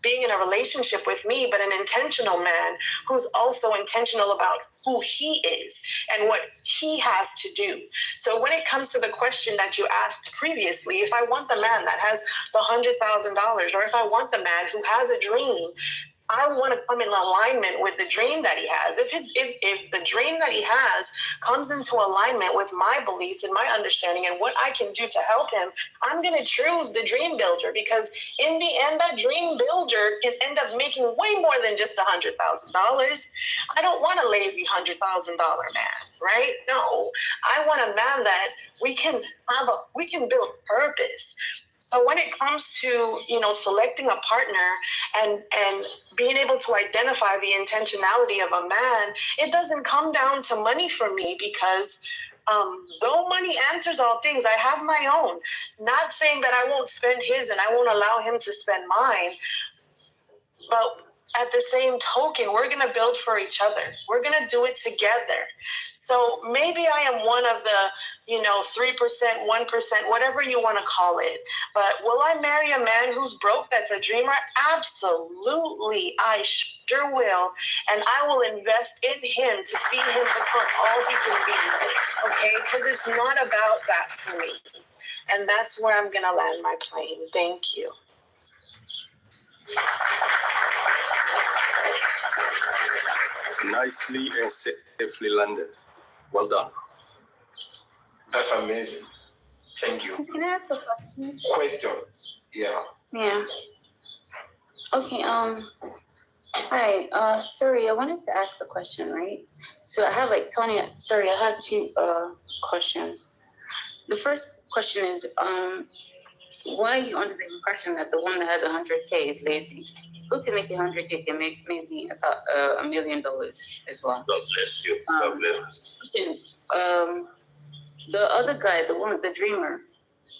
being in a relationship with me, but an intentional man who's also intentional about who he is and what he has to do. So when it comes to the question that you asked previously, if I want the man that has the $100,000, or if I want the man who has a dream, I want to come in alignment with the dream that he has. If the dream that he has comes into alignment with my beliefs and my understanding and what I can do to help him, I'm going to choose the dream builder, because in the end, that dream builder can end up making way more than just $100,000. I don't want a lazy $100,000 man, right? No, I want a man that we can build purpose. So when it comes to, selecting a partner and being able to identify the intentionality of a man, it doesn't come down to money for me, because though money answers all things, I have my own. Not saying that I won't spend his and I won't allow him to spend mine, but at the same token, we're going to build for each other. We're going to do it together. So maybe I am one of the, 3%, 1%, whatever you want to call it. But will I marry a man who's broke that's a dreamer? Absolutely. I sure will. And I will invest in him to see him become all he can be. Okay? Because it's not about that for me. And that's where I'm going to land my plane. Thank you. Nicely and safely landed. Well done. That's amazing. Thank you. Can I ask a question? Question. Yeah. Yeah. Okay, hi, sorry, I wanted to ask a question, right? So I have Tonya, sorry, I have two questions. The first question is, why are you under the impression that the one that has 100K is lazy? Who can make 100K can make maybe $1 million as well? God bless you. God bless you. The other guy, the one, the dreamer,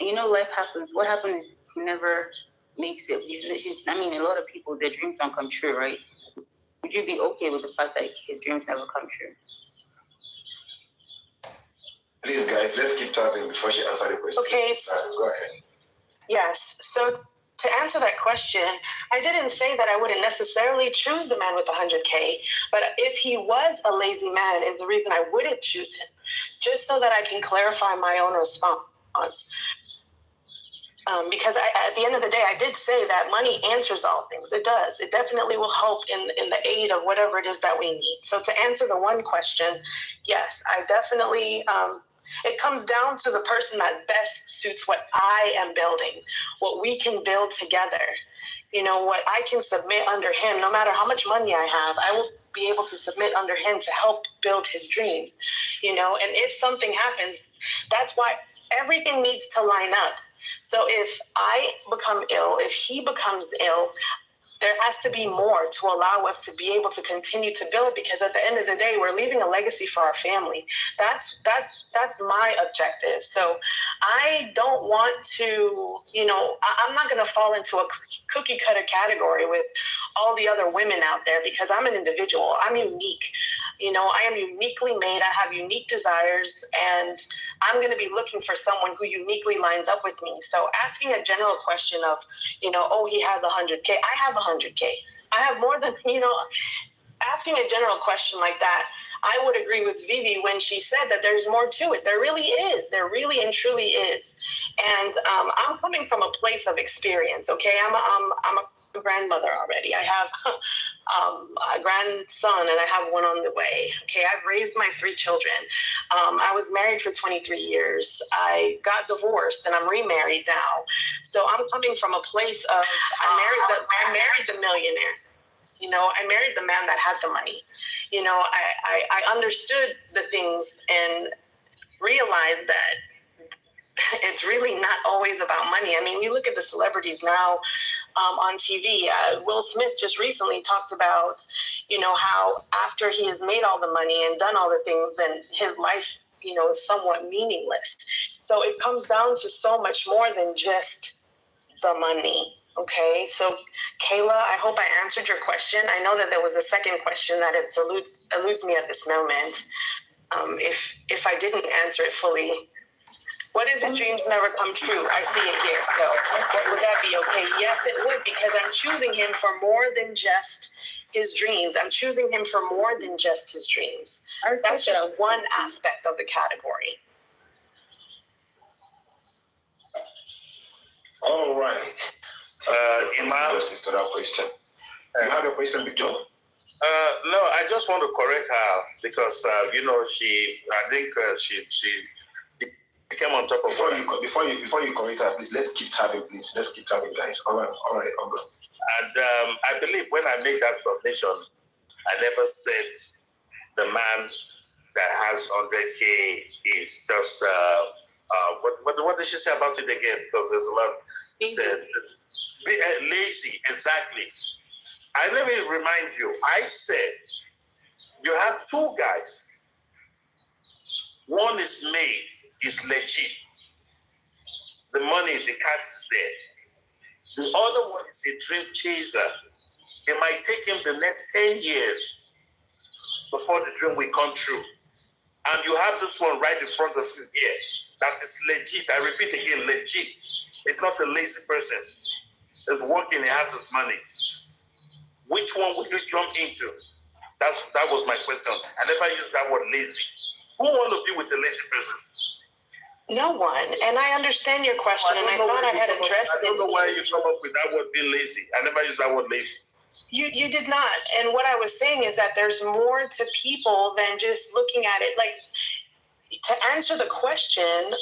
life happens. What happens if he never makes it? A lot of people, their dreams don't come true, right? Would you be okay with the fact that his dreams never come true? Please, guys, let's keep talking before she answers the question. Okay. Go ahead. Yes. So to answer that question, I didn't say that I wouldn't necessarily choose the man with 100K, but if he was a lazy man is the reason I wouldn't choose him, just so that I can clarify my own response. Because at the end of the day, I did say that money answers all things. It does. It definitely will help in the aid of whatever it is that we need. So to answer the one question, yes, I definitely, it comes down to the person that best suits what I am building, what we can build together. What I can submit under him, no matter how much money I have, I will be able to submit under him to help build his dream, and if something happens, that's why everything needs to line up. So if I become ill, if he becomes ill, there has to be more to allow us to be able to continue to build, because at the end of the day, we're leaving a legacy for our family. That's my objective. So I don't want to, I'm not going to fall into a cookie cutter category with all the other women out there, because I'm an individual. I'm unique. I am uniquely made. I have unique desires, and I'm going to be looking for someone who uniquely lines up with me. So asking a general question of, he has 100K. I have 100K. I have more than, asking a general question like that, I would agree with Vivi when she said that there's more to it. There really is. There really and truly is. And I'm coming from a place of experience, okay? I'm a grandmother already. I have a grandson and I have one on the way. Okay, I've raised my 3 children. I was married for 23 years. I got divorced and I'm remarried now. So I'm coming from a place of I married the millionaire. You know, I married the man that had the money. You know, I understood the things and realized that it's really not always about money. I mean, you look at the celebrities now on TV. Will Smith just recently talked about, you know, how after he has made all the money and done all the things, then his life, you know, is somewhat meaningless. So it comes down to so much more than just the money. Okay, so Kayla, I hope I answered your question. I know that there was a second question that it eludes me at this moment. If I didn't answer it fully, what if the dreams never come true? I see it here. So would that be okay? Yes, it would, because I'm choosing him for more than just his dreams. I'm choosing him for more than just his dreams. That's just one aspect of the category. All right. Imam, justice to that question. You have a question, Victor? No, I just want to correct her because you know she came on top of before you correct her, please let's keep tapping, guys. All right, I'll go. And I believe when I made that submission, I never said the man that has 100K is just what did she say about it again? Because there's a lot said lazy. Exactly. Let me remind you. I said you have 2 guys. One is made, is legit. The money, the cash is there. The other one is a dream chaser. It might take him the next 10 years before the dream will come true. And you have this one right in front of you here. That is legit. I repeat again, legit. It's not a lazy person. It's working, he has his money. Which one would you jump into? That was my question. I never used that word lazy. Who want to be with a lazy person? No one. And I understand your question, and I thought I had addressed it. I don't know why you come up with that word being lazy. I never used that word lazy. You did not. And what I was saying is that there's more to people than just looking at it. Like, to answer the question,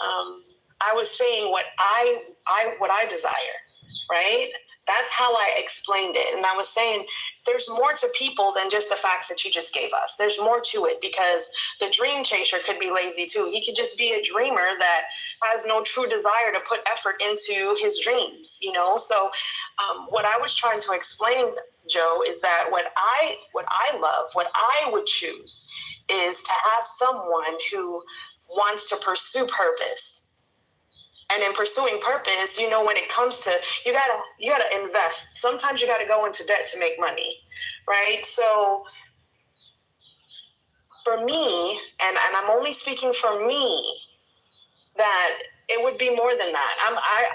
I was saying what I desire, right? That's how I explained it. And I was saying there's more to people than just the fact that you just gave us. There's more to it, because the dream chaser could be lazy too. He could just be a dreamer that has no true desire to put effort into his dreams, you know? So what I was trying to explain, Joe, is that what I love, what I would choose is to have someone who wants to pursue purpose. And in pursuing purpose, you know, when it comes to, you gotta invest. Sometimes you gotta go into debt to make money, right? So for me, and I'm only speaking for me, that it would be more than that. I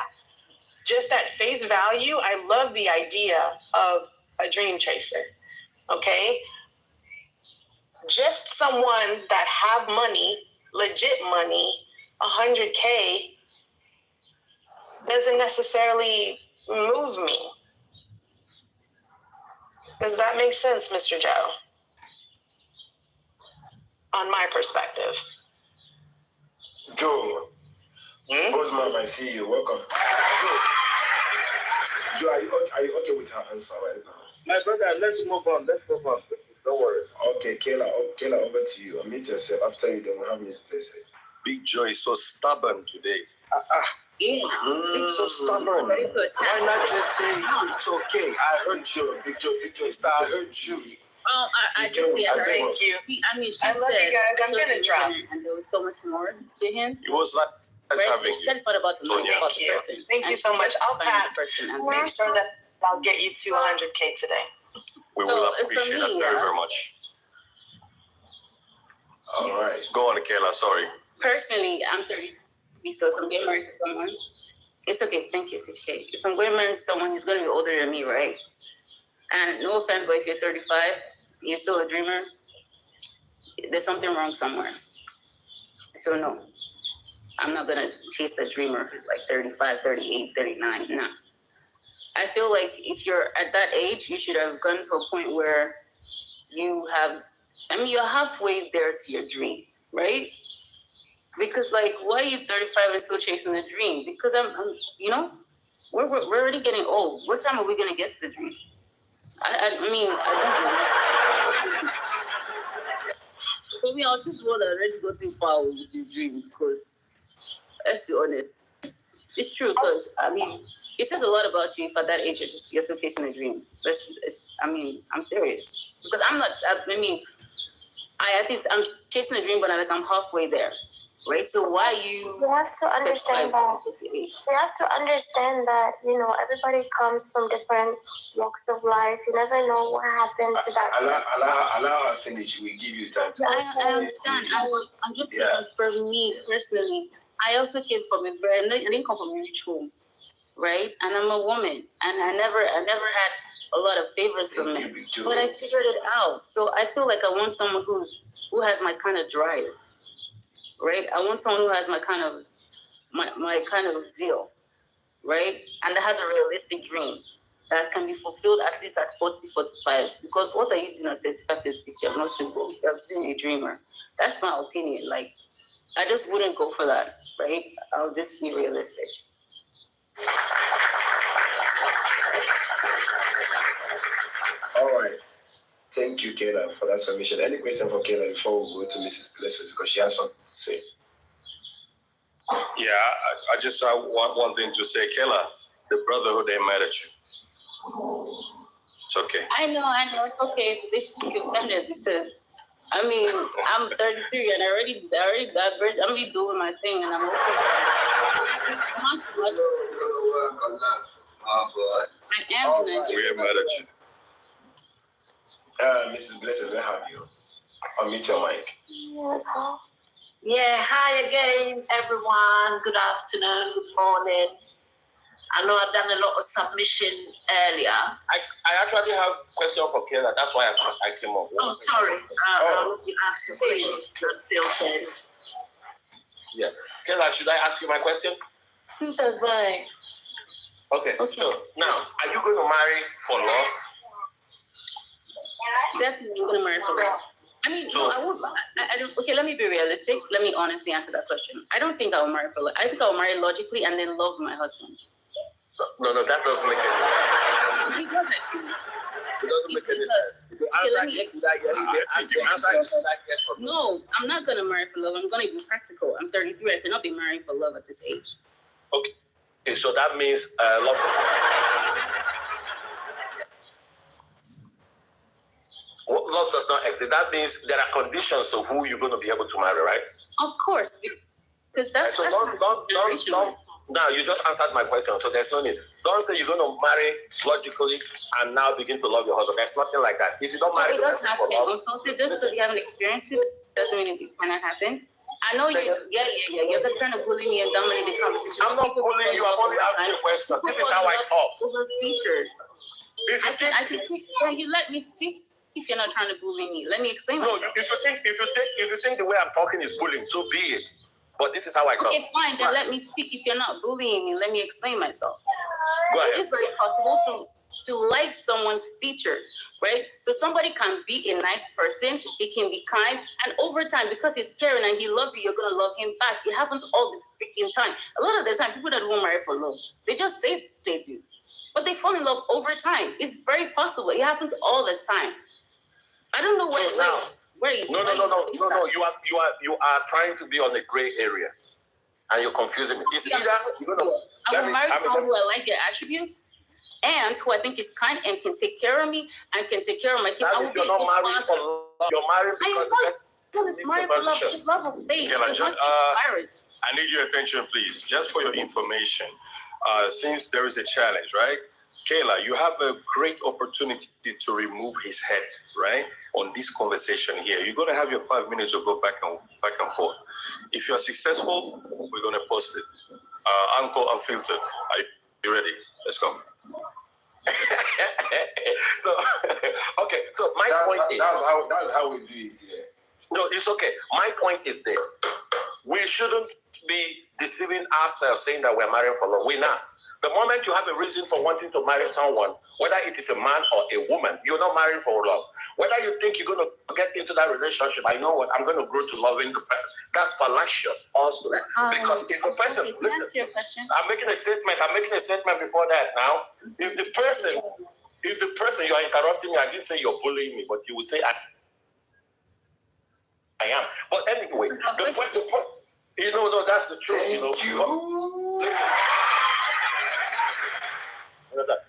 just at face value, I love the idea of a dream chaser, okay? Just someone that have money, legit money, 100K, doesn't necessarily move me. Does that make sense, Mr. Joe? On my perspective. Joe, Bossman, I see you. Welcome. Joe, are you okay with her answer right now? My brother, let's move on. Don't worry. Okay, Kayla, over to you. Unmute yourself. After you, then we'll have Miss Blessed. Big Joe is so stubborn today. Yeah. It's so stubborn. Why not just say it's okay? I heard you. Victor, sister, I heard you. I just hear her. Thank you. I mean, she I love said, you guys. I'm gonna drop. and there was so much more to him. It was like Right? So she said it's not about the money, it's about the person. Thank you so much. I'll tap person and make sure that I'll get you to 100K today. We So, will for appreciate me, that very, very much. All right. Go on, Kayla. Sorry. Personally, I'm 30. So if I'm getting married to someone, it's okay. Thank you, 6K. If I'm going married to someone who's going to be older than me, right? And no offense, but if you're 35, you're still a dreamer, there's something wrong somewhere. So no, I'm not going to chase a dreamer who's like 35, 38, 39. No. I feel like if you're at that age, you should have gone to a point where you have, you're halfway there to your dream, right? Because like, why are you 35 and still chasing the dream? Because I'm we're already getting old. What time are we gonna get to the dream? For me, I'll just want to already go too far with his dream because, let's be honest, it's true because, it says a lot about you if at that age you're still chasing a dream. I'm serious. Because I'm not, I'm chasing a dream, but I'm halfway there. Right? So why you have to understand that. You have to understand that, everybody comes from different walks of life. You never know what happened to that person. Allow her finish. We give you time to I understand. I'm just saying, for me personally, I also came from I didn't come from a rich home, right? And I'm a woman, and I never had a lot of favors from men, but I figured it out. So I feel like I want someone who has my kind of drive, right? I want someone who has my kind of zeal, right? And that has a realistic dream that can be fulfilled at least at 40, 45. Because what are you doing at 35, 36? You're not still going. You're still a dreamer. That's my opinion. Like, I just wouldn't go for that, right? I'll just be realistic. All right. Thank you, Kayla, for that submission. Any question for Kayla before we go to Mrs. Blessed, because she has something to say? Yeah, I just want one thing to say, Kayla. The brotherhood ain't mad at you. It's okay. I know, it's okay. They should be offended because, I'm 33 and I already got birth. I'm be doing my thing and I'm okay. I am Nigerian. We ain't mad at you. Mrs. Blessed, where have you? Unmute your mic. Yeah, hi again, everyone. Good afternoon, good morning. I know I've done a lot of submission earlier. I actually have a question for Kayla. That's why I came up. Oh, sorry. I'll ask a question unfiltered. Yeah. Kayla, should I ask you my question? That's right. Okay. So now, are you going to marry for love? Definitely going to marry for love. I won't. Okay, let me be realistic. Let me honestly answer that question. I don't think I will marry for love. I think I will marry logically and then love my husband. No, that doesn't make any sense. He does actually. It doesn't make any sense. No, I'm not going to marry for love. I'm going to be practical. I'm 33. I cannot be marrying for love at this age. Okay, so that means love. Love does not exist. That means there are conditions to who you're going to be able to marry, right? Of course, because that's. So don't. Now you just answered my question, so there's no need. Don't say you're going to marry logically and now begin to love your husband. There's nothing like that. If you don't marry, it doesn't happen. Just because you haven't experienced it doesn't mean it cannot happen. I know you. Yeah. You're trying to bully me and dominate the conversation. I'm not bullying you. I'm only asking you a question. This is how I talk. Over features. Can you let me speak? If you're not trying to bully me, let me explain myself. No, if you think the way I'm talking is bullying, so be it. But this is how I talk. Okay, fine. Then let me speak. If you're not bullying me, let me explain myself. Go ahead. It is very possible to like someone's features, right? So somebody can be a nice person, he can be kind, and over time, because he's caring and he loves you, you're gonna love him back. It happens all the freaking time. A lot of the time, people that won't marry for love, they just say they do, but they fall in love over time. It's very possible. It happens all the time. I don't know where. So now, no. You are trying to be on a gray area, and you're confusing me. It's either you're gonna. I will marry someone who I like their attributes, and who I think is kind and can take care of me and can take care of my kids. That means you're not married for love. You're married because married for love. It's love of faith. I need your attention, please, just for your information. Since there is a challenge, right? Kayla, you have a great opportunity to remove his head, right? On this conversation here. You're going to have your 5 minutes to go back and forth. If you are successful, we're going to post it. Uncle Unfiltered, are you ready? Let's go. So my point is... That's how we do it here. No, it's okay. My point is this. We shouldn't be deceiving ourselves saying that we're marrying for love. We're not. The moment you have a reason for wanting to marry someone, whether it is a man or a woman, you're not marrying for love. Whether you think you're going to get into that relationship, I know what, I'm going to grow to loving the person. That's fallacious also. Because if the person, listen, I'm making a statement before that now. If the person, you are interrupting me, I didn't say you're bullying me, but you would say I am. But anyway, the point, no, that's the truth. Listen.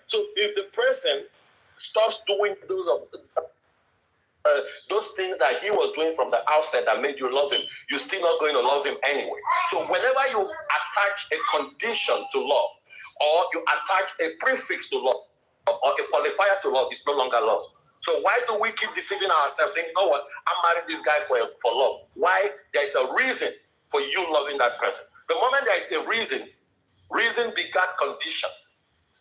So if the person stops doing those things that he was doing from the outset that made you love him, you're still not going to love him anyway. So whenever you attach a condition to love, or you attach a prefix to love, or a qualifier to love, it's no longer love. So why do we keep deceiving ourselves, saying, you know what, I'm marrying this guy for love? Why? There is a reason for you loving that person. The moment there is a reason begat condition.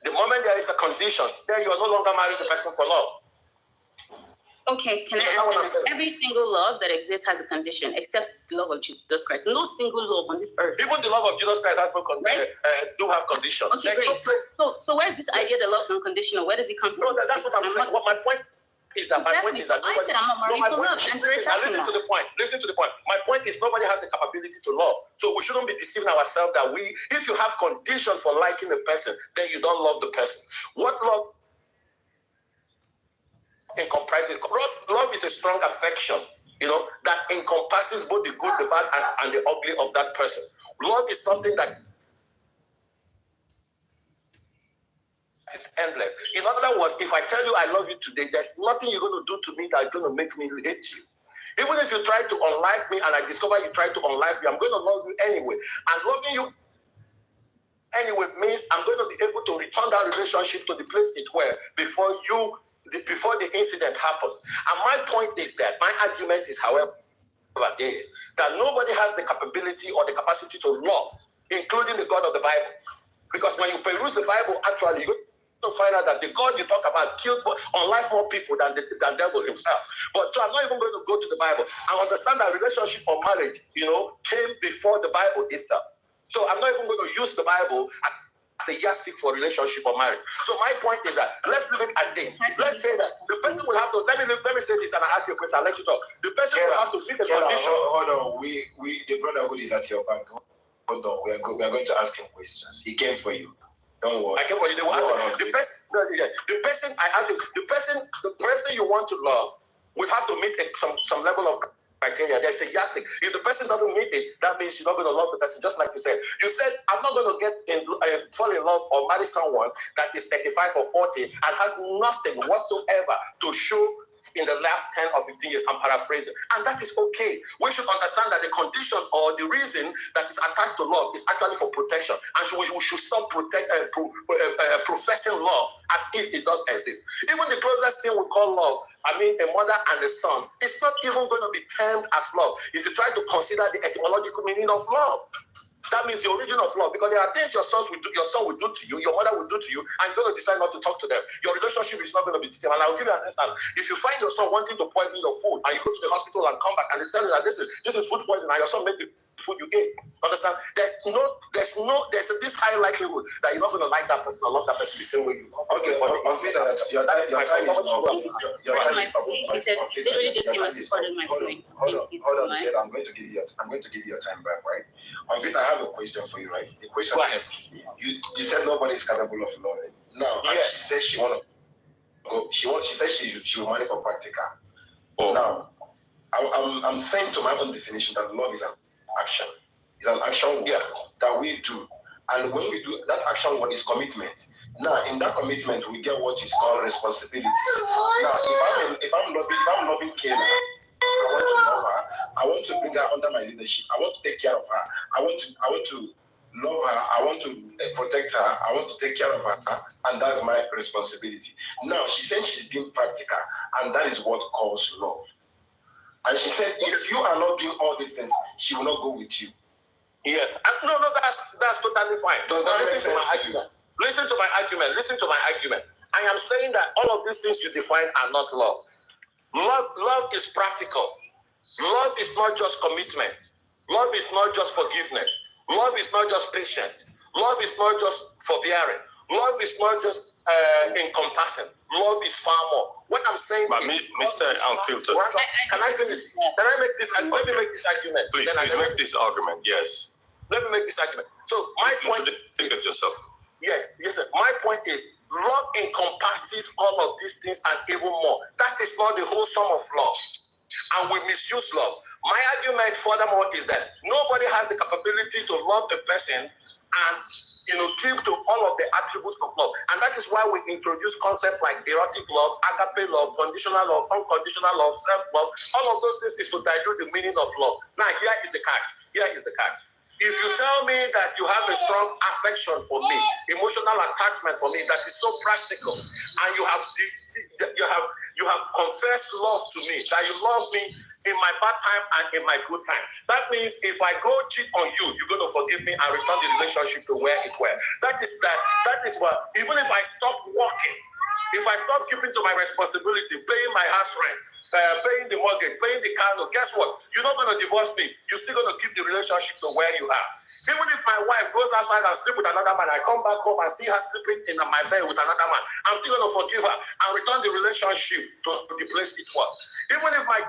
The moment there is a condition, then you are no longer marrying the person for love. Okay, can I answer this? Every single love that exists has a condition, except the love of Jesus Christ. No single love on this earth. Even the love of Jesus Christ has no condition. Do have conditions. Okay, great. So where's this idea that love is unconditional? Where does it come from? No, that's what I'm saying. What my point is that I said I'm not married for love. Listen to the point. My point is nobody has the capability to love. So we shouldn't be deceiving ourselves that if you have condition for liking a person, then you don't love the person. What love encompasses? Love is a strong affection, that encompasses both the good, the bad, and the ugly of that person. Love is something that is endless. In other words, if I tell you I love you today, there's nothing you're going to do to me that's going to make me hate you. Even if you try to unlife me and I discover you try to unlife me, I'm going to love you anyway. And loving you anyway means I'm going to be able to return that relationship to the place it were before the incident happened. And my point is that, my argument is, however, is that nobody has the capability or the capacity to love, including the God of the Bible. Because when you peruse the Bible, actually, you're going to find out that the God you talk about killed unlike more people than devil himself. But so I'm not even going to go to the Bible. I understand that relationship or marriage, came before the Bible itself. So I'm not even going to use the Bible as a yardstick for relationship or marriage. So my point is that let's leave it at this. Let's say that the person will have to let me say this and I ask you a question. I'll let you talk. The person will have to fit the condition. Hold on. We the brotherhood is at your back. Hold on. We are going to ask him questions. He came for you. Don't worry. I came for you. The person I ask you, the person you want to love will have to meet some level of criteria. There's a yardstick. If the person doesn't meet it, that means you're not going to love the person. Just like you said, I'm not going to fall in love or marry someone that is 35 or 40 and has nothing whatsoever to show in the last 10 or 15 years. I'm paraphrasing. And that is okay. We should understand that the condition or the reason that is attached to love is actually for protection. And we should stop professing love as if it does exist. Even the closest thing we call love, a mother and a son, it's not even going to be termed as love. If you try to consider the etymological meaning of love, that means the origin of love, because there are things your son will do to you, your mother will do to you, and you're going to decide not to talk to them. Your relationship is not going to be the same. And I'll give you an instance. If you find your son wanting to poison your food, and you go to the hospital and come back, and they tell you that this is food poison, and your son made the food you ate, understand? There's this high likelihood that you're not going to like that person or love that person the same way you love. Okay, your time is up. Hold on. I'm going to give you your time back, right? I have a question for you, right? The question is, you said nobody is capable of loving. Now, she says she want to go. She says she will marry for practical. Now, I'm saying to my own definition that love is an action. It's an action that we do, and when we do that action, what is commitment? Now, in that commitment, we get what is called responsibility. Now, if I'm loving Kayla, I want to love her. I want to bring her under my leadership. I want to take care of her. I want to love her. I want to protect her. I want to take care of her, and that's my responsibility. Now, she said she's being practical, and that is what calls love. And she said, if you are not doing all these things, she will not go with you. Yes. No, that's totally fine. Listen to my argument. I am saying that all of these things you define are not love. Love is practical. Love is not just commitment. Love is not just forgiveness. Love is not just patience. Love is not just forbearing. Love is not just encompassing. Love is far more. What I'm saying is, Mr. Unfiltered. Can I finish? Can I make this? Let me make this argument. Please make this argument. Yes. Let me make this argument. So my point. Look at yourself. Yes, sir. My point is, love encompasses all of these things and even more. That is not the whole sum of love, and we misuse love. My argument, furthermore, is that nobody has the capability to love a person and keep to all of the attributes of love. And that is why we introduce concepts like erotic love, agape love, conditional love, unconditional love, self-love. All of those things is to dilute the meaning of love. Now, here is the catch. If you tell me that you have a strong affection for me, emotional attachment for me that is so practical, and you have confessed love to me, that you love me in my bad time and in my good time. That means if I go cheat on you, you're going to forgive me and return the relationship to where it was. That is what, even if I stop working, if I stop keeping to my responsibility, paying my house rent, paying the mortgage, paying the car note, guess what? You're not going to divorce me. You're still going to keep the relationship to where you are. Even if my wife goes outside and sleep with another man, I come back home and see her sleeping in my bed with another man, I'm still going to forgive her and return the relationship to the place it was. Even if my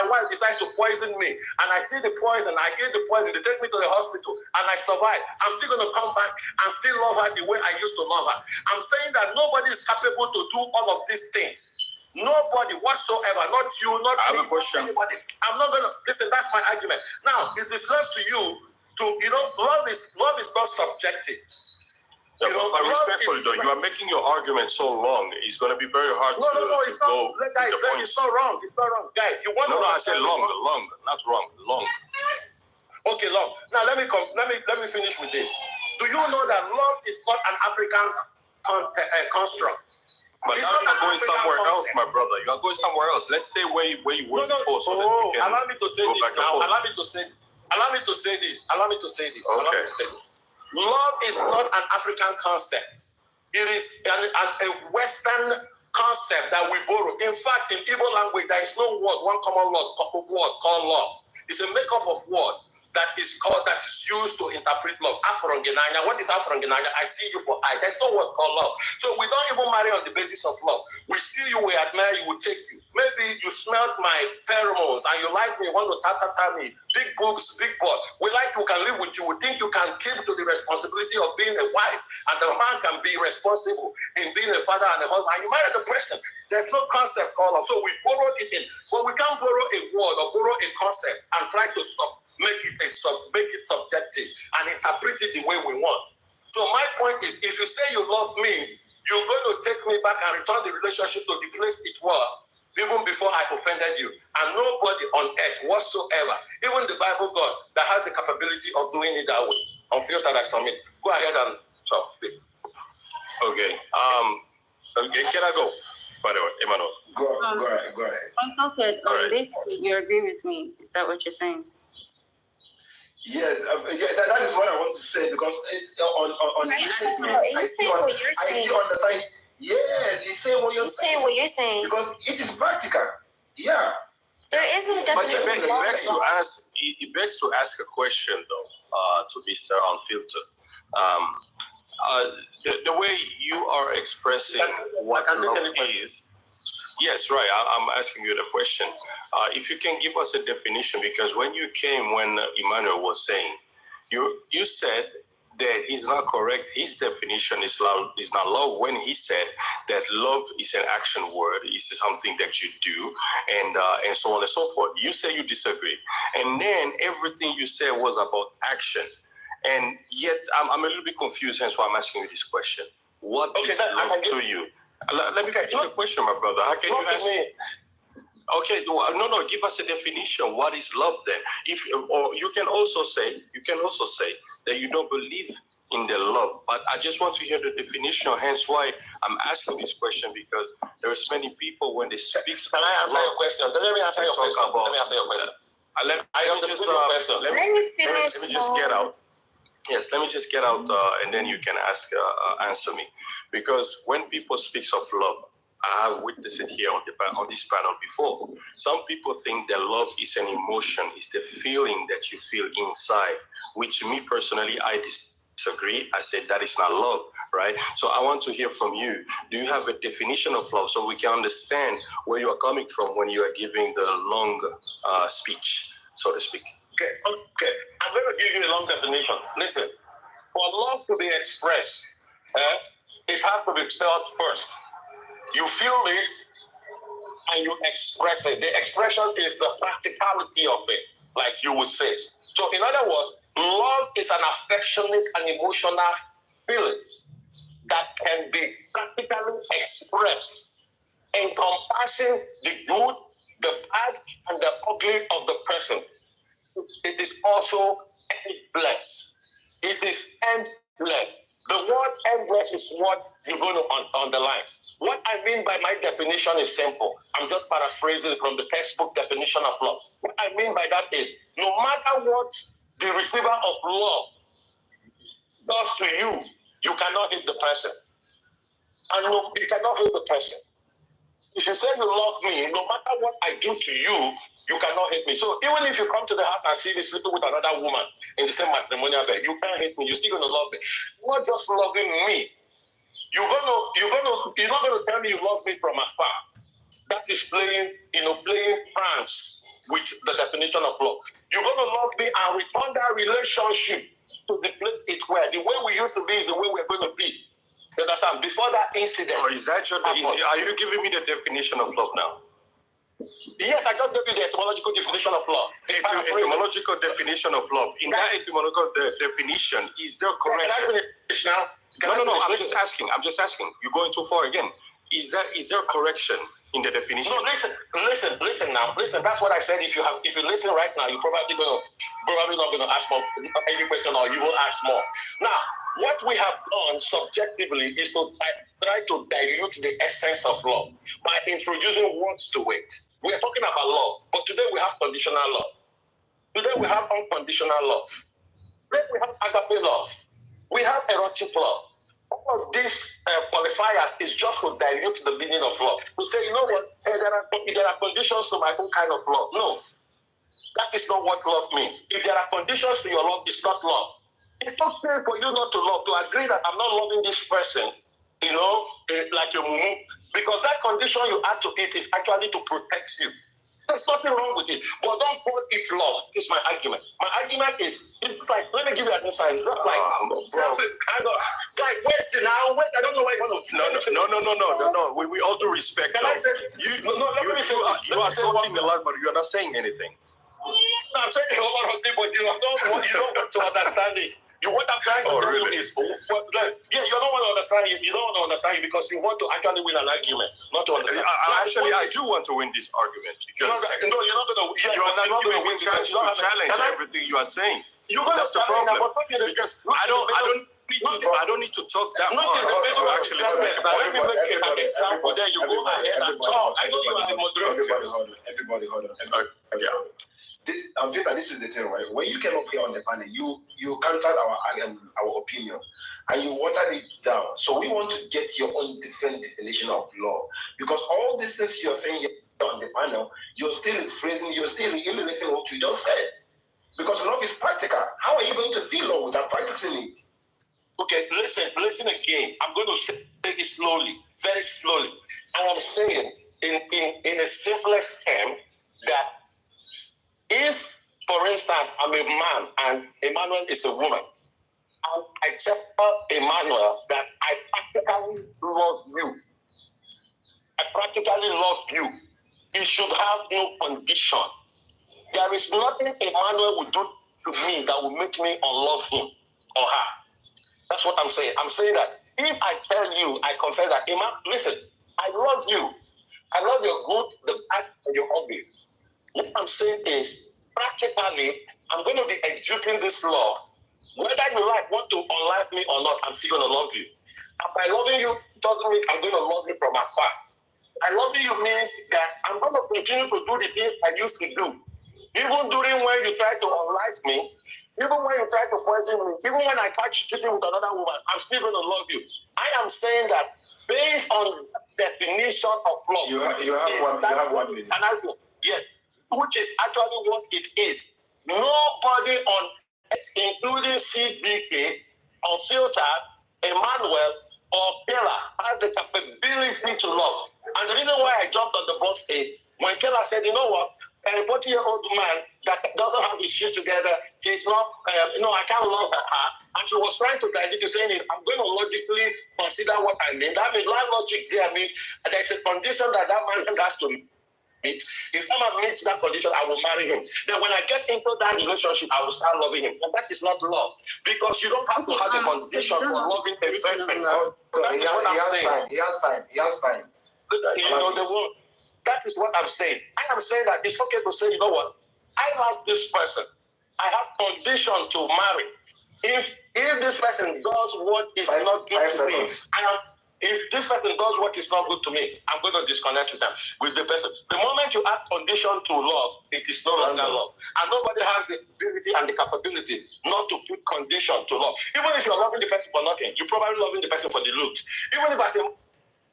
wife decides to poison me and I see the poison, I get the poison, they take me to the hospital and I survive, I'm still going to come back and still love her the way I used to love her. I'm saying that nobody is capable to do all of these things. Nobody whatsoever, not you, not I have a question. Anybody. I'm not going to, listen, that's my argument. Now, it is left to you to, love is not subjective. Yeah, but respectfully though, you are making your argument so long, it's going to be very hard to it's not, go guys, it's not wrong. It's not wrong. Guys, you want No, I said long, not wrong, long. Okay, long. Now let me finish with this. Do you know that love is not an African construct? But now you're going somewhere else, my brother. You are going somewhere else. Let's stay where you were before, so that we can allow me to say go this back and now. forth. Allow me to say this. Okay. Love is not an African concept. It is a Western concept that we borrow. In fact, in Igbo language, there is no one common word called love. It's a makeup of word that is used to interpret love. Afrongenanya. What is Afrongenanya? I see you for eye. There's no word called love. So we don't even marry on the basis of love. We see you, we admire you, we take you. Maybe you smelled my pheromones and you like me, want to tata me, big boobs, big butt. We like you, can live with you. We think you can keep to the responsibility of being a wife, and the man can be responsible in being a father and a husband. And you marry the person. There's no concept called love. So we borrowed it in. But we can't borrow a word or borrow a concept and try to make it subjective and interpret it the way we want. So my point is, if you say you love me, you're going to take me back and return the relationship to the place it was, even before I offended you. And nobody on earth whatsoever, even the Bible God, that has the capability of doing it that way. Unfiltered, I submit. Go ahead and speak. Okay. Can I go? By the way, Emmanuel. Go ahead. Consulted, basically, you agree with me. Is that what you're saying? Yes, that is what I want to say, because it's on you say what you're saying. I understand. Yes, he's saying what you're saying. What you're saying. Because it is practical. Yeah. There is no definition. It begs to ask a question, though, to Mr. Unfiltered. The way you are expressing what love is. Yes, right. I'm asking you the question. If you can give us a definition, because when Emmanuel was saying, you said that he's not correct. His definition is not love when he said that love is an action word. It's something that you do, and so on and so forth. You say you disagree, and then everything you said was about action, and yet I'm a little bit confused. Hence why I'm asking you this question. What is love to you? Let me finish the question, my brother. How can you ask me? Okay, no. Give us a definition. What is love then? Or you can also say that you don't believe in the love. But I just want to hear the definition. Hence why I'm asking this question, because there's many people when they speak. Can I answer your question? Let me answer your question. Let me just get out. Yes, let me just get out, and then you can answer me. Because when people speak of love, I have witnessed it here on this panel before. Some people think that love is an emotion, it's the feeling that you feel inside, which me personally, I disagree. I said that is not love, right? So I want to hear from you. Do you have a definition of love so we can understand where you are coming from when you are giving the long speech, so to speak? Okay. I'm going to give you a long definition. Listen, for love to be expressed, it has to be felt first. You feel it and you express it. The expression is the practicality of it, like you would say. So in other words, love is an affectionate and emotional feelings that can be practically expressed, encompassing the good, the bad, and the ugly of the person. It is also endless. It is endless. The word endless is what you're going to underline. What I mean by my definition is simple. I'm just paraphrasing from the textbook definition of love. What I mean by that is, no matter what the receiver of love does to you, you cannot hate the person. And no, you cannot hate the person. If you say you love me, no matter what I do to you, you cannot hate me. So even if you come to the house and see me sleeping with another woman in the same matrimonial bed, you can't hate me. You're still gonna love me. You're not just loving me. You're not gonna tell me you love me from afar. That is playing pranks with the definition of love. You're gonna love me and return that relationship to the place it were. The way we used to be is the way we're gonna be. You understand? Before that incident. Or is that are you giving me the definition of love now? Yes, I just gave you the etymological definition of love. Etymological definition of love. In that etymological definition, is there correction? No. I'm just asking. You're going too far again. Is there correction in the definition? No, listen now. Listen, that's what I said. If you listen right now, you're probably not gonna ask more any question, or you will ask more. Now, what we have done subjectively is to try to dilute the essence of love by introducing words to it. We are talking about love, but today we have conditional love. Today we have unconditional love. Today we have agape love. We have erotic love. All of these qualifiers is just to dilute the meaning of love. To say, you know what, there are conditions to my own kind of love. No, that is not what love means. If there are conditions to your love, it's not love. It's not fair for you not to love, to agree that I'm not loving this person, like your mumu, because that condition you add to it is actually to protect you. There's nothing wrong with it, but don't call it love. This is my argument. My argument is, it's like, let me give you an insight. It's not like, wait, I don't know why you want to. No. We all do respect. Can I say, you are talking a lot, but you are not saying anything. No, I'm saying a lot of things, but you don't want to understand it. What I'm trying to tell you is, you don't want to understand it. You don't want to understand it because you want to actually win an argument, not to understand. I do want to win this argument because you're not going to. You are not giving me a chance to challenge everything you are saying. That's the problem. Because I don't need to talk that much to actually make a point. Let me make an example. Then you go ahead and talk. I know you are the moderator. Everybody hold on. This is the thing, right? When you came up here on the panel, you countered our opinion and you watered it down. So we want to get your own different definition of love, because all these things you're saying here on the panel, you're still rephrasing, you're still eliminating what you just said. Because love is practical. How are you going to feel love without practicing it? Okay, listen again. I'm going to say it slowly, very slowly. And I'm saying in the simplest term that if, for instance, I'm a man and Emmanuel is a woman, and I tell Emmanuel that I practically love you. I practically love you. It should have no condition. There is nothing Emmanuel will do to me that will make me unlove him or her. That's what I'm saying. I'm saying that if I tell you, I confess that, listen, I love you. I love your good, the bad, and your ugly. What I'm saying is, practically, I'm going to be executing this love. Whether you want to unlike me or not, I'm still going to love you. And by loving you doesn't mean I'm going to love you from afar. I loving you means that I'm going to continue to do the things I used to do. Even during when you try to unlike me, even when you try to poison me, even when I catch you cheating with another woman, I'm still going to love you. I am saying that based on definition of love, you have one minute. Yes, which is actually what it is. Nobody on earth, including CBK, unfiltered, Emmanuel, or Kayla has the capability to love. And the reason why I jumped on the box is when Kayla said, you know what, a 40-year-old man that doesn't have his shit together, he's not, I can't love her. And she was trying to guide you saying, I'm going to logically consider what I mean. That means that logic there means there's a condition that man has to meet. If that man meets that condition, I will marry him. Then when I get into that relationship, I will start loving him. And that is not love. Because you don't have to have a condition for loving a person. That is what I'm saying. He has time. The word. That is what I'm saying. I am saying that it's okay to say, you know what? I like this person. I have condition to marry. If this person does what is not good to me, if this person does what is not good to me, I'm going to disconnect with the person. The moment you add condition to love, it is no longer love. And nobody has the ability and the capability not to put condition to love. Even if you're loving the person for nothing, you're probably loving the person for the looks. Even if I say,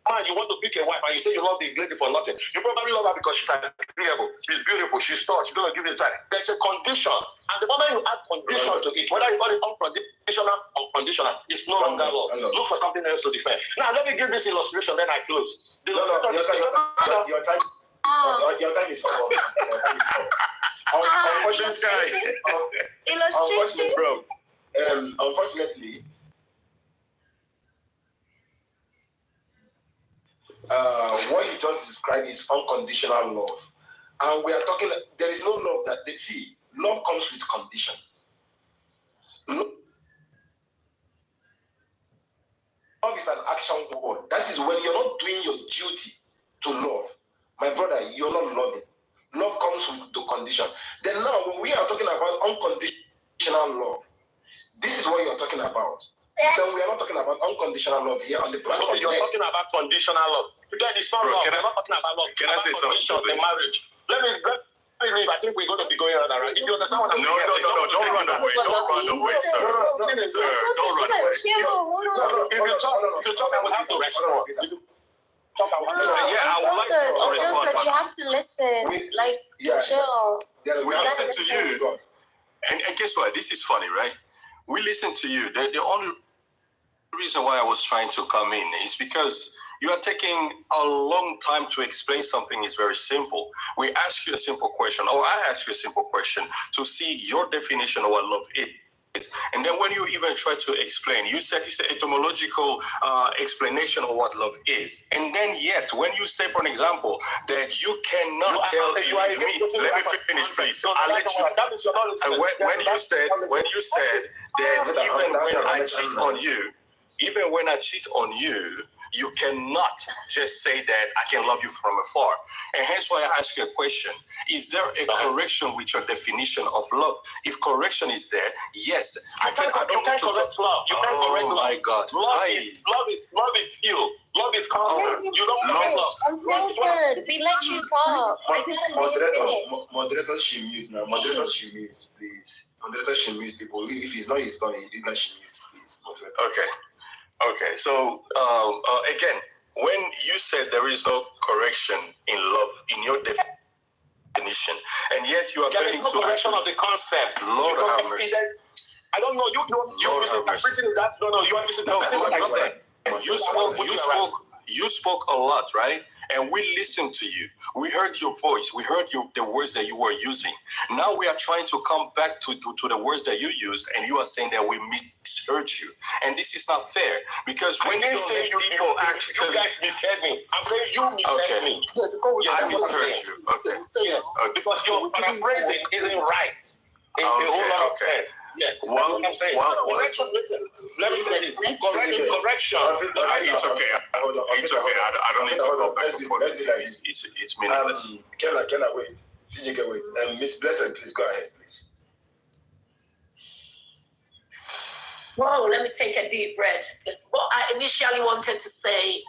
man, you want to pick a wife and you say you love the lady for nothing, you probably love her because she's agreeable, she's beautiful, she's tall, she's going to give you the time. There's a condition. And the moment you add condition to it, whether you call it unconditional or conditional, it's no longer love. Look for something else to defend. Now, let me give this illustration, then I close. Your time is up. Illustration. Bro, unfortunately, what you just described is unconditional love. And we are talking, there is no love that they see. Love comes with condition. Love is an action word. That is when you're not doing your duty to love. My brother, you're not loving. Love comes with the condition. Then now, when we are talking about unconditional love, this is what you're talking about. Then we are not talking about unconditional love here on the platform. You're talking about conditional love. Again, it's not love. We're not talking about love. Can I say something? The marriage. Let me leave. I think we're going to be going on around. If you understand what I'm saying. No. Don't run away. Don't run away, sir. Sir, don't run away. If you talk, I will have to respond. Yeah, I would like to respond. You have to listen. Chill. We listen to you. And guess what? This is funny, right? We listen to you. The only reason why I was trying to come in is because you are taking a long time to explain something is very simple. We ask you a simple question, or I ask you a simple question to see your definition of what love is. And then when you even try to explain, you said it's an etymological explanation of what love is. And then yet, when you say, for an example, that you cannot tell me, let me finish, please. I'll let you. And when you said that even when I cheat on you, you cannot just say that I can love you from afar. And hence why I ask you a question. Is there a correction with your definition of love? If correction is there, yes. You can't correct love. You can't correct love. Oh my God. Love is healed. Love is constant. You don't correct love. Unfiltered. We let you talk. Moderator, she mute now. Moderator, she mute, please. Moderator, she mute people. If it's not his turn, you can she mute, please. Okay. So again, when you said there is no correction in love in your definition, and yet you are failing to correction of the concept. Lord have mercy. I don't know. You're misinterpreting that. No. You are misinterpreting what I said. You spoke a lot, right? And we listened to you. We heard your voice. We heard the words that you were using. Now we are trying to come back to the words that you used, and you are saying that we misheard you. And this is not fair, because when you say people actually... You guys misheard me. I'm saying you misheard me. I misheard you. Okay. Because your paraphrasing isn't right. In a whole lot of sense. Yeah. Well, what I'm saying. Correction, listen. Let me say this. Correction. It's okay. It's okay. I don't need to go back and forth. It's meaningless. Kena, wait. CJ, wait. Miss Blessed, please go ahead, please. Whoa, let me take a deep breath. What I initially wanted to say,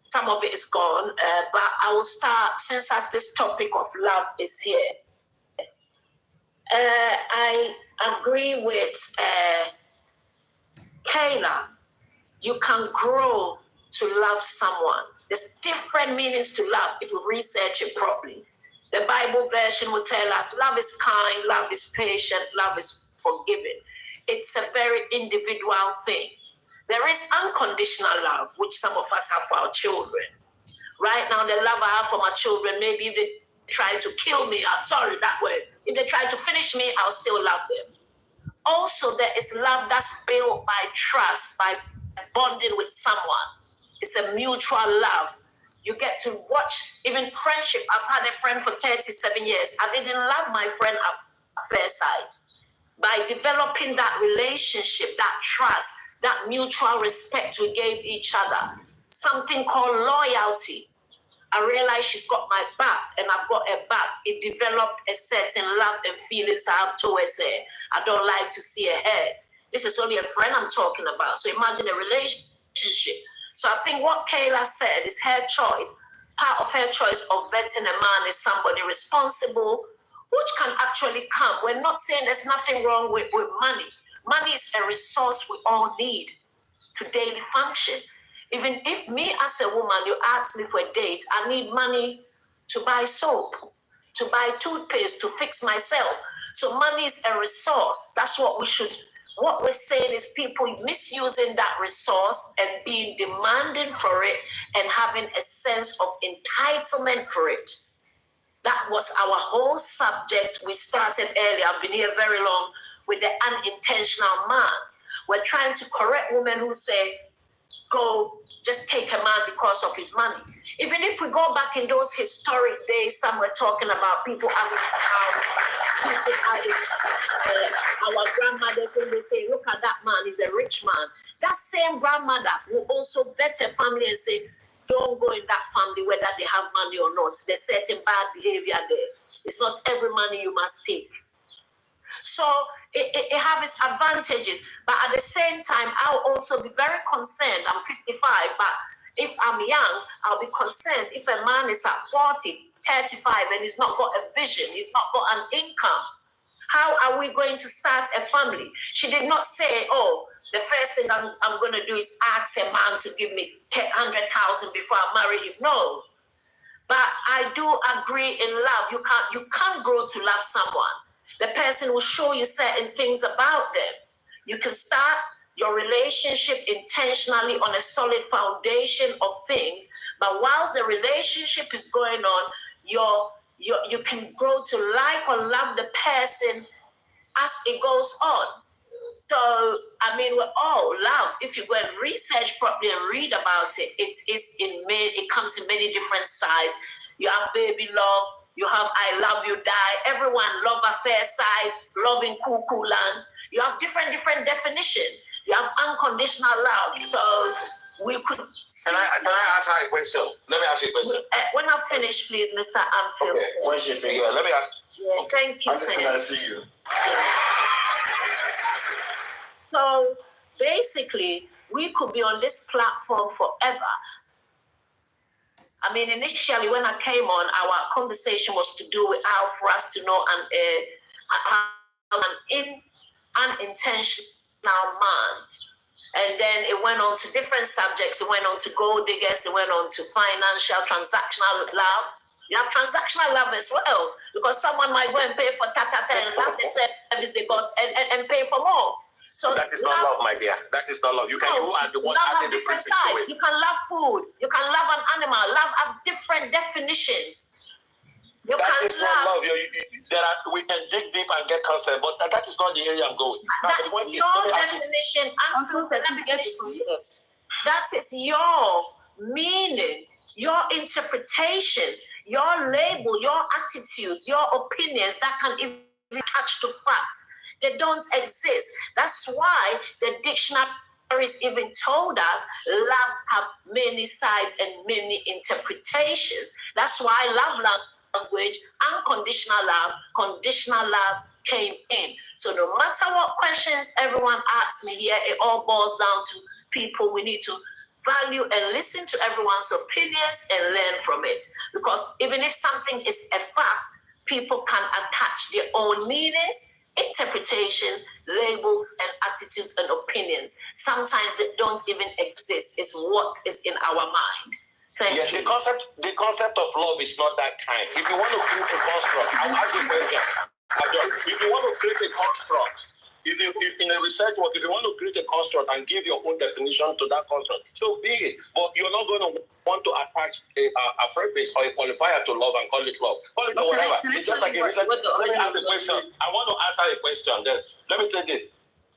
some of it is gone, but I will start, since as this topic of love is here. I agree with Kayla. You can grow to love someone. There's different meanings to love if you research it properly. The Bible version will tell us love is kind, love is patient, love is forgiving. it's a very individual thing. There is unconditional love, which some of us have for our children. Right now, the love I have for my children, maybe if they try to kill me, I'm sorry that word, if they try to finish me, I'll still love them. Also, there is love that's built by trust, by bonding with someone. It's a mutual love. You get to watch, even friendship. I've had a friend for 37 years. I didn't love my friend at first sight. By developing that relationship, that trust, that mutual respect we gave each other, something called loyalty. I realized she's got my back and I've got her back. It developed a certain love and feelings I have towards her. I don't like to see her hurt. This is only a friend I'm talking about. So imagine a relationship. So I think what Kayla said is her choice. Part of her choice of vetting a man is somebody responsible, which can actually come. We're not saying there's nothing wrong with money. Money is a resource we all need to daily function. Even if me as a woman, you ask me for a date, I need money to buy soap, to buy toothpaste, to fix myself. So money is a resource. That's what what we're saying is people misusing that resource and being demanding for it and having a sense of entitlement for it. That was our whole subject. We started earlier. I've been here very long with the unintentional man. We're trying to correct women who say, go just take a man because of his money. Even if we go back in those historic days, some were talking about people having our grandmothers, when they say, look at that man, he's a rich man. That same grandmother will also vet a family and say, don't go in that family whether they have money or not. There's certain bad behavior there. It's not every money you must take. So it has its advantages, but at the same time, I'll also be very concerned. I'm 55, but if I'm young, I'll be concerned if a man is at 40, 35, and he's not got a vision, he's not got an income. How are we going to start a family? She did not say, oh, the first thing I'm going to do is ask a man to give me 100,000 before I marry him. No. But I do agree in love. You can't grow to love someone. The person will show you certain things about them. You can start your relationship intentionally on a solid foundation of things, but whilst the relationship is going on, you can grow to like or love the person as it goes on. So, I mean, we're all love. If you go and research properly and read about it, it comes in many different sizes. You have baby love, you have I love you, die. Everyone love at first sight, love in cuckoo land. You have different definitions. You have unconditional love. So we could. Can I ask her a question? Let me ask you a question. When I finish, please, Mr. Anfield. Okay. When she figure, let me ask. Yeah, thank you, sir. I see you. So basically, we could be on this platform forever. I mean, initially when I came on, our conversation was to do with how for us to know an unintentional man. And then it went on to different subjects. It went on to gold diggers. It went on to financial, transactional love. You have transactional love as well, because someone might go and pay for tata and love the service they got and pay for more. So that is not love, my dear. That is not love. You can you are the one having the different sides. You can love food. You can love an animal. Love have different definitions. You that is not love. We can dig deep and get concept, but that is not the area I'm going. That's your definition. That is your meaning, your interpretations, your label, your attitudes, your opinions that can even attach to facts. They don't exist. That's why the dictionaries even told us love have many sides and many interpretations. That's why love language, unconditional love, conditional love came in. So no matter what questions everyone asks me here, it all boils down to people. We need to value and listen to everyone's opinions and learn from it. Because even if something is a fact, people can attach their own meanings, interpretations, labels, and attitudes and opinions. Sometimes they don't even exist. It's what is in our mind. Thank you. The concept of love is not that kind. If you want to create a construct, I'll ask you a question. If you want to create a construct If in a research work, if you want to create a construct and give your own definition to that construct, so be it. But you're not going to want to attach a prefix or a qualifier to love and call it love. Call it whatever. It's just like a research. Let me ask a question. I want to answer a question. Then let me say this.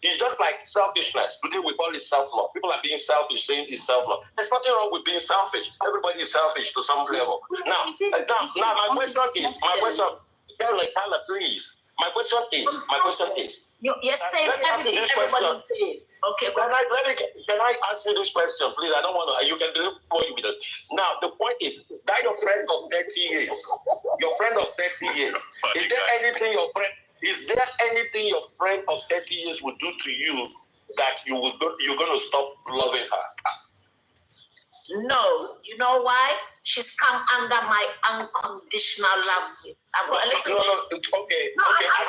It's just like selfishness. Today we call it self-love. People are being selfish, saying it's self-love. There's nothing wrong with being selfish. Everybody is selfish to some level. Now my question is, Carla, please. My question is. You're saying everything everybody saying. Okay, can I ask you this question, please? I don't want to. You can do what you do. Now, the point is that your friend of 30 years, is there anything your friend of 30 years would do to you that you're going to stop loving her? No, you know why? She's come under my unconditional love. I've got a little okay, I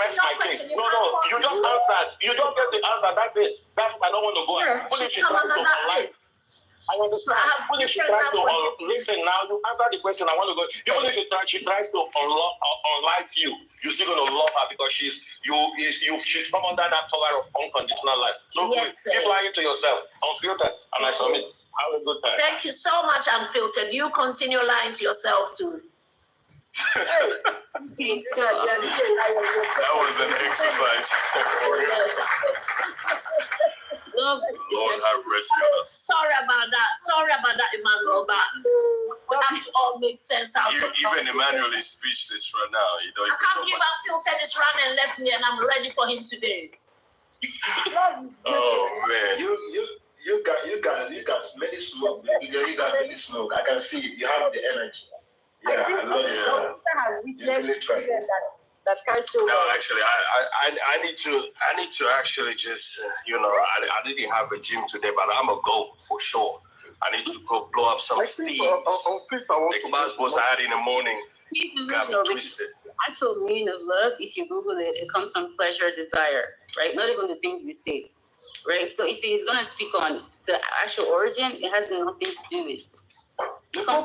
rest my case. No, you just answered. You don't get the answer. That's it. I don't want to go. Yeah, she's come under that list. I understand. Even if she tries to listen now, you answer the question. I want to go. Even if she tries to unlife you, you're still going to love her because she's come under that cover of unconditional love. So keep lying to yourself, unfiltered, and I submit. Have a good time. Thank you so much, Unfiltered. You continue lying to yourself too. That was an exercise. Lord have mercy on us. Sorry about that, Emmanuel. But we have to all make sense out of it. Even Emmanuel is speechless right now. I can't believe Unfiltered is running and left me, and I'm ready for him today. Oh man. You got many smoke. You got many smoke. I can see it. You have the energy. Yeah, I love it. You really try. No, actually, I need to actually just I didn't have a gym today, but I'm gonna go for sure. I need to go blow up some steam. The basketballs I had in the morning got me twisted. Actual meaning of love, if you Google it, it comes from pleasure, desire, right? Not even the things we say, right? So if he's gonna speak on the actual origin, it has nothing to do with. The trick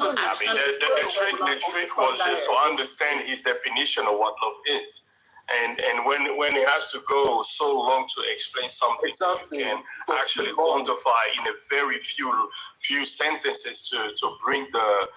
was just to understand his definition of what love is. And when he has to go so long to explain something, he can actually quantify in a very few sentences to bring the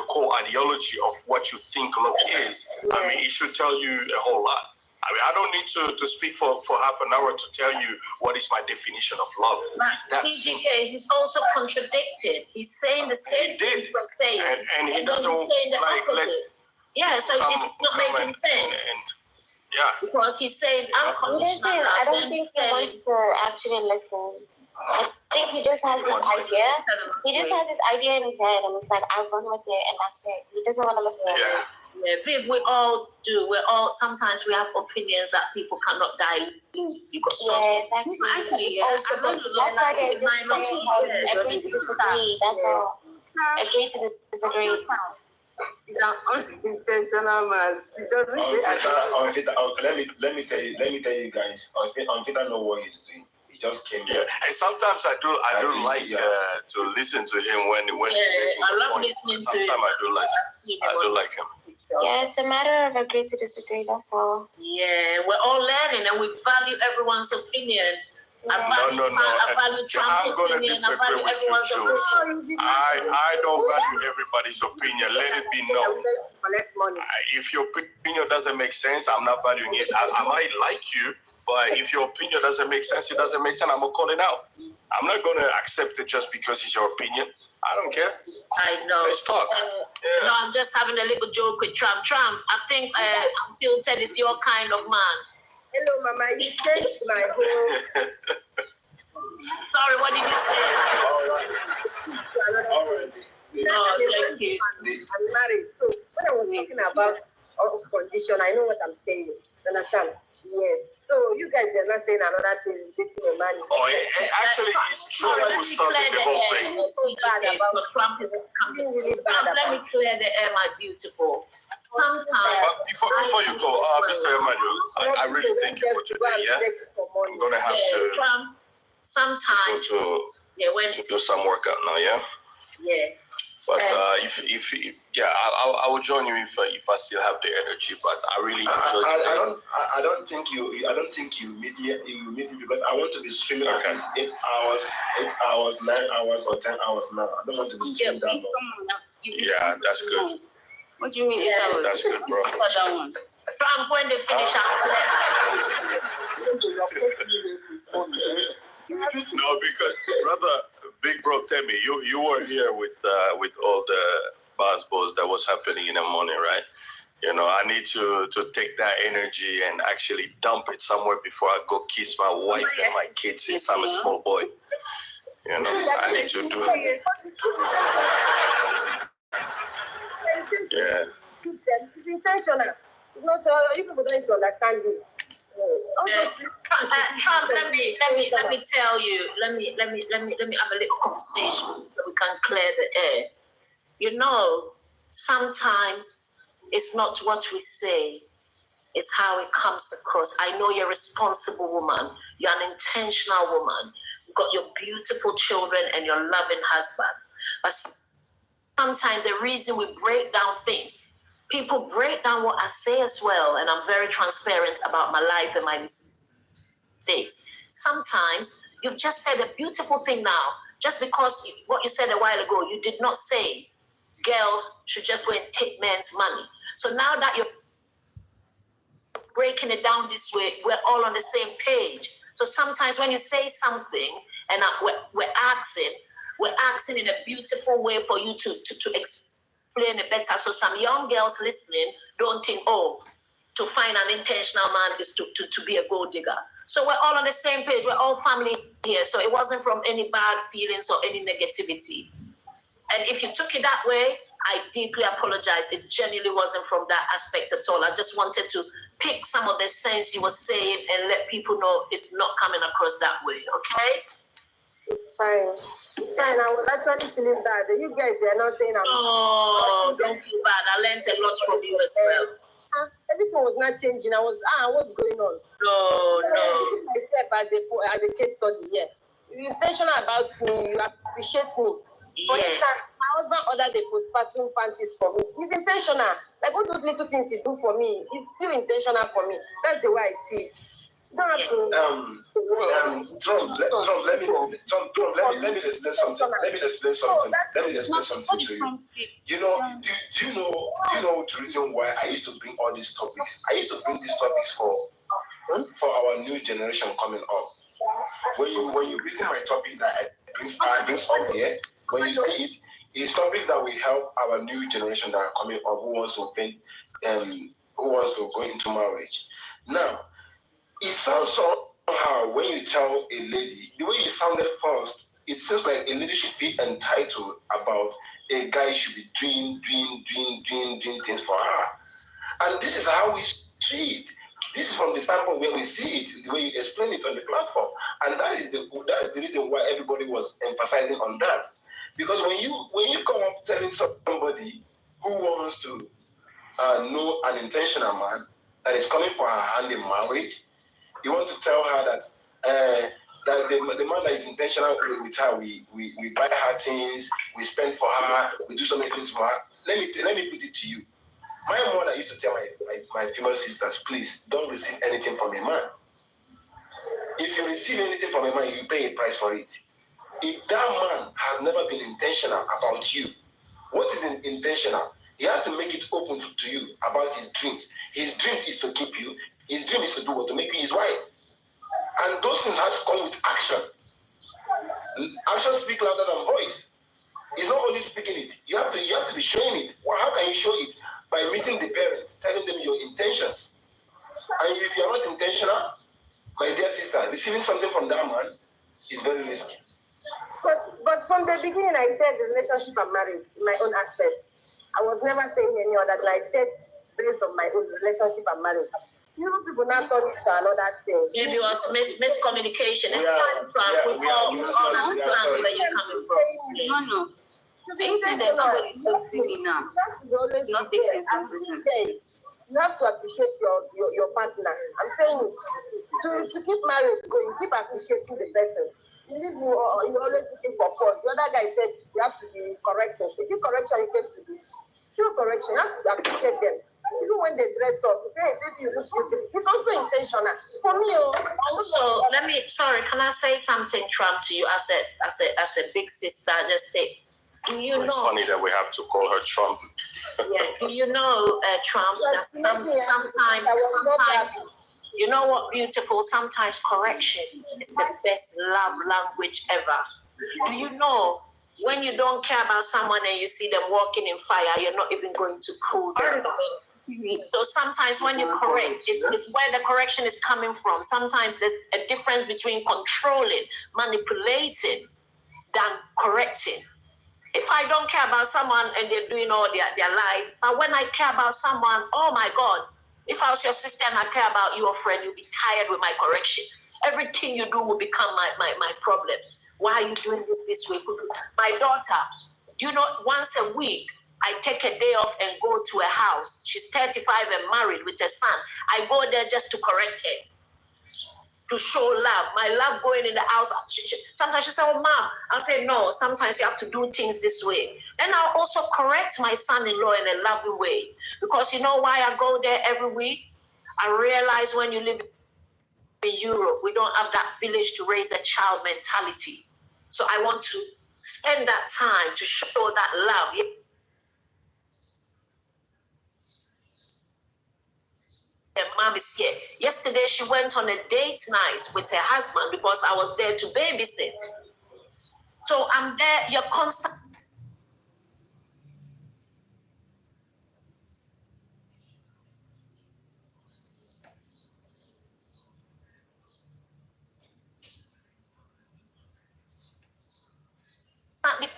core ideology of what you think love is. I mean, it should tell you a whole lot. I mean, I don't need to speak for half an hour to tell you what is my definition of love. But he's also contradicted. He's saying the same thing we're saying. And he doesn't he's saying the opposite. So it's not making sense. Because he's saying unconditional. I don't think he wants to actually listen. I think he just has this idea. He just has this idea in his head, and it's like, I run with it, and that's it. He doesn't want to listen. Yeah, Viv, we all do. Sometimes we have opinions that people cannot dilute. You got some. Actually, that's why there's this saying, agree to disagree. That's all. Agree to disagree. It's an unintentional man. Let me tell you guys. Unfit know what he's doing. He just came here. And sometimes I do like to listen to him when he's making I love point. listening to him. Sometimes I do like him. Yeah, it's a matter of agree to disagree. That's all. Yeah, we're all learning, and we value everyone's opinion. No. I value Trump's I'm going to opinion. I disagree value with you, everyone's opinion. I don't value everybody's opinion. Let it be known. If your opinion doesn't make sense, I'm not valuing it. I might like you, but if your opinion doesn't make sense, it doesn't make sense. I'm going to call it out. I'm not going to accept it just because it's your opinion. I don't care. I know. Let's talk. No, I'm just having a little joke with Trump. I think Unfiltered is your kind of man. Hello, Mama. You changed my whole. Sorry, what did you say? All right. No, thank you. I'm married. So when I was talking about condition, I know what I'm saying. Understand? Yes. So you guys are not saying another thing, dating a man. Actually, it's Trump who started the whole thing. Trump is coming. Let me clear the air, my beautiful. Sometimes. But before you go, Mr. Emmanuel, I really thank you for today. Yeah, I'm gonna have to sometimes to do some workout now. Yeah. Yeah. But I will join you if I still have the energy. But I really enjoyed today. I don't think you meet me. You meet me because I want to be streaming at least 8 hours, 9 hours, or 10 hours now. I don't want to be streaming that long. Yeah, that's good. What do you mean 8 hours? That's good, bro. I'm going to finish up. No, because brother, big bro, tell me, you were here with all the basketballs that was happening in the morning, right? You know, I need to take that energy and actually dump it somewhere before I go kiss my wife and my kids since I'm a small boy. You know, I need to do it. Yeah. It's intentional. It's not you people don't understand you. Trump, let me tell you. Let me have a little conversation so we can clear the air. You know, sometimes it's not what we say, it's how it comes across. I know you're a responsible woman. You're an intentional woman. You've got your beautiful children and your loving husband. But sometimes the reason we break down things, people break down what I say as well, and I'm very transparent about my life and my mistakes. Sometimes you've just said a beautiful thing now, just because what you said a while ago, you did not say girls should just go and take men's money. So now that you're breaking it down this way, we're all on the same page. So sometimes when you say something and we're asking in a beautiful way for you to explain it better. So some young girls listening don't think, to find an intentional man is to be a gold digger. So we're all on the same page. We're all family here. So it wasn't from any bad feelings or any negativity. And if you took it that way, I deeply apologize. It genuinely wasn't from that aspect at all. I just wanted to pick some of the sense you were saying and let people know it's not coming across that way, okay? It's fine. It's fine. I was actually feeling bad. You guys were not saying I'm... Oh, don't feel bad. I learned a lot from you as well. Everything was not changing. I was, what's going on? No. Myself as a case study here. You're intentional about me. You appreciate me. For instance, my husband ordered the postpartum panties for me. It's intentional. Like all those little things you do for me, it's still intentional for me. That's the way I see it. You don't have to. Trump, let me explain something. Let me explain something to you. Do you know the reason why I used to bring all these topics? I used to bring these topics for our new generation coming up. When you listen my topics that I bring up here, when you see it, it's topics that will help our new generation that are coming up who wants to go into marriage. Now, it sounds somehow when you tell a lady, the way you sounded first, it seems like a lady should be entitled about a guy should be doing things for her. And this is how we see it. This is from the standpoint where we see it, the way you explain it on the platform. And that is the reason why everybody was emphasizing on that. Because when you come up telling somebody who wants to know an intentional man that is coming for her hand in marriage, you want to tell her that that the man that is intentional with her, we buy her things, we spend for her, we do so many things for her. Let me put it to you. My mother used to tell my female sisters, please don't receive anything from a man. If you receive anything from a man, you pay a price for it. If that man has never been intentional about you, what is intentional? He has to make it open to you about his dreams. His dream is to keep you. His dream is to do what? To make you his wife. And those things have to come with action. Action speaks louder than voice. He's not only speaking it. You have to be showing it. Well, how can you show it? By meeting the parents, telling them your intentions. And if you're not intentional, my dear sister, receiving something from that man is very risky. But from the beginning, I said relationship and marriage in my own aspect. I was never saying any other. I said based on my own relationship and marriage. You know, people now turn it to another thing. Maybe it was miscommunication. It's fine, Frank. We all understand where you're coming from. No. You said that somebody's listening me now. You have to appreciate your partner. I'm saying it. To keep marriage going, keep appreciating the person. You're always looking for fault. The other guy said you have to be corrected. If you correction you came to do, show correction, you have to appreciate them. Even when they dress up, you say, hey, baby, you look beautiful. It's also intentional. For me, also, can I say something, Trump, to you as a big sister? Just say, do you know? It's funny that we have to call her Trump. Yeah, do you know, Trump, that sometimes, you know what, beautiful, sometimes correction is the best love language ever. Do you know, when you don't care about someone and you see them walking in fire, you're not even going to cool them. So sometimes when you correct, it's where the correction is coming from. Sometimes there's a difference between controlling, manipulating, than correcting. If I don't care about someone and they're doing all their life, but when I care about someone, oh my God, if I was your sister and I care about your friend, you'll be tired with my correction. Everything you do will become my problem. Why are you doing this way? My daughter, you know, once a week, I take a day off and go to a house. She's 35 and married with a son. I go there just to correct her, to show love. My love going in the house. Sometimes she say, oh, Mom. I'll say, no, sometimes you have to do things this way. Then I'll also correct my son-in-law in a loving way. Because you know why I go there every week? I realize when you live in Europe, we don't have that village to raise a child mentality. So I want to spend that time to show that love. And Mom is here. Yesterday, she went on a date night with her husband because I was there to babysit. So I'm there, you're constantly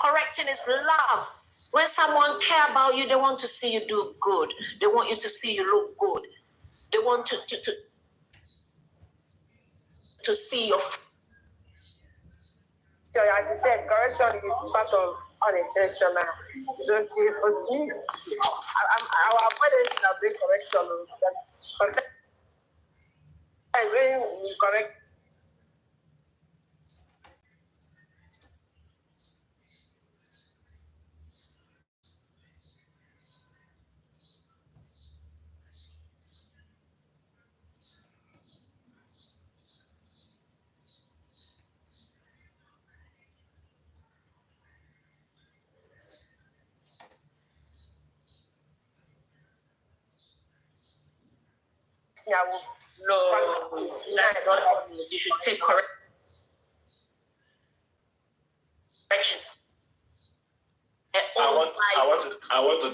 correcting is love. When someone care about you, they want to see you do good. They want you to see you look good. They want to see your. So as you said, correction is part of unintentional. It's okay for me. I will avoid anything that brings correction. Sometimes when we correct. No, that's not obvious. You should take correction. I want to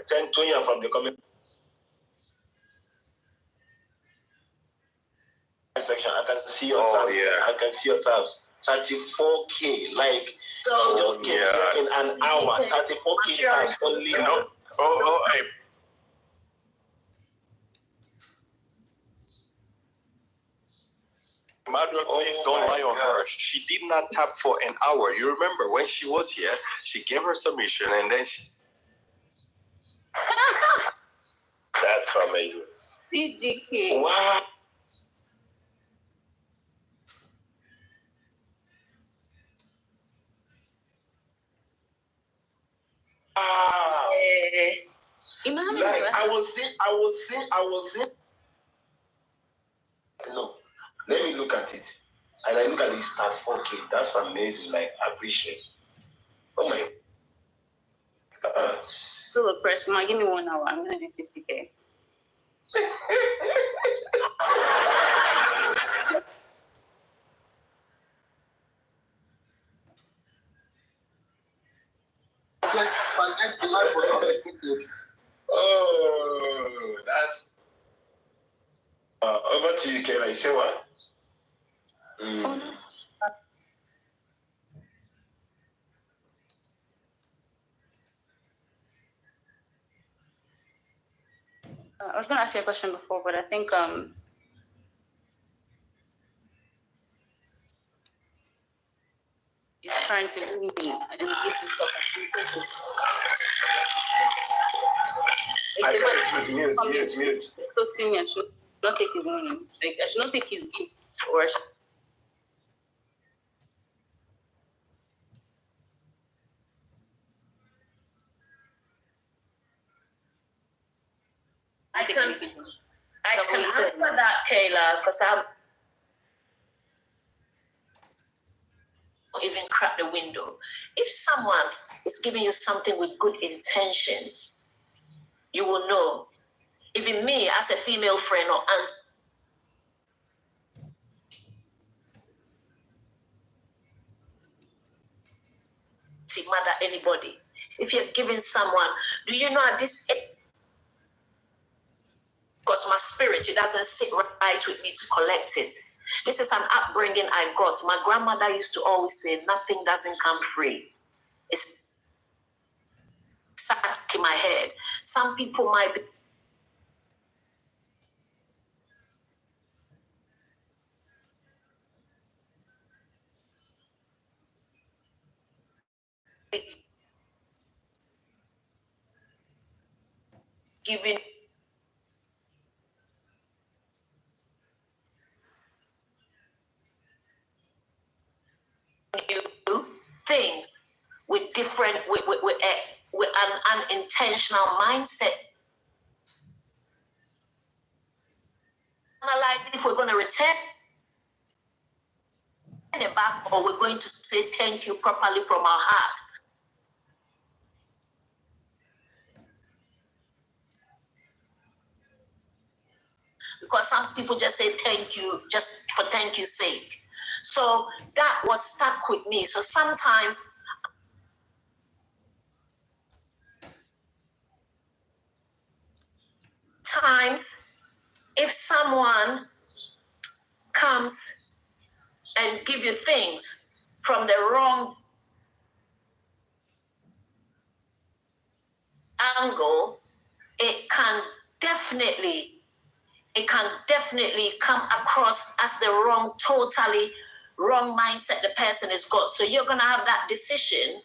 thank Toyin from the comment section. I can see your tabs. Yeah. I can see your tabs. 34K, like so, just in an hour. 34K tabs only. No. Hey. Manuel, please don't lie on her. She did not tap for an hour. You remember when she was here, she gave her submission and then she... That's amazing. CGK. Wow. Like, I was saying. No, let me look at it. And I look at this at 4K. That's amazing. Like, I appreciate it. Oh my God. So look, Preston, give me 1 hour. I'm gonna do 50K. Oh, that's over to you, Kayla. You say what? Oh, no. I was gonna ask you a question before, but I think he's trying to do me. Mute. He's so senior. I should not take his money. Like, I should not take his gifts. Or I can answer that, Kayla, because I'm even crack the window. If someone is giving you something with good intentions, you will know. Even me, as a female friend or aunt, mother, anybody. If you're giving someone, do you know at this age, because my spirit, it doesn't sit right with me to collect it. This is an upbringing I got. My grandmother used to always say, nothing doesn't come free. It's stuck in my head. Some people might be giving you things with different, with an unintentional mindset. Analyze if we're going to return it back or we're going to say thank you properly from our heart. Because some people just say thank you just for thank you's sake. So that was stuck with me. So sometimes if someone comes and give you things from the wrong angle, it can definitely come across as the totally wrong mindset the person has got. So you're going to have that decision.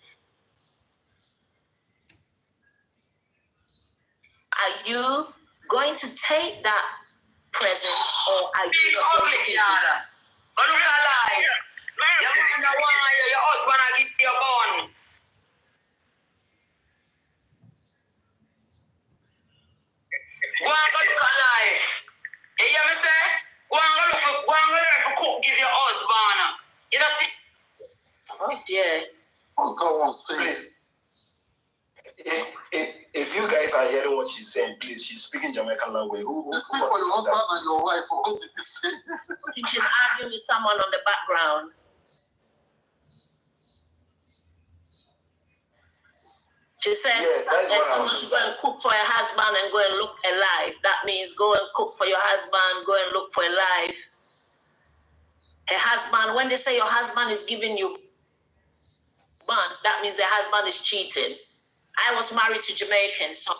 Are you going to take that present or are you not going to take it? Your husband I give you born. Go and go look at life. You hear me say? Go and learn for cook, give your husband. You know see? Oh dear. What God wants to say? If you guys are hearing what she's saying, please, she's speaking Jamaican language. Speak for your husband and your wife. What did she say? I think she's arguing with someone on the background. She said someone should go and cook for her husband and go and look alive. That means go and cook for your husband, go and look for a life. Her husband, when they say your husband is giving you bun, that means the husband is cheating. I was married to Jamaican, so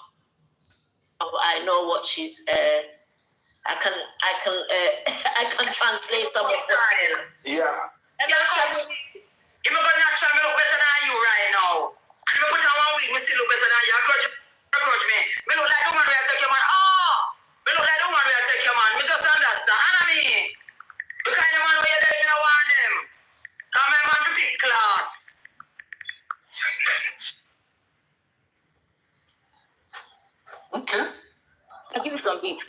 I know what she's. I can translate some of that. Yeah. And you're gonna try me look better than you right now. And if I put on 1 week, me still look better than you. Grudge me. Me look like the woman where I take your man. Me look like the woman where I take your man. Me just understand. And I mean, the kind of man where you let me know want them. Come my man to pick class. Okay. I'll give you some beats.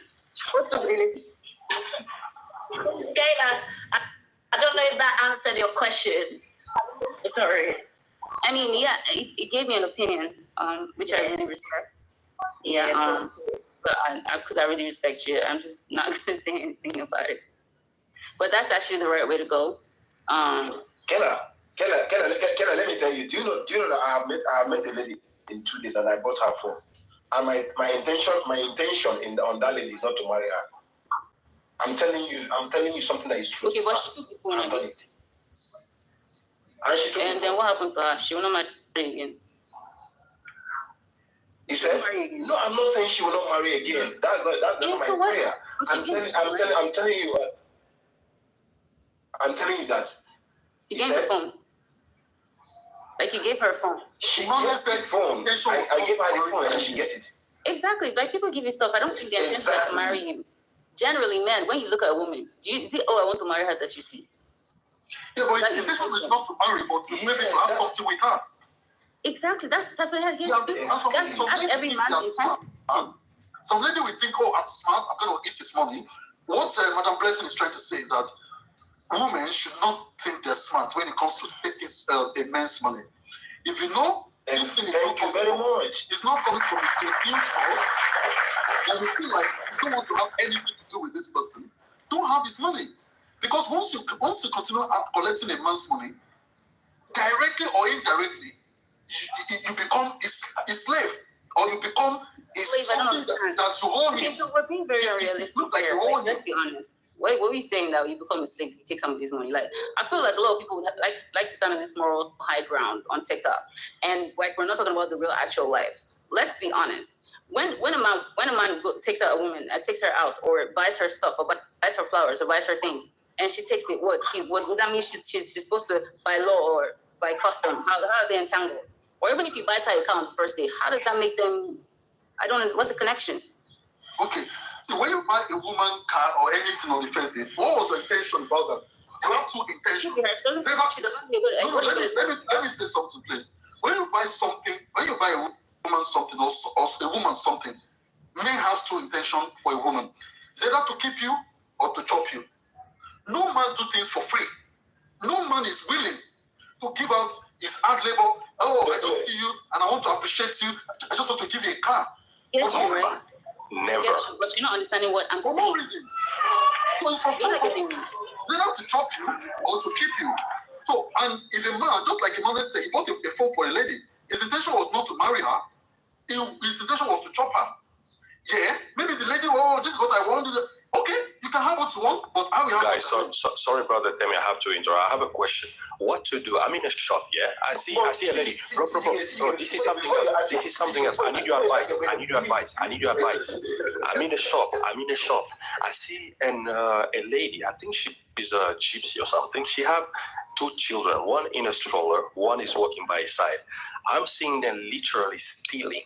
Kayla, I don't know if that answered your question. Sorry. I mean, yeah, it gave me an opinion, which I really respect. Yeah, but because I really respect you, I'm just not going to say anything about it. But that's actually the right way to go. Kela, let me tell you. Do you know that I have met a lady in 2 days and I bought her phone. And my intention on that lady is not to marry her. I'm telling you something that is true. Okay, but she took the phone and done again. it. And she took And then what happened to her? She will not marry again. You said? No, I'm not saying she will not marry again. That's not my prayer. I'm telling you that. You gave her phone. Like you gave her a phone. She gets the phone. I gave her the phone and she gets it. Exactly. Like people give you stuff. I don't think they're intentional to marry you. generally, men, when you look at a woman, do you think, oh, I want to marry her, that you see? Yeah, but his intention is not to marry, but to maybe to have something with her. Exactly. That's every man intention. Some lady will think, oh, I'm smart, I'm going to eat his money. What Madam Blessing is trying to say is that women should not think they're smart when it comes to taking a man's money. If you know this thing is not coming from, it's not coming from a good source, and you feel like you don't want to have anything to do with this person, don't have his money. Because once you continue collecting a man's money, directly or indirectly, you become his slave, or you become something that you owe him. So we're being very unrealistic here. Like, let's be honest. What are we saying that you become a slave, you take somebody's money? Like, I feel like a lot of people like to stand on this moral high ground on TikTok, and like we're not talking about the real actual life. Let's be honest. When a man takes out a woman, takes her out, or buys her stuff, or buys her flowers, or buys her things, and she takes it, what would that mean? She's supposed to, by law or by custom, how are they entangled? Or even if you buy her a car on the first day, how does that make them? I don't know. What's the connection? Okay. So when you buy a woman car or anything on the first date, what was the intention about that? You have two intentions. Let me say something, please. When you buy a woman something or a woman something, men have two intentions for a woman. It's either to keep you or to chop you. No man do things for free. No man is willing to give out his hard labor. Oh, I don't see you and I want to appreciate you. I just want to give you a car. Yes, you're right. Never. Yes, but you're not understanding what I'm saying. It's for two people. They're not to chop you or to keep you. So, and if a man, just like Emmanuel said, he bought a phone for a lady, his intention was not to marry her. His intention was to chop her. Yeah, maybe the lady, oh, this is what I want. Okay, you can have what you want, but how we have. Guys, sorry, brother Temi, I have to interrupt. I have a question. What to do? I'm in a shop, yeah. I see a lady. Bro, this is something else. I need your advice. I'm in a shop. I see a lady. I think she is a gypsy or something. She have two children. One in a stroller. One is walking by his side. I'm seeing them literally stealing,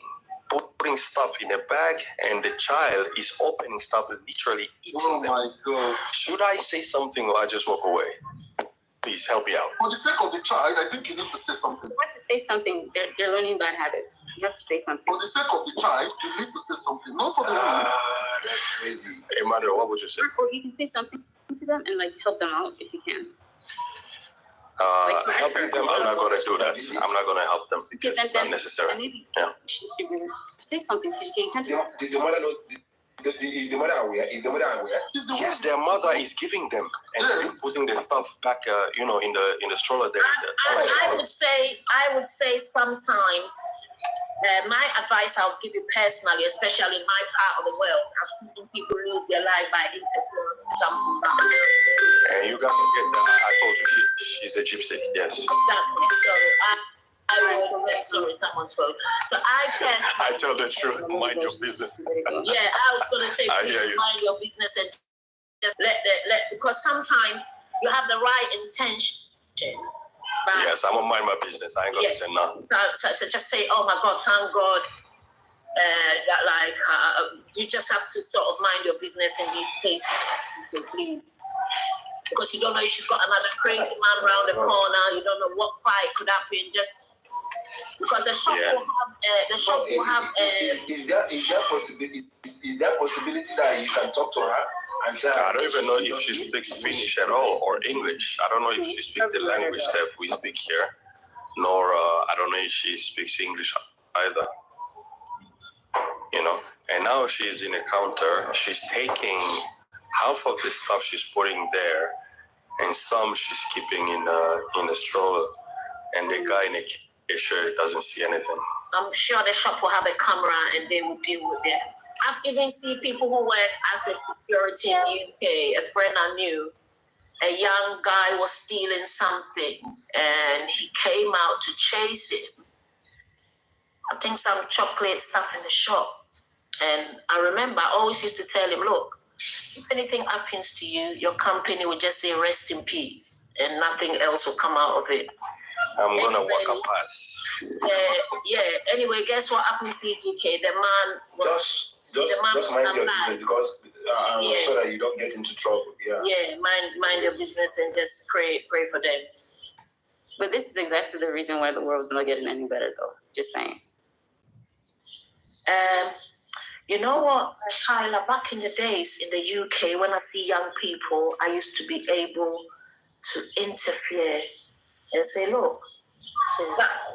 putting stuff in a bag, and the child is opening stuff and literally eating them. Oh my God. Should I say something or I just walk away? Please help me out. For the sake of the child, I think you need to say something. You have to say something. They're learning bad habits. You have to say something. For the sake of the child, you need to say something. Not for the woman. That's crazy. Emmanuel, what would you say? Or you can say something to them and like help them out if you can. Helping them, I'm not going to do that. I'm not going to help them because it's not necessary. Maybe yeah. Say something so you can. Is the mother aware? Yes, their mother is giving them and putting the stuff back, in the stroller. I would say sometimes. My advice I'll give you personally, especially in my part of the world, I've seen people lose their life by something. And you got to get that. I told you she's a gypsy. Yes. Exactly. So I will make sorry someone's fault. So I tell the truth. Mind your business. Yeah, I was going to say, please mind your business and just let because sometimes you have the right intention. Yes, I'm gonna mind my business. I ain't gonna say no. So just say, oh my God, thank God. You just have to sort of mind your business in these cases, please. Because you don't know if she's got another crazy man around the corner. You don't know what fight could happen. Just because the shop will have. Is there possibility that you can talk to her? I don't even know if she speaks Finnish at all or English. I don't know if she speaks the language that we speak here, nor I don't know if she speaks English either. And now she's in a counter. She's taking half of the stuff she's putting there, and some she's keeping in the stroller. And the guy in the cashier doesn't see anything. I'm sure the shop will have a camera and they will deal with it. I've even seen people who work as a security in UK. A friend I knew, a young guy was stealing something and he came out to chase him. I think some chocolate stuff in the shop. And I remember I always used to tell him, look, if anything happens to you, your company will just say rest in peace and nothing else will come out of it. I'm going to walk a pass. Anyway, guess what happened to CGK? The man was... Just mind your business because so that you don't get into trouble. Yeah, mind your business and just pray for them. But this is exactly the reason why the world's not getting any better, though. Just saying. You know what, Kyla, back in the days in the UK, when I see young people, I used to be able to interfere and say, look,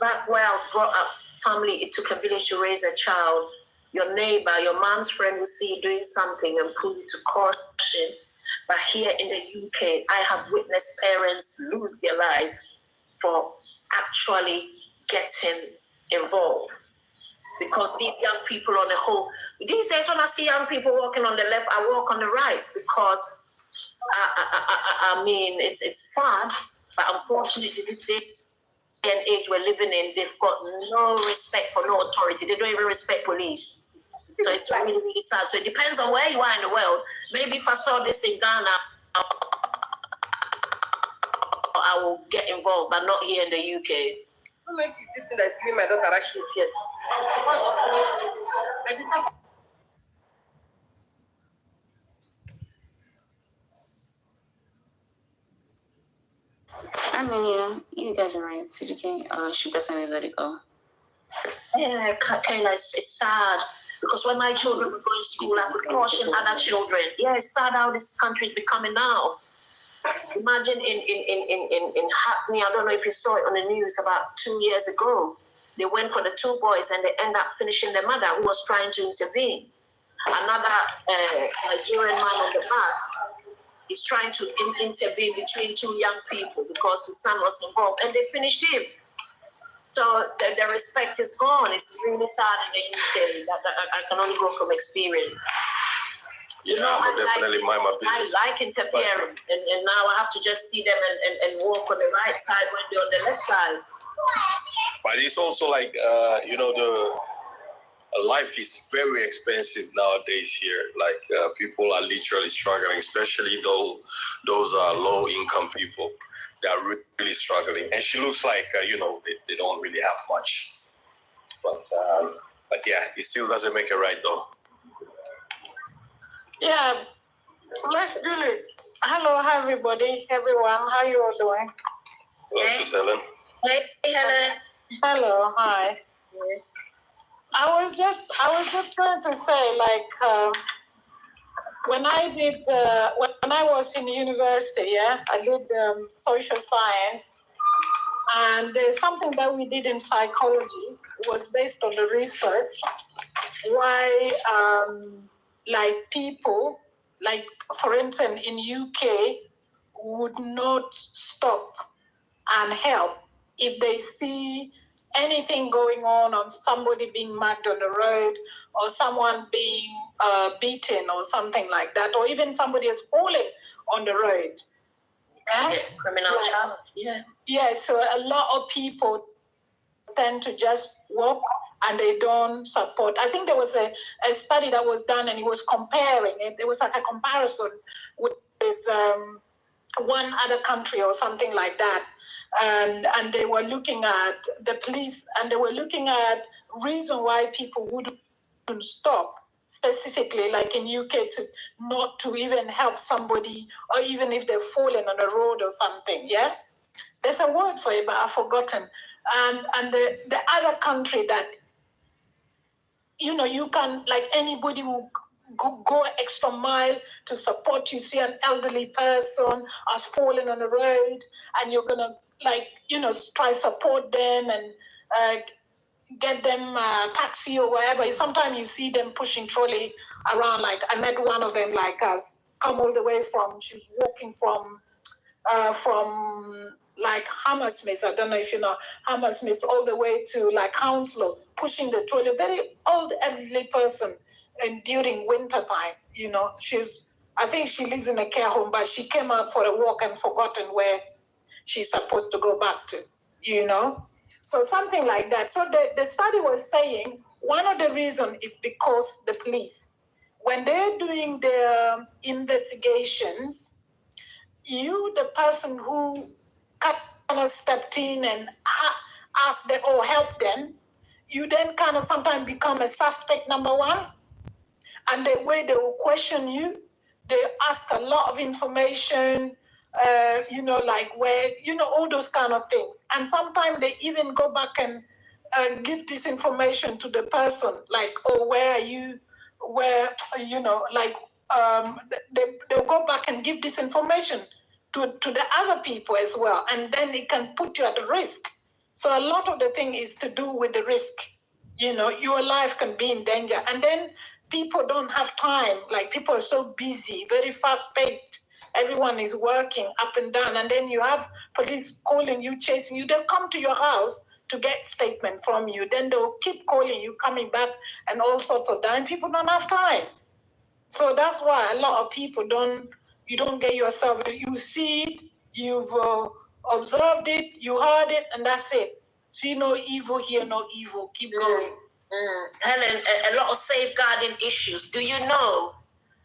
back where I was brought up, family, it took a village to raise a child. Your neighbor, your mom's friend will see you doing something and pull you to caution. But here in the UK, I have witnessed parents lose their life for actually getting involved. Because these young people on the whole, these days when I see young people walking on the left, I walk on the right because, I mean, it's sad, but unfortunately this day and age we're living in, they've got no respect for no authority. They don't even respect police. So it's really, really sad. So it depends on where you are in the world. Maybe if I saw this in Ghana, I will get involved, but not here in the UK. I don't know if you see that film my daughter actually says. I mean, yeah, you guys are right. CDK should definitely let it go. Yeah, Kayla, it's sad. Because when my children were going to school, I could caution other children. Yeah, it's sad how this country is becoming now. Imagine in Hackney, I don't know if you saw it on the news about 2 years ago. They went for the two boys and they end up finishing their mother who was trying to intervene. Another Nigerian man on the bus is trying to intervene between two young people because his son was involved and they finished him. So the respect is gone. It's really sad in the UK. I can only go from experience. Yeah, I definitely mind my business. I like interfering, and now I have to just see them and walk on the right side when they're on the left side. But it's also like, the life is very expensive nowadays here. Like people are literally struggling, especially those low-income people. They are really struggling. And she looks like, they don't really have much. But yeah, it still doesn't make it right, though. Yeah, let's do it. Hello, everybody, everyone. How you all doing? Hello, Sis Helen. Hey, Helen. Hello, hi. I was just going to say, when I was in university, I did social science, and there's something that we did in psychology. It was based on the research why. People, for instance, in UK, would not stop and help if they see anything going on somebody being mugged on the road or someone being beaten or something like that, or even somebody is falling on the road. Criminal charge. Yeah, so a lot of people tend to just walk and they don't support. I think there was a study that was done and it was comparing it. It was like a comparison with one other country or something like that. And they were looking at the police and they were looking at reason why people wouldn't stop, specifically like in UK, not to even help somebody or even if they're falling on the road or something, yeah? There's a word for it, but I've forgotten. And the other country that, you can, like anybody will go extra mile to support you. See an elderly person has fallen on the road and you're going to, try support them and get them a taxi or whatever. Sometimes you see them pushing trolley around. Like I met one of them, come all the way she's walking from Hammersmith, I don't know if you know Hammersmith, all the way to Hounslow, pushing the trolley. Very old elderly person, and during winter time, I think she lives in a care home, but she came out for a walk and forgotten where she's supposed to go back to, So something like that. So the study was saying one of the reasons is because the police, when they're doing their investigations, the person who kind of stepped in and asked them or helped them, you then kind of sometimes become a suspect, number one. and the way they will question you, they ask a lot of information, like where, all those kind of things. And sometimes they even go back and give this information to the person, like, oh, where are you? Where, they'll go back and give this information to the other people as well. And then it can put you at risk. So a lot of the thing is to do with the risk. Your life can be in danger. And then people don't have time. Like, people are so busy, very fast paced. Everyone is working up and down. And then you have police calling you, chasing you. They'll come to your house to get statement from you. Then they'll keep calling you, coming back, and all sorts of that. And people don't have time. So that's why a lot of people you don't get yourself, you see it, you've observed it, you heard it, and that's it. See no evil, hear no evil, keep going. Helen, a lot of safeguarding issues. Do you know?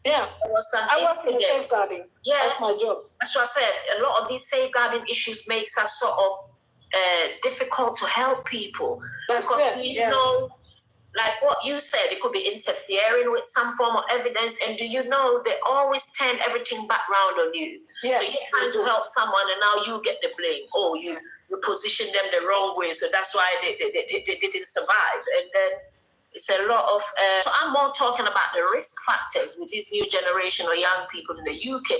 Yeah, I work in safeguarding. Yeah, that's my job. That's what I said. A lot of these safeguarding issues makes us sort of difficult to help people. That's because it. You know, like what you said, it could be interfering with some form of evidence. And do you know they always turn everything back round on you? Yeah. So you're trying to help someone, and now you get the blame. Oh, you position them the wrong way, so that's why they didn't survive. And then it's a lot of. So I'm more talking about the risk factors with this new generation of young people in the UK.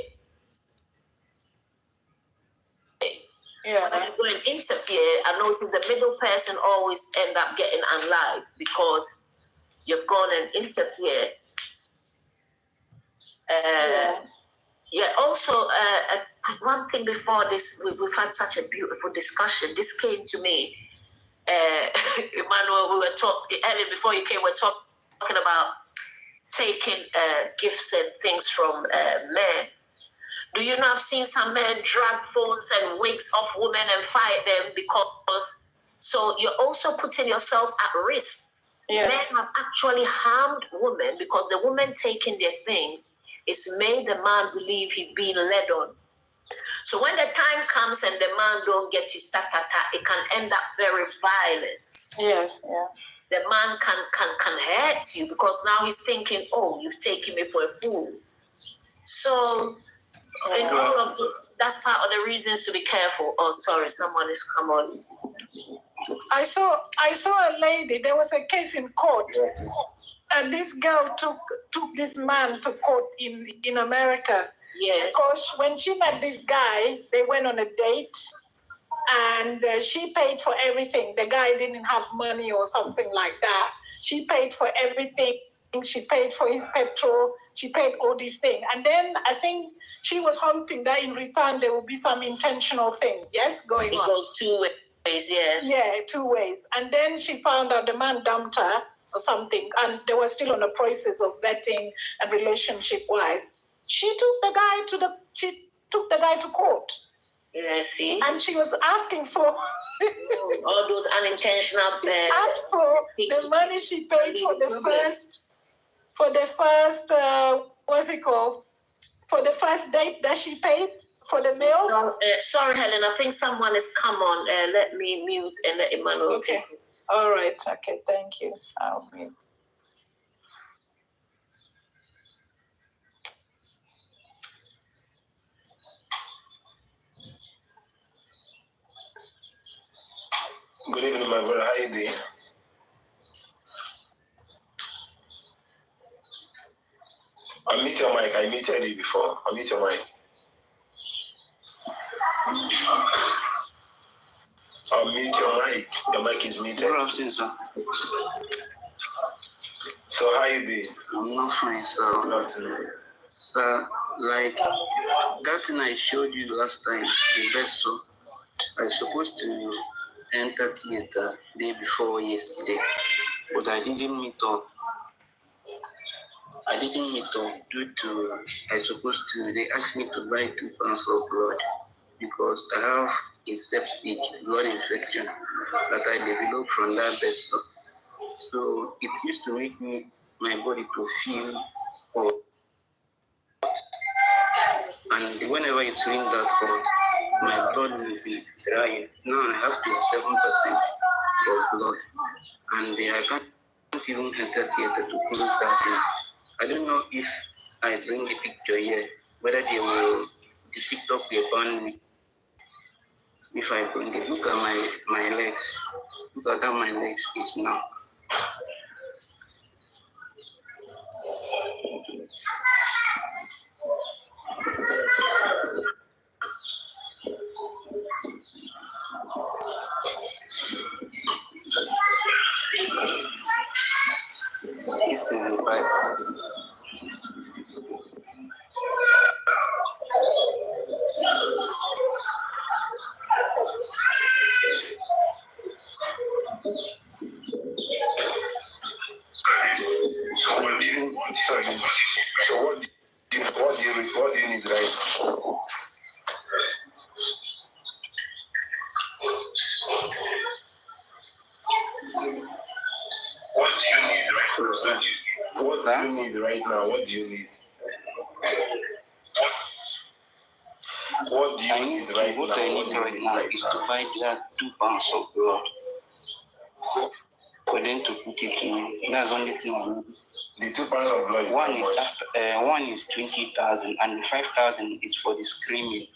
Yeah. When you go and interfere, I notice the middle person always end up getting unalived because you've gone and interfered. Also, one thing before this, we've had such a beautiful discussion. This came to me. Emmanuel, we were talking, Ellen, before you came, we were talking about taking gifts and things from men. Do you know, I've seen some men drag phones and wigs off women and fight them because, so you're also putting yourself at risk. Yeah. Men have actually harmed women because the woman taking their things is made the man believe he's being led on. So when the time comes and the man don't get his it can end up very violent. Yes, yeah. The man can hurt you because now he's thinking, oh, you've taken me for a fool. So in all of this, that's part of the reasons to be careful. Oh, sorry, someone has come on. I saw a lady, there was a case in court, and this girl took this man to court in America. Yeah. Because when she met this guy, they went on a date, and she paid for everything. The guy didn't have money or something like that. She paid for everything. She paid for his petrol. She paid all these things. And then I think she was hoping that in return there will be some intentional thing, going on. It goes 2 ways, yeah. Yeah, 2 ways. And then she found out the man dumped her or something, and they were still on the process of vetting and relationship-wise. She took the guy to court. Yeah, see? And she was asking for all those unintentional asked for the money she paid for the first what's it called? For the first date that she paid for the meal. Sorry, Helen, I think someone has come on. Let me mute and let Emmanuel take it. All right, okay, thank you. I'll mute. Good evening, my brother. How you doing? Unmute your mic. I muted you before. Unmute your mic. Unmute your mic. Your mic is muted. Good afternoon, sir. So how you doing? I'm not fine, sir. Good afternoon. Sir, like that thing I showed you last time, the vessel, I was supposed to enter theater day before yesterday, but I didn't meet up. Due to they asked me to buy 2 pounds of blood because I have a septic blood infection that I developed from that vessel. So it used to make my body to feel hot. And whenever it's feeling that hot, my blood will be drying. Now I have 27% of blood. And I can't even enter theater to close that in. I don't know if I bring the picture here, whether the TikTok will ban me. If I bring it, look at my legs. Look at how my legs is now. This is the Bible. So what do you need right now? What do you need right now? What do you need? What do you need right now? What I need right now is to buy that 2 pounds of blood for them to put it in. That's the only thing I need. The 2 pounds of blood. One is 20,000, and 5,000 is for the screaming,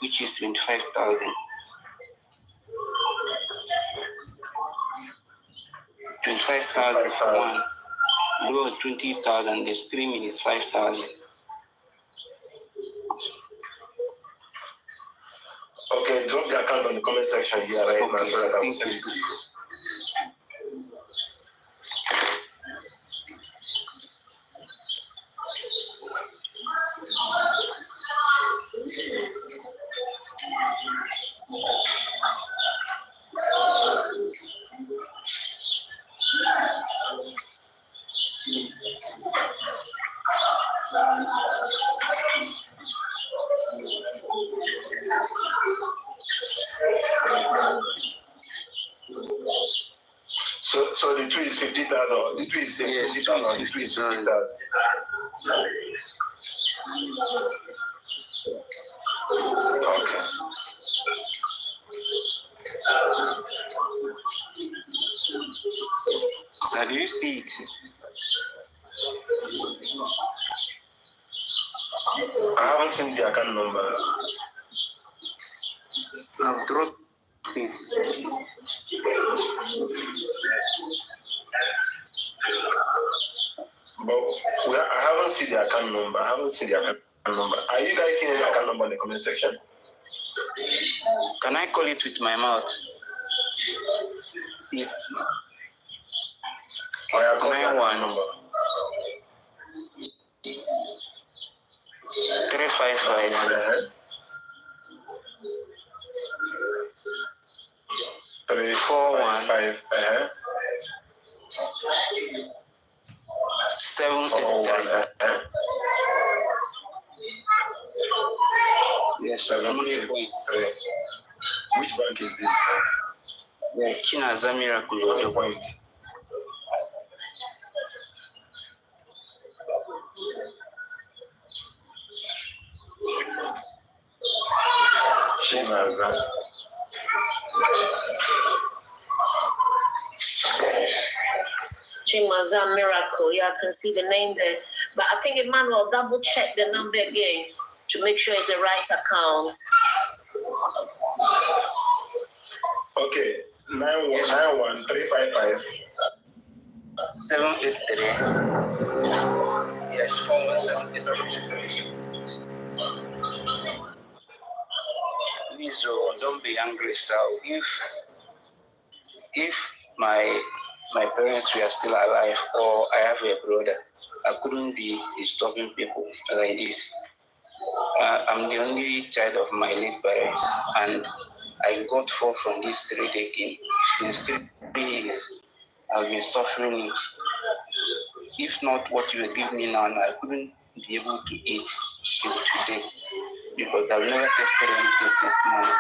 which is 25,000. 25,000 for one. Blood 20,000. The screaming is 5,000. Okay, drop the account on the comment section here right now so that I can send it to you. So the tree is 50,000. The tree is 50,000. The tree is 50,000. Okay. So do you see it? I haven't seen the account number. I've dropped it. But I haven't seen the account number. Are you guys seeing the account number in the comment section? Can I call it with my mouth? Yeah. 91 355 345 783. Yes, 783. Which bank is this? Yes, China's Miracle. What point? Chinaza. Chimaza Miracle. Yeah, I can see the name there. But I think Emmanuel double check the number again to make sure it's the right account. Okay, 91 355 783. Yes, 417. Please, don't be angry, sir. If my parents were still alive, or I have a brother, I couldn't be disturbing people like this. I'm the only child of my late parents, and I got fall from this street again. Since 3 years, I've been suffering it. If not what you give me now, I couldn't be able to eat till today, because I've never tasted anything since morning.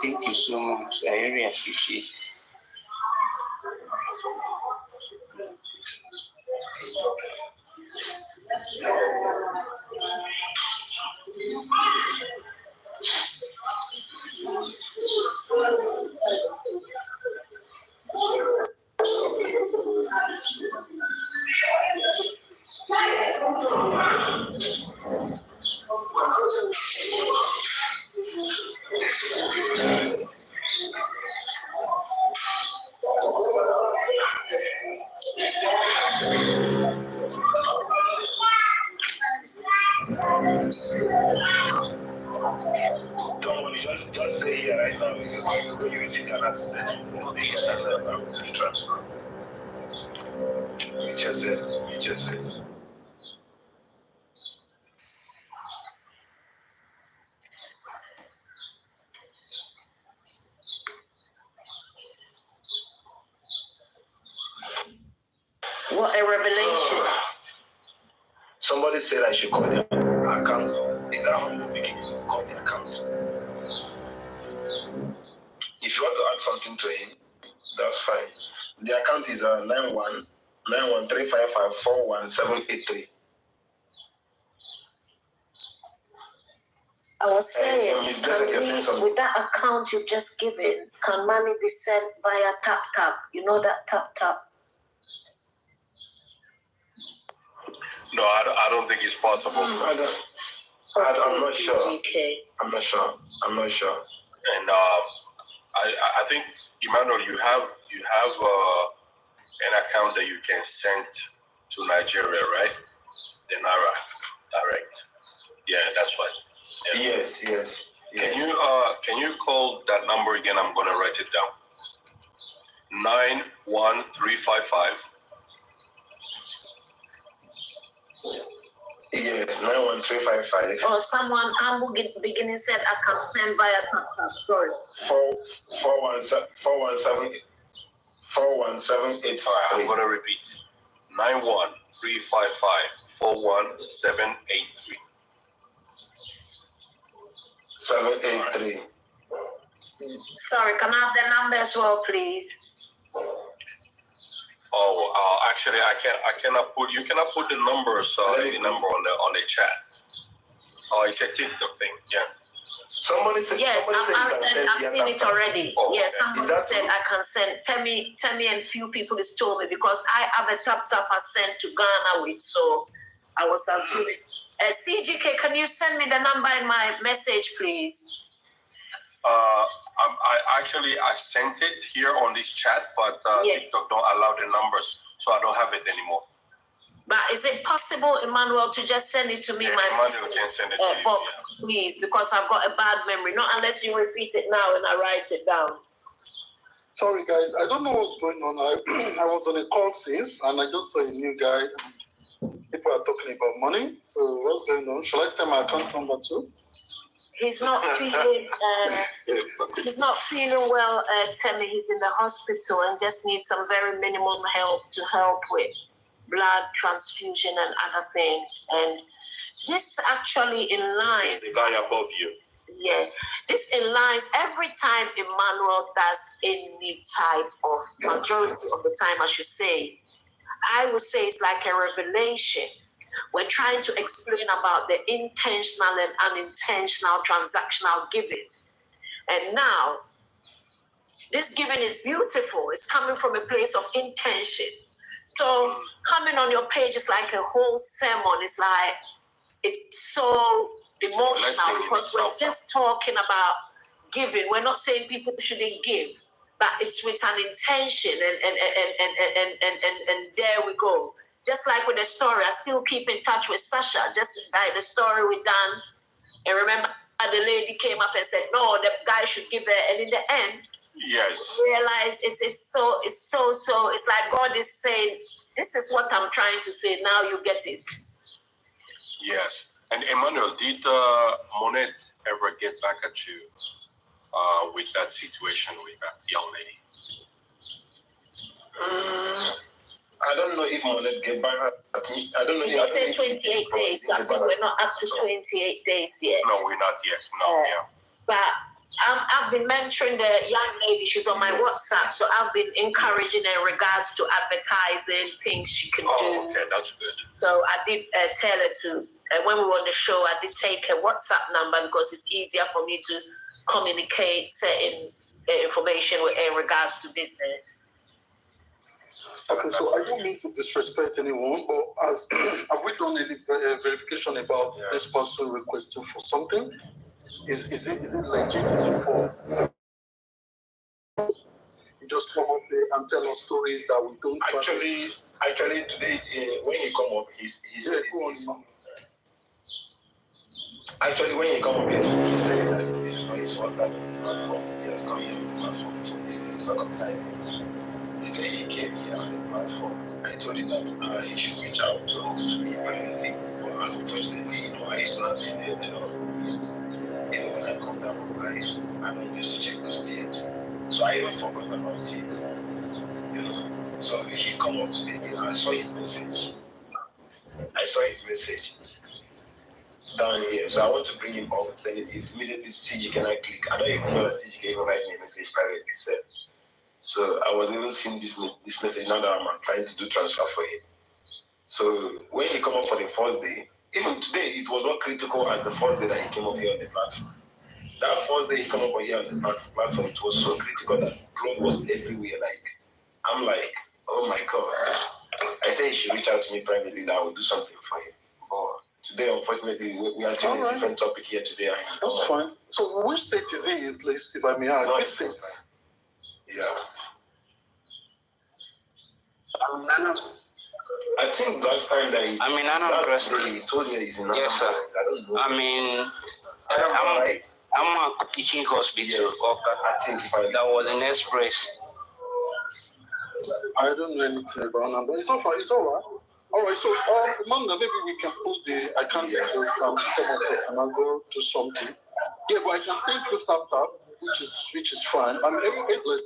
Thank you so much. I really appreciate it. Don't worry, just stay here right now because when you receive an accident, the transfer. You just said. What a revelation. Somebody said I should call their account. Is that how you begin to call the account? If you want to add something to him, that's fine. The account is 919135541783. I was saying, with that account you've just given, can money be sent via tap? You know that tap? No, I don't think it's possible. I'm not sure. I'm not sure. And I think, Emmanuel, you have an account that you can send to Nigeria, right? The Naira direct. Yeah, that's right. Yeah. Yes. Can you call that number again? I'm gonna write it down. 91355. Yes, 91355. Or someone beginning said I can send via tap. Sorry. 41783. I'm gonna repeat. 91355 41783. 783. Sorry, can I have the number as well, please? Oh, actually, I cannot put. You cannot put the numbers. The number on the chat. Oh, it's a TikTok thing. Yeah. Somebody said. Yes, I've seen it already. Oh, yes, okay. Somebody said I can send. Tell me, and few people has told me because I have a tap I sent to Ghana with. So I was assuming. CGK, can you send me the number in my message, please? I sent it here on this chat, but TikTok don't allow the numbers, so I don't have it anymore. But is it possible, Emmanuel, to just send it to me? Yeah, Emmanuel can send it to you, box, please, because I've got a bad memory. Not unless you repeat it now and I write it down. Sorry, guys, I don't know what's going on. I was on a call since, and I just saw a new guy. People are talking about money. So what's going on? Shall I send my account number too? He's not feeling. He's not feeling well. Temi, he's in the hospital and just needs some very minimum help with blood transfusion and other things. And this actually aligns. The guy above you. Yeah, this aligns every time Emmanuel does any type of, majority of the time, I should say. I would say it's like a revelation. We're trying to explain about the intentional and unintentional transactional giving. And now, this giving is beautiful. It's coming from a place of intention. So coming on your page is like a whole sermon. It's like, it's so emotional because we're just talking about giving. We're not saying people shouldn't give, but it's with an intention, and there we go. Just like with the story, I still keep in touch with Sasha, just like the story we done. And remember, the lady came up and said, no, the guy should give her. And in the end, yes, realize it's like God is saying, this is what I'm trying to say. Now you get it. Yes. And Emmanuel, did Monet ever get back at you with that situation with that young lady? I don't know if Monet get back at me. I don't know. You said 28 days. So I think we're not up to 28 days yet. No, we're not yet. No, yeah. But I've been mentoring the young lady. She's on my WhatsApp. So I've been encouraging her in regards to advertising, things she can do. Oh, okay, that's good. So I did tell her to, when we were on the show, I did take her WhatsApp number because it's easier for me to communicate certain information with her in regards to business. Okay, so I don't mean to disrespect anyone, but have we done any verification about this person requesting for something? Is it legit? Is it for? You just come up there and tell us stories that we don't. Actually, today when he come up, he's yeah, go on. Actually, when he come up here, he said that this is not his first time on the platform. He has come here on the platform, so this is his second time. The day he came here on the platform, I told him that he should reach out to me privately. But unfortunately, I used to have a lot of DMs. Even when I come down from life, I don't used to check those DMs. So I even forgot about it. So he come up to me, I saw his message. Down here. So I want to bring him up. Then immediately CG can I click. I don't even know that CG can even write me a message privately. So I was even seeing this message now that I'm trying to do transfer for him. So when he come up for the first day, even today it was not critical as the first day that he came up here on the platform. That first day he came up here on the platform, it was so critical that blood was everywhere. I'm like, oh my God. I say he should reach out to me privately that I will do something for him. But today, unfortunately, we are doing a different topic here today. That's fine. So which state is he in, please, if I may ask? Which state? Yeah. I think last time that he told me he's in Anambra. Yes, sir. I don't know. I'm a teaching hospital. Yes. I think that was an express. I don't know anything about Anambra. It's all right. It's all right. All right. So, Manda, maybe we can post the account details from come across and I'll go do something. Yeah, but I can send through tap, which is fine. I'm able.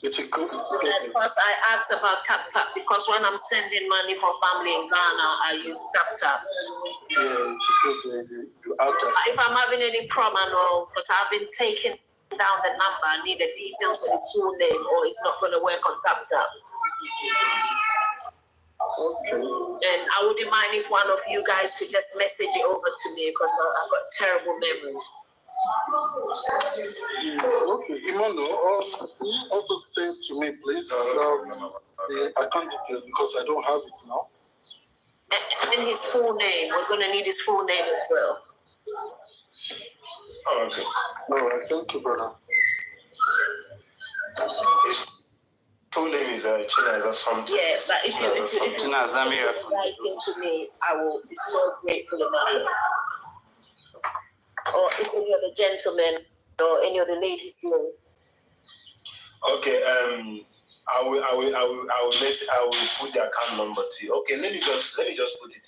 It's a good. Because I asked about tap because when I'm sending money for family in Ghana, I use tap. Yeah, it's good. You add that. If I'm having any problem, because I've been taking down the number, I need the details of his full name, or it's not going to work on tap. Okay. And I wouldn't mind if one of you guys could just message it over to me because I've got terrible memory. Okay, Emmanuel, can you also send to me, please, the account details because I don't have it now. And his full name. We're going to need his full name as well. Oh, okay. All right, thank you, brother. His full name is Chinaza something. Yeah, but if you write it to me, I will be so grateful about it. Or if any of the gentlemen or any of the ladies know. Okay, I will put the account number to you. Okay, let me just put it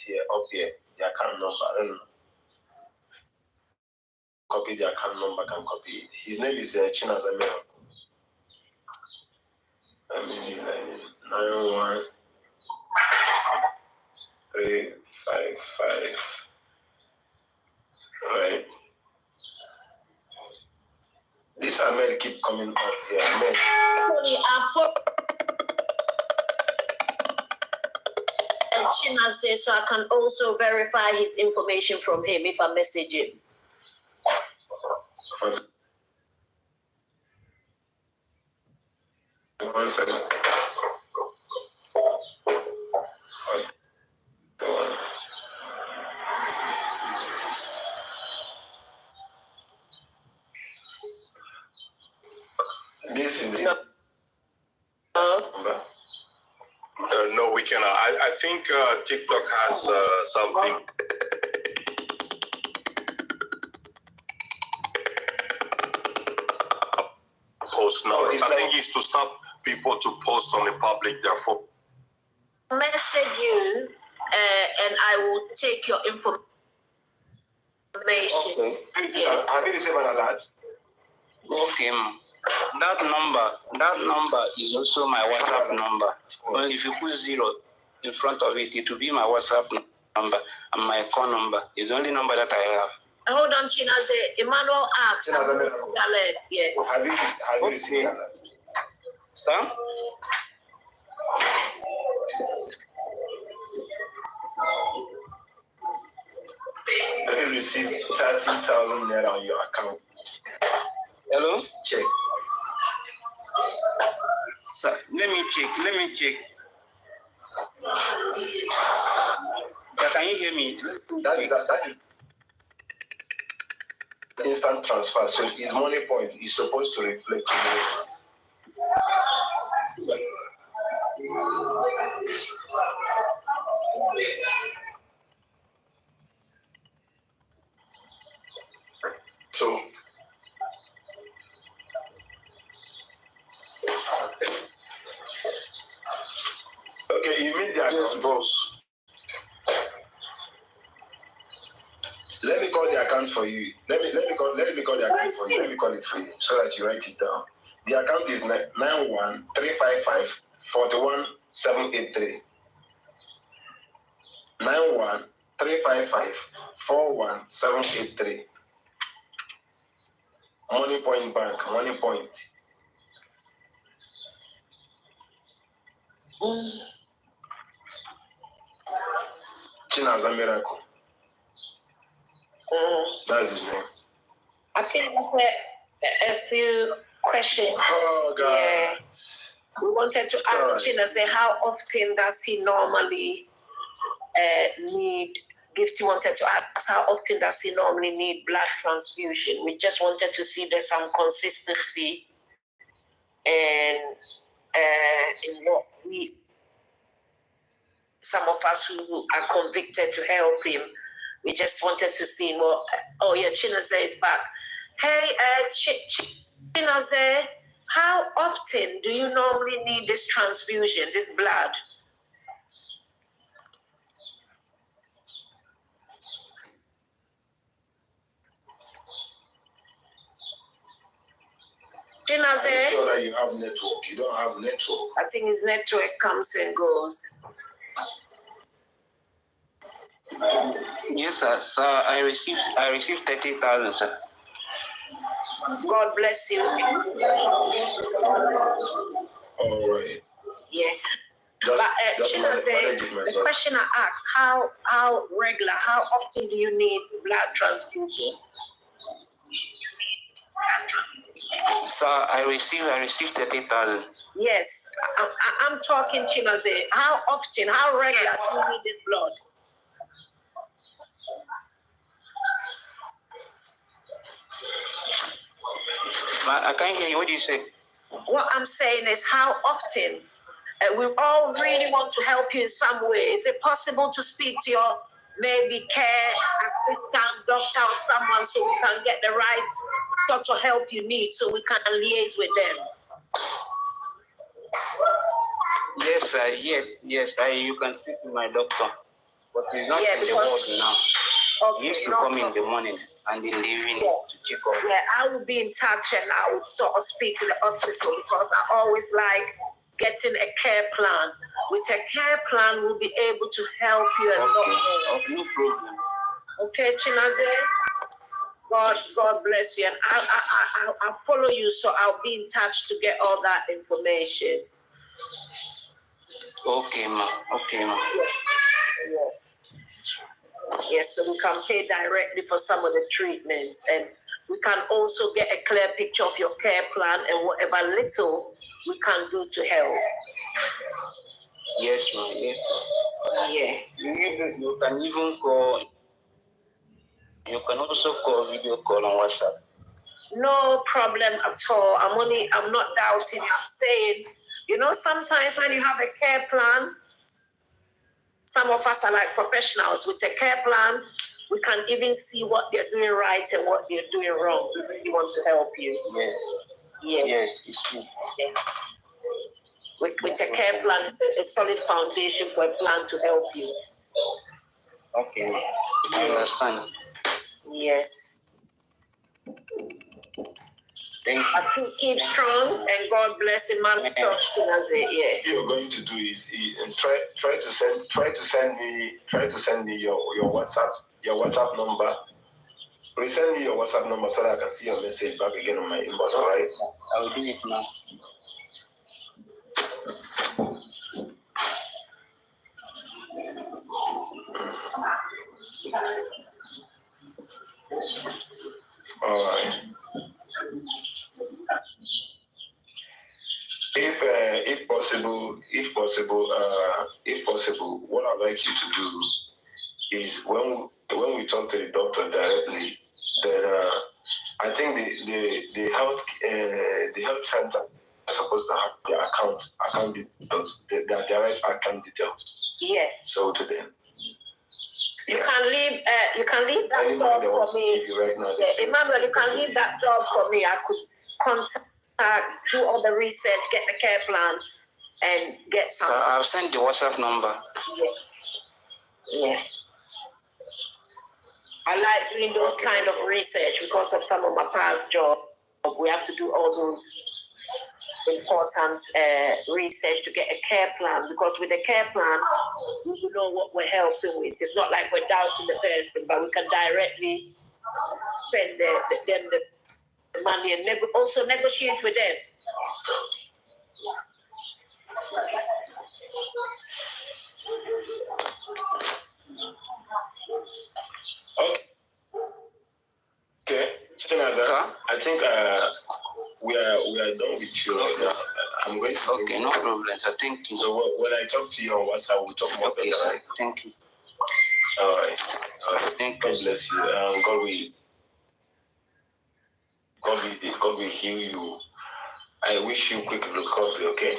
here up here. The account number. I don't know. Copy the account number, can copy it. His name is Chinaza Mero. 91355. Right. This Ahmed keep coming up here. Ahmed. And Chinaze, so I can also verify his information from him if I message him. One second. This is the number. No, we cannot. I think TikTok has something. Post now. I think it's to stop people to post on the public. Therefore, message you, and I will take your information. Okay. Have you received an alert? Okay, that number is also my WhatsApp number. Only if you put 0 in front of it, it will be my WhatsApp number and my call number. It's the only number that I have. Hold on, Chinaze. Emmanuel asked. Alert, yeah. Have you received an alert? Sir? Have you received 30,000 naira on your account? Hello? Check. Sir, let me check. Can you hear me? That is instant transfer. So his money point is supposed to reflect in it. boss. Let me call the account for you. Let me call the account for you. Let me call it for you so that you write it down. The account is 9135541783. 9135541783. Money Point Bank, Money Point. China's a miracle. That's his name. I think that's a few questions. Oh, God. Yeah. We wanted to ask China, say, how often does he normally need, Gifty wanted to ask, how often does he normally need blood transfusion? We just wanted to see there's some consistency and in what some of us who are convicted to help him, we just wanted to see what. Oh yeah, Chinaze is back. Hey, Chinaze, how often do you normally need this transfusion, this blood? Chinaze, I'm sure that you have network. You don't have network. I think his network comes and goes. Yes, sir. Sir, I received 30,000, sir. God bless you. All right. Yeah. But Chinaze, the question I asked, how regular, how often do you need blood transfusion? Sir, I received 30,000. Yes, I'm talking Chinaze. How often, how regular do you need this blood? I can't hear you. What do you say? What I'm saying is how often. We all really want to help you in some way. Is it possible to speak to your maybe care assistant, doctor, or someone so we can get the right sort of help you need so we can liaise with them? Yes, sir. Yes. You can speak to my doctor, but he's not in the ward now. He used to come in the morning and in the evening to check up. Yeah, I will be in touch and I would sort of speak to the hospital because I always like getting a care plan. With a care plan, we'll be able to help you a lot more. No problem. Okay, Chinaze? God bless you. And I'll follow you, so I'll be in touch to get all that information. Okay, ma. Yes, so we can pay directly for some of the treatments, and we can also get a clear picture of your care plan and whatever little we can do to help. Yes, ma'am. Yes. Yeah. You can even call. You can also call video call on WhatsApp. No problem at all. I'm not doubting. I'm saying, sometimes when you have a care plan, some of us are like professionals. With a care plan, we can even see what they're doing right and what they're doing wrong. We really want to help you. Yes. Yeah. Yes, it's true. Yeah. With a care plan, it's a solid foundation for a plan to help you. Okay, I understand. Yes. Thank you. I think keep strong and God bless him. Yeah. You're going to do is try to send me your WhatsApp number. Please send me your WhatsApp number so that I can see your message back again on my inbox. All right. I will do it now. All right. If possible, what I'd like you to do is when we talk to the doctor directly, then I think the health center is supposed to have their account details, their direct account details. Yes. So to them. You can leave that job for me. Right now, yeah, Emmanuel, you can leave that job for me. I could contact, do all the research, get the care plan, and get something. I've sent the WhatsApp number. Yeah. I like doing those kind of research because of some of my past job. We have to do all those important research to get a care plan, because with a care plan, we know what we're helping with. It's not like we're doubting the person, but we can directly send them the money and also negotiate with them. Okay, I think we are done with you right now. I'm going to. Okay, no problem. So thank you. So when I talk to you on WhatsApp, we'll talk more. Okay, sir. Thank you. All right. Thank God bless you. God will heal you. I wish you quick recovery. Okay.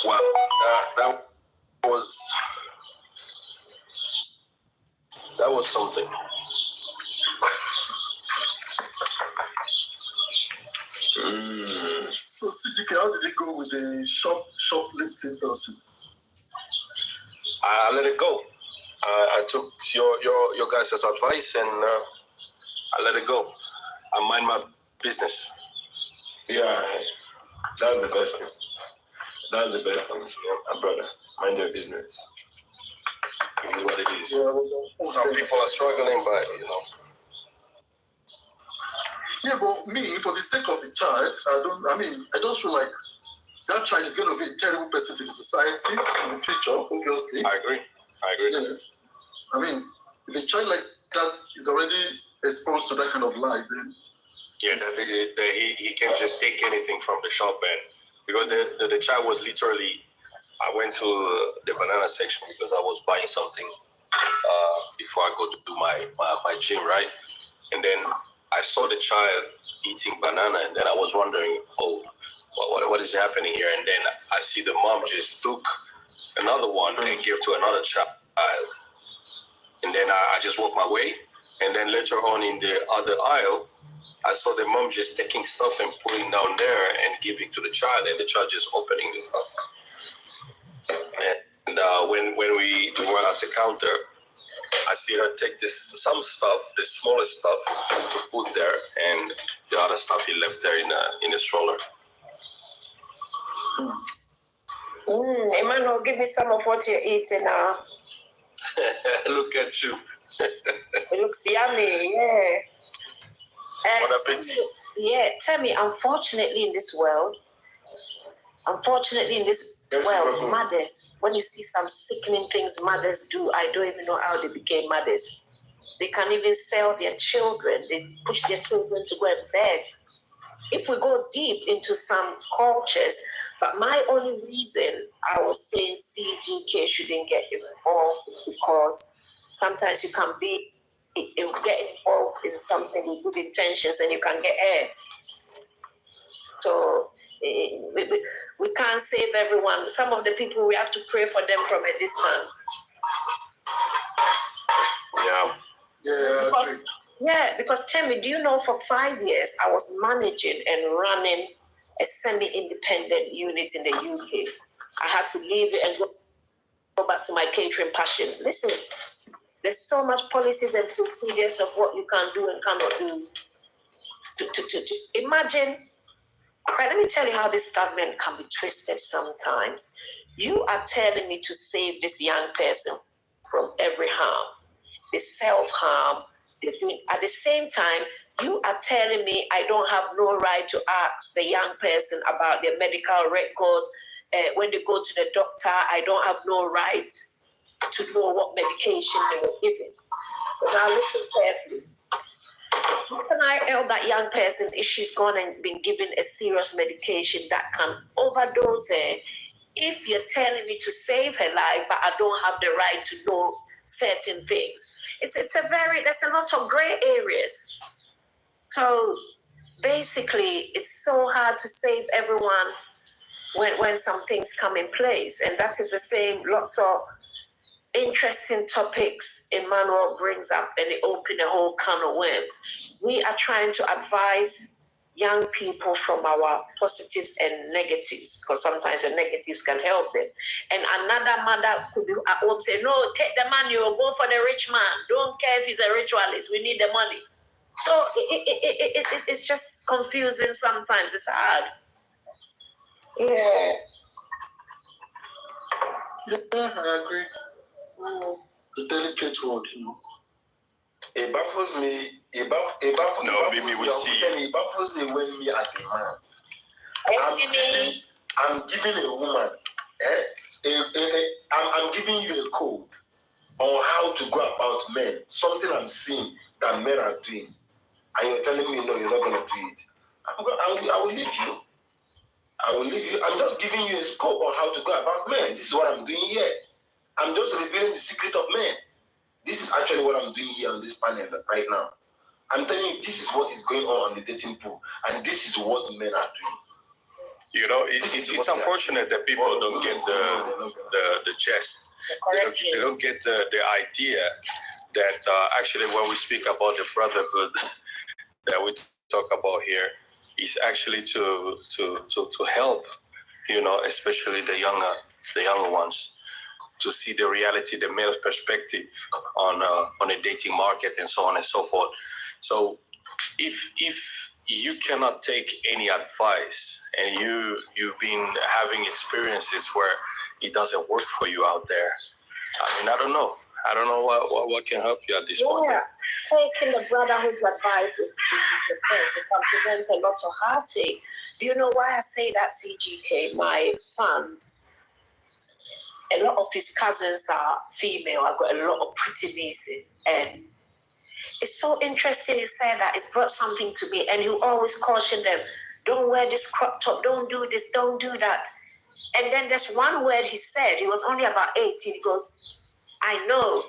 Wow, that was something. So CGK, how did it go with the shoplifting person? I let it go. I took your guys' advice and I let it go. I mind my business. Yeah, that's the best thing. That's the best thing, my brother. Mind your business. It is what it is. Some people are struggling, but Yeah, but me, for the sake of the child, I just feel like that child is going to be a terrible person to the society in the future, obviously. I agree. Yeah. I mean, if a child like that is already exposed to that kind of life, then... Yeah, he can't just take anything from the shop, and because the child was literally... I went to the banana section because I was buying something before I go to do my gym, right? And then I saw the child eating banana, and then I was wondering, what is happening here? And then I see the mom just took another one and gave to another child. And then I just walked my way. And then later on in the other aisle, I saw the mom just taking stuff and putting down there and giving to the child, and the child just opening the stuff. And when we were at the counter, I see her take some stuff, the smallest stuff, to put there, and the other stuff he left there in a stroller. Emmanuel, give me some of what you're eating now. Look at you. It looks yummy, yeah. Bon appetit. Yeah, tell me, unfortunately in this world, mothers, when you see some sickening things mothers do, I don't even know how they became mothers. They can't even sell their children. They push their children to go and beg. If we go deep into some cultures, but my only reason I was saying CGK shouldn't get involved because sometimes you can get involved in something with good intentions and you can get hurt. So we can't save everyone. Some of the people, we have to pray for them from a distance. Because tell me, do you know for 5 years I was managing and running a semi-independent unit in the UK. I had to leave it and go back to my catering passion. Listen, there's so much policies and procedures of what you can do and cannot do. To imagine, let me tell you how this government can be twisted sometimes. You are telling me to save this young person from every harm, the self-harm they're doing. At the same time, you are telling me I don't have no right to ask the young person about their medical records. When they go to the doctor, I don't have no right to know what medication they were given. So now listen carefully. How can I help that young person if she's gone and been given a serious medication that can overdose her? If you're telling me to save her life, but I don't have the right to know certain things. There's a lot of gray areas. So basically, it's so hard to save everyone when some things come in place. And that is the same, lots of interesting topics Emmanuel brings up, and it opens a whole can of worms. We are trying to advise young people from our positives and negatives, because sometimes the negatives can help them. And another mother could be at home say, no, take the money or go for the rich man. Don't care if he's a ritualist. We need the money. So it's just confusing sometimes. It's hard. Yeah, I agree. The delicate word, you know. It baffles me. It baffles me when me as a man, I'm giving a woman, I'm giving you a code on how to go about men. Something I'm seeing that men are doing, and you're telling me no, you're not going to do it. I will leave you. I will leave you. I'm just giving you a scope on how to go about men. This is what I'm doing here. I'm just revealing the secret of men. This is actually what I'm doing here on this panel right now. I'm telling you, this is what is going on the dating pool, and this is what men are doing. You know, it's unfortunate that people don't get the gist. They don't get the idea that actually when we speak about the brotherhood that we talk about here, is actually to help, you know, especially the younger ones, to see the reality, the male perspective on a dating market and so on and so forth. So if you cannot take any advice and you've been having experiences where it doesn't work for you out there, I mean, I don't know what can help you at this point. Yeah, taking the brotherhood's advice is the best. It can prevent a lot of heartache. Do you know why I say that, CGK? My son, a lot of his cousins are female. I've got a lot of pretty nieces, and it's so interesting you say that. It's brought something to me, and he always caution them, don't wear this crop top, don't do this, don't do that. And then there's one word he said, he was only about 18, he goes, I know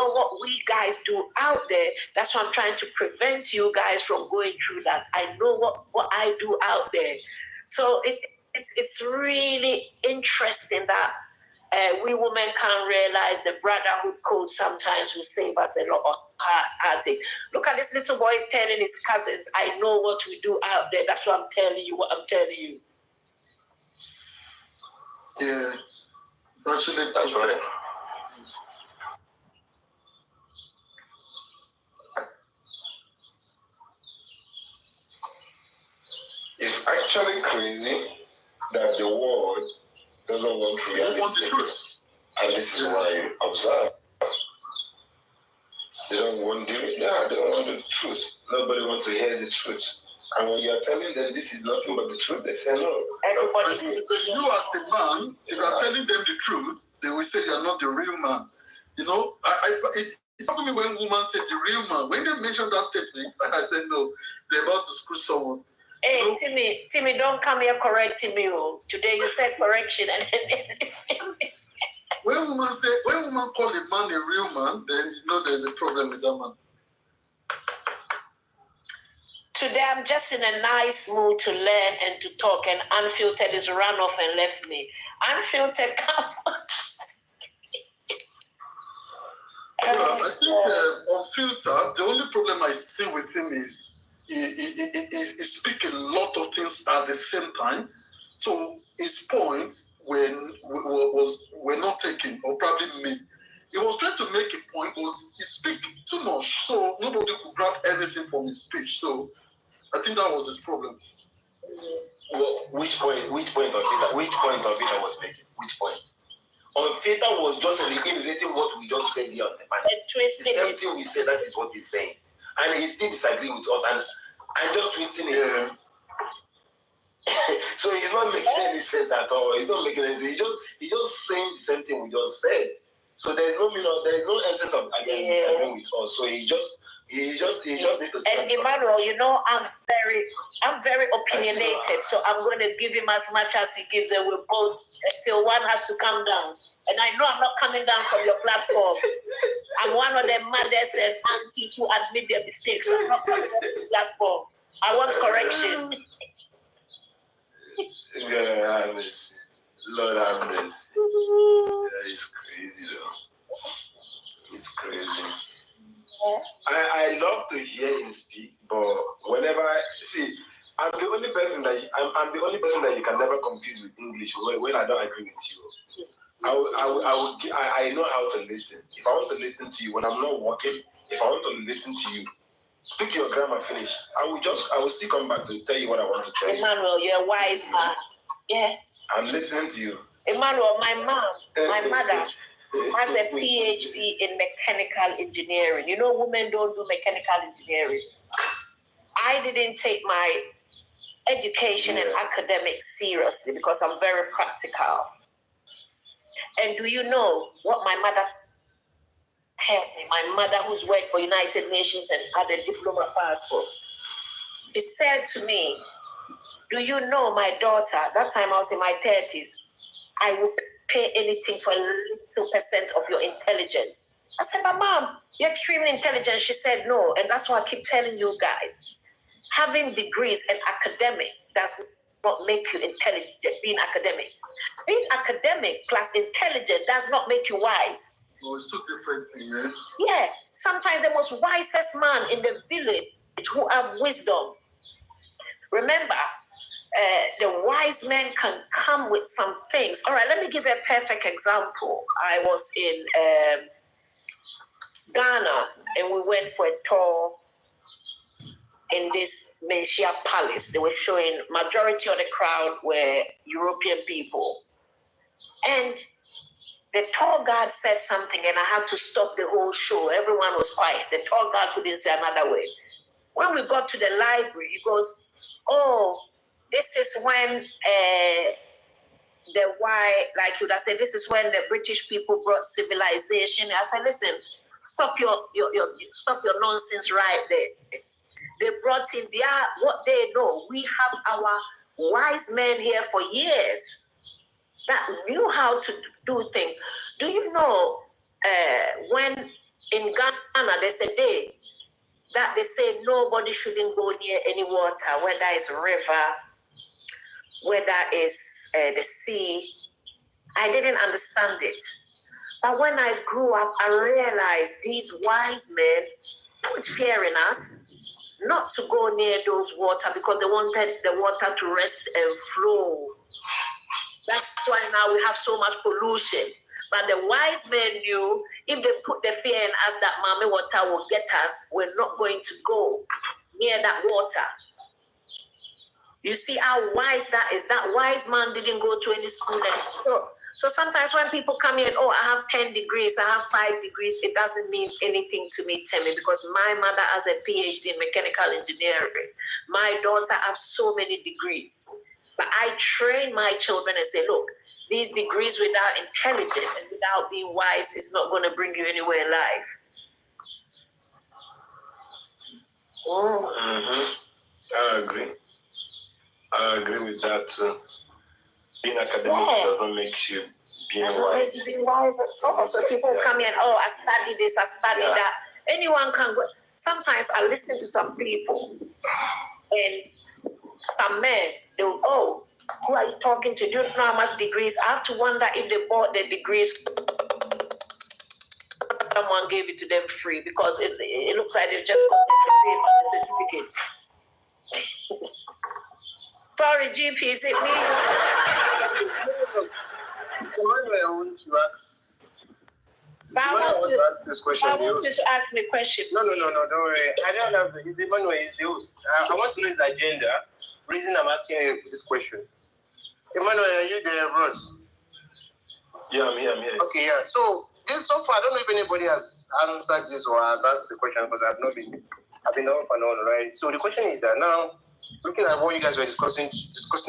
what we guys do out there. That's why I'm trying to prevent you guys from going through that. I know what I do out there. So it's really interesting that we women can't realize the brotherhood code sometimes will save us a lot of heartache. Look at this little boy telling his cousins, I know what we do out there. That's why I'm telling you what I'm telling you. Yeah, it's actually that's right. It's actually crazy that the world doesn't want reality. They want the truth. And this is what I observe. They don't want the truth. Nobody wants to hear the truth. And when you are telling them this is nothing but the truth, they say no. Everybody, you as a man, if you are telling them the truth, they will say you are not the real man. You know, it happened to me when women said the real man. When they mentioned that statement, I said no, they're about to screw someone. Hey, you know? Timmy, don't come here correcting me. Today you said correction, and then when women call a man a real man, then you know there's a problem with that man. Today I'm just in a nice mood to learn and to talk, and Unfiltered is run off and left me. Unfiltered, come on. I think Unfiltered, the only problem I see with him is he speaks a lot of things at the same time. So his points were not taken or probably missed. He was trying to make a point, but he speaks too much, so nobody could grab anything from his speech. So I think that was his problem. Well, which point of it I was making? Which point? On Theta was just reiterating what we just said here on the panel. The same thing we said, that is what he's saying. And he still disagrees with us, and I'm just twisting it. Yeah. So he's not making any sense at all. He's not making any sense. He's just saying the same thing we just said. So there's no essence of disagreeing with us. So he just needs to stand. And Emmanuel, you know, I'm very opinionated, so I'm going to give him as much as he gives, and we're both until one has to come down. And I know I'm not coming down from your platform. I'm one of the mothers and aunties who admit their mistakes. So I'm not coming on this platform. I want correction. God have mercy. Lord have mercy. Yeah, it's crazy though. It's crazy. I love to hear him speak, but whenever I'm the only person that you can never confuse with English when I don't agree with you. I know how to listen. If I want to listen to you when I'm not working, if I want to listen to you, speak your grammar finish. I will still come back to tell you what I want to tell you. Emmanuel, you're a wise man. Yeah. I'm listening to you. Emmanuel, my mother has a PhD in mechanical engineering. You know, women don't do mechanical engineering. I didn't take my education and academics seriously because I'm very practical. And do you know what my mother told me? My mother, who's worked for United Nations and had a diploma passport, she said to me, do you know, my daughter, that time I was in my 30s, I would pay anything for a little percent of your intelligence. I said, but Mom, you're extremely intelligent. She said, no. And that's why I keep telling you guys, having degrees and academic does not make you intelligent, being academic. Being academic plus intelligent does not make you wise. No, it's two different things, man. Yeah. Sometimes the most wisest man in the village who have wisdom. Remember, the wise men can come with some things. All right, let me give you a perfect example. I was in Ghana and we went for a tour in this Menchia Palace. They were showing majority of the crowd were European people. And the tour guide said something and I had to stop the whole show. Everyone was quiet. The tour guide couldn't say another word. When we got to the library, he goes, oh, this is when this is when the British people brought civilization. I said, listen, stop your nonsense right there. They brought in what they know. We have our wise men here for years that knew how to do things. Do you know when in Ghana there's a day that they say nobody shouldn't go near any water, whether it's a river, whether it's the sea? I didn't understand it. But when I grew up, I realized these wise men put fear in us not to go near those water because they wanted the water to rest and flow. That's why now we have so much pollution. But the wise men knew if they put the fear in us that Mame water will get us, we're not going to go near that water. You see how wise that is. That wise man didn't go to any school. So sometimes when people come in, oh, I have 10 degrees, I have 5 degrees, it doesn't mean anything to me, Temi, because my mother has a PhD in mechanical engineering. My daughter has so many degrees. But I train my children and say, look, these degrees without intelligence and without being wise is not going to bring you anywhere in life. I agree with that too. Being academic does not make you being wise. Doesn't make you be wise at all. So people come in, oh, I studied this, I studied that. Anyone can go. Sometimes I listen to some people and some men, they will, oh, who are you talking to? Do you know how much degrees? I have to wonder if they bought the degrees. Someone gave it to them free because it looks like they've just got the certificate. Sorry, GP, is it me? I want to ask. I want you to ask me a question. No, don't worry. I don't have it's Emmanuel, it's the host. I want to know his agenda. Reason I'm asking you this question. Emmanuel, are you there, Ross? Yeah, I'm here. Okay, yeah. So far, I don't know if anybody has answered this or has asked the question because I've been off and on, right? So the question is that now, looking at what you guys were discussing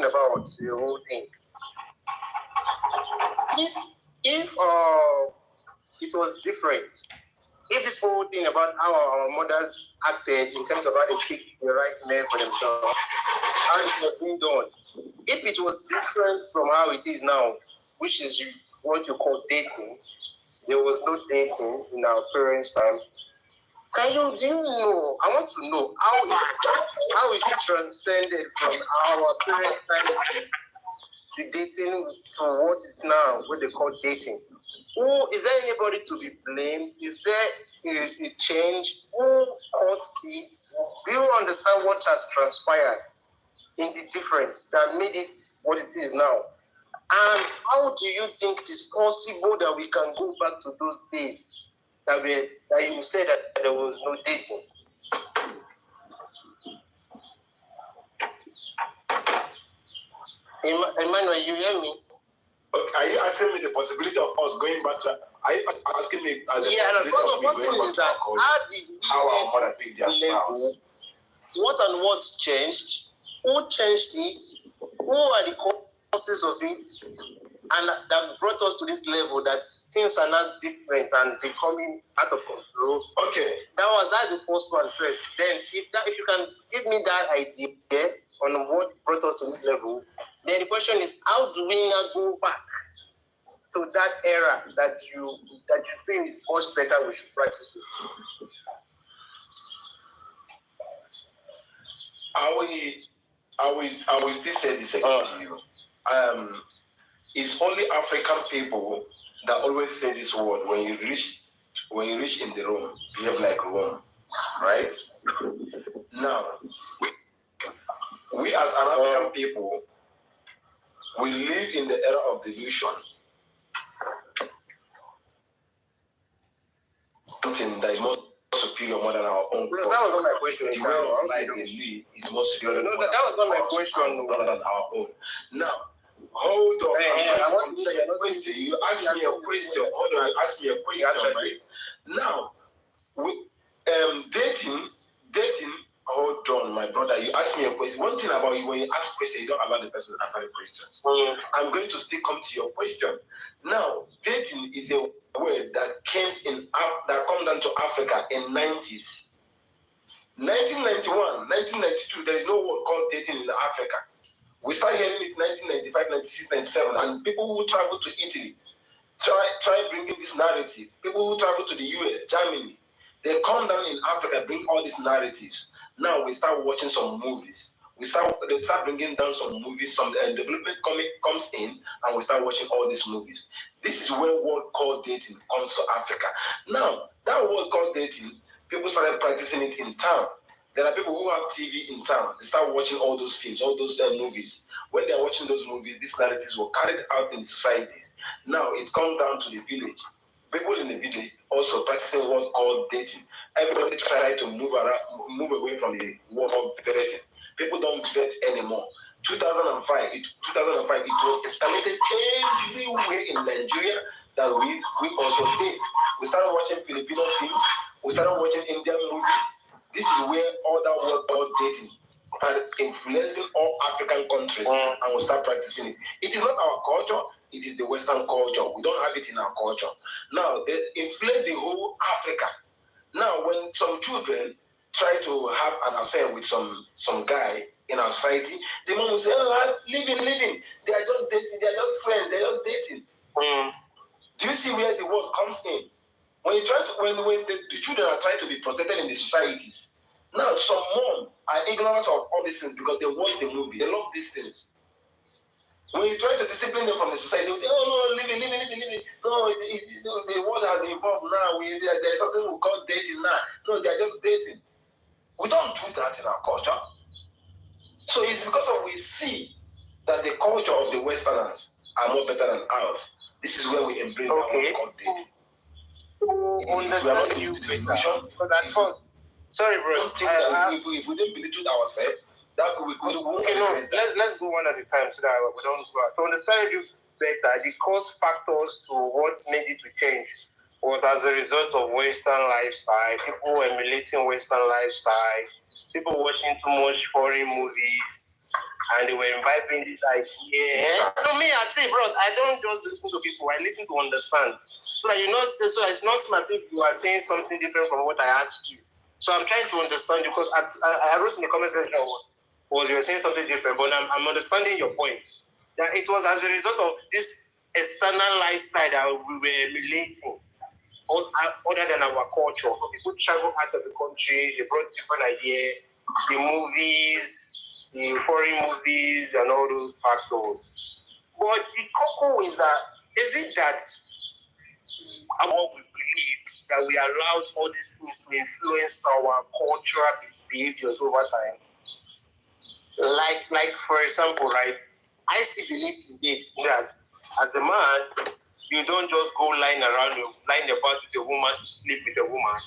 about the whole thing. If it was different, if this whole thing about how our mothers acted in terms of how they treat the right men for themselves, how it was being done, if it was different from how it is now, which is what you call dating, there was no dating in our parents' time. Do you know? I want to know how it transcended from our parents' time to the dating to what is now what they call dating. Who is there anybody to be blamed? Is there a change? Who caused it? Do you understand what has transpired in the difference that made it what it is now? And how do you think it is possible that we can go back to those days that you said that there was no dating? Emmanuel, you hear me? Okay, are you asking me the possibility of us going back to? Are you asking me as a first thing is that how did we get to this level? What and what changed? Who changed it? Who are the causes of it? And that brought us to this level that things are now different and becoming out of control. Okay. That's the first one first. Then if you can give me that idea on what brought us to this level, then the question is how do we now go back to that era that you feel is much better we should practice with? I will still say this again to you. It's only African people that always say this word when you reach in the room, behave like Rome, right? Now, we as an African people, we live in the era of delusion. Something that is more superior more than our own. No, that was not my question. The way of life they live is more superior. No, that was not my question. More than our own. Now, hold on. I want to say a question. You asked me a question. Hold on. You asked me a question, right? Now, dating. Hold on, my brother. You asked me a question. One thing about you, when you ask a question, you don't allow the person to answer the questions. I'm going to still come to your question. Now, dating is a word that came down to Africa in 90s. 1991, 1992, there is no word called dating in Africa. We started hearing it in 1995, 96, 97, and people who travel to Italy try bringing this narrative. People who travel to the US, Germany, they come down in Africa, bring all these narratives. Now we start watching some movies. They start bringing down some movies. Some development comes in, and we start watching all these movies. This is where word called dating comes to Africa. Now that word called dating, people started practicing it in town. There are people who have TV in town. They start watching all those films, all those movies. When they are watching those movies, these narratives were carried out in societies. Now it comes down to the village. People in the village also practicing what called dating. Everybody try to move away from the word of dating. People don't date anymore. 2005, it was escalated everywhere in Nigeria that we also date. We started watching Filipino films. We started watching Indian movies. This is where all that word called dating started influencing all African countries, and we start practicing it. It is not our culture. It is the Western culture. We don't have it in our culture. Now, they influence the whole Africa. Now, when some children try to have an affair with some guy in our society, the mom will say, "Oh, living. They are just dating. They are just friends. They are just dating." Do you see where the word comes in? When the children are trying to be protected in the societies, now some mom are ignorant of all these things because they watch the movie. They love these things. When you try to discipline them from the society, they say, "Oh no, living. No, the world has evolved now. There is something we call dating now. No, they are just dating." We don't do that in our culture. So it's because we see that the culture of the Westerners are more better than ours. This is where we embrace that word called dating. Understand you better. Because at first, sorry, bro. If we didn't belittle ourselves, that we could. Okay, no. Let's go one at a time so that we don't go out. To understand you better, the cause factors to what made it to change was as a result of Western lifestyle. People emulating Western lifestyle. People watching too much foreign movies, and they were imbibing this idea. No, me actually, bros, I don't just listen to people. I listen to understand. So that so it's not as if you are saying something different from what I asked you. So I'm trying to understand you because I wrote in the comment section was you were saying something different, but I'm understanding your point. That it was as a result of this external lifestyle that we were emulating. other than our culture. So people travel out of the country, they brought different ideas, the movies, the foreign movies, and all those factors. But the cocoa is it that what we believe that we allowed all these things to influence our cultural behaviors over time? Like for example, right? I still believe today that as a man, you don't just go lying about with a woman to sleep with a woman.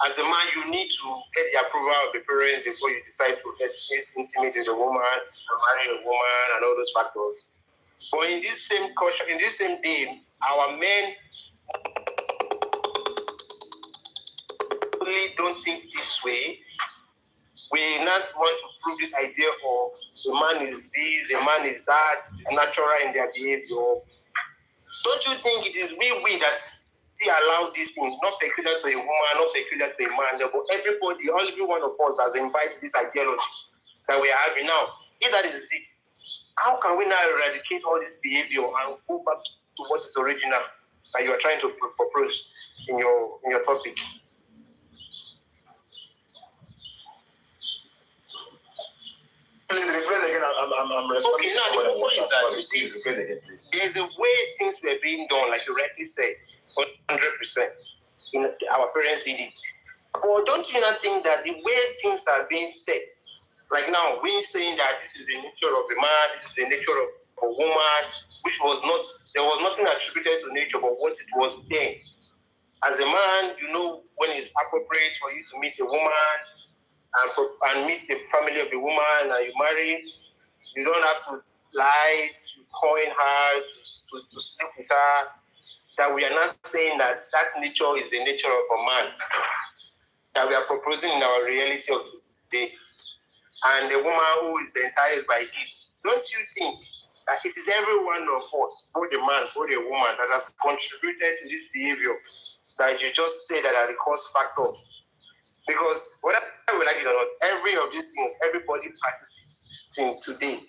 As a man, you need to get the approval of the parents before you decide to get intimate with a woman and marry a woman and all those factors. But in this same culture, in this same day, our men really don't think this way. We not want to prove this idea of a man is this, a man is that, it is natural in their behavior. Don't you think it is we that still allow this thing, not peculiar to a woman, not peculiar to a man, but every one of us has imbibed this ideology that we are having now? If that is it, how can we now eradicate all this behavior and go back to what is original that you are trying to propose in your topic? Please rephrase again. I'm responding. Okay, now the point is that you see, there's a way things were being done, like you rightly said, 100%. Our parents did it. But don't you not think that the way things are being said, like now, we're saying that this is the nature of a man, this is the nature of a woman, which was not, there was nothing attributed to nature, but what it was then. As a man, you know when it's appropriate for you to meet a woman, and meet the family of the woman and you marry. You don't have to lie to coin her, to sleep with her. That we are not saying that nature is the nature of a man. That we are proposing in our reality of today. And the woman who is enticed by gifts. Don't you think that it is every one of us, both the man, both the woman, that has contributed to this behavior that you just say that are the cause factor? Because whether we like it or not, every of these things, everybody practices it today.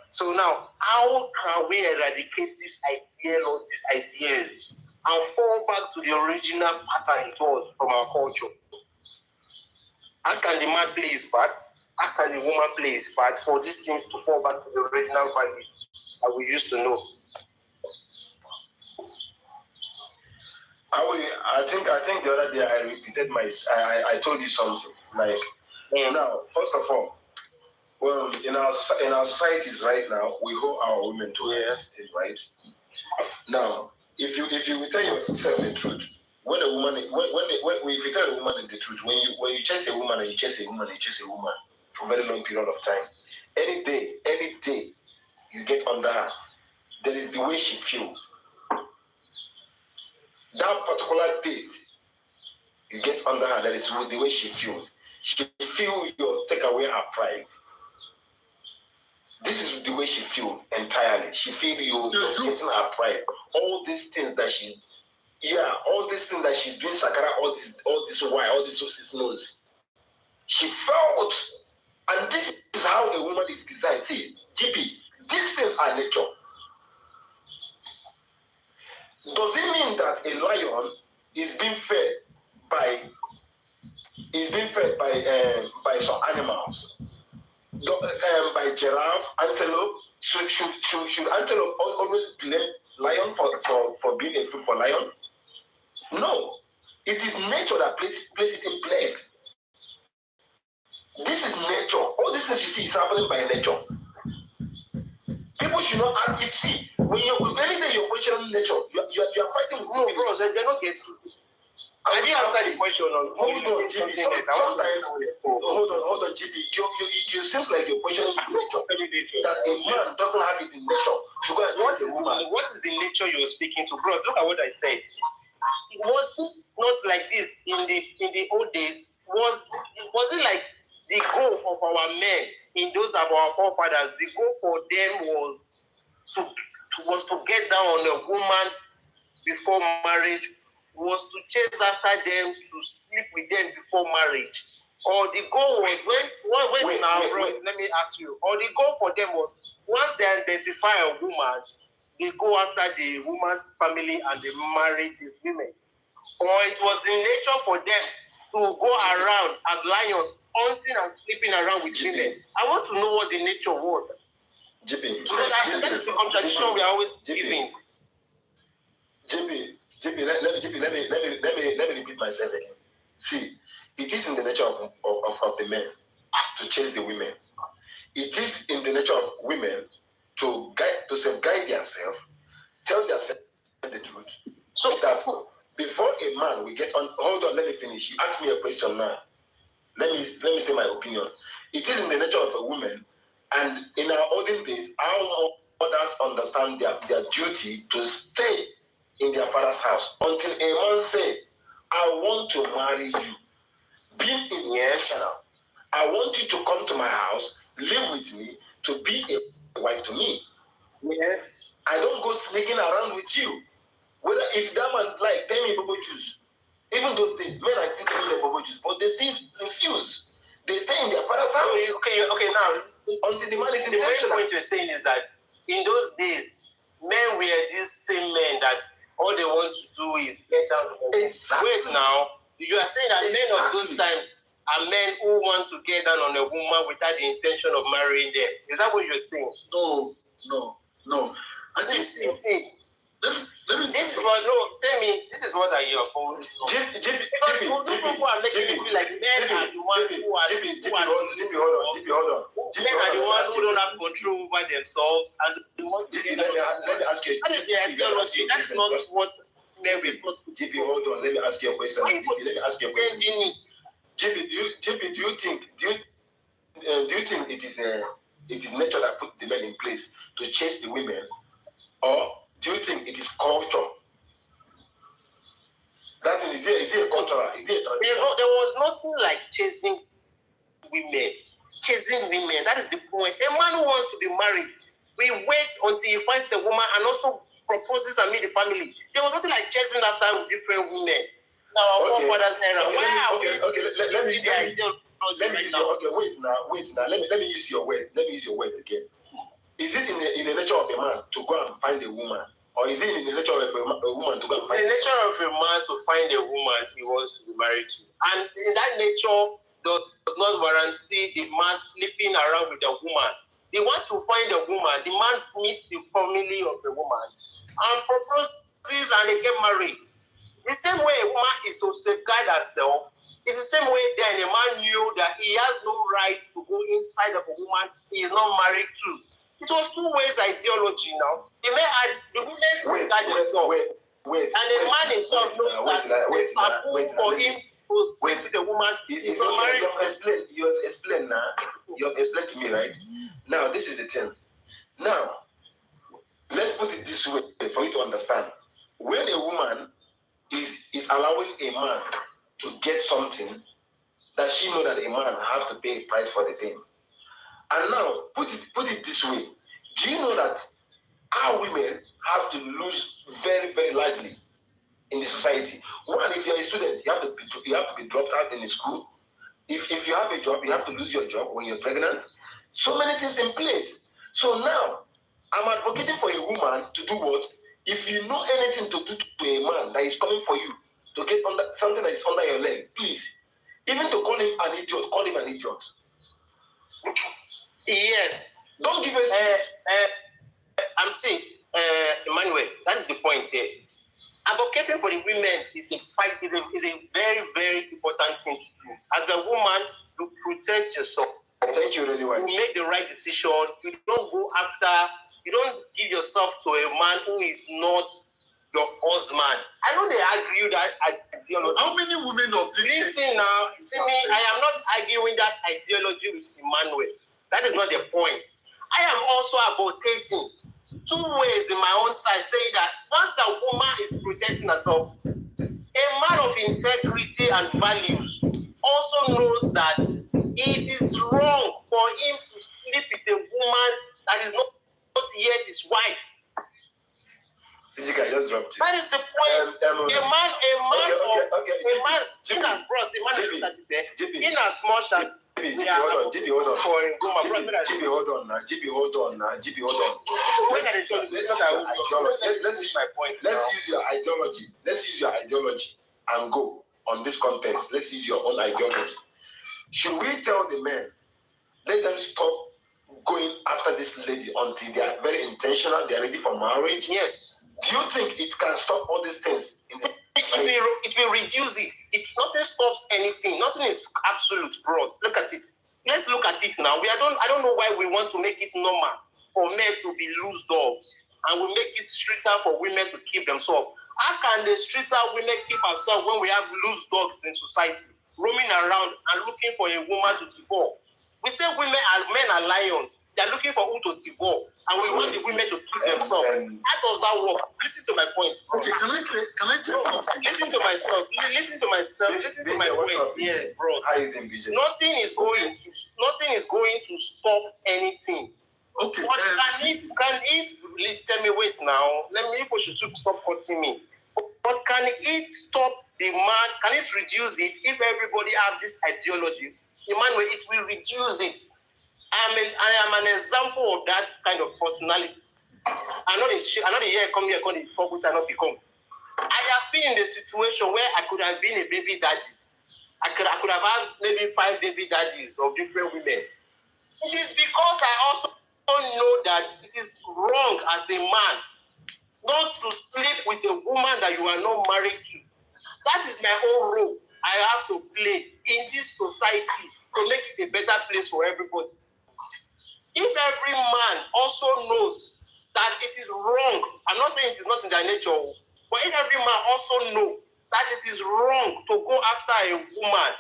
So now, how can we eradicate this idea or these ideas and fall back to the original pattern it was from our culture? How can the man play his part? How can the woman play his part for these things to fall back to the original values that we used to know? I think the other day I repeated I told you something like now. First of all, well, in our societies right now, we hold our women to higher esteem, right? Now, if you tell yourself the truth, when a woman, if you tell a woman the truth, when you chase a woman and you chase a woman for a very long period of time, any day you get under her, there is the way she feels. That particular date you get under her, that is the way she feels. She feels you take away her pride. This is the way she feels entirely. She feels you're getting her pride. All these things that she's doing, Sakara, all this why, all this nonsense. She felt, and this is how a woman is designed. See, GP, these things are nature. Does it mean that a lion is being fed by some animals? By giraffe, antelope? Should antelope always blame lion for being a food for lion? No. It is nature that places it in place. This is nature. All these things you see is happening by nature. People should not ask if when any day you're questioning nature, you're fighting with people. Bros, they're not getting. I didn't answer the question. Hold on, GP. Hold on, GP. You seems like you're questioning nature. That a man doesn't have it in nature. What is the nature you're speaking to, bros? Look at what I said. Was it not like this in the old days? Was it like the goal of our men in those of our forefathers? The goal for them was to get down on a woman before marriage, was to chase after them, to sleep with them before marriage. Or the goal was let me ask you. Or the goal for them was once they identify a woman, they go after the woman's family and they marry these women. or it was in nature for them to go around as lions, hunting and sleeping around with women. I want to know what the nature was. Because that is the contradiction we are always giving. Let me repeat myself again. See, it is in the nature of the men to chase the women. It is in the nature of women to self-guide themselves, tell themselves the truth. So that before a man will get on, hold on, let me finish. You ask me a question now. Let me say my opinion. It is in the nature of a woman, and in our olden days, our mothers understand their duty to stay in their father's house until a man say, I want to marry you. Being intentional. I want you to come to my house, live with me, to be a wife to me. Yes. I don't go sneaking around with you. Whether if that man like pay me bobo juice. Even those days, men are still taking their bobo juice, but they still refuse. They stay in their father's house. Okay, now until the man is in the main point you're saying is that in those days, men were these same men that all they want to do is get down. Exactly. Wait now, you are saying that men of those times are men who want to get down on a woman without the intention of marrying them. Is that what you're saying? No. Let me this is what tell me. This is what I hear. Because people are making it feel like men are the ones who are men are the ones who don't have control over themselves and they want to. Let me ask you. That is the ideology. That is not what men will put to. JP, hold on. Let me ask you a question. Let me ask you a question. JP, do you think it is nature that put the men in place to chase the women, or do you think it is culture? That is it cultural? Is it there was nothing like chasing women. That is the point. A man who wants to be married, we wait until he finds a woman and also proposes and meet the family. There was nothing like chasing after different women. Now, our forefathers era. Let me use your word. Let me use your word again. Is it in the nature of a man to go and find a woman? Or is it in the nature of a woman to go and find a woman? It's the nature of a man to find a woman he wants to be married to. And in that nature does not guarantee the man sleeping around with a woman. He wants to find a woman. The man meets the family of the woman and proposes and they get married. The same way a woman is to safeguard herself, it's the same way then a man knew that he has no right to go inside of a woman he is not married to. It was two ways ideology now. The women safeguard themselves. And the man himself knows that it's taboo for him to sleep with a woman he's not married to. You have explained now. You have explained to me, right? Now, this is the thing. Now, let's put it this way for you to understand. When a woman is allowing a man to get something that she knows that a man has to pay a price for the thing. And now, put it this way. Do you know that our women have to lose very, very largely in the society? One, if you're a student, you have to be dropped out in the school. If you have a job, you have to lose your job when you're pregnant. So many things in place. So now, I'm advocating for a woman to do what? If you know anything to do to a man that is coming for you, to get under something that is under your leg, please. Even to call him an idiot, call him an idiot. Yes. Don't give us. I'm saying, Emmanuel, that is the point here. Advocating for the women is a very, very important thing to do. As a woman, you protect yourself. Thank you really much. You make the right decision. You don't go after. You don't give yourself to a man who is not your husband. I know they argue that ideology. How many women of this? Listen now, I am not arguing that ideology with Emmanuel. That is not the point. I am also advocating two ways in my own side, saying that once a woman is protecting herself, a man of integrity and values also knows that it is wrong for him to sleep with a woman that is not yet his wife. Sijika, just dropped you. That is the point. A man, in as bros, a man that is in as small shall. GP, hold on now. Let's use your ideology. and go on this context. Let's use your own ideology. Should we tell the men, let them stop going after this lady until they are very intentional, they are ready for marriage? Yes. Do you think it can stop all these things? It will reduce it. Nothing stops anything. Nothing is absolute, bros. Look at it. Let's look at it now. I don't know why we want to make it normal for men to be loose dogs, and we make it stricter for women to keep themselves. How can the stricter women keep ourselves when we have loose dogs in society roaming around and looking for a woman to devour? We say men are lions. They are looking for who to devour, and we want the women to keep themselves. How does that work? Listen to my point. Okay, can I say something? Listen to myself. Listen to my point. Yeah, bro. Nothing is going to stop anything. Okay. But can it tell me, wait now. People should stop cutting me. But can it stop the man? Can it reduce it if everybody have this ideology? The man will, it will reduce it. I am an example of that kind of personality. I'm not a year come here, come which I not become. I have been in the situation where I could have been a baby daddy. I could have had maybe 5 baby daddies of different women. It is because I also know that it is wrong as a man not to sleep with a woman that you are not married to. That is my own role I have to play in this society to make it a better place for everybody. If every man also knows that it is wrong, I'm not saying it is not in their nature, but if every man also knows that it is wrong to go after a woman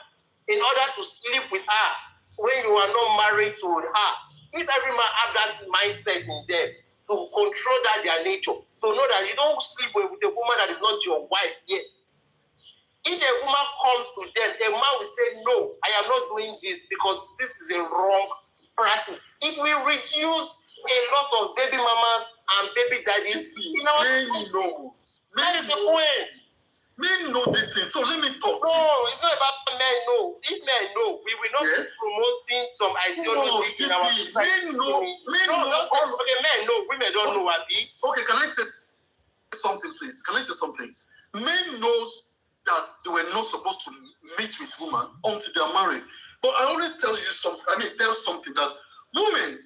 in order to sleep with her when you are not married to her, if every man have that mindset in them to control that their nature, to know that you don't sleep with a woman that is not your wife yet. If a woman comes to them, a man will say, no, I am not doing this because this is a wrong practice. It will reduce a lot of baby mamas and baby daddies in our society. That is the point. Men know this thing, so let me talk. No, it's not about men know. If men know, we will not be promoting some ideology in our society. Men know. Okay, men know, women don't know what be. Okay, can I say something, please? Can I say something? Men knows that they were not supposed to meet with women until they are married. But I always tell something that women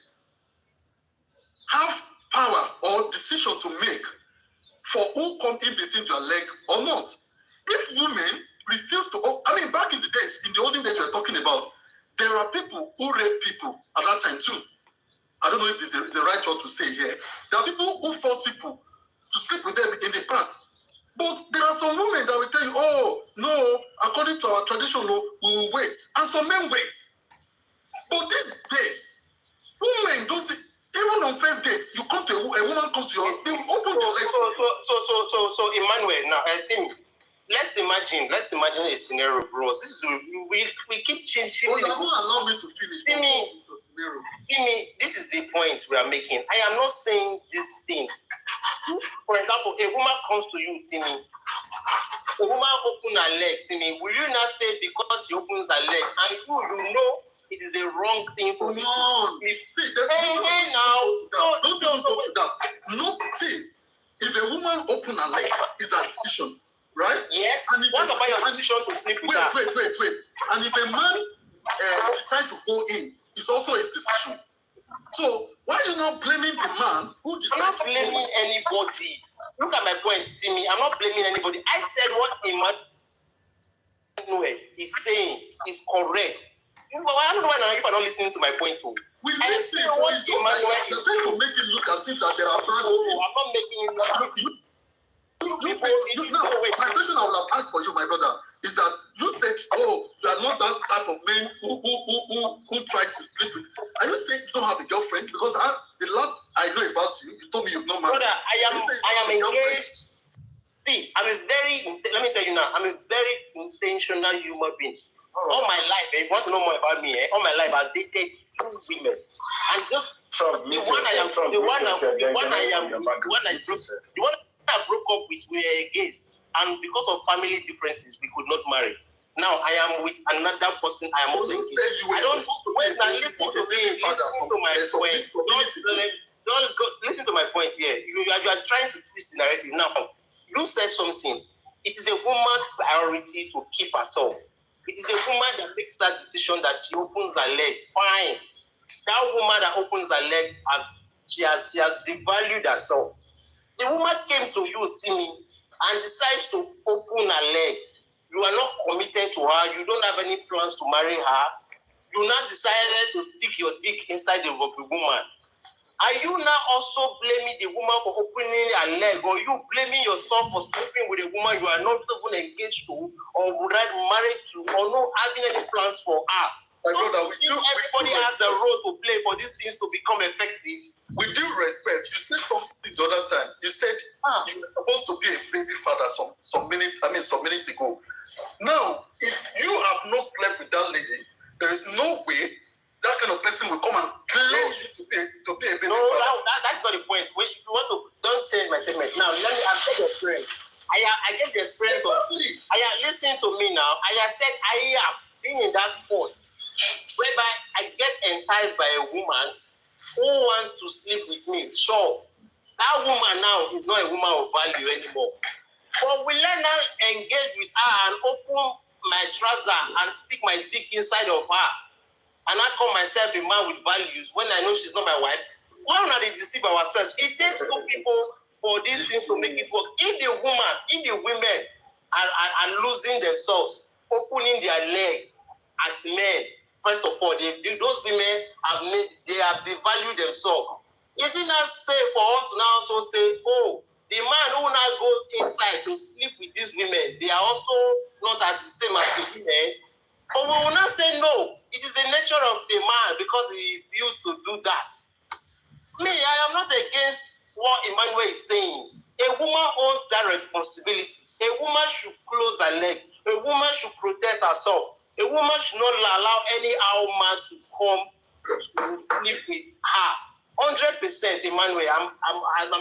have power or decision to make for who come in between their leg or not. If women refuse to, back in the days, in the olden days we're talking about, there are people who rape people at that time too. I don't know if this is the right word to say here. There are people who force people to sleep with them in the past. But there are some women that will tell you, oh, no, according to our tradition, we will wait. And some men wait. But these days, women don't, even on first dates, you come to a woman comes to you, they will open their legs. So, Emmanuel, now, I think, let's imagine a scenario, bros. This is, we keep changing. Oh, you don't allow me to finish. Timmy, this is the point we are making. I am not saying these things. For example, a woman comes to you, Timmy. A woman opens her leg, Timmy. Will you not say because she opens her leg and you know it is a wrong thing for you to sleep? See, see, if a woman opens her leg, it's a decision, right? Yes. And what about your decision to sleep with her? Wait. And if a man decides to go in, it's also his decision. So why are you not blaming the man who decided? I'm not blaming anybody. Look at my point, Timmy. I'm not blaming anybody. I said what Emmanuel is saying is correct. I don't know why you are not listening to my point too. We listen. You're trying to make it look as if that there are bad people. I'm not making it look. My question I will have asked for you, my brother, is that you said, oh, you are not that type of man who tried to sleep with. Are you saying you don't have a girlfriend? Because the last I know about you, you told me you've not married. Brother, I am engaged. See, let me tell you now, I'm a very intentional human being. All my life, if you want to know more about me, all my life I've dated 2 women. And just the one I broke up with, we were engaged, and because of family differences, we could not marry. Now I am with another person. I am also engaged. I don't wait. Now listen to me. Listen to my point. Don't go. Listen to my point here. You are trying to twist the narrative. Now you said something It is a woman's priority to keep herself. It is a woman that makes that decision that she opens her leg. Fine. That woman that opens her leg she has devalued herself. The woman came to you, Timmy, and decides to open her leg. You are not committed to her. You don't have any plans to marry her. You now decided to stick your dick inside the woman. Are you now also blaming the woman for opening her leg, or you blaming yourself for sleeping with a woman you are not even engaged to, or married to, or not having any plans for her? Everybody has the role to play for these things to become effective. With due respect, you said something the other time. You said you were supposed to be a baby father some minutes ago. Now, if you have not slept with that lady, there is no way that kind of person will come and claim you to be a baby father. That's not the point. Wait, if you want to, don't change my statement. Now, I've had the experience. I get the experience exactly. Listen to me now. I said I have been in that spot whereby I get enticed by a woman who wants to sleep with me. Sure, that woman now is not a woman of value anymore. But will I now engage with her and open my trouser and stick my dick inside of her, and I call myself a man with values when I know she's not my wife? Why not they deceive ourselves? It takes two people for these things to make it work. If the women are losing themselves, opening their legs as men, first of all, those women have devalued themselves. Is it not safe for us to now also say, oh, the man who now goes inside to sleep with these women, they are also not as the same as the women? But we will not say no. It is the nature of the man because he is built to do that. Me, I am not against what Emmanuel is saying. A woman owns that responsibility. A woman should close her leg. A woman should protect herself. A woman should not allow any man to come to sleep with her. 100%, Emmanuel. I'm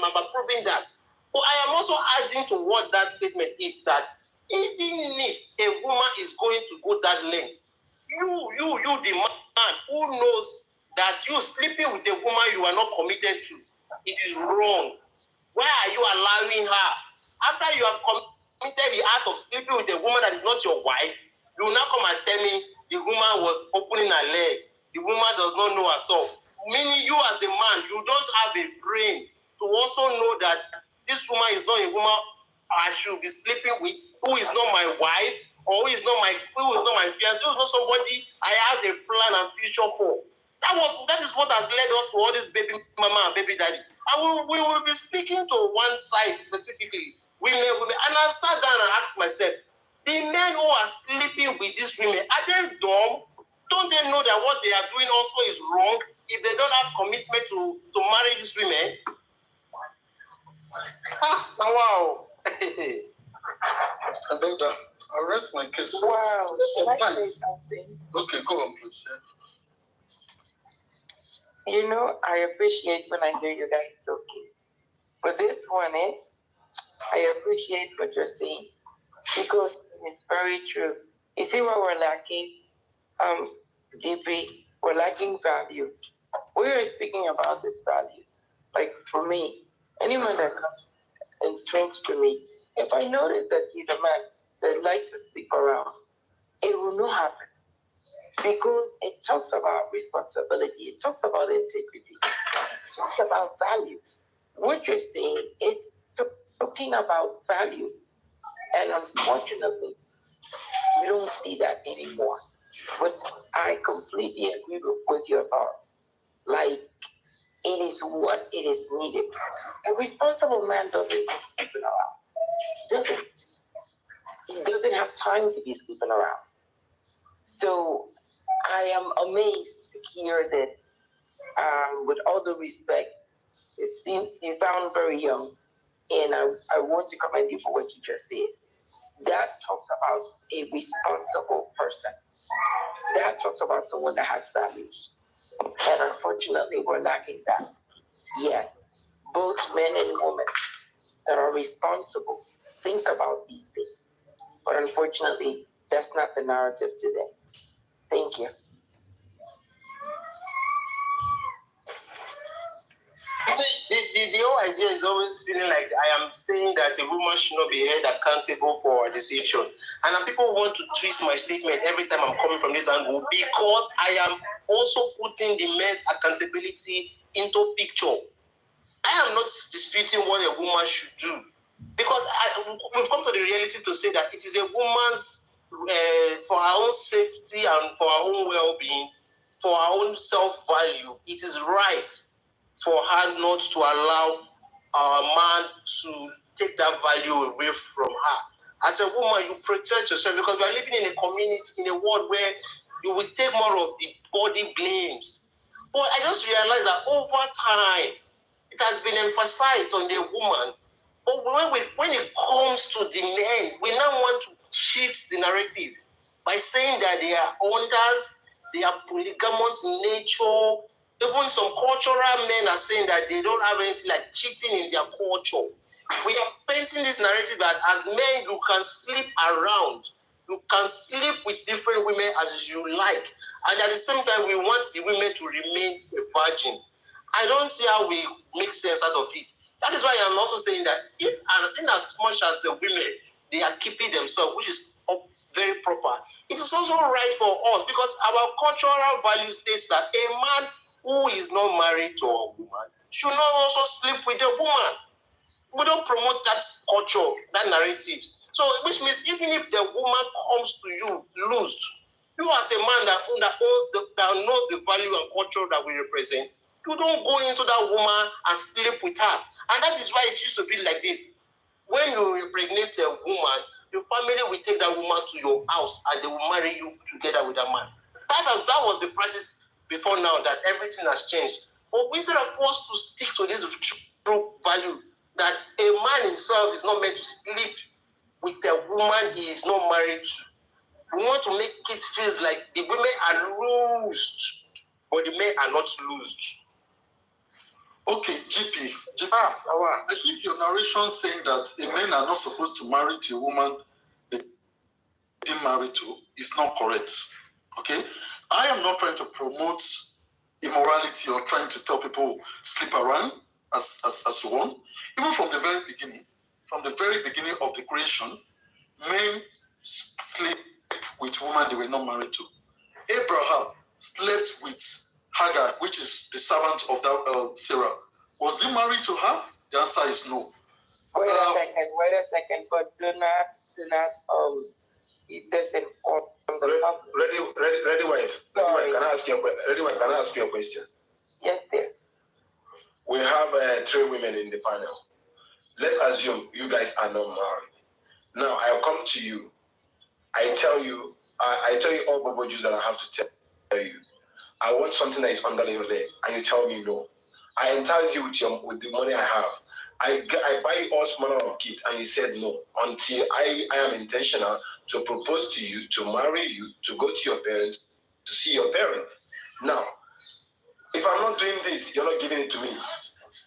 approving that. But I am also adding to what that statement is, that even if a woman is going to go that length, you the man who knows that you sleeping with a woman you are not committed to, it is wrong. Why are you allowing her? After you have committed the act of sleeping with a woman that is not your wife, you will now come and tell me the woman was opening her leg. The woman does not know herself. Meaning you as a man, you don't have a brain to also know that this woman is not a woman I should be sleeping with, who is not my wife, or who is not my fiancé, who is not somebody I have a plan and future for. That is what has led us to all this baby mama and baby daddy. And we will be speaking to one side specifically, women, and I've sat down and asked myself, the men who are sleeping with these women, are they dumb? Don't they know that what they are doing also is wrong if they don't have commitment to marry these women? Wow. I'll rest my case. Wow. Sometimes. Okay, go on, please. Yeah. You know, I appreciate when I hear you guys talking. But this one, I appreciate what you're saying because it's very true. You see what we're lacking? DP, we're lacking values. We are speaking about these values. Like for me, anyone that comes and talks to me, if I notice that he's a man that likes to sleep around, it will not happen. Because it talks about responsibility, it talks about integrity, it talks about values. What you're saying, it's talking about values. And unfortunately, we don't see that anymore. But I completely agree with your thoughts. Like, it is what it is needed. A responsible man doesn't just sleeping around. He doesn't have time to be sleeping around. So I am amazed to hear that, with all the respect, it seems you sound very young, and I want to commend you for what you just said. That talks about a responsible person. That talks about someone that has values. And unfortunately, we're lacking that. Yes, both men and women that are responsible think about these things. But unfortunately, that's not the narrative today. Thank you. The whole idea is always feeling like I am saying that a woman should not be held accountable for her decision. And then people want to twist my statement every time I'm coming from this angle because I am also putting the men's accountability into picture. I am not disputing what a woman should do because we've come to the reality to say that it is a woman's for her own safety and for her own well-being, for her own self-value, it is right for her not to allow a man to take that value away from her. As a woman, you protect yourself because we are living in a community, in a world where you will take more of the body blames. But I just realized that over time, it has been emphasized on the woman. But when it comes to the men, we now want to shift the narrative by saying that they are hunters, they are polygamous in nature. Even some cultural men are saying that they don't have anything like cheating in their culture. We are painting this narrative as men, you can sleep around. You can sleep with different women as you like. And at the same time, we want the women to remain a virgin. I don't see how we make sense out of it. That is why I'm also saying that if in as much as the women, they are keeping themselves, which is very proper, it is also right for us because our cultural value states that a man who is not married to a woman should not also sleep with a woman. We don't promote that culture, that narrative. So, which means even if the woman comes to you loosed, you as a man that knows the value and culture that we represent, you don't go into that woman and sleep with her. And that is why it used to be like this. When you impregnate a woman, your family will take that woman to your house and they will marry you together with that man. That was the practice before now, that everything has changed. But instead of us to stick to this true value, that a man himself is not meant to sleep with a woman he is not married to. We want to make it feel like the women are loosed, but the men are not loosed. Okay, GP. I think your narration saying that a man are not supposed to marry to a woman they didn't marry to is not correct. Okay? I am not trying to promote immorality or trying to tell people sleep around as one. Even from the very beginning of the creation, men sleep with women they were not married to. Abraham slept with Hagar, which is the servant of that Sarah. Was he married to her? The answer is no. Wait a second, but do not eat this in from the ready wife. Sorry. Can I ask you a question? Yes, dear. We have 3 women in the panel. Let's assume you guys are not married. Now I'll come to you. I tell you all Bobo Jews that I have to tell you. I want something that is under your leg, and you tell me no. I entice you with the money I have. I buy you all manner of gifts, and you said no until I am intentional to propose to you, to marry you, to go to your parents, to see your parents. Now, if I'm not doing this, you're not giving it to me.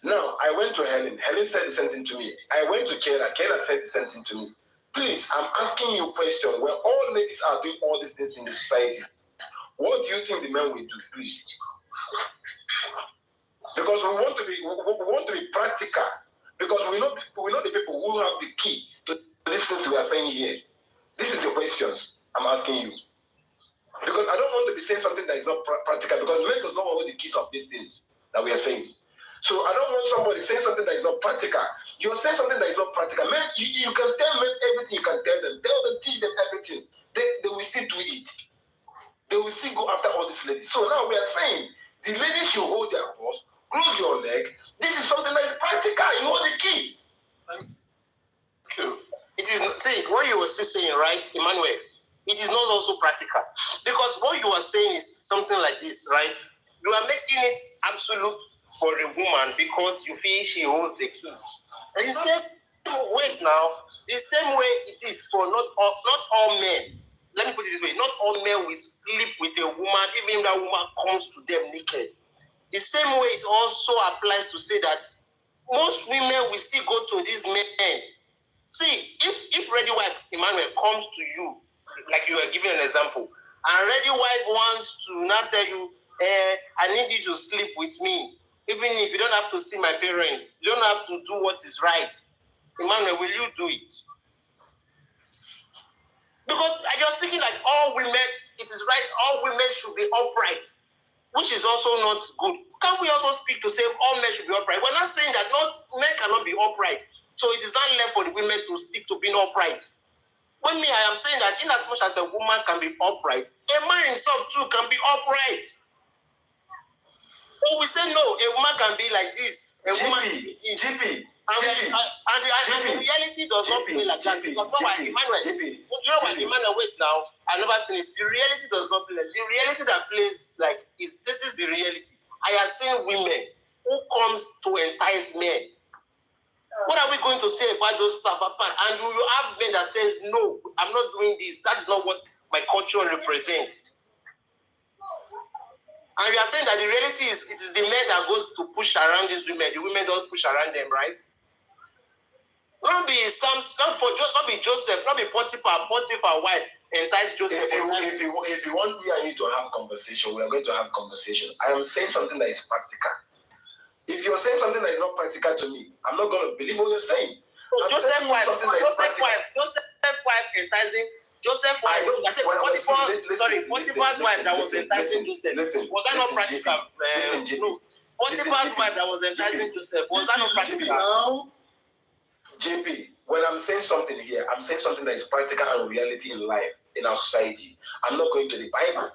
Now, I went to Helen. Helen said the same thing to me. I went to Kayla. Kayla said the same thing to me. Please, I'm asking you a question. Where all ladies are doing all these things in the society, what do you think the men will do, please? Because we want to be practical. Because we know the people who have the key to these things we are saying here. This is the questions I'm asking you. Because I don't want to be saying something that is not practical. Because men does not hold the keys of these things that we are saying. So I don't want somebody saying something that is not practical. You're saying something that is not practical. Men, you can tell men everything. You can tell them, teach them everything. They will still do it. They will still go after all these ladies. So now we are saying the ladies should hold their horse, close your leg. This is something that is practical. You hold the key. Thank you. It is, see, what you were saying, right, Emmanuel, it is not also practical. Because what you are saying is something like this, right? You are making it absolute for a woman because you feel she holds the key. And you said, wait now, the same way it is for not all men. Let me put it this way, not all men will sleep with a woman, even if that woman comes to them naked. The same way it also applies to say that most women will still go to these men. See, if ready wife Emmanuel comes to you, like you are giving an example, and ready wife wants to not tell you, I need you to sleep with me. Even if you don't have to see my parents, you don't have to do what is right. Emmanuel, will you do it? Because you're speaking like all women, it is right, all women should be upright, which is also not good. Can we also speak to say all men should be upright? We're not saying that men cannot be upright. So it is not left for the women to stick to being upright. When me, I am saying that in as much as a woman can be upright, a man himself too can be upright. So we say no, a woman can be like this, a woman can be this. And the reality does not play like that. Because Emmanuel, you know what, Emmanuel, wait now, I never finished. The reality does not play like the reality that plays like this is the reality. I have seen women who comes to entice men. What are we going to say about those stuff? And you have men that says, no, I'm not doing this. That is not what my culture represents. And we are saying that the reality is it is the men that goes to push around these women. The women don't push around them, right? Not be Joseph, not be Potiphar wife entice Joseph. If you want me and you to have conversation, we are going to have conversation. I am saying something that is practical. If you're saying something that is not practical to me, I'm not going to believe what you're saying. Joseph's wife enticing Joseph's wife. Potiphar's wife that was enticing Joseph. Was that not practical? No. Potiphar's wife that was enticing Joseph. Was that not practical? JP, when I'm saying something here, I'm saying something that is practical and reality in life, in our society. I'm not going to the Bible.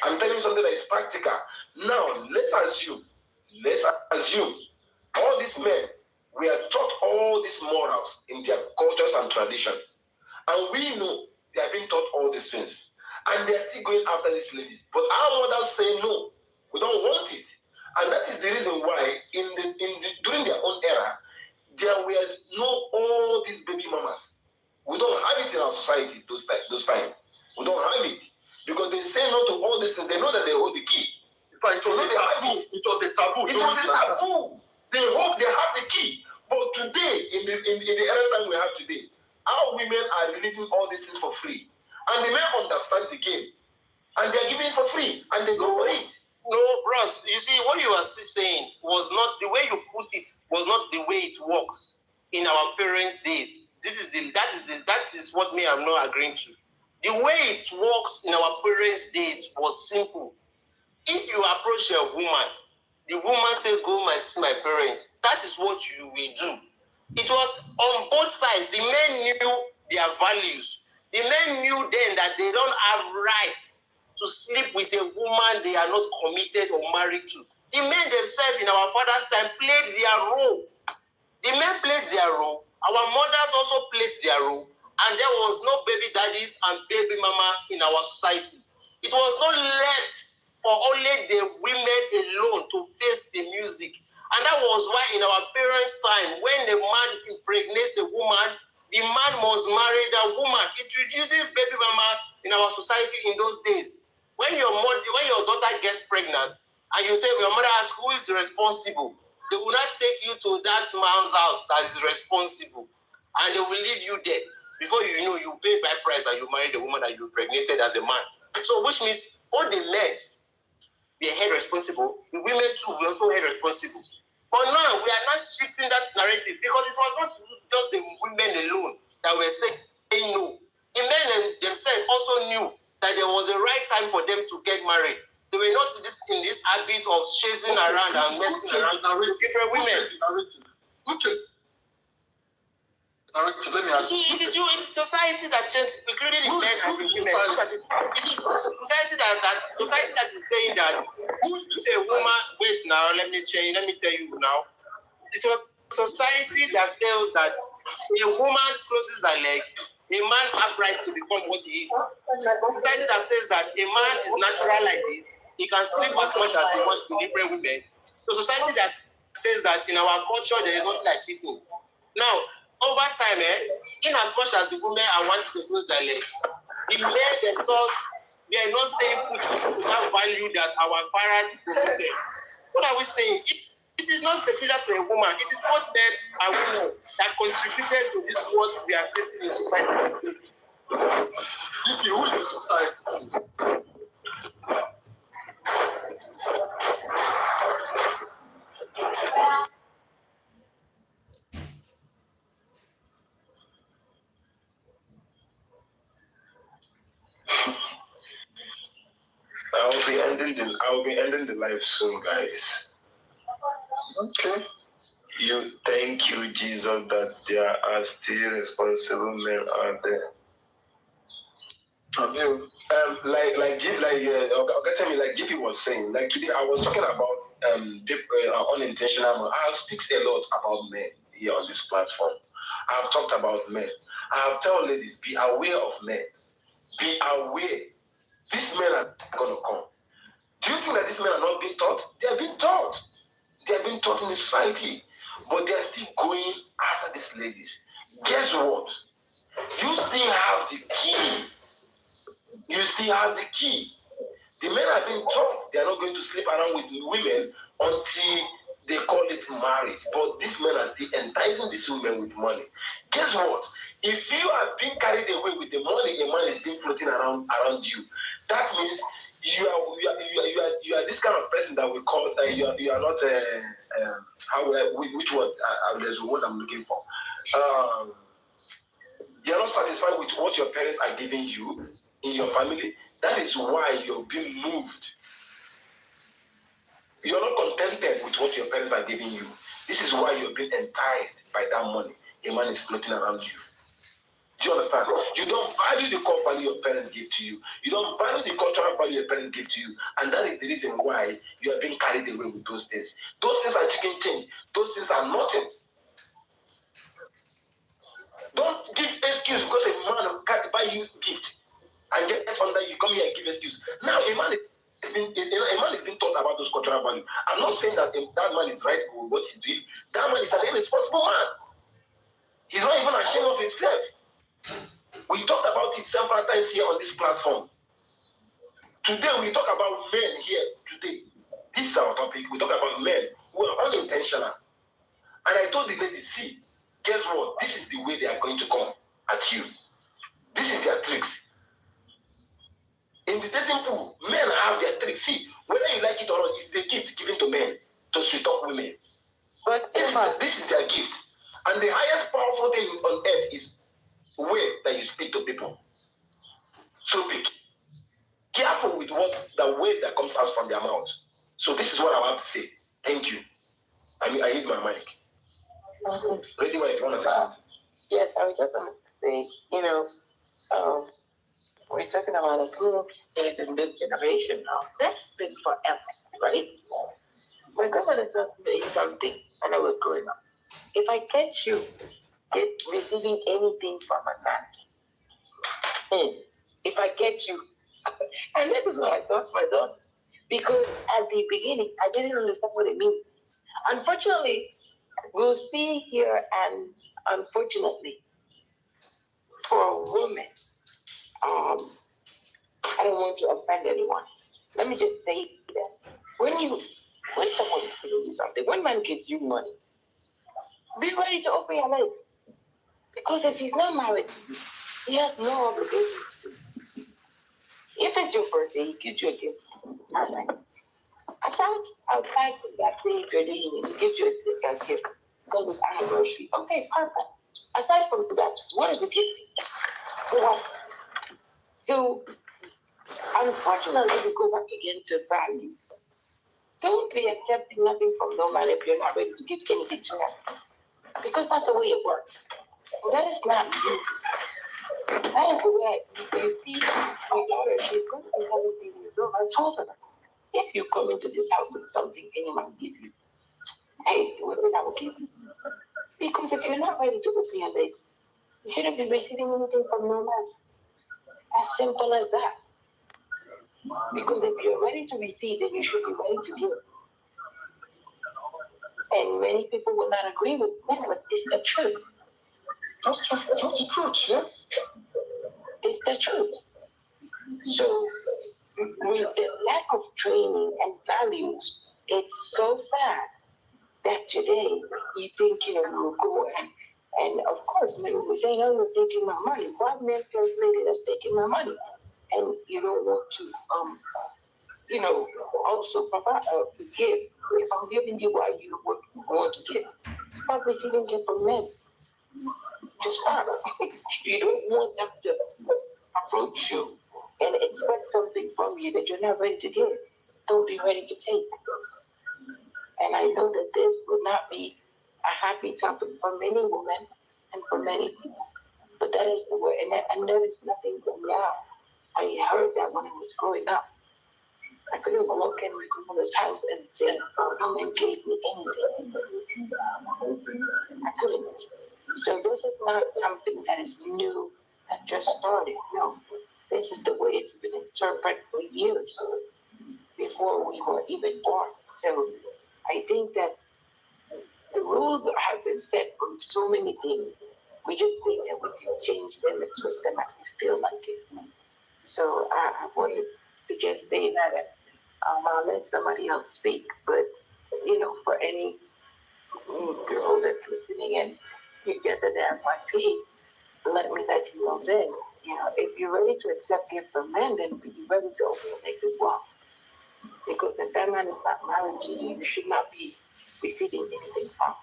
I'm telling you something that is practical. Now, let's assume all these men, we are taught all these morals in their cultures and tradition. And we know they are being taught all these things. And they are still going after these ladies. But our mothers say no, we don't want it. And that is the reason why during their own era, there was no all these baby mamas. We don't have it in our societies those times. We don't have it. Because they say no to all these things. They know that they hold the key. It was a taboo. They hope they have the key. But today, in the era time we have today, our women are releasing all these things for free. And the men understand the game. And they're giving it for free. And they go for it. No, bros, you see, what you are saying was not, the way you put it, was not the way it works in our parents' days. That is what me, I'm not agreeing to. The way it works in our parents' days was simple. If you approach a woman, the woman says, go see my parents. That is what you will do. It was on both sides. The men knew their values. The men knew then that they don't have rights to sleep with a woman they are not committed or married to. The men themselves in our father's time played their role. The men played their role. Our mothers also played their role. And there was no baby daddies and baby mama in our society. It was not left for only the women alone to face the music. And that was why in our parents' time, when the man impregnates a woman, the man must marry the woman. It reduces baby mama in our society in those days. When your daughter gets pregnant, and you say, your mother asks, who is responsible? They will not take you to that man's house that is responsible. And they will leave you there. Before you know, you pay by price and you marry the woman that you impregnated as a man. So which means all the men, they are held responsible. The women too will also held responsible. But now we are not shifting that narrative because it was not just the women alone that were saying no. The men themselves also knew that there was a right time for them to get married. They were not in this habit of chasing around and messing around with different women. Let me ask you. It is society that changed, including the men and the women. It is society that is saying that a woman, wait now, let me tell you now. It was society that says that a woman closes her leg, a man has rights to become what he is. Society that says that a man is natural like this, he can sleep as much as he wants with different women. So society that says that in our culture there is nothing like cheating. Now, over time, in as much as the women are wanting to close their legs, the men themselves, they are not staying put to that value that our parents promoted. What are we saying? It is not peculiar to a woman. It is both men and women that contributed to this what we are facing in society. Who is the society? I'll be ending the live soon, guys. Okay. Thank you, Jesus, that there are still responsible men out there. Like GP was saying, like today I was talking about unintentional men. I speak a lot about men here on this platform. I've talked about men. I have told ladies, be aware of men. Be aware. These men are going to come. Do you think that these men are not being taught? They are being taught. They are being taught in the society. But they are still going after these ladies. Guess what? You still have the key. You still have the key. The men are being taught they are not going to sleep around with women until they call it marriage. But these men are still enticing these women with money. Guess what? If you are being carried away with the money, a man is still floating around you. That means you are this kind of person that we call you are not which word? There's a word I'm looking for. You're not satisfied with what your parents are giving you in your family. That is why you're being moved. You're not contented with what your parents are giving you. This is why you're being enticed by that money. A man is floating around you. Do you understand? You don't value the core value your parents give to you. You don't value the cultural value your parents give to you. And that is the reason why you are being carried away with those things. Those things are chicken change. Those things are nothing. Don't give excuse because a man can't buy you gift and get under you. Come here and give excuse. Now a man is being taught about those cultural values. I'm not saying that that man is right with what he's doing. That man is an irresponsible man. He's not even ashamed of himself. We talked about it several times here on this platform. Today we talk about men here today. This is our topic. We talk about men who are unintentional. And I told the lady, see, guess what? This is the way they are going to come at you. This is their tricks. In the dating pool, men have their tricks. See, whether you like it or not, it's a gift given to men to sweet talk women. But this is their gift. And the highest powerful thing on earth is the way that you speak to people. So be careful with the way that comes out from their mouth. So this is what I want to say. Thank you. I hit my mic. Lady, if you want to say something. Yes, I was just going to say, we're talking about a group is in this generation now. That's been forever, right? My grandmother taught me something when I was growing up. If I catch you receiving anything from a man, if I catch you, and this is what I taught my daughter, because at the beginning I didn't understand what it means. Unfortunately, we'll see here, and unfortunately, for a woman, I don't want to offend anyone. Let me just say this: when someone is giving you something, when man gives you money, be ready to open your legs, because if he's not married to you, he has no obligations to. If it's your birthday, he gives you a gift. Perfect. Outside from that thing you're doing, he gives you a gift because it's anniversary. Okay, perfect. Aside from that, what is the gift? What? So, unfortunately, we go back again to values. Don't be accepting nothing from no man if you're not ready to give anything to him. Because that's the way it works. That is not you. That is the way you see my daughter. She's going to be 17 years old. I told her, if you come into this house with something anyone give you, hey, what I will give you. Because if you're not ready to open your legs, you shouldn't be receiving anything from no man. As simple as that. Because if you're ready to receive, then you should be ready to give. And many people will not agree with me, but it's the truth. That's the truth, yeah? It's the truth. So, with the lack of training and values, it's so sad that today you think, you'll go and of course, men will say, oh, you're taking my money. Why men first lady that's taking my money? And you don't want to, also provide, give. If I'm giving you what you want to give, stop receiving it from men. Just stop. You don't want them to approach you and expect something from you that you're not ready to give. you ready to take? And I know that this will not be a happy topic for many women and for many people. But that is the word, and there is nothing wrong. I heard that when I was growing up. I couldn't walk in my grandmother's house and say, "Come and gave me anything." I couldn't. So this is not something that is new, that just started. No, this is the way it's been interpreted for years before we were even born. So I think that the rules have been set for so many things. We just think that we can change them and twist them as we feel like it. So I wanted to just say that I'll let somebody else speak, but for any girl that's listening and you just a dance like me, let me let you know this. If you're ready to accept gift from men, then be ready to open your legs as well. Because if that man is not married to you, you should not be receiving anything from him.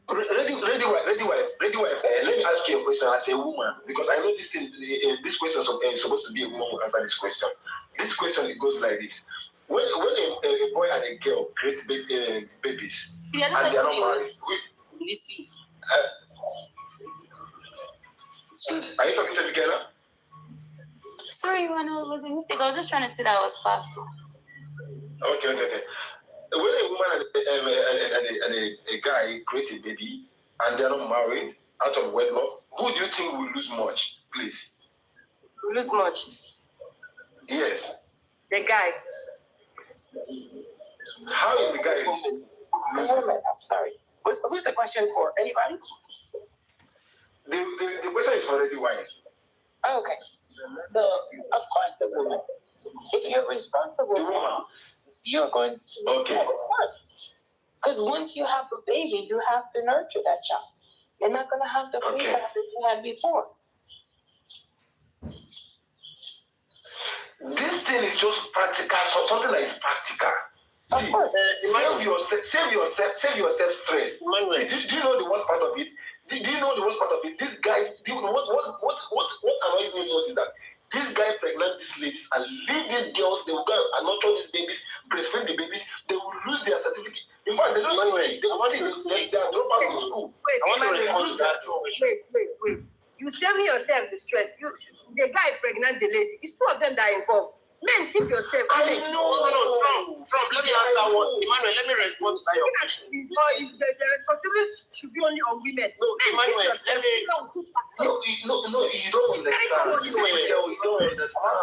Ready wife. Let me ask you a question as a woman, because I know this question is supposed to be a woman who answer this question. This question, it goes like this: when a boy and a girl create babies and they are not married, are you talking to me, girl? Sorry, when it was a mistake. I was just trying to say that I was fat. Okay. When a woman and a guy create a baby and they're not married out of wedlock, who do you think will lose much, please? Lose much? Yes. The guy. How is the guy losing? I'm sorry. Who's the question for? Anybody? The question is already wired. Okay. So, of course, the woman. If you're responsible, you're going to okay. First. Because once you have a baby, you have to nurture that child. You're not going to have the freedom that you had before. This thing is just practical, so something that is practical. See, save yourself stress. See, do you know the worst part of it? Do you know the worst part of it? These guys, what annoys me most is that this guy pregnant these ladies and leave these girls, they will go and nurture these babies, breastfeed the babies, they will lose their certificate. In fact, they don't see, they are dropped out of school. Wait. You save yourself the stress. The guy pregnant the lady. It's two of them that are involved. Men, keep yourself. I know. Trump, let me answer one. Emmanuel, let me respond to that. The responsibility should be only on women. No, Emmanuel, let me. No, you don't understand. You don't understand.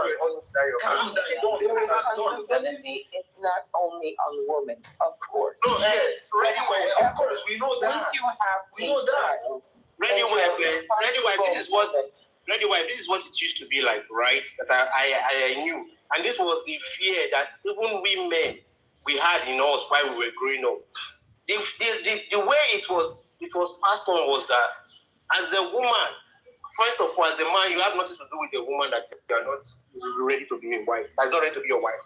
Responsibility is not only on the woman, of course. No, yes. Anyway, of course, we know that. We know that. Ready wife, this is what it used to be like, right? That I knew. And this was the fear that even we men, we had in us while we were growing up. The way it was passed on was that as a woman, first of all, as a man, you have nothing to do with a woman that you are not ready to be a wife. That's not ready to be your wife.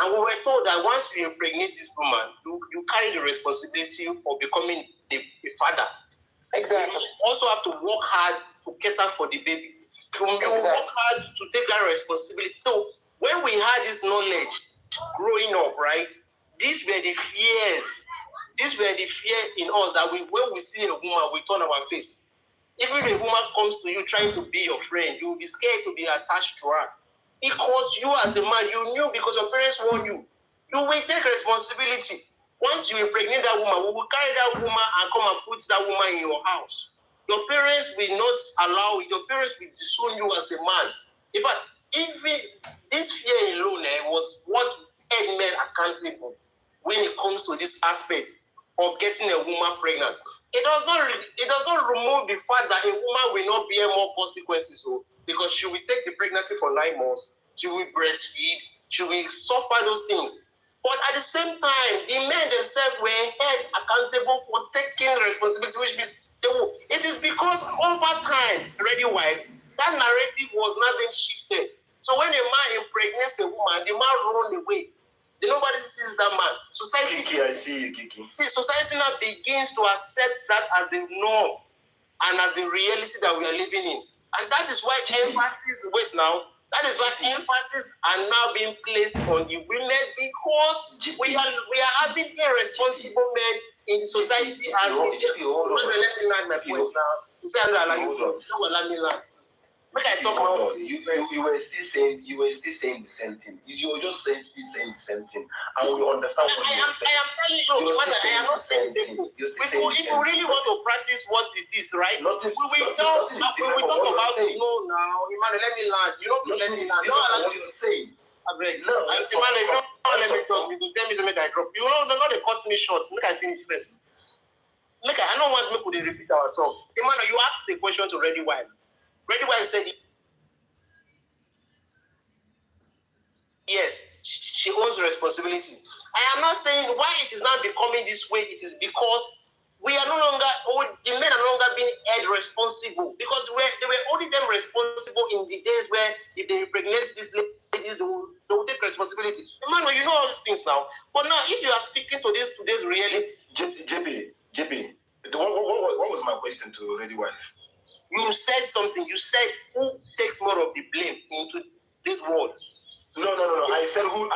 And we were told that once you impregnate this woman, you carry the responsibility of becoming a father. Exactly. You also have to work hard to cater for the baby. You work hard to take that responsibility. So when we had this knowledge growing up, right, these were the fears. These were the fear in us that when we see a woman, we turn our face. Even if a woman comes to you trying to be your friend, you will be scared to be attached to her. Because you as a man, you knew because your parents warned you. You will take responsibility. Once you impregnate that woman, we will carry that woman and come and put that woman in your house. Your parents will not allow it. Your parents will disown you as a man. In fact, even this fear alone was what held men accountable when it comes to this aspect of getting a woman pregnant. It does not remove the fact that a woman will not bear more consequences, because she will take the pregnancy for 9 months, she will breastfeed, she will suffer those things. But at the same time, the men themselves were held accountable for taking responsibility, which means it is because over time, ready wife, that narrative was not being shifted. So when a man impregnates a woman, the man runs away. Nobody sees that man. Society, Kiki, I see you, Kiki. Society now begins to accept that as the norm and as the reality that we are living in. And that is why emphasis, That is why emphasis are now being placed on the women because we are having irresponsible men in the society as let me land my point now. You say I'm not let me land. Make I talk about you were still saying the same thing. You were just still saying the same thing. And we understand what you are saying. I am telling you, I am not saying the same thing. If you really want to practice what it is, right? We will talk about no now. Emmanuel, let me land. You don't let me land. No, what you're saying. Emmanuel, let me talk. You tell me something I drop. You know, not they cut me short. Make I finish first. I don't want to repeat ourselves. Emmanuel, you asked the question to Ready Wife. Ready Wife said, yes, she owns responsibility. I am not saying why it is not becoming this way. It is because we are no longer, the men are no longer being held responsible because they were holding them responsible in the days where if they impregnate these ladies, they will take responsibility. Emmanuel, you know all these things now. But now, if you are speaking to today's reality, JP, what was my question to Ready Wife? You said something. You said who takes more of the blame into this world? No. I said who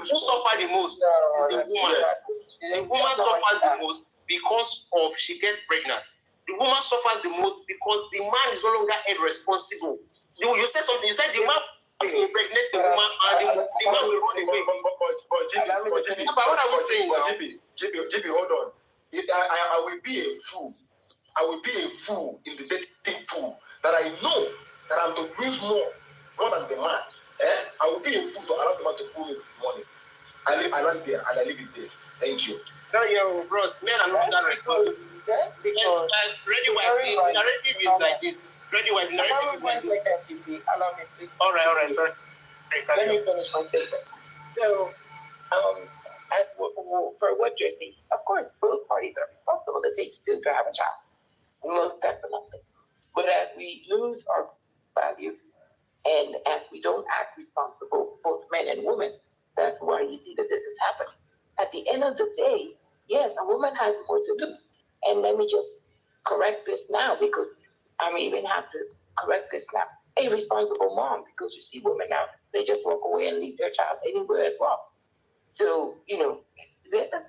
suffered the most? It is the woman. Yes. The woman suffers the most because of she gets pregnant. The woman suffers the most because the man is no longer held responsible. You said something. You said the man impregnates the woman and the man will run away. But what are we saying now? JP, hold on. I will be a fool. I will be a fool in the dating pool that I know that I'm to lose more than the man. I will be a fool to allow the man to pull me with money. I land there and I leave it there. Thank you. No, your bros, men are not that responsible. Because Ready Wife, the narrative is like this. Ready Wife, the narrative is like this. Allow me, please. All right, sorry. Let me finish my statement. So, as for what you're saying, of course, both parties are responsible. It takes two to have a child, most definitely. But as we lose our values and as we don't act responsible, both men and women, that's why you see that this is happening. At the end of the day, yes, a woman has more to lose. And let me just correct this now because I may even have to correct this now. A responsible mom, because you see women now, they just walk away and leave their child anywhere as well. So, this is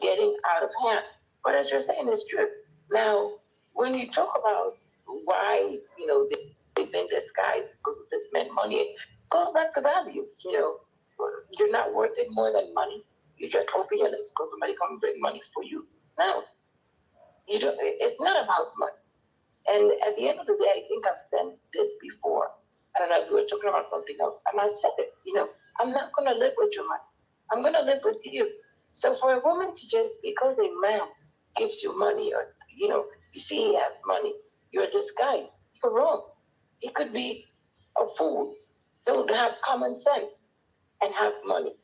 getting out of hand. But as you're saying, it's true. Now, when you talk about why, they've been disguised because of this meant money, it goes back to values. You're not worth it more than money. You just open your lips because somebody come and bring money for you. No, it's not about money. And at the end of the day, I think I've said this before. I don't know if we were talking about something else. And I said it, I'm not going to live with your money. I'm going to live with you. So for a woman to just, because a man gives you money or, you see he has money, you're disguised. You're wrong. He could be a fool. Don't have common sense and have money.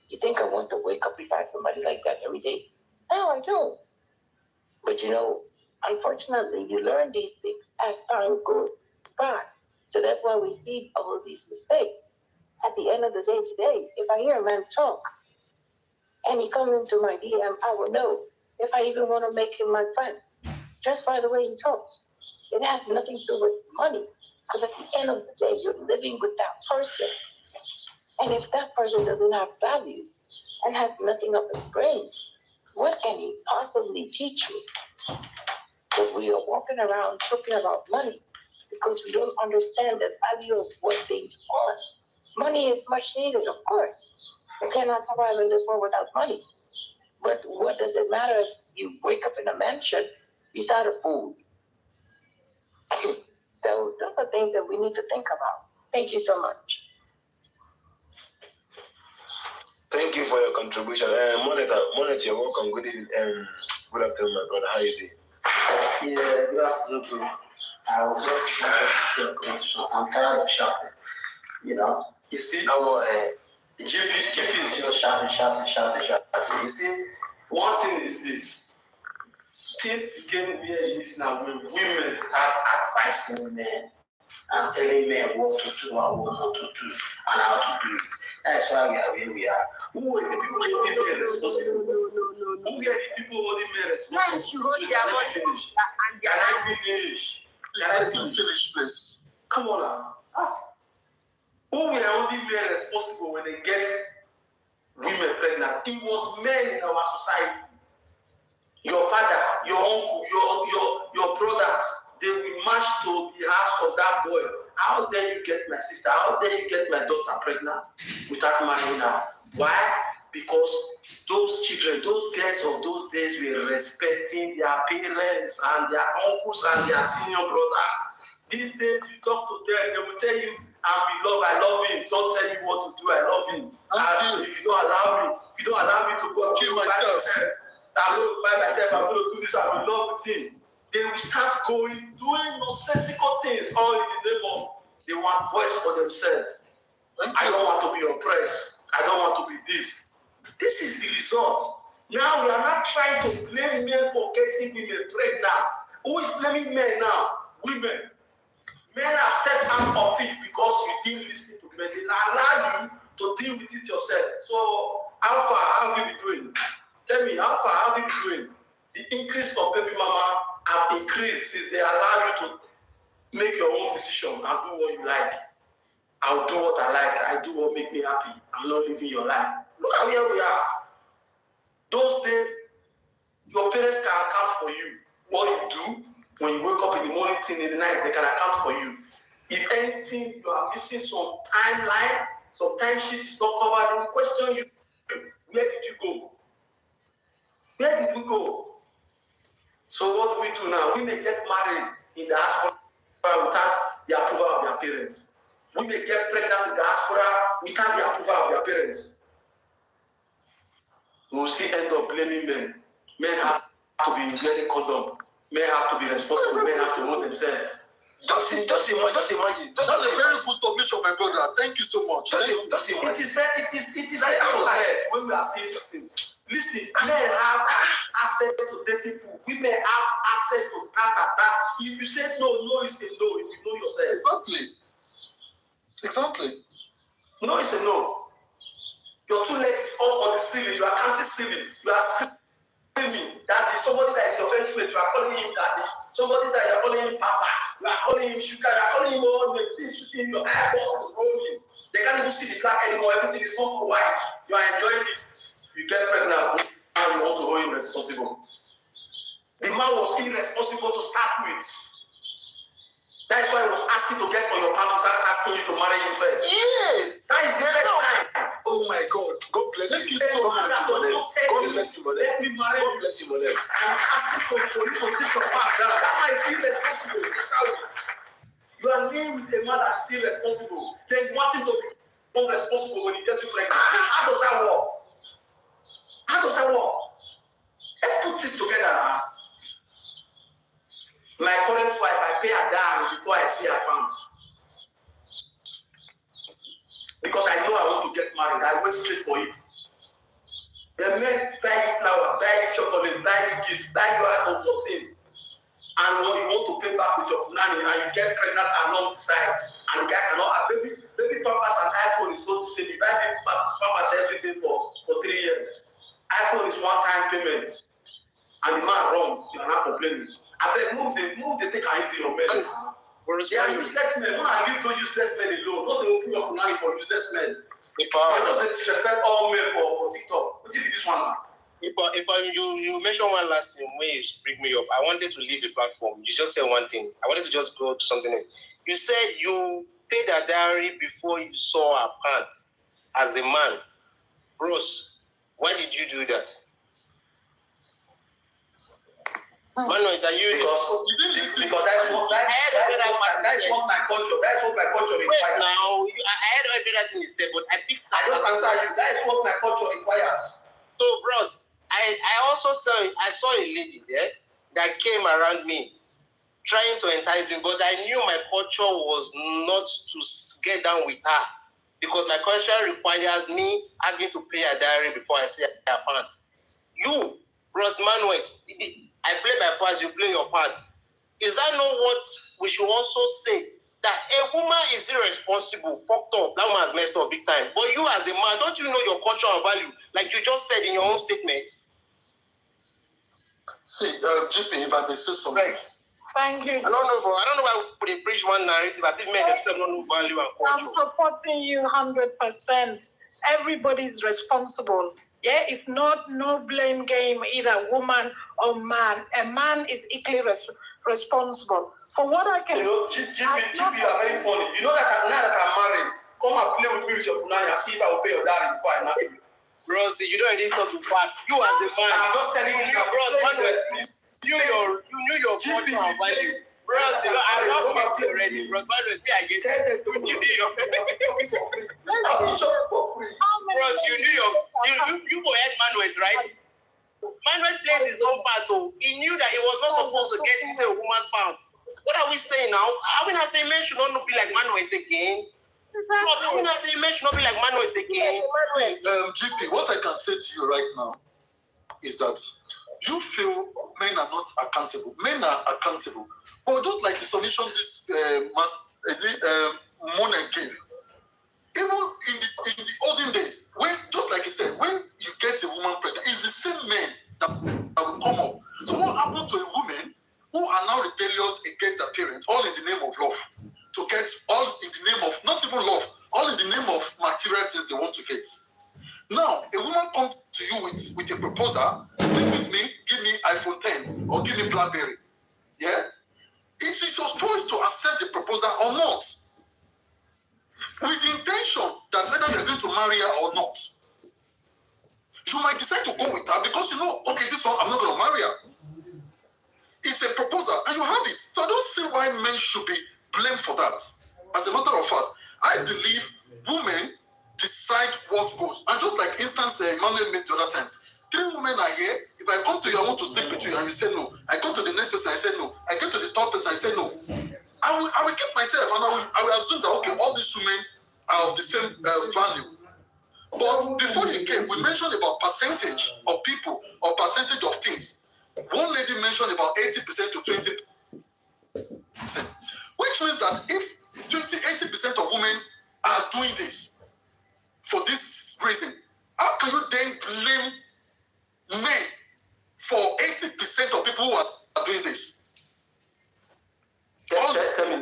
You think I want to wake up beside somebody like that every day? No, I don't. But unfortunately, you learn these things as time goes by. So that's why we see all of these mistakes. At the end of the day today, if I hear a man talk and he comes into my DM, I will know if I even want to make him my friend. Just by the way he talks. It has nothing to do with money. Because at the end of the day, you're living with that person. And if that person doesn't have values and has nothing of his brains, what can he possibly teach me? But we are walking around talking about money because we don't understand the value of what things are. Money is much needed, of course. You cannot survive in this world without money. But what does it matter if you wake up in a mansion beside a fool? So those are things that we need to think about. Thank you so much. Thank you for your contribution. Monitor, you're welcome. Good evening. Good afternoon, my brother. How are you doing? Yeah, good afternoon, bro. I was just trying to steal a question. I'm tired of shouting. You see, GP is just shouting. You see, one thing is this. Things became where it is now when women start advising men and telling men what to do and what not to do and how to do it. That's why we are where we are. Who are the people holding men responsible? Who are the people holding men responsible? Can I finish? Can I finish, please? Come on now. Who were only men responsible when they get women pregnant? It was men in our society. Your father, your uncle, your brothers, they will march to the house of that boy. How dare you get my sister? How dare you get my daughter pregnant without marrying her? Why? Because those children, those girls of those days were respecting their parents and their uncles and their senior brother. These days, you talk to them, they will tell you, I'm in love, I love him. Don't tell me what to do, I love him. And if you don't allow me to go, kill myself. I'm going to find myself, I'm going to do this, I'm in love with him. They will start doing nonsensical things all in the name of they want voice for themselves. I don't want to be oppressed. I don't want to be this. This is the result. Now we are not trying to blame men for getting women pregnant. Who is blaming men now? Women. Men have stepped out of it because you didn't listen to men. They allow you to deal with it yourself. So how far have you been doing? Tell me, how far have you been doing? The increase of baby mama have increased since they allow you to make your own decision and do what you like. I'll do what I like. I do what makes me happy. I'm not living your life. Look at where we are. Those days, your parents can account for you. What you do when you wake up in the morning till in the night, they can account for you. If anything, you are missing some timeline, some time sheet is not covered, they will question you. Where did you go? Where did we go? So what do we do now? We may get married in the diaspora without the approval of their parents. We may get pregnant in the diaspora without the approval of their parents. We will still end up blaming men. Men have to be wearing condom. Men have to be responsible. Men have to hold themselves. Just imagine. That's a very good submission, my brother. Thank you so much. It is very unfair when we are saying this thing. Listen, men have access to dating pool. Women have access to that. If you say no, no is a no. If you know yourself. Exactly. No is a no. Your two legs is up on the ceiling. You are counting ceiling. You are screaming. That is somebody that is your benchmate. You are calling him daddy. Somebody that you are calling him papa. You are calling him sugar. You are calling him all the things shooting your eyeballs is rolling. They can't even see the black anymore. Everything is not white. You are enjoying it. You get pregnant. Now you want to hold him responsible. The man was irresponsible to start with. That is why he was asking to get on your path without asking you to marry him first. Yes. That is the best sign. Oh my God. God bless you. God bless you, mother. Let me marry you. God bless you, mother. And he's asking for you to take your path down. That man is irresponsible to start with. You are living with a man that is irresponsible. Then you want him to become responsible when he gets you pregnant. How does that work? How does that work? Let's put this together now. My current wife, I pay her down before I see her pounds. Because I know I want to get married. I wait straight for it. The men buy you flour, buy you chocolate, buy you gift, buy you iPhone 14. And what you want to pay back with your nanny and you get pregnant alongside. And the guy cannot have baby pampers and iPhone is not the same. You buy baby pampers every day for 3 years. iPhone is one-time payment. And the man wrong, you are not complaining. I beg, move the take and easy on men. They are useless men. When I leave those useless men alone, not the open up money for useless men. I just disrespect all men for TikTok. What did this one now? If you mentioned one last thing when you bring me up, I wanted to leave the platform. You just said one thing. I wanted to just go to something else. You said you paid a dowry before you saw her pants as a man. Bros, why did you do that? Manuel, are you because that's what my culture. That's what my culture requires. Wait now, I heard everything you said, but I picked. I just answer you. That is what my culture requires. So, bros, I also saw a lady there that came around me, trying to entice me, but I knew my culture was not to get down with her because my culture requires me having to pay a dowry before I see her pants. You, bros, Manuel. I play my parts, you play your parts. Is that not what we should also say? That a woman is irresponsible, fucked up, that woman has messed up big time. But you as a man, don't you know your culture and value? Like you just said in your own statement. See, GP, if I may say something. Right. Thank you. I don't know why they preach one narrative as if men themselves don't know value and culture. I'm supporting you 100%. Everybody's responsible. Yeah, it's not no blame game either, woman or man. A man is equally responsible. For what I can... You know, GP are very funny. You know that now that I'm married, come and play with me with your punani and see if I will pay your dowry before I marry you. Bro, see, you don't need to be fast. You as a man. I'm just telling you, bro, you knew your GP value. Bro, I love it already. Bro, me, I get it. You knew your... Bro, you go ahead Manuel, right? Manuel played his own part. He knew that he was not supposed to get into a woman's pants. What are we saying now? Are we not saying men should not be like Manuel again? Are we not saying men should not be like Manuel again? GP, what I can say to you right now is that you feel men are not accountable. Men are accountable. But just like the solution this Mona gave, even in the olden days, when, just like you said, when you get a woman pregnant, it's the same men that will come up. So what happened to a woman who are now rebellious against their parents, all in the name of love, to get all in the name of, not even love, all in the name of material things they want to get. Now, a woman comes to you with a proposal, sleep with me, give me iPhone 10, or give me BlackBerry. Yeah? It is your choice to accept the proposal or not, with the intention that whether you're going to marry her or not. You might decide to go with her because you know, okay, this one, I'm not going to marry her. It's a proposal, and you have it. So I don't see why men should be blamed for that. As a matter of fact, I believe women decide what goes. And just like instance Emmanuel made the other time, 3 women are here. If I come to you, I want to sleep with you, and you say no. I go to the next person, I say no. I get to the third person, I say no. I will keep myself, and I will assume that, okay, all these women are of the same value. But before you came, we mentioned about percentage of people or percentage of things. One lady mentioned about 80% to 20%, which means that if 80% of women are doing this for this reason, how can you then blame men for 80% of people who are doing this? Tell me,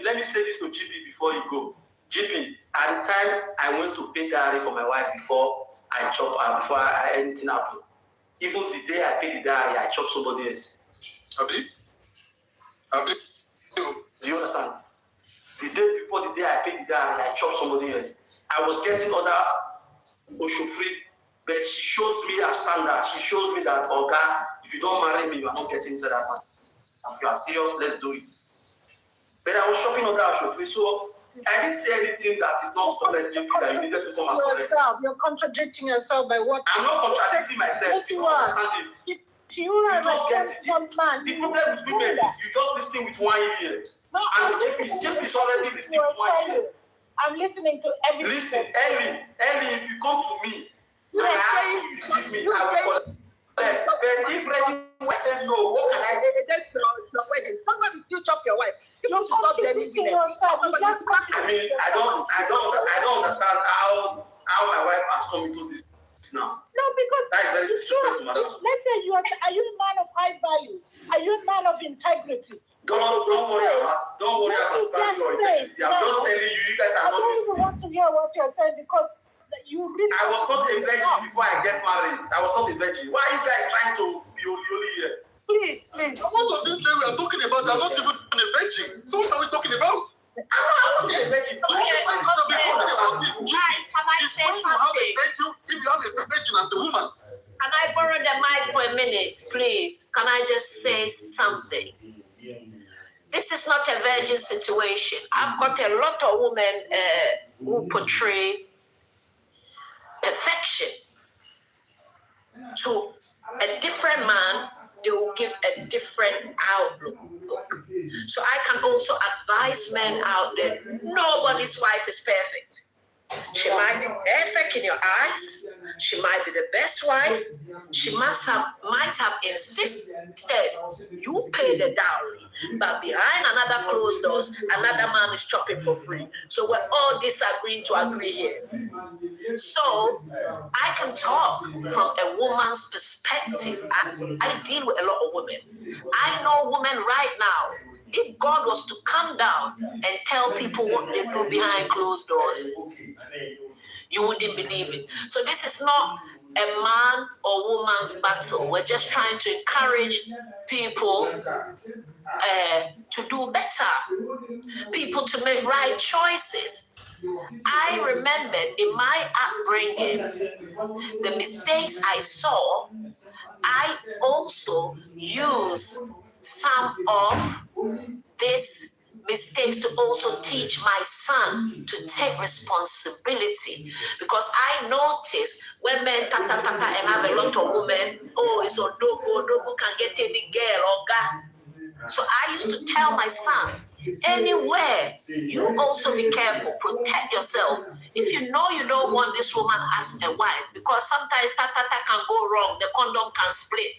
let me say this to GP before you go. GP, at the time I went to pay dowry for my wife before I chop her, before anything happened. Even the day I paid the dowry, I chopped somebody else. Abi? Do you understand? The day before the day I paid the dowry, I chopped somebody else. I was getting other Oshofri, but she shows me a standard. She shows me that, Oga, if you don't marry me, you are not getting into that man. If you are serious, let's do it. But I was shopping other Oshofri, so I didn't say anything that is not correct, GP, that you needed to come and correct. You're contradicting yourself by what? I'm not contradicting myself. Yes, you are. You are a responsible man. The problem with women is you just listening with one ear. No, and GP is already listening with one ear. I'm listening to everything. Listen, Ellie, if you come to me, and I ask you, you give me, I will collect. But if Reggie said no, what can I do? That's your wedding. Somebody still chop your wife. You're contradicting yourself. I mean, I don't understand how my wife has come into this now. No, because that is very disrespectful, madam. Let's say are you a man of high value? Are you a man of integrity? Don't worry about value or integrity. I'm just telling you guys are not listening. I don't even want to hear what you're saying because you really... I was not a virgin before I get married. I was not a virgin. Why are you guys trying to be holy here? Please. Most of this lady we are talking about are not even a virgin. So what are we talking about? I wasn't a virgin. Guys, can I say something? If you have a virgin as a woman. Can I borrow the mic for a minute, please? Can I just say something? This is not a virgin situation. I've got a lot of women who portray perfection. To a different man, they will give a different outlook. So I can also advise men out there, nobody's wife is perfect. She might be perfect in your eyes. She might be the best wife. She might have insisted you pay the dowry, but behind another closed doors, another man is chopping for free. So we're all disagreeing to agree here. So I can talk from a woman's perspective. I deal with a lot of women. I know women right now. If God was to come down and tell people what they do behind closed doors, you wouldn't believe it. So this is not a man or woman's battle. We're just trying to encourage people to do better, people to make right choices. I remember in my upbringing, the mistakes I saw, I also used some of these mistakes to also teach my son to take responsibility. Because I noticed when men tata and have a lot of women, oh, it's a no can get any girl or guy. So I used to tell my son, anywhere, you also be careful, protect yourself. If you know you don't want this woman as a wife, because sometimes tata can go wrong, the condom can split.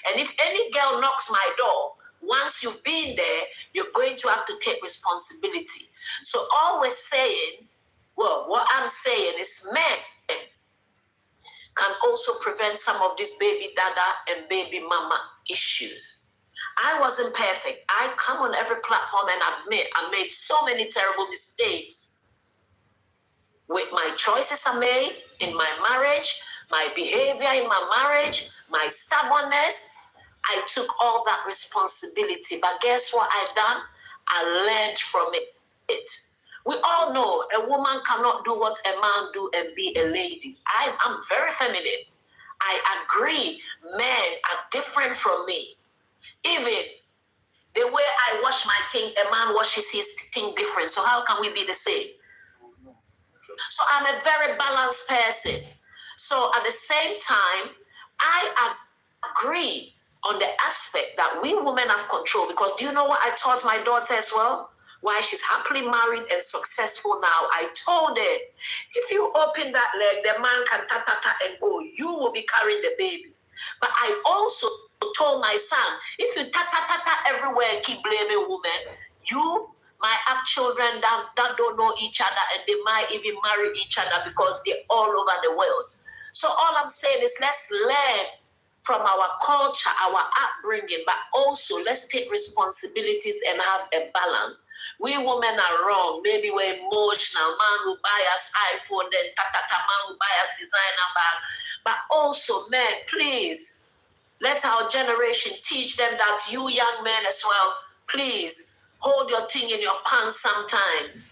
And if any girl knocks my door, once you've been there, you're going to have to take responsibility. So all we're saying, well, what I'm saying is men can also prevent some of these baby dada and baby mama issues. I wasn't perfect. I come on every platform and admit I made so many terrible mistakes with my choices I made in my marriage, my behavior in my marriage, my stubbornness. I took all that responsibility. But guess what I've done? I learned from it. We all know a woman cannot do what a man do and be a lady. I'm very feminine. I agree. Men are different from me. Even the way I wash my thing, a man washes his thing different. So how can we be the same? So I'm a very balanced person. So at the same time, I agree on the aspect that we women have control. Because do you know what I taught my daughter as well? Why she's happily married and successful now. I told her, if you open that leg, the man can ta and go. You will be carrying the baby. But I also told my son, if you ta everywhere and keep blaming women, you might have children that don't know each other, and they might even marry each other because they're all over the world. So all I'm saying is let's learn from our culture, our upbringing, but also let's take responsibilities and have a balance. We women are wrong. Maybe we're emotional. Man will buy us iPhone, then man will buy us designer bag. But also, men, please, let our generation teach them that you young men as well, please, hold your thing in your pants sometimes.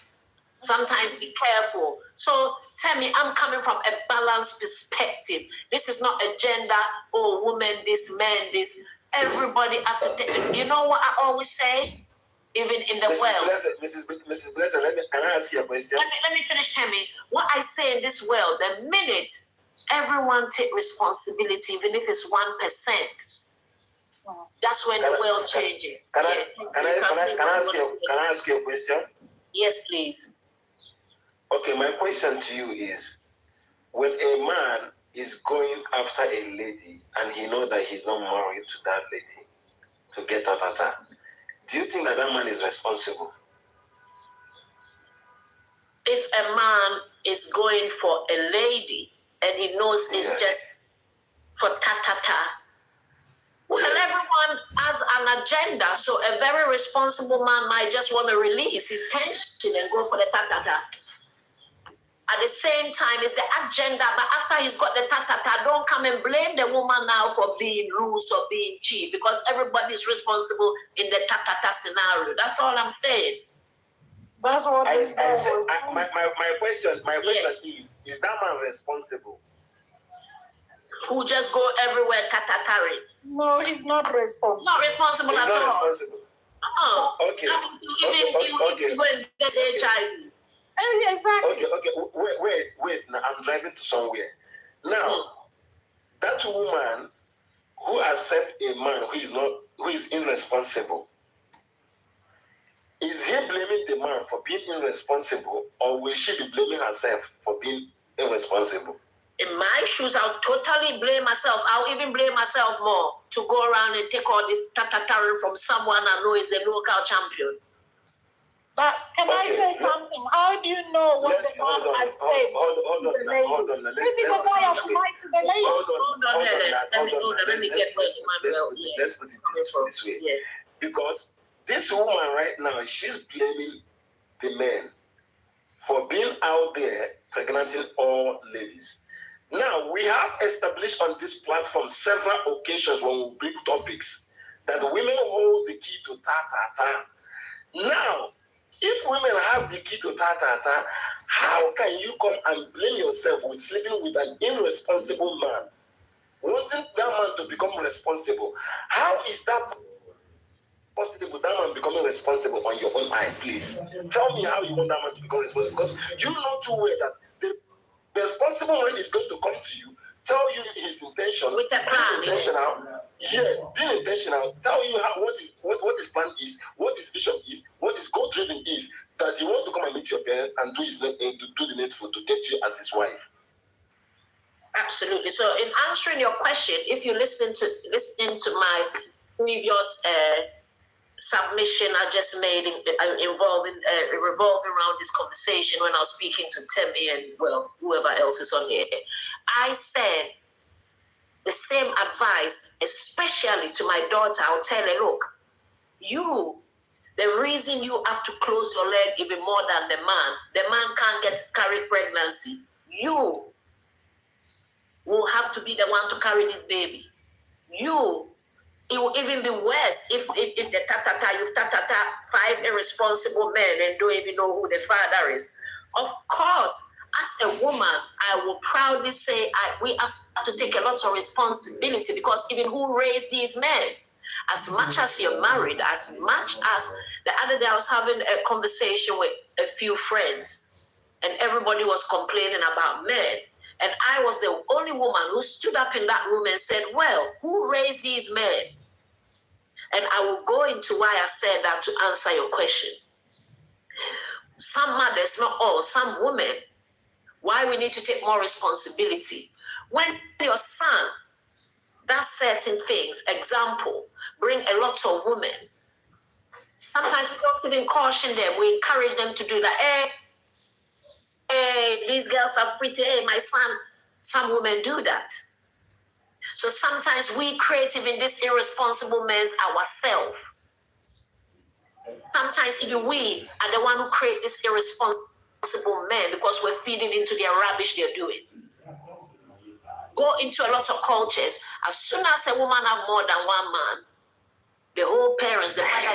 Sometimes be careful. So tell me, I'm coming from a balanced perspective. This is not a gender, oh, woman this, man this. Everybody have to take. You know what I always say? Even in the world. Mrs. Blesser, can I ask you a question? Let me finish, Tammy. What I say in this world, the minute everyone take responsibility, even if it's 1%, that's when the world changes. Can I ask you a question? Yes, please. Okay, my question to you is, when a man is going after a lady and he knows that he's not married to that lady to get at her, do you think that man is responsible? If a man is going for a lady and he knows it's just for ta-ta-ta, well, everyone has an agenda. So a very responsible man might just want to release his tension and go for the ta-ta-ta. At the same time, it's the agenda, but after he's got the ta-ta-ta, don't come and blame the woman now for being loose or being cheap, because everybody's responsible in the ta-ta-ta scenario. That's all I'm saying. That's what my question is that man responsible? Who just go everywhere ta-ta-ta-ing? No, he's not responsible. Not responsible at all. Oh, okay. Even go and get HIV. Exactly. Okay. Wait. Now I'm driving to somewhere. Now, that woman who accepts a man who is irresponsible, Is he blaming the man for being irresponsible, or will she be blaming herself for being irresponsible? In my shoes, I'll totally blame myself. I'll even blame myself more to go around and take all this tatataring from someone I know is the local champion. But can I say something? How do you know what the man has said to the lady? Maybe the guy has lied to the lady. Hold on, let me get where Emmanuel. Let's put it this way. Yeah. Because this woman right now, she's blaming the men for being out there pregnanting all ladies. Now, we have established on this platform several occasions when we bring topics that women hold the key to ta-ta-ta. Now, if women have the key to ta-ta-ta, how can you come and blame yourself with sleeping with an irresponsible man? Wanting that man to become responsible. How is that possible, that man becoming responsible on your own eye, please? Tell me how you want that man to become responsible. Because you know too well that the responsible man is going to come to you, tell you his intention. With a plan, yes, being intentional, tell you what his plan is, what his vision is, what his goal driven is, that he wants to come and meet your parents and do the needful to get you as his wife. Absolutely. So, in answering your question, if you listen to my previous submission I just made revolving around this conversation when I was speaking to Temi and, well, whoever else is on here, I said the same advice, especially to my daughter. I'll tell her, look, the reason you have to close your leg even more than the man can't carry pregnancy. You will have to be the one to carry this baby. It will even be worse if the you've 5 irresponsible men and don't even know who the father is. Of course, as a woman, I will proudly say we have to take a lot of responsibility, because even who raised these men? As much as you're married, as much as the other day I was having a conversation with a few friends and everybody was complaining about men. And I was the only woman who stood up in that room and said, well, who raised these men? And I will go into why I said that to answer your question. Some mothers, not all, some women, why we need to take more responsibility. When your son does certain things, example, bring a lot of women. Sometimes we don't even caution them. We encourage them to do that. Hey, these girls are pretty. Hey, my son. Some women do that. So sometimes we create even these irresponsible men ourselves. Sometimes even we are the one who create this irresponsible men because we're feeding into their rubbish they're doing. Go into a lot of cultures. As soon as a woman have more than one man, the whole parents, the mother.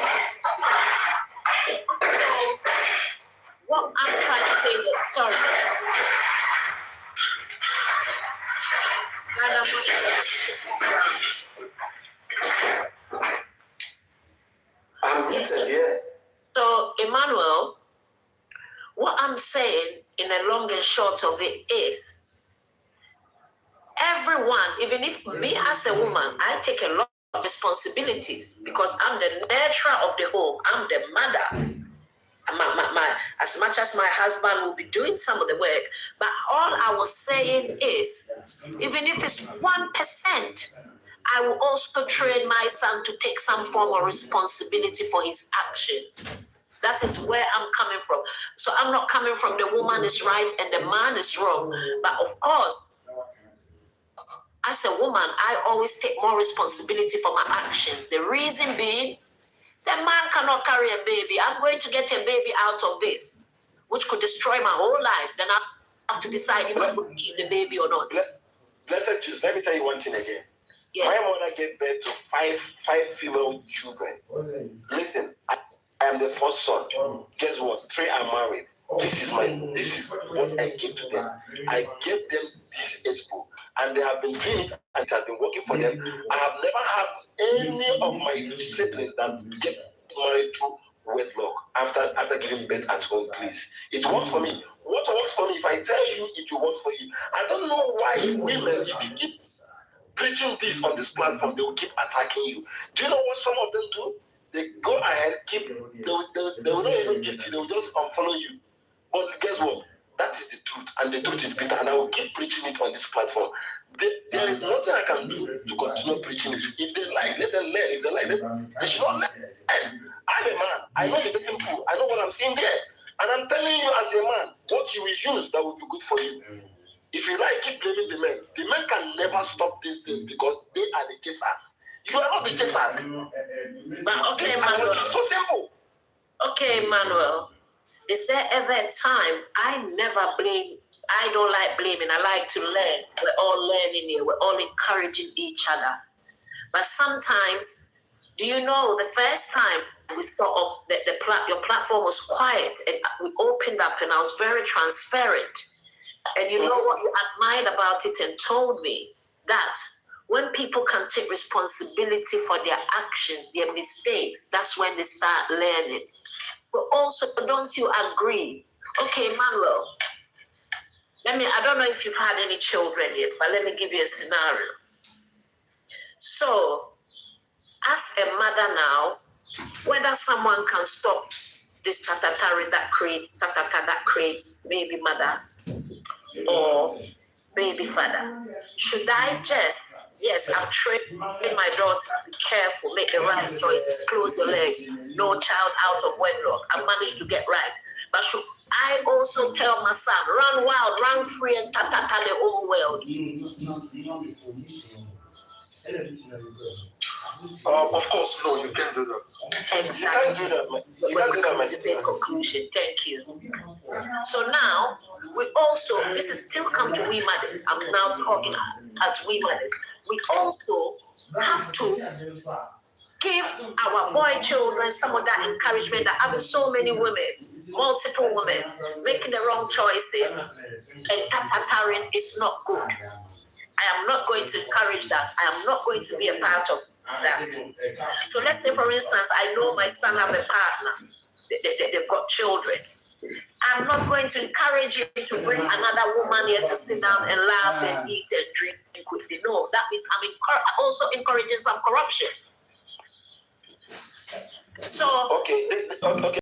What I'm trying to say is, sorry. So, Emmanuel, what I'm saying in the long and short of it is, everyone, even if me as a woman, I take a lot of responsibilities because I'm the nurturer of the home. I'm the mother. As much as my husband will be doing some of the work, but all I was saying is, even if it's 1%, I will also train my son to take some form of responsibility for his actions. That is where I'm coming from. So I'm not coming from the woman is right and the man is wrong. But of course, as a woman, I always take more responsibility for my actions. The reason being, the man cannot carry a baby. I'm going to get a baby out of this, which could destroy my whole life. Then I have to decide if I'm going to keep the baby or not. Blessed Jews, let me tell you one thing again. Yeah. My mother gave birth to five female children. Listen, I am the first son. Guess what? 3 are married. This is what I gave to them. I gave them this expo, and they have been doing it, and it has been working for them. I have never had any of my siblings that get married through wedlock after giving birth at home, please. It works for me. What works for me? If I tell you, it will work for you. I don't know why women, if you keep preaching this on this platform, they will keep attacking you. Do you know what some of them do? They go ahead, keep. They will not even gift you. They will just unfollow you. But guess what? That is the truth, and the truth is bitter. And I will keep preaching it on this platform. There is nothing I can do to continue preaching it. If they like, let them learn. If they like, they should not learn. I'm a man. I know the dating pool. I know what I'm seeing there. And I'm telling you as a man, what you will use that will be good for you. If you like, keep blaming the men. The men can never stop these things because they are the chasers. You are not the chasers. But okay, Manuel. It's so simple. Okay, Manuel. Is there ever a time I don't like blaming. I like to learn. We're all learning here. We're all encouraging each other. But sometimes, do you know the first time we sort of your platform was quiet and we opened up and I was very transparent. And you know what you admired about it and told me that when people can take responsibility for their actions, their mistakes, that's when they start learning. So also, don't you agree? Okay, Manuel, I don't know if you've had any children yet, but let me give you a scenario. So, as a mother now, whether someone can stop this tatatari that creates baby mother or baby father, should I just, yes, I've trained my daughter, be careful, make the right choices, close your legs, no child out of wedlock, I managed to get right. But should I also tell my son, run wild, run free, and tatata the whole world? Of course, no, you can't do that. Exactly. We're coming to the same conclusion. Thank you. So now, we also, this is still come to we mothers. I'm now talking as we mothers. We also have to give our boy children some of that encouragement that having so many women, multiple women, making the wrong choices and tatataring is not good. I am not going to encourage that. I am not going to be a part of that. So let's say, for instance, I know my son have a partner. They've got children. I'm not going to encourage him to bring another woman here to sit down and laugh and eat and drink quickly. No, that means I'm also encouraging some corruption. So okay.